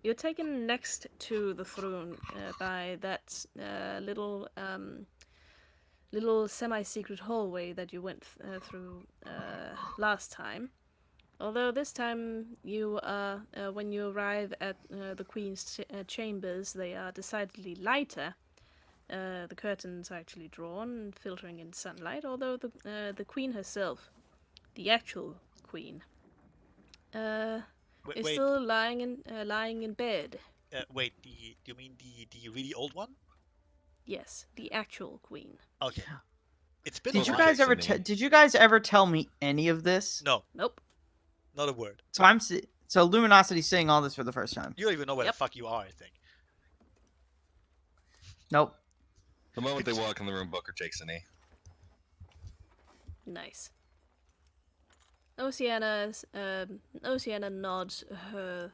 You're taken next to the throne by that little semi-secret hallway that you went through last time. Although this time you when you arrive at the Queen's chambers, they are decidedly lighter. The curtains are actually drawn, filtering in sunlight. Although the Queen herself, the actual Queen, is Wait, still lying in bed. wait. You mean the really old one? Yes, the actual Queen. Okay. It's been Did a you while. guys ever? Jason, Did you guys ever tell me any of this? No, Nope. not a word. So Luminosity's saying all this for the first time. You don't even know where Yep. the fuck you are, I think. Nope. The moment they walk in the room, Booker takes a knee. Nice. Oceana nods her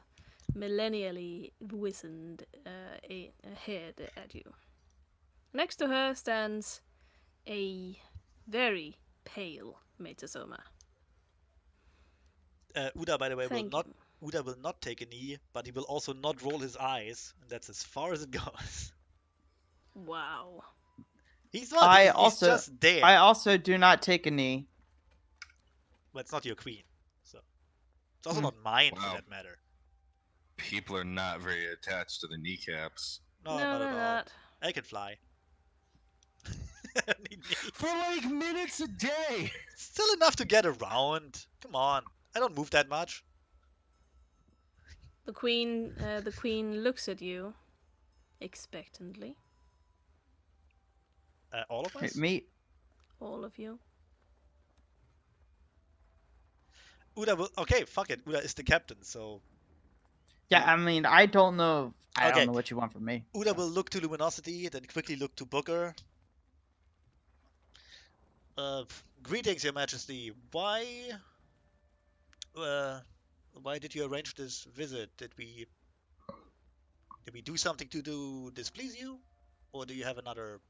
millennially wizened head at you. Next to her stands a very pale Metazoma. Uda, by the way, Thank you. Uda will not take a knee, but he will also not roll his eyes, and that's as far as it goes. Wow. He's not. He's just there. I also do not take a knee. But it's not your queen, so it's also Hmm. not mine Wow. for that matter. People are not very attached to the kneecaps. No, no, not they're at all. not. I can fly. I don't need knees. For like minutes a day. Still enough to get around. Come on, I don't move that much. The queen looks at you expectantly. All of us. Me. All of you. Uda will. Okay, fuck it. Uda is the captain, so Yeah, I mean, I don't know. I Okay. don't know what you want from me. Uda will look to Luminosity, then quickly look to Booker. Greetings, Your Majesty. Why did you arrange this visit? Did we do something to displease you, or do you have another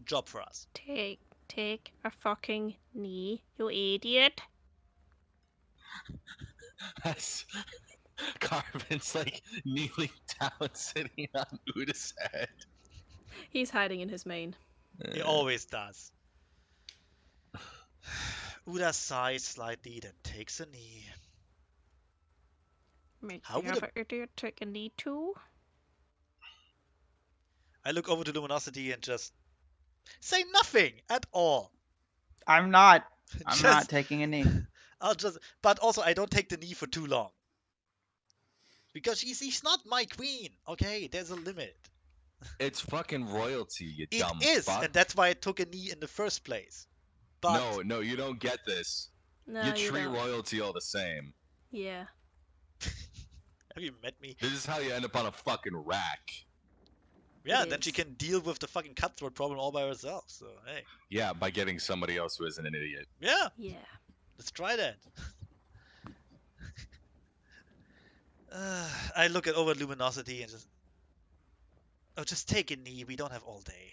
job for us? Take a fucking knee, you idiot. As Carvin's like kneeling down, sitting on Uda's head. He's hiding in his mane. He always does. Uda sighs slightly, then takes a knee. Makes How the would other idiot take a knee too? I look over to Luminosity and just say nothing at all. I'm not. I'm Just- not taking a knee. But also I don't take the knee for too long. Because she's not my queen, okay? There's a limit. It's fucking royalty, you It dumb is, fuck. and that's why I took a knee in the first place. But No, you don't get this. No, you you treat don't. royalty all the same. Yeah. have you met me? This is how you end up on a fucking rack. Yeah, It then she is. can deal with the fucking cutthroat problem all by herself. So hey, Yeah, by getting somebody else who isn't an idiot. yeah, Yeah. let's try that. I look at over Luminosity and just take a knee. We don't have all day.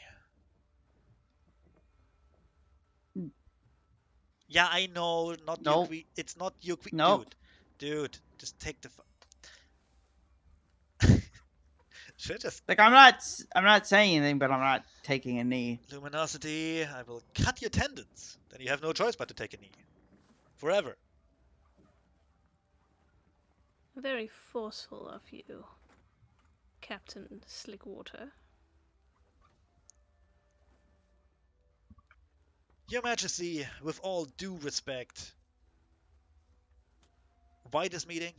Yeah, I know, not your Nope. queen. It's not your queen, Nope. dude. Just take the. Should I just Like I'm not saying anything, but I'm not taking a knee. Luminosity? I will cut your tendons. Then you have no choice but to take a knee, forever. Very forceful of you, Captain Slickwater. Your Majesty, with all due respect, why this meeting?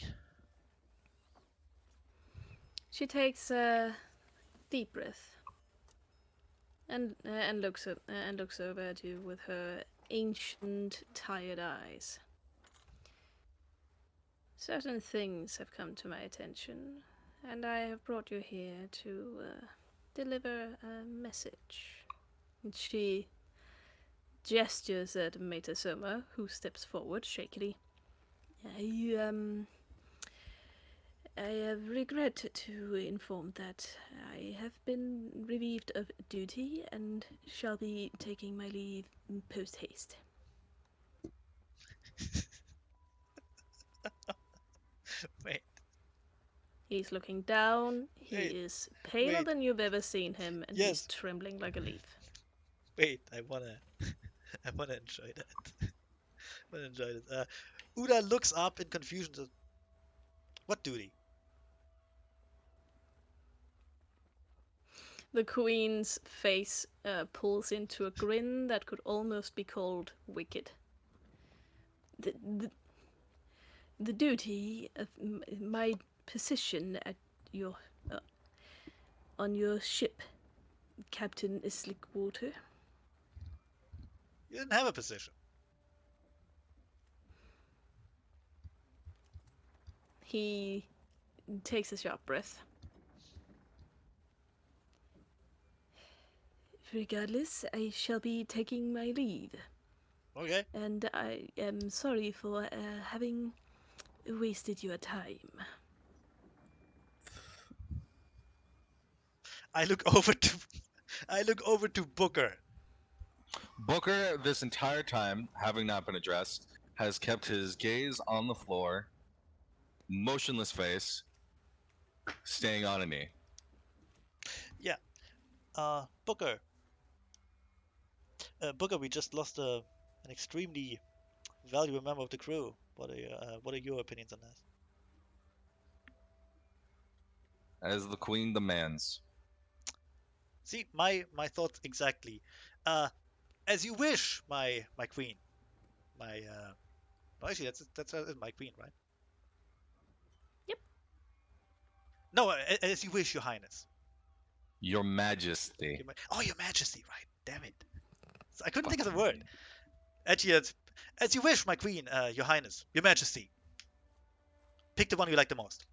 She takes a deep breath and looks over at you with her ancient, tired eyes. Certain things have come to my attention, and I have brought you here to deliver a message. And she gestures at Metasoma, who steps forward shakily. I regret to inform that I have been relieved of duty and shall be taking my leave post haste. Wait, He's looking down. He Wait, is paler wait. than you've ever seen him, and he's Yes. trembling like a leaf. wait. I wanna enjoy that. I wanna enjoy it. Uda looks up in confusion. What duty? The queen's face pulls into a grin that could almost be called wicked. The, the, the duty of my position at your on your ship, Captain Slickwater. You didn't have a position. He takes a sharp breath. Regardless, I shall be taking my leave, Okay. and I am sorry for having wasted your time. I look over to Booker. Booker, this entire time, having not been addressed, has kept his gaze on the floor, motionless face, staying on a knee. Booker. Booker, we just lost an extremely valuable member of the crew. What are your opinions on that? As the queen demands. See, my thoughts exactly. As you wish, my queen. My no, actually, that's my queen, right? Yep. No, as you wish, Your Highness. Your Majesty. Your Majesty, right? Damn it. I couldn't think of the word. Actually, it's as you wish, my queen, Your Highness, Your Majesty. Pick the one you like the most.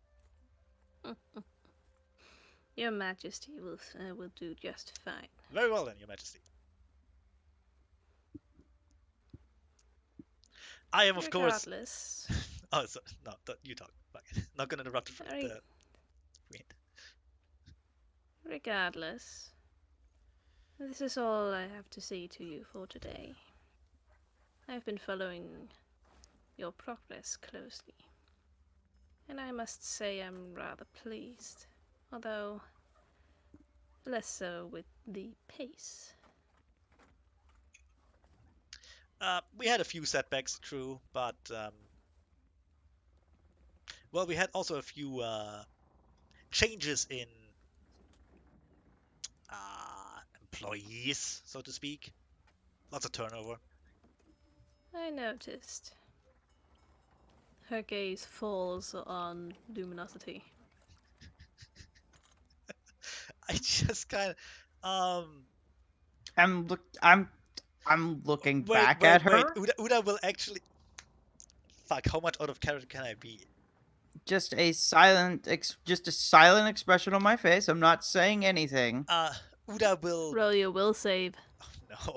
Your Majesty will do just fine. Very well then, Your Majesty. I am, of course. Regardless, Oh, no, you talk. Fuck it. Not gonna interrupt the queen. regardless, this is all I have to say to you for today. I've been following your progress closely, and I must say I'm rather pleased, although less so with the pace. We had a few setbacks, true, but well, we had also a few changes in employees, so to speak. Lots of turnover. I noticed. Her gaze falls on Luminosity. I just kind of I'm looking wait, back wait, at wait. her. Uda will actually. Fuck! How much out of character can I be? Just a silent expression on my face. I'm not saying anything. Uda will. Roll your will save. Oh no!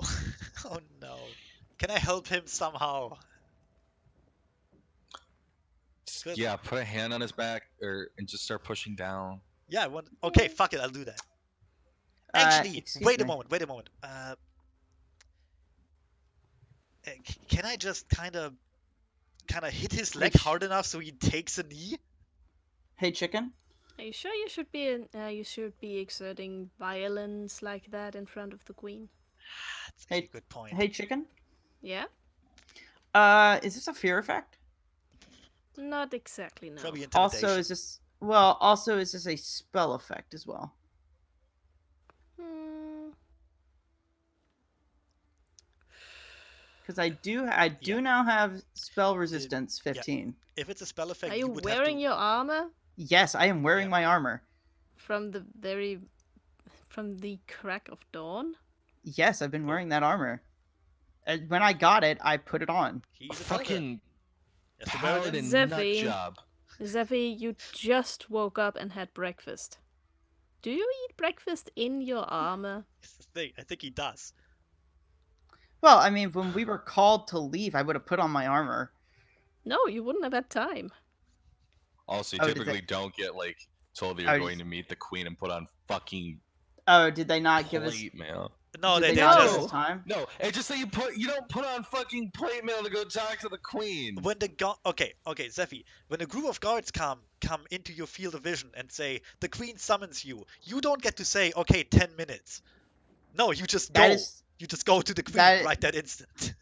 Oh no! Can I help him somehow? Good. Yeah, put a hand on his back and just start pushing down. Yeah, I want. Okay, fuck it. I'll do that. Actually, Excuse wait a me. moment. Wait a moment. Can I just kind of hit his leg hard enough so he takes a knee? Hey, chicken. Are you sure you should be exerting violence like that in front of the queen? That's a good point. Hey, chicken. Yeah? Is this a fear effect? Not exactly, no. Probably intimidation. Also is this a spell effect as well? Because I do now have spell resistance 15. If it's a spell effect, Are you would wearing have your armor? Yes, I am wearing my armor. From the crack of dawn? Yes, I've been wearing that armor. And when I got it, I put it on. He's a Fucking paladin. paladin nut Zephy. job. Zephy, you just woke up and had breakfast. Do you eat breakfast in your armor? It's the thing. I think he does. Well, I mean, when we were called to leave, I would have put on my armor. No, you wouldn't have had time. Also, you Oh, did typically they- don't get like told that Oh, you're did- going to meet the queen and put on fucking Oh, did they not give us? plate mail. No, Did they not give just us time? No, it's just that you don't put on fucking plate mail to go talk to the queen. when the okay, Zephy, when a group of guards come into your field of vision and say the queen summons you, you don't get to say okay 10 minutes. No, you just go. That is You just go to the queen that- right that instant.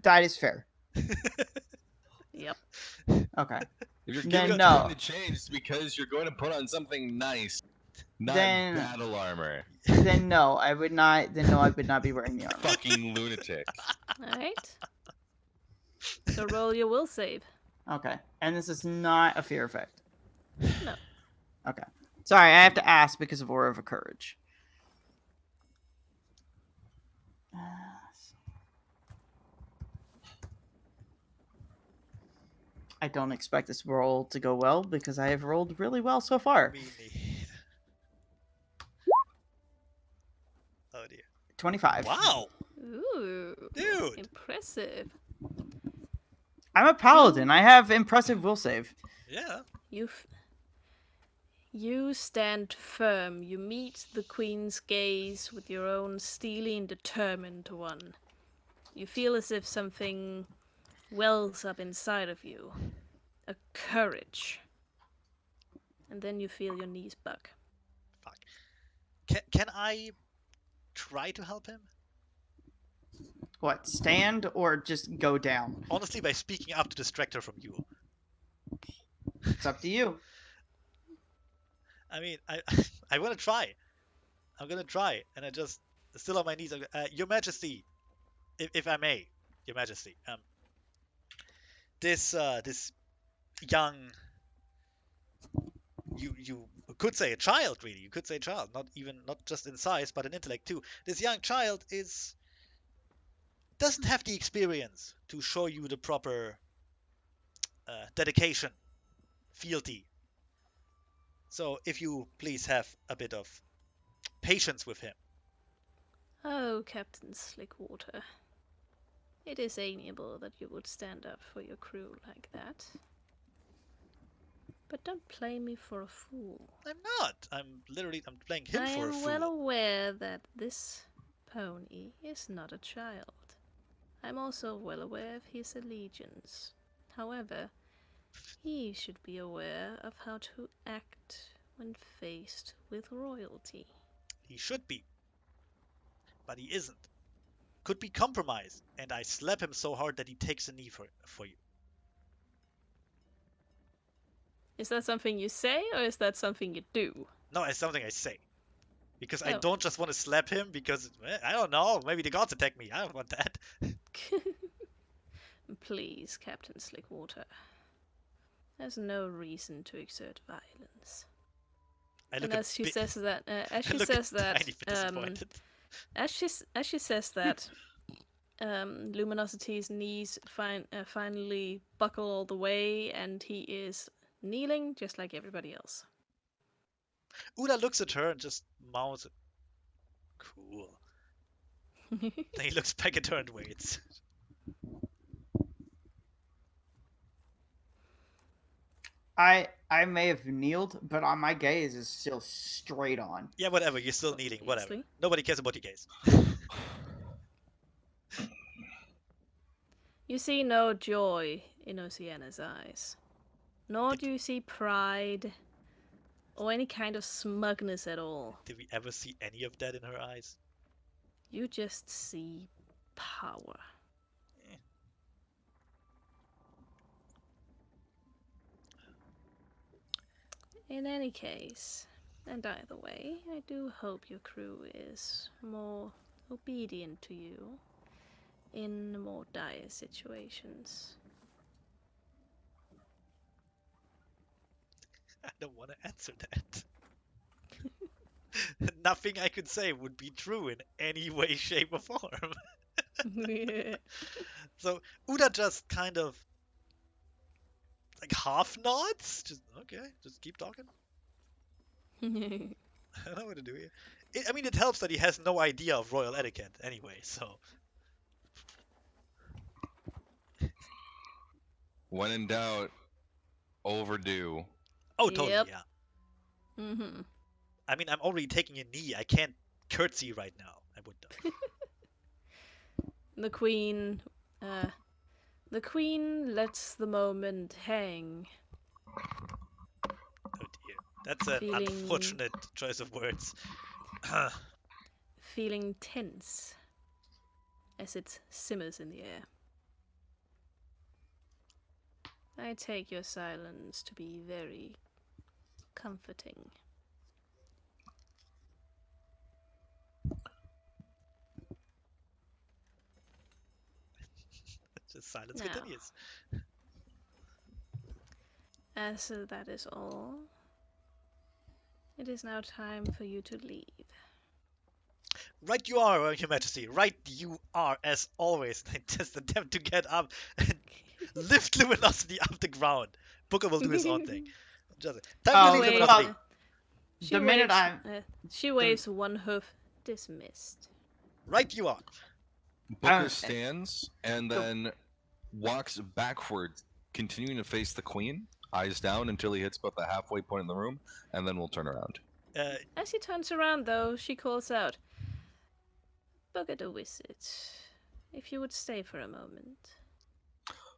that is fair. Yep. Okay. If you're Then giving us no. time to change, it's because you're going to put on something nice, not Then- battle armor. Then no, I would not. Then no, I would not be wearing the armor. Fucking lunatic. Alright. So roll your will save. Okay. And this is not a fear effect. No. Okay. Sorry, I have to ask because of Aura of Courage. I don't expect this roll to go well because I have rolled really well so far. Me neither. Oh dear. 25. Wow, Ooh. dude. Impressive. I'm a paladin. I have impressive will save. Yeah. You stand firm. You meet the queen's gaze with your own steely and determined one. You feel as if something wells up inside of you. A courage. And then you feel your knees buck. Fuck. Can I try to help him? What, stand or just go down? Honestly, by speaking up to distract her from you. It's up to you. I mean, I want to try. I'm gonna try, and I just still on my knees. Your Majesty, if I may, Your Majesty. This young, you could say a child, really. You could say a child, not just in size, but in intellect too. This young child doesn't have the experience to show you the proper dedication, fealty. So if you please have a bit of patience with him. Oh, Captain Slickwater. It is amiable that you would stand up for your crew like that. But don't play me for a fool. I'm not. I'm playing him I for a am fool. well aware that this pony is not a child. I'm also well aware of his allegiance. However, he should be aware of how to act when faced with royalty. He should be. But he isn't. Could be compromised, and I slap him so hard that he takes a knee for you. Is that something you say, or is that something you do? No, it's something I say. Because I Oh. don't just want to slap him because, I don't know, maybe the gods attack me. I don't want that. Please, Captain Slickwater. There's no reason to exert violence. I look And a as she bit- says that, I look a tiny bit disappointed. as she says that, Luminosity's knees finally buckle all the way, and he is kneeling just like everybody else. Una looks at her and just mouths it. Cool. Then he looks back at her and waits. I may have kneeled, but my gaze is still straight on. Yeah, whatever, you're still kneeling, whatever. Obviously. Nobody cares about your gaze. You see no joy in Oceana's eyes, nor do you see pride or any kind of smugness at all. Did we ever see any of that in her eyes? You just see power. In any case, and either way, I do hope your crew is more obedient to you in more dire situations. I don't want to answer that. Nothing I could say would be true in any way, shape, or form. So Uda just kind of like half nods. Just okay, just keep talking. I don't know what to do here. I mean, it helps that he has no idea of royal etiquette anyway. So When in doubt, overdue. Oh, totally, Yep. yeah. Mm-hmm. I mean, I'm already taking a knee. I can't curtsy right now. I would though. The queen, the queen lets the moment hang, Oh dear. That's an feeling unfortunate choice of words. feeling tense as it simmers in the air. I take your silence to be very comforting. Just silence Now, continues. as that is all, it is now time for you to leave. Right you are, Your Majesty. Right you are, as always. I just attempt to get up and lift Luminosity off the ground. Booker will do his own thing. Just time to Oh, leave Wait, Luminosity. well, She the minute waves. I'm She waves one hoof. Dismissed. Right you are. Booker Um, stands and then walks backwards, continuing to face the queen, eyes down until he hits about the halfway point in the room, and then we'll turn around. As he turns around, though, she calls out, Booker the Wizard, if you would stay for a moment.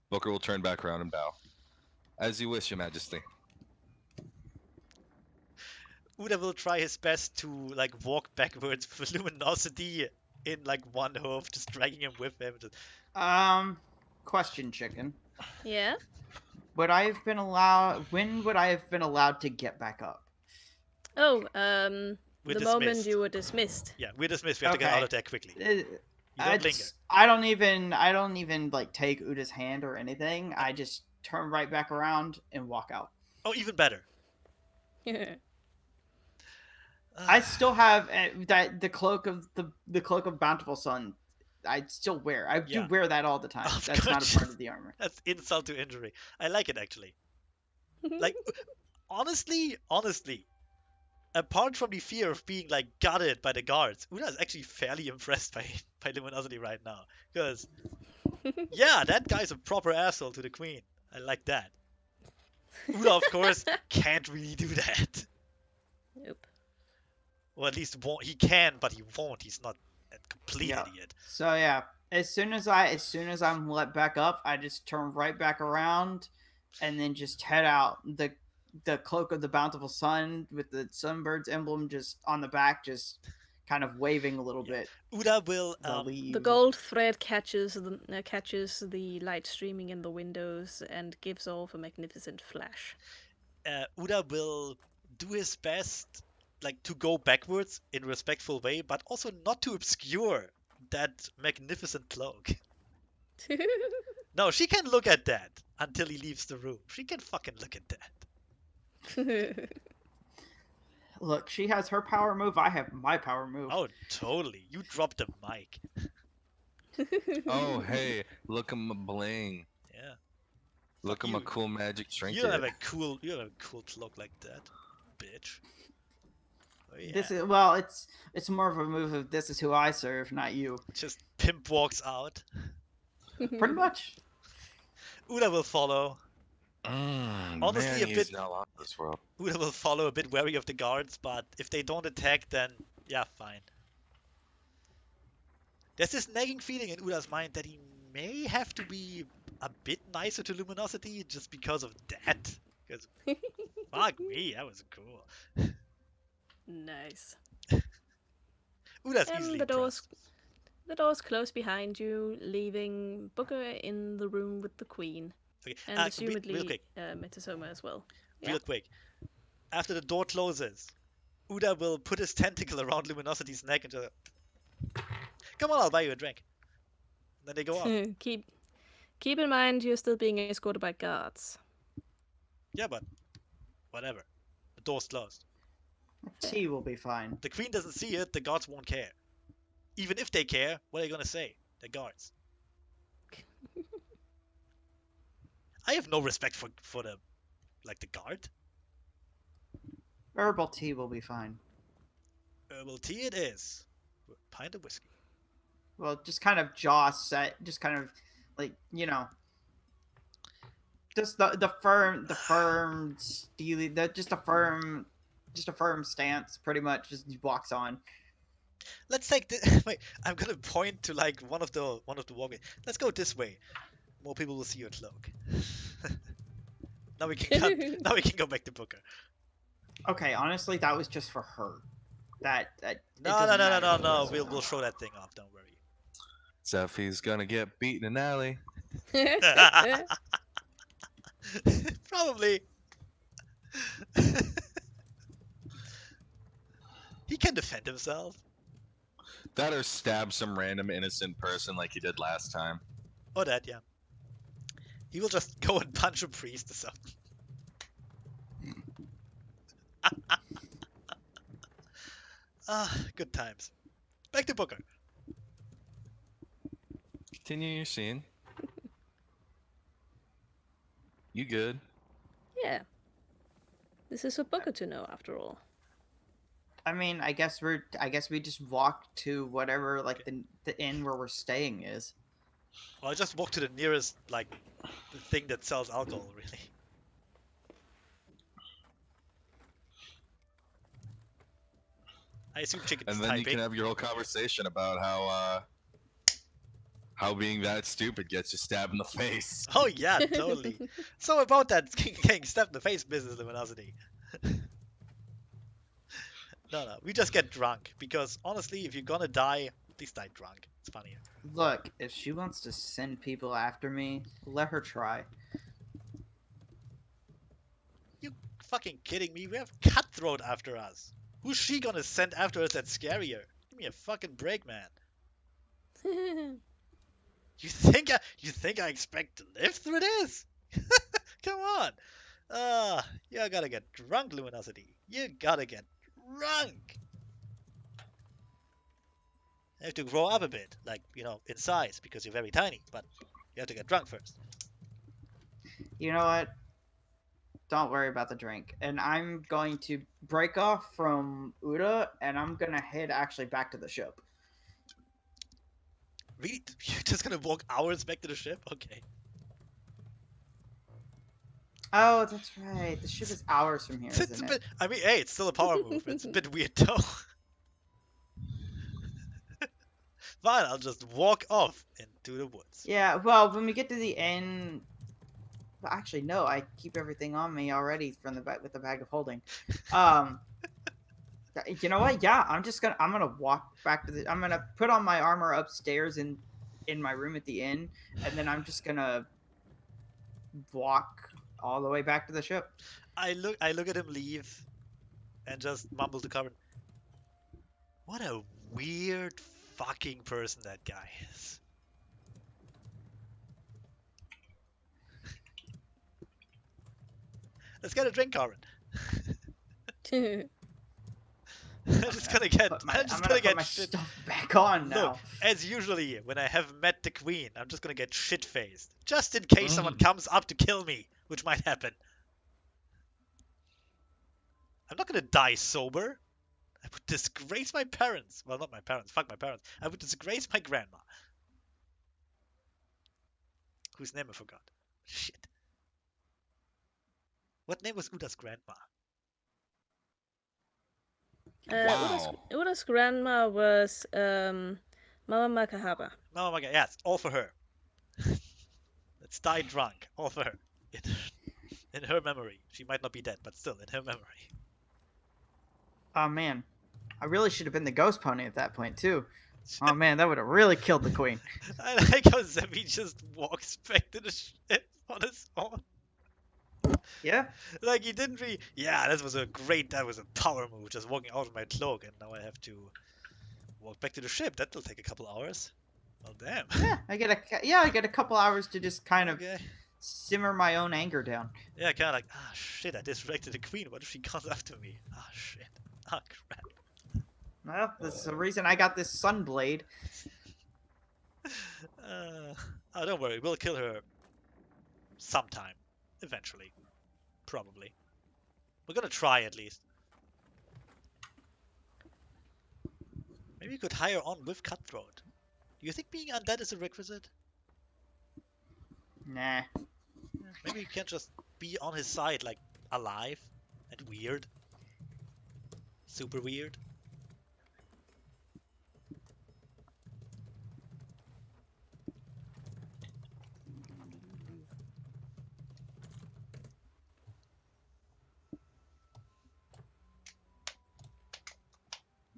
Booker will turn back around and bow. As you wish, Your Majesty. Uda will try his best to like walk backwards with Luminosity in like one hoof, just dragging him with him. Question, chicken. Yeah? Would I have been allowed? When would I have been allowed to get back up? Oh, We're the moment dismissed. you were dismissed. Yeah, we're dismissed. We have to get out Okay. of there quickly. Uh, You don't linger. I don't even like take Uda's hand or anything. I just turn right back around and walk out. Oh, even better. I still have that the cloak of the cloak of bountiful sun. I still wear. I do Yeah. wear that all the time. Of That's not course. a part of the armor. That's insult to injury. I like it actually. Like, honestly, apart from the fear of being like gutted by the guards, Una is actually fairly impressed by Luminosity right now. Because yeah, that guy's a proper asshole to the queen. I like that. Una, of course, can't really do that. Nope. Or at least won't. He can, but he won't. He's not a complete Yeah. idiot. So yeah, as soon as I'm let back up, I just turn right back around, and then just head out. The cloak of the bountiful sun with the sunbird's emblem just on the back, just kind of waving a little Yeah. bit. Una will The leave. The gold thread catches the light streaming in the windows and gives off a magnificent flash. Uda will do his best, like, to go backwards in a respectful way, but also not to obscure that magnificent cloak. No, she can look at that until he leaves the room. She can fucking look at that. Look, she has her power move. I have my power move. Oh, totally. You dropped the mic. Oh, hey, look at my bling. Yeah. Look Fuck at my you. cool magic trinket. You don't have a cool cloak like that, bitch. Oh, yeah. This is it's more of a move of this is who I serve, not you. Just pimp walks out. Pretty much. Uda will follow. Honestly, man, a he's bit- not on this world. Uda will follow a bit wary of the guards, but if they don't attack, then yeah, fine. There's this nagging feeling in Uda's mind that he may have to be a bit nicer to Luminosity just because of that. Because fuck me, that was cool. Nice. Uda's And easily the doors impressed. The doors close behind you, leaving Booker in the room with the queen, Okay, and assumedly real quick, Metasoma as well. real quick. After the door closes, Uda will put his tentacle around Luminosity's neck and just, come on, I'll buy you a drink. Then they go off. Keep in mind you're still being escorted by guards. Yeah, but whatever. The door's closed. Tea will be fine. The queen doesn't see it, the guards won't care. Even if they care, what are they gonna say? They're guards. I have no respect for the guard. Herbal tea will be fine. Herbal tea it is. With a pint of whiskey. Well, just kind of jaw set, just kind of like, Just the firm steely, just a firm stance, pretty much. Just walks on. Let's take the wait. I'm gonna point to like one of the walkways. Let's go this way. More people will see your cloak. Now we can now we can go back to Booker. Okay, honestly, that was just for her. That it No, doesn't matter for the no. rest of We'll them. show that thing off. Don't worry. Zephy's gonna get beat in an alley. Probably. He can defend himself. That or stab some random innocent person like he did last time. Or that, yeah. He will just go and punch a priest or something. Good times. Back to Booker. Continue your scene. You good? Yeah. This is for Booker to know, after all. I mean, I guess we just walk to whatever like the inn where we're staying is. Well, I just walk to the nearest, like, the thing that sells alcohol, really. I assume chicken's And then you typing. can have your whole conversation about how being that stupid gets you stabbed in the face. Oh yeah, totally. So about that getting stabbed in the face business, Luminosity. No, we just get drunk. Because, honestly, if you're gonna die, at least die drunk. It's funnier. Look, if she wants to send people after me, let her try. You fucking kidding me? We have Cutthroat after us. Who's she gonna send after us that's scarier? Give me a fucking break, man. You think I expect to live through this? Come on. You gotta get drunk, Luminosity. You gotta get drunk. You have to grow up a bit, like, in size, because you're very tiny, but you have to get drunk first. You know what? Don't worry about the drink. And I'm going to break off from Uda, and I'm gonna head actually back to the ship. Really? You're just gonna walk hours back to the ship? Okay. Oh, that's right. The ship is hours from here, It's a isn't bit. it? I mean, hey, it's still a power move. It's a bit weird though. Fine, I'll just walk off into the woods. Yeah. Well, when we get to the end. Well, actually, no. I keep everything on me already from the bag with the bag of holding. You know what? Yeah, I'm gonna walk back to the. I'm gonna put on my armor upstairs in my room at the inn, and then I'm just gonna walk all the way back to the ship. I look at him leave, and just mumble to Corbin. What a weird fucking person that guy is. Let's get a drink, Corbin. I'm just gonna get my shit. stuff back on now. Look, as usually when I have met the queen, I'm just gonna get shit faced, just in case someone comes up to kill me, which might happen. I'm not gonna die sober. I would disgrace my parents. Well, not my parents. Fuck my parents. I would disgrace my grandma. Whose name I forgot. Shit. What name was Uda's grandma? Wow. Uda's grandma was Mama Makahara. Oh my god, yes, all for her. Let's die drunk. All for her. In her memory. She might not be dead, but still, in her memory. Oh man, I really should have been the ghost pony at that point too. Oh man, that would have really killed the queen. I like how Zebby just walks back to the ship on his own. Yeah. Like, he didn't really... Yeah, that was a power move, just walking out of my cloak, and now I have to walk back to the ship. That'll take a couple hours. Well, damn. Yeah, I get a couple hours to just kind of Okay. simmer my own anger down. Yeah, kind of like, shit, I disrespected the queen. What if she comes after me? Shit. Crap. Well, this is the reason I got this sunblade. Don't worry. We'll kill her sometime. Eventually. Probably. We're gonna try, at least. Maybe you could hire on with Cutthroat. Do you think being undead is a requisite? Nah. Maybe you can just be on his side, like, alive and weird. Super weird.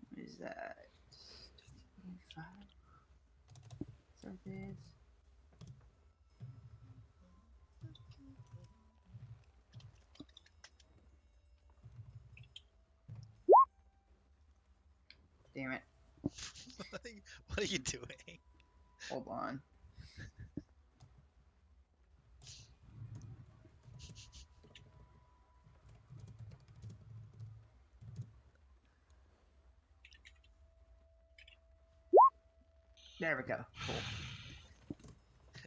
What is that? 25. Surveys. Damn it. What are you doing? Hold on. There we go. Cool.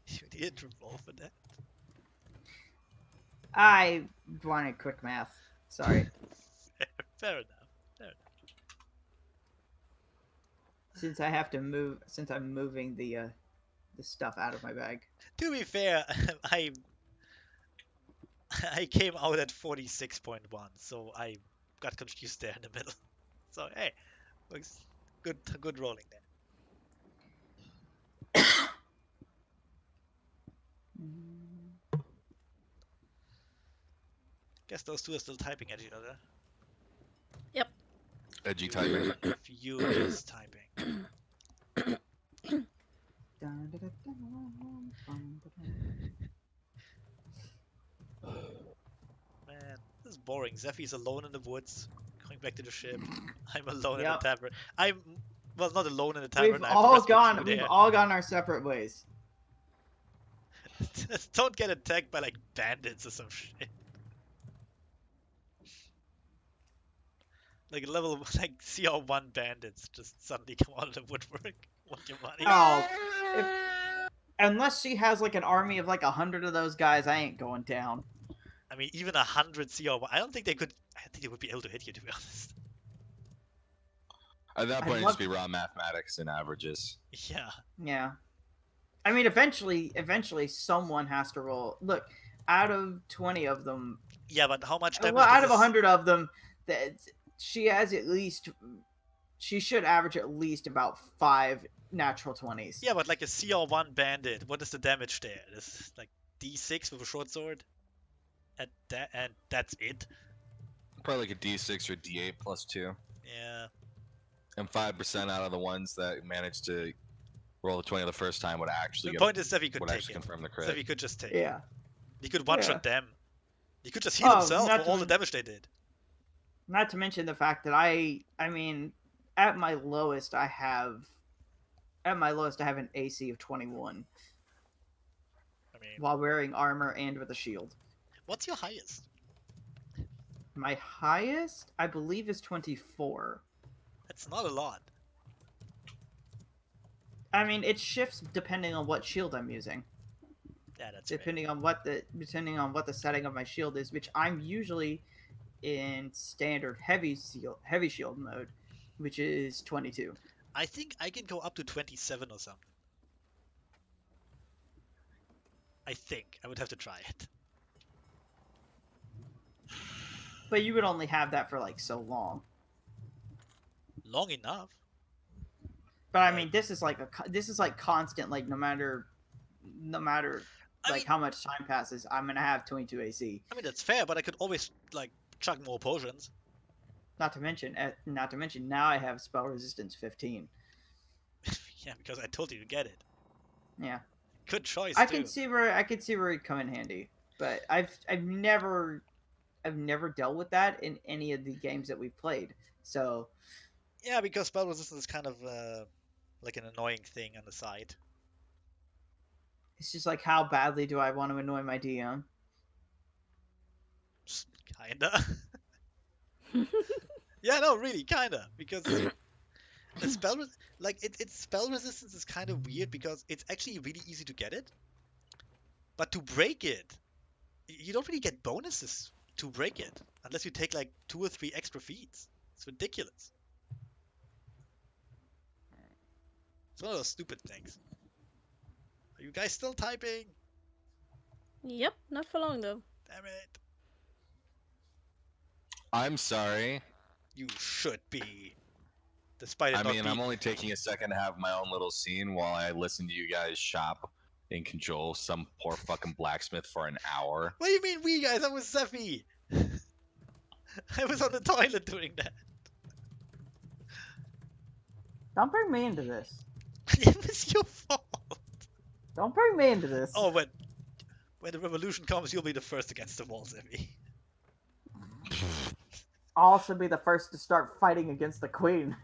You needed to roll for that. I wanted quick math. Sorry. Fair enough. Fair enough. Since I have to move, since I'm moving the stuff out of my bag. To be fair, I came out at 46.1, so I got confused there in the middle. So hey, looks good rolling there. Guess those two are still typing at each other. Edgy typing. If you just typing. Man, this is boring. Zephy's alone in the woods, going back to the ship. I'm alone in the Yep. tavern. I'm well, not alone in the We've tavern. I have the all rest of the gone. crew We've there. all gone our separate ways. Just don't get attacked by like bandits or some shit. Like level like CR1 bandits just suddenly come out of the woodwork. Want your money? Oh, unless she has like an army of like 100 of those guys, I ain't going down. I mean, even 100 CR1. I don't think they could. I think they would be able to hit you, to be honest. At that I'd point, it'd love- just be raw mathematics and averages. Yeah. Yeah. I mean, eventually, someone has to roll. Look, out of 20 of them, Yeah, but how much damage? well, out does of this- 100 of them, that she has at least, she should average at least about 5 natural 20s. Yeah, but like a CR1 bandit, what is the damage there? This is like D6 with a short sword. At that, and that's it. Probably like a D6 or D8 plus 2. Yeah. And 5% out of the ones that managed to roll the 20 the first time would actually The get point is Zephy could would take actually it. confirm the crit. Zephy could just take it. Yeah. He could one-shot them. He could just heal Oh, himself not for to all the men- damage they did. Not to mention the fact that I mean, at my lowest, I have an AC of 21 I mean, while wearing armor and with a shield. what's your highest? My highest, I believe, is 24. That's not a lot. I mean, it shifts depending on what shield I'm using. Yeah, that's fair. Depending on what the setting of my shield is, which I'm usually in standard heavy shield mode, which is 22. I think I can go up to 27 or something. I think. I would have to try it. But you would only have that for like so long. Long enough. But I Right. mean, this is like constant. Like no matter I like mean, how much time passes, I'm gonna have 22 AC. I mean that's fair, but I could always like chug more potions. Not to mention, now I have spell resistance 15. Yeah, because I told you to get it. Yeah, Good choice I too. can see where it'd come in handy. But I've never dealt with that in any of the games that we've played. So Yeah, because spell resistance is kind of like an annoying thing on the side. it's just like, how badly do I want to annoy my DM? Just kinda. Yeah, no, really, kinda, because the its spell resistance is kind of weird because it's actually really easy to get it, but to break it, you don't really get bonuses to break it unless you take like 2 or 3 extra feats. It's ridiculous. It's one of those stupid things. Are you guys still typing? Yep, not for long though. Damn it. I'm sorry. You should be. Despite it I not mean, being... I'm only taking a second to have my own little scene while I listen to you guys shop and cajole some poor fucking blacksmith for an hour. What do you mean we guys? That was Zephy. I was on the toilet doing that. Don't bring me into this. It was your fault. Don't bring me into this. Oh, when the revolution comes, you'll be the first against the wall, Zephy. I'll also be the first to start fighting against the queen.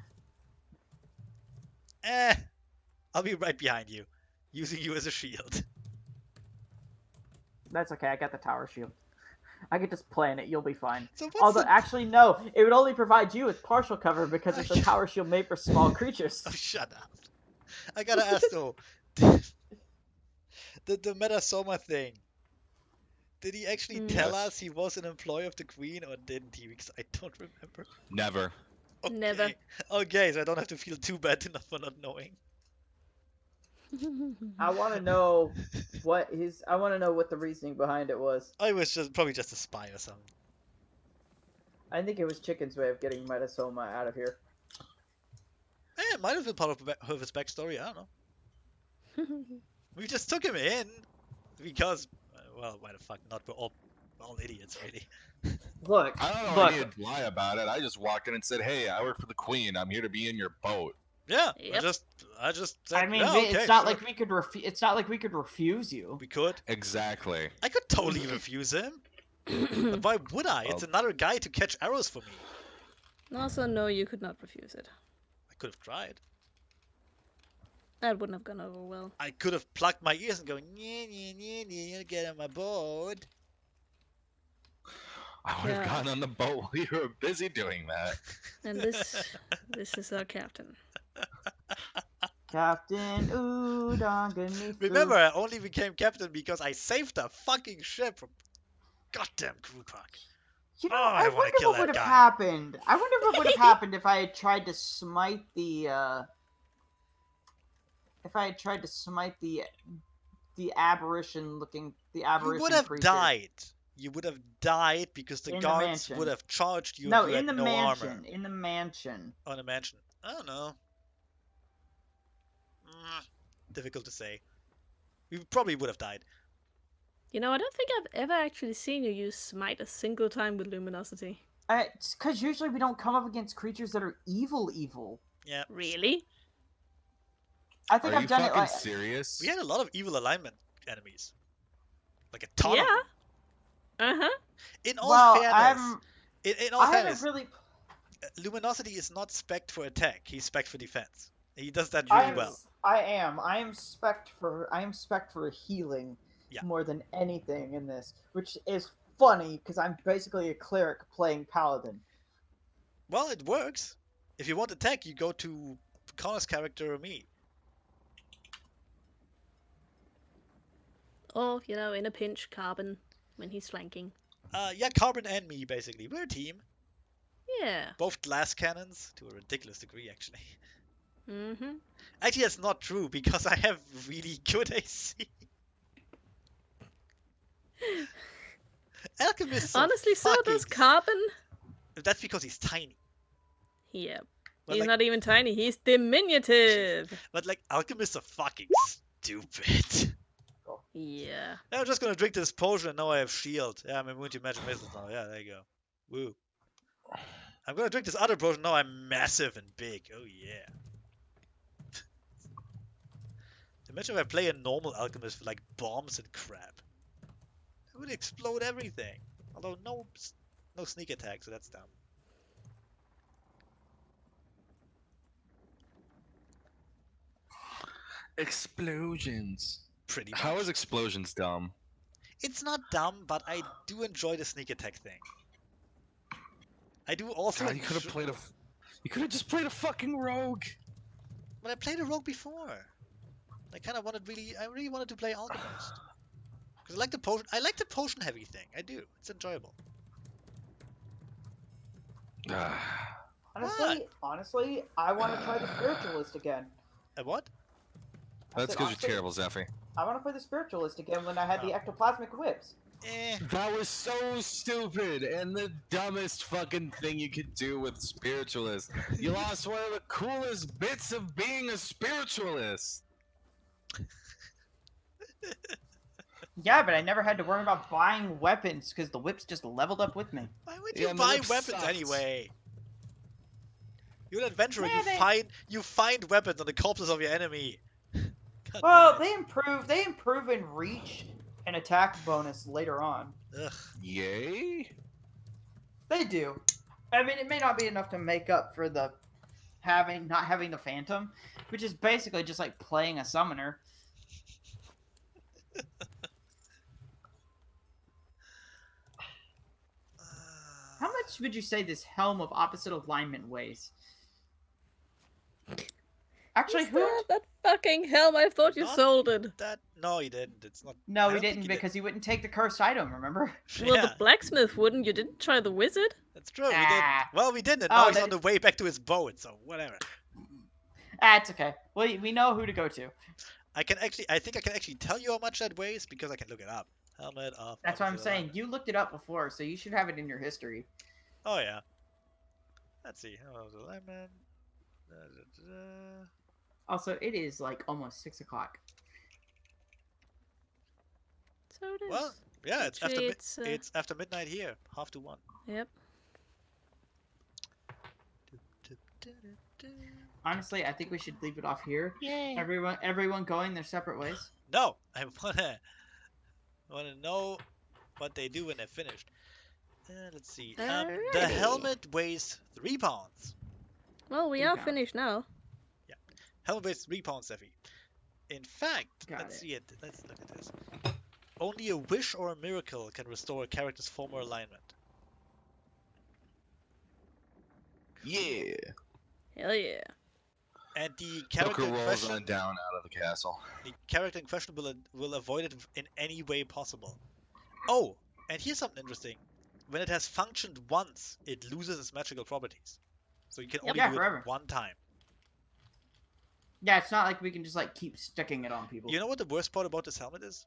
I'll be right behind you, using you as a shield. That's okay, I got the tower shield. I could just plan it, you'll be fine. So what's Although, the... actually, no. It would only provide you with partial cover because it's a tower shield made for small creatures. Oh, shut up. I gotta ask though, the Metasoma thing. Did he actually tell Yes. us he was an employee of the Queen, or didn't he? Because I don't remember. Never. Okay. Never. Okay, so I don't have to feel too bad enough for not knowing. I want to know what the reasoning behind it was. I was probably just a spy or something. I think it was Chicken's way of getting Metasoma out of here. It might have been part of his backstory. I don't know. We just took him in because, well, why the fuck not? We're all idiots, really. Look, I don't know. I need to lie about it. I just walked in and said, "Hey, I work for the Queen. I'm here to be in your boat." Yeah, Yep. I just said, I mean, yeah, okay, it's not sure. like we could it's not like we could refuse you. We could. Exactly. I could totally refuse him. But why would I? It's another guy to catch arrows for me. Also, no, you could not refuse it. I could have tried. That wouldn't have gone over well. I could have plugged my ears and go, "Yeah, get on my boat." I would have Yeah. gotten on the boat while you were busy doing that. And this is our captain. Captain Udon, Remember, I only became captain because I saved a fucking ship from goddamn Krupak. You know, Oh, I I wanna wonder kill what that would have guy. happened. I wonder what would have happened if I had tried to smite the aberration You would have creature. died. You would have died because the In the guards mansion. would have charged you No, if you in had the no mansion. armor. In the mansion. On a mansion. I don't know. Difficult to say. We probably would have died. You know, I don't think I've ever actually seen you use smite a single time with luminosity. It's because usually we don't come up against creatures that are evil. Yeah. Really? I think Are I've you done it fucking like serious? We had a lot of evil alignment enemies. Like a ton of Yeah. them. Uh-huh. In all well, fairness, in all I haven't fairness, really. Luminosity is not spec'd for attack. He's spec'd for defense. He does that I really am. well. I am spec'd for healing Yeah. more than anything in this, which is funny because I'm basically a cleric playing paladin. Well, it works. If you want attack, you go to Connor's character or me. Or, you know, in a pinch, Carbon, when he's flanking. Yeah, Carbon and me, basically. We're a team. Yeah. Both glass cannons, to a ridiculous degree, actually. Mm-hmm. Actually, that's not true, because I have really good AC. Alchemist. Honestly, so does Carbon. That's because he's tiny. Yeah. But He's like, not even tiny, he's diminutive. but like, alchemists are fucking stupid. Yeah. I'm just gonna drink this potion and now I have shield. Yeah, I'm immune to magic missiles now. Yeah, there you go. Woo. I'm gonna drink this other potion now. I'm massive and big. Oh yeah. Imagine if I play a normal alchemist with like bombs and crap. It would explode everything. Although no sneak attack, so that's dumb. Explosions. Pretty much. How is explosions dumb? It's not dumb, but I do enjoy the sneak attack thing. I do also. God, you could have just played a fucking rogue. But I played a rogue before. I really wanted to play alchemist. Because I like the potion. I like the potion heavy thing. I do. It's enjoyable. Honestly, I want to try the spiritualist again. And what? That's said, because you're honestly- terrible, Zephy. I want to play the spiritualist again when I had the ectoplasmic whips. That was so stupid and the dumbest fucking thing you could do with spiritualist. You lost one of the coolest bits of being a spiritualist. Yeah, but I never had to worry about buying weapons because the whips just leveled up with me. Why would Yeah, you and the buy whip weapons sucked. anyway? You're an adventurer. Yeah, You find weapons on the corpses of your enemy. God Well, damn it. they improve in reach and attack bonus later on. Ugh. Yay? They do. I mean, it may not be enough to make up for the not having the phantom, which is basically just like playing a summoner. How much would you say this helm of opposite alignment weighs? Actually, You still have that fucking helm. I thought you Not sold it. That no, he didn't. It's not. No, I we don't think didn't he because he wouldn't take the cursed item. Remember? Well, Yeah, the blacksmith wouldn't. You didn't try the wizard. that's true. We Ah. didn't. Well, we didn't. And Oh, now he's that on the is- way back to his boat. So whatever. It's okay. We know who to go to. I think I can actually tell you how much that weighs because I can look it up. Helmet of. That's what I'm opposite saying. alignment. You looked it up before, so you should have it in your history. Oh yeah. Let's see. Helmet of alignment. Da, da, da, da. Also, it is like almost 6 o'clock. So it is. Well, yeah, it's after Actually, it's after midnight here, 12:30. Yep. Honestly, I think we should leave it off here. Yay! Everyone going their separate ways. No, I wanna know what they do when they're finished. Let's see. The Alrighty. helmet weighs 3 pounds. Well, we Good are job. finished now. Helmet weighs 3 pounds, Steffi. In fact, Got let's it. see it. Let's look at this. Only a wish or a miracle can restore a character's former alignment. Yeah. Hell yeah. And the character Booker in rolls question, on down out of the castle. will avoid it in any way possible. Oh, and here's something interesting. When it has functioned once, it loses its magical properties. So you can only Yeah, do forever. it one time. Yeah, it's not like we can just like keep sticking it on people. You know what the worst part about this helmet is?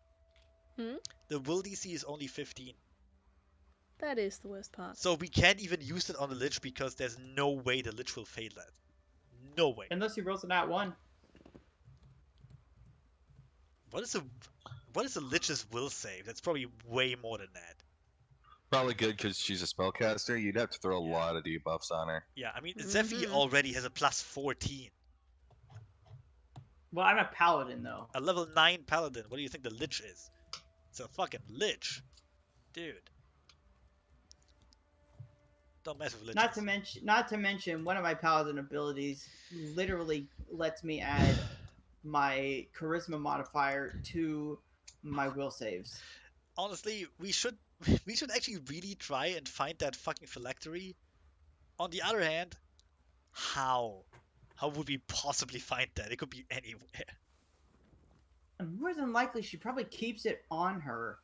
Hmm? The will DC is only 15. That is the worst part. So we can't even use it on the Lich because there's no way the Lich will fail that. No way. Unless he rolls a nat 1. What is a Lich's will save? That's probably way more than that. Probably good because she's a spellcaster. You'd have to throw a Yeah. lot of debuffs on her. Yeah, I mean, Zephy Mhm. already has a plus 14. Well, I'm a paladin though. A level 9 paladin. What do you think the Lich is? It's a fucking Lich. Dude. Don't mess with Liches. Not to mention, one of my paladin abilities literally lets me add my charisma modifier to my will saves. Honestly, we should actually really try and find that fucking phylactery. On the other hand, how? How would we possibly find that? It could be anywhere. And more than likely, she probably keeps it on her.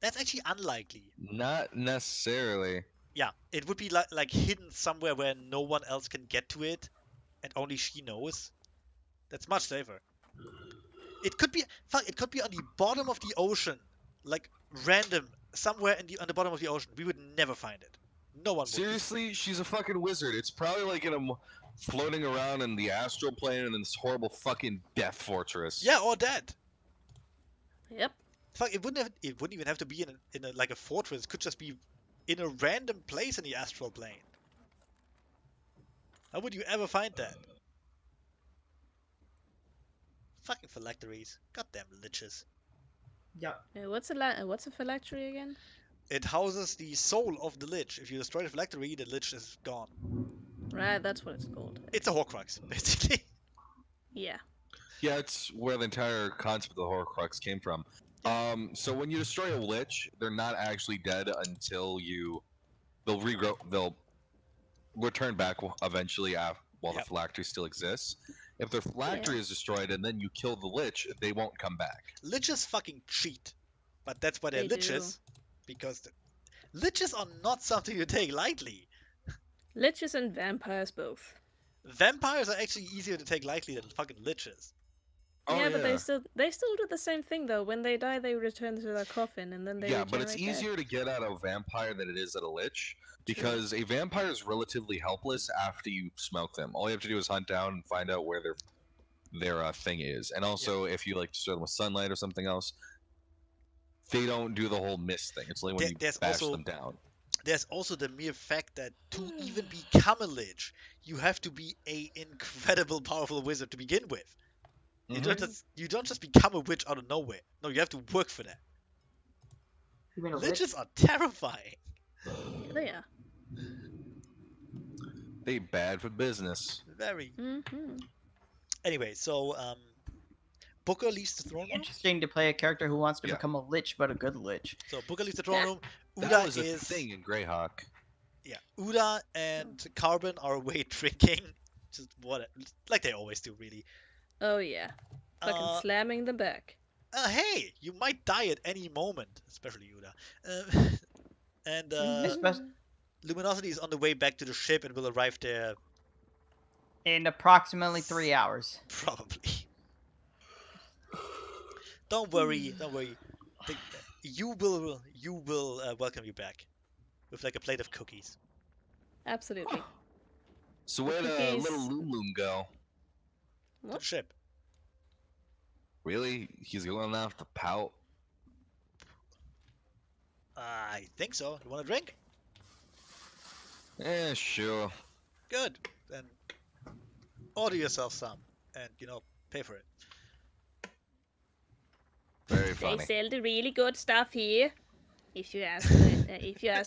That's actually unlikely. Not necessarily. Yeah, it would be like hidden somewhere where no one else can get to it, and only she knows. That's much safer. It could be on the bottom of the ocean, like random somewhere on the bottom of the ocean. We would never find it. No one would. Seriously, she's a fucking wizard. It's probably like floating around in the astral plane and in this horrible fucking death fortress. Yeah, or that. Yep. Fuck, it wouldn't even have to be in a like a fortress. It could just be in a random place in the astral plane. How would you ever find that? Fucking phylacteries. Goddamn liches. Yep. What's a phylactery again? It houses the soul of the lich. If you destroy the phylactery, the lich is gone. Right, that's what it's called. It's a Horcrux, basically. Yeah. Yeah, it's where the entire concept of the Horcrux came from. So when you destroy a lich, they're not actually dead until they'll regrow. They'll return back eventually while Yep. the phylactery still exists. If their phylactery is destroyed and then you kill the lich, they won't come back. Liches fucking cheat. But that's why they're They do. liches. Because liches are not something you take lightly. Liches and vampires both. Vampires are actually easier to take lightly than fucking liches. Oh, yeah, but they still do the same thing though. When they die, they return to their coffin, and then they Yeah, but it's regenerate easier to get at a vampire than it is at a lich, because a vampire is relatively helpless after you smoke them. All you have to do is hunt down and find out where their thing is, and also if you like to stir them with sunlight or something else, they don't do the whole mist thing. It's only when you There's bash also them down. there's also the mere fact that to even become a lich, you have to be a incredible powerful wizard to begin with. You don't just become a witch out of nowhere. No, you have to work for that. You mean a Liches lich? are terrifying. They are. They bad for business. Very. Mm-hmm. Anyway, so Booker leaves the throne room. Interesting to play a character who wants to Yeah. become a lich, but a good lich. So Booker leaves the throne room. That Uda was a is thing in Greyhawk. yeah. Uda and Carbon are away drinking, just what like they always do, really. Oh yeah. Fucking Uh, slamming them back. Hey, you might die at any moment, especially Uda. And Espe- Luminosity is on the way back to the ship and will arrive there In approximately 3 hours. probably. Don't worry. The- you will welcome you back with like a plate of cookies. Absolutely. So where did cookies. little Loom Loom go? To the What? ship. Really? He's going off to pout? I think so. You want a drink? Eh, sure. Good. Then order yourself some, and pay for it. Very They funny. sell the really good stuff here. If you ask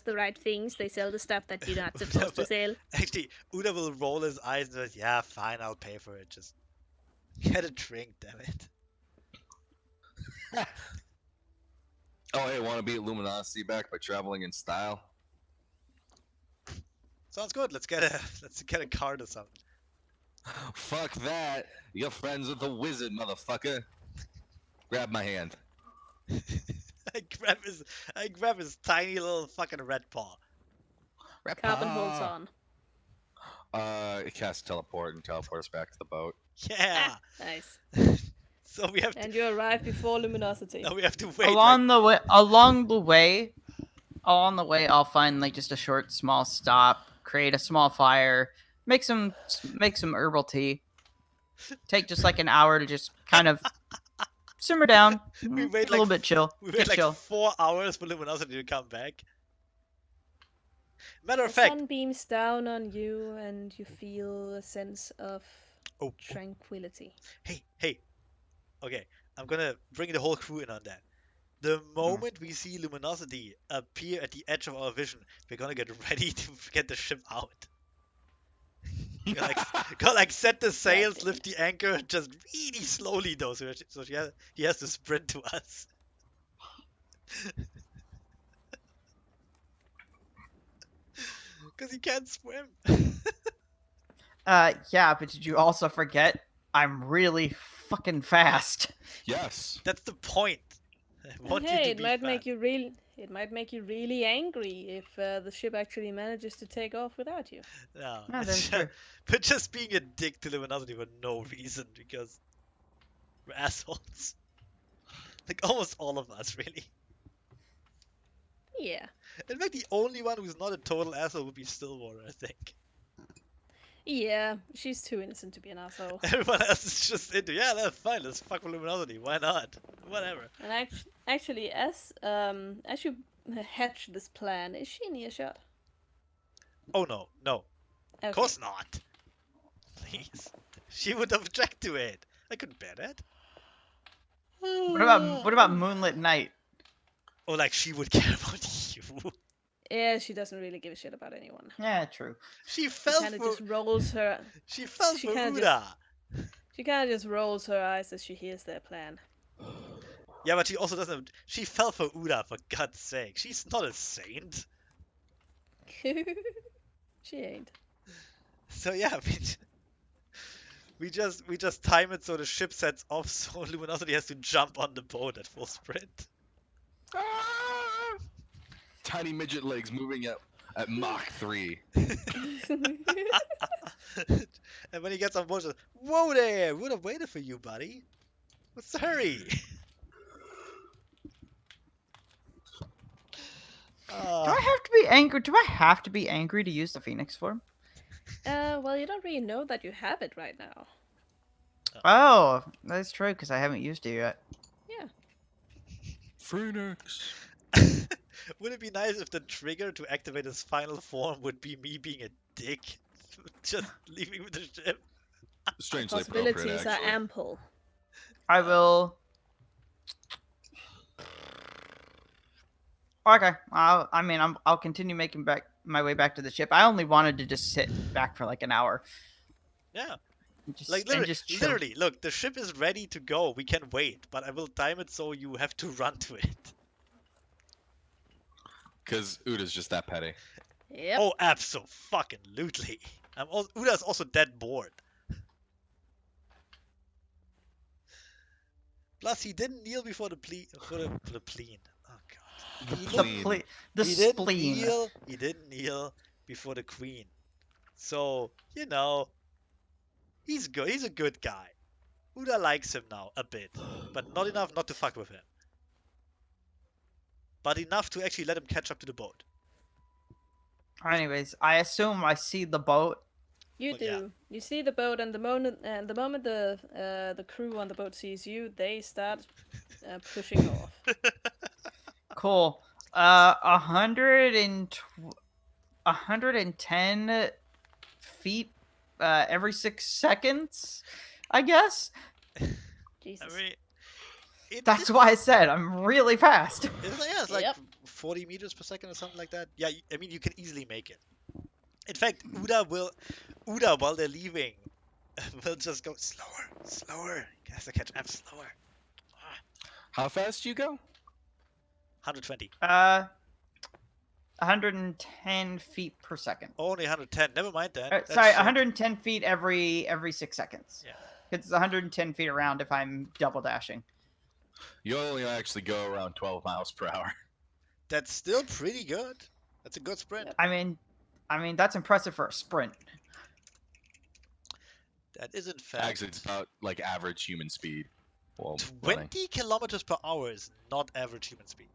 the right things, they sell the stuff that you're not supposed to sell. Actually, Uda will roll his eyes and says, "Yeah, fine, I'll pay for it. Just get a drink, damn it." Oh, hey, want to beat Luminosity back by traveling in style? Sounds good. Let's get a card or something. Fuck that. You're friends with the wizard, motherfucker. Grab my hand. I grab his tiny little fucking red paw. Carbon holds on. It casts teleport and teleport us back to the boat. Yeah. Nice. So we have to. And you arrive before Luminosity. Now we have to wait. Along the way, I'll find like just a short, small stop, create a small fire, make some herbal tea. Take just like an hour to just kind of simmer down, We get wait a little like- bit chill, We get wait like chill. 4 hours for Luminosity to come back. Matter The of fact. sun beams down on you, and you feel a sense of Oh, tranquility. hey. Okay, I'm gonna bring the whole crew in on that. The moment we see Luminosity appear at the edge of our vision, we're gonna get ready to get the ship out. Gotta like set the sails, lift the anchor, just really slowly though, so he has to sprint to us. Because he can't swim. Yeah, but did you also forget I'm really fucking fast? Yes. That's the point. I want you Hey, to it be might fast. make you really angry if the ship actually manages to take off without you. No, No, that's true. But just being a dick to Luminosity for no reason, because we're assholes. Like almost all of us, really. Yeah. In fact, the only one who's not a total asshole would be Stillwater, I think. Yeah, she's too innocent to be an asshole. Everyone else is just into, yeah, that's fine, let's fuck with Luminosity, why not? Whatever. And actually, as you hatch this plan, is she in earshot? Oh no. Okay. Of course not. Please. She would object to it. I couldn't bear that. What about moonlit night? Or like she would care about you. Yeah, she doesn't really give a shit about anyone. Yeah, true. She She fell kind of for just rolls her. she fell she for kinda Uda. She kind of just rolls her eyes as she hears their plan. Yeah, but she also doesn't. She fell for Uda, for God's sake. She's not a saint. She ain't. So yeah, we just time it so the ship sets off, so Luminosity has to jump on the boat at full sprint. Tiny midget legs moving at Mach 3. And when he gets on board, she says, "Whoa there! Would have waited for you, buddy." What's the hurry? Do I have to be angry? Do I have to be angry to use the Phoenix form? Well, you don't really know that you have it right now. Oh, that's true because I haven't used it yet. Yeah. Phoenix. Would it be nice if the trigger to activate his final form would be me being a dick? Just leaving with the ship? Strangely appropriate, Possibilities are actually. ample. I will. Okay. I'll continue making back my way back to the ship. I only wanted to just sit back for like an hour. Yeah. And just, Like and just chill. literally, look, the ship is ready to go. We can wait, but I will time it so you have to run to it. Because Uda's just that petty. Yep. Oh, abso-fucking-lutely. Uda's also dead bored. Plus, he didn't kneel before the pleen. For the pleen. Oh god. The He didn't spleen. kneel. He didn't kneel before the queen. So you know, he's good. He's a good guy. Uda likes him now a bit, but not enough not to fuck with him. But enough to actually let him catch up to the boat. Anyways, I assume I see the boat. You Well, do. yeah. You see the boat, and the moment the crew on the boat sees you, they start pushing off. Cool. 110 feet every 6 seconds, I guess. Jesus. I mean, That's why I said I'm really fast. It's like Yep. 40 meters per second or something like that. Yeah, I mean, you can easily make it. In fact, Uda, while they're leaving, will just go slower. He has to catch up slower. How fast you go? 120. 110 feet per second. Only 110. Never mind that. That's Sorry, shit. 110 feet every 6 seconds. Yeah. It's 110 feet around if I'm double dashing. You only actually go around 12 miles per hour. That's still pretty good. That's a good sprint. Yep. I mean that's impressive for a sprint. That is in fact Actually, it's about like average human speed. Well, running. 20 kilometers per hour is not average human speed.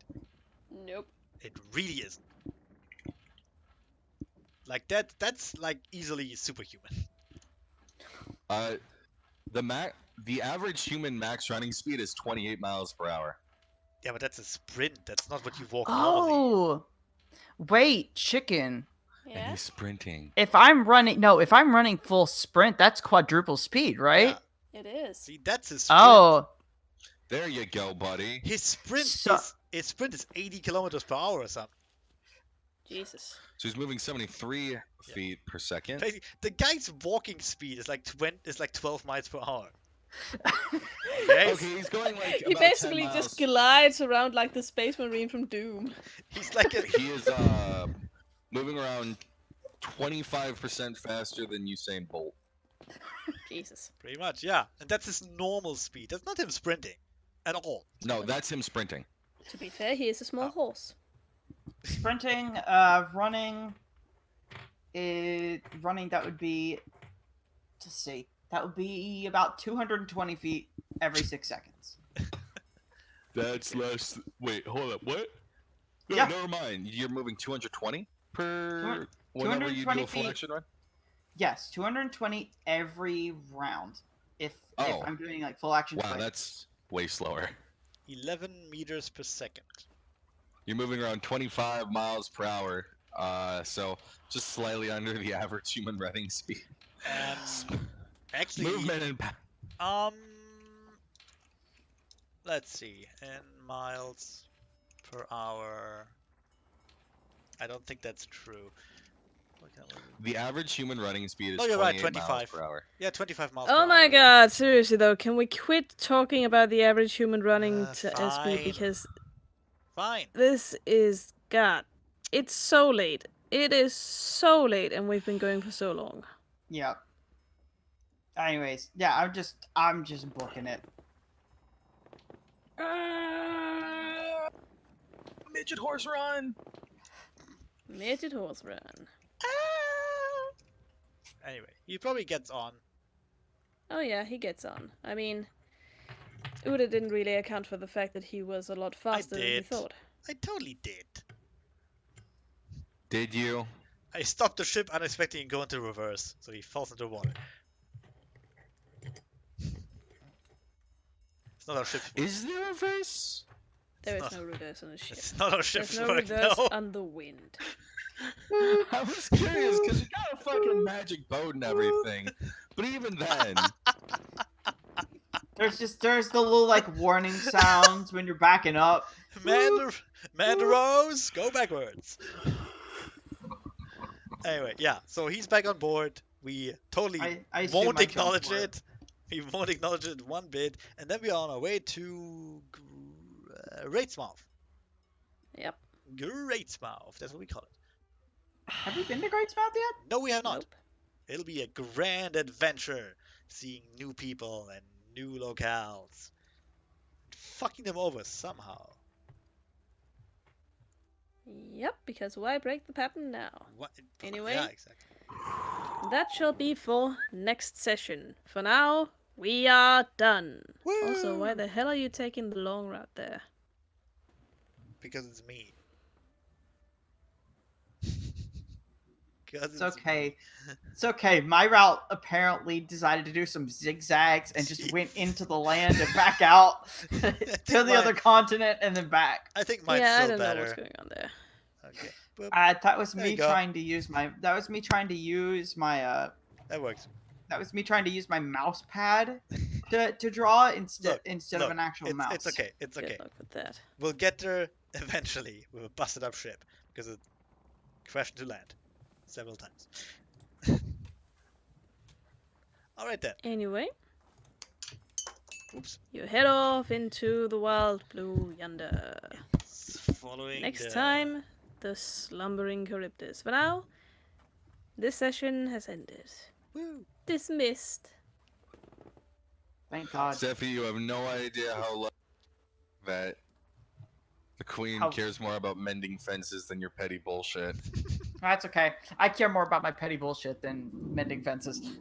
Nope. It really isn't. Like that's like easily superhuman. The average human max running speed is 28 miles per hour. Yeah, but that's a sprint. That's not what you walk normally. Oh, wait, chicken. And Yeah. he's sprinting. If I'm running full sprint, that's quadruple speed, right? Yeah. It is. See, that's a sprint. Oh, There you go, buddy. His sprint So- is 80 kilometers per hour or something. Jesus. So he's moving 73 feet per second. Crazy. The guy's walking speed is like 12 miles per hour. Okay? Okay, he's going like He about 10 basically miles. just glides around like the Space Marine from Doom. He's like a He is moving around 25% faster than Usain Bolt. Jesus. pretty much, yeah. And that's his normal speed. That's not him sprinting at all. No, that's him sprinting. To be fair, he is a small horse. sprinting, running. That would be. Let's see. That would be about 220 feet every 6 seconds. That's less. Wait, hold up. What? No, Yeah. never mind. You're moving 220 per 200 whenever you do a 220 full feet. action run. Yes, 220 every round. If Oh. I'm doing like full action. Wow, sprint. that's way slower. 11 meters per second. You're moving around 25 miles per hour. So just slightly under the average human running speed. Actually, Movement and let's see, in miles per hour. I don't think that's true. the average human running speed is Oh, you're right, 28 miles 25. per hour. Yeah, 25 miles per Oh hour. my god, seriously though, can we quit talking about the average human running speed Fine. because Fine. this is god. It's so late. It is so late and we've been going for so long. Yeah. Anyways, yeah, I'm just booking it. Midget horse run. Midget horse run. Anyway, he probably gets on. Oh yeah, he gets on. I mean, Uda didn't really account for the fact that he was a lot faster than he did. thought. I totally did. Did you? I stopped the ship unexpectedly and go into reverse, so he falls into the water. It's not our ship's fault. Is there a verse? There is not- no reverse on the ship. It's not our ship's There's no work, reverse no. on the wind. I was curious because you got a fucking magic boat and everything, but even then, There's the little like warning sounds when you're backing up. Mandaros, go backwards. Anyway, yeah, so he's back on board. We totally I assume won't I jumped acknowledge for it. We won't acknowledge it one bit. And then we're on our way to Greatsmouth. Yep. Greatsmouth, that's what we call it. Have we been to Greatsmouth yet? No, we have not. Nope. It'll be a grand adventure, seeing new people and new locales. Fucking them over somehow. Yep, because why break the pattern now? What? Anyway. Yeah, exactly. That shall be for next session. For now, we are done. Woo! Also, why the hell are you taking the long route there? Because it's me. 'Cause It's okay. It's okay. My route apparently decided to do some zigzags and just went into the land and back out to the other continent and then back. I think mine's Yeah, I still don't better. know what's going on there. Okay, boop, That was There me you go. trying to use my. That was me trying to use my. that works. That was me trying to use my mouse pad to draw instead Look, of an actual mouse. It's okay. It's okay. Good luck with that. We'll get there eventually with a busted up ship because it crashed into land several times. All right then. Anyway, Oops. you head off into the wild blue yonder. Following Next the- time, the slumbering Charybdis. For now, this session has ended. Woo. Dismissed. Thank God. Steffi, you have no idea how that the queen How- cares more about mending fences than your petty bullshit. That's okay. I care more about my petty bullshit than mending fences.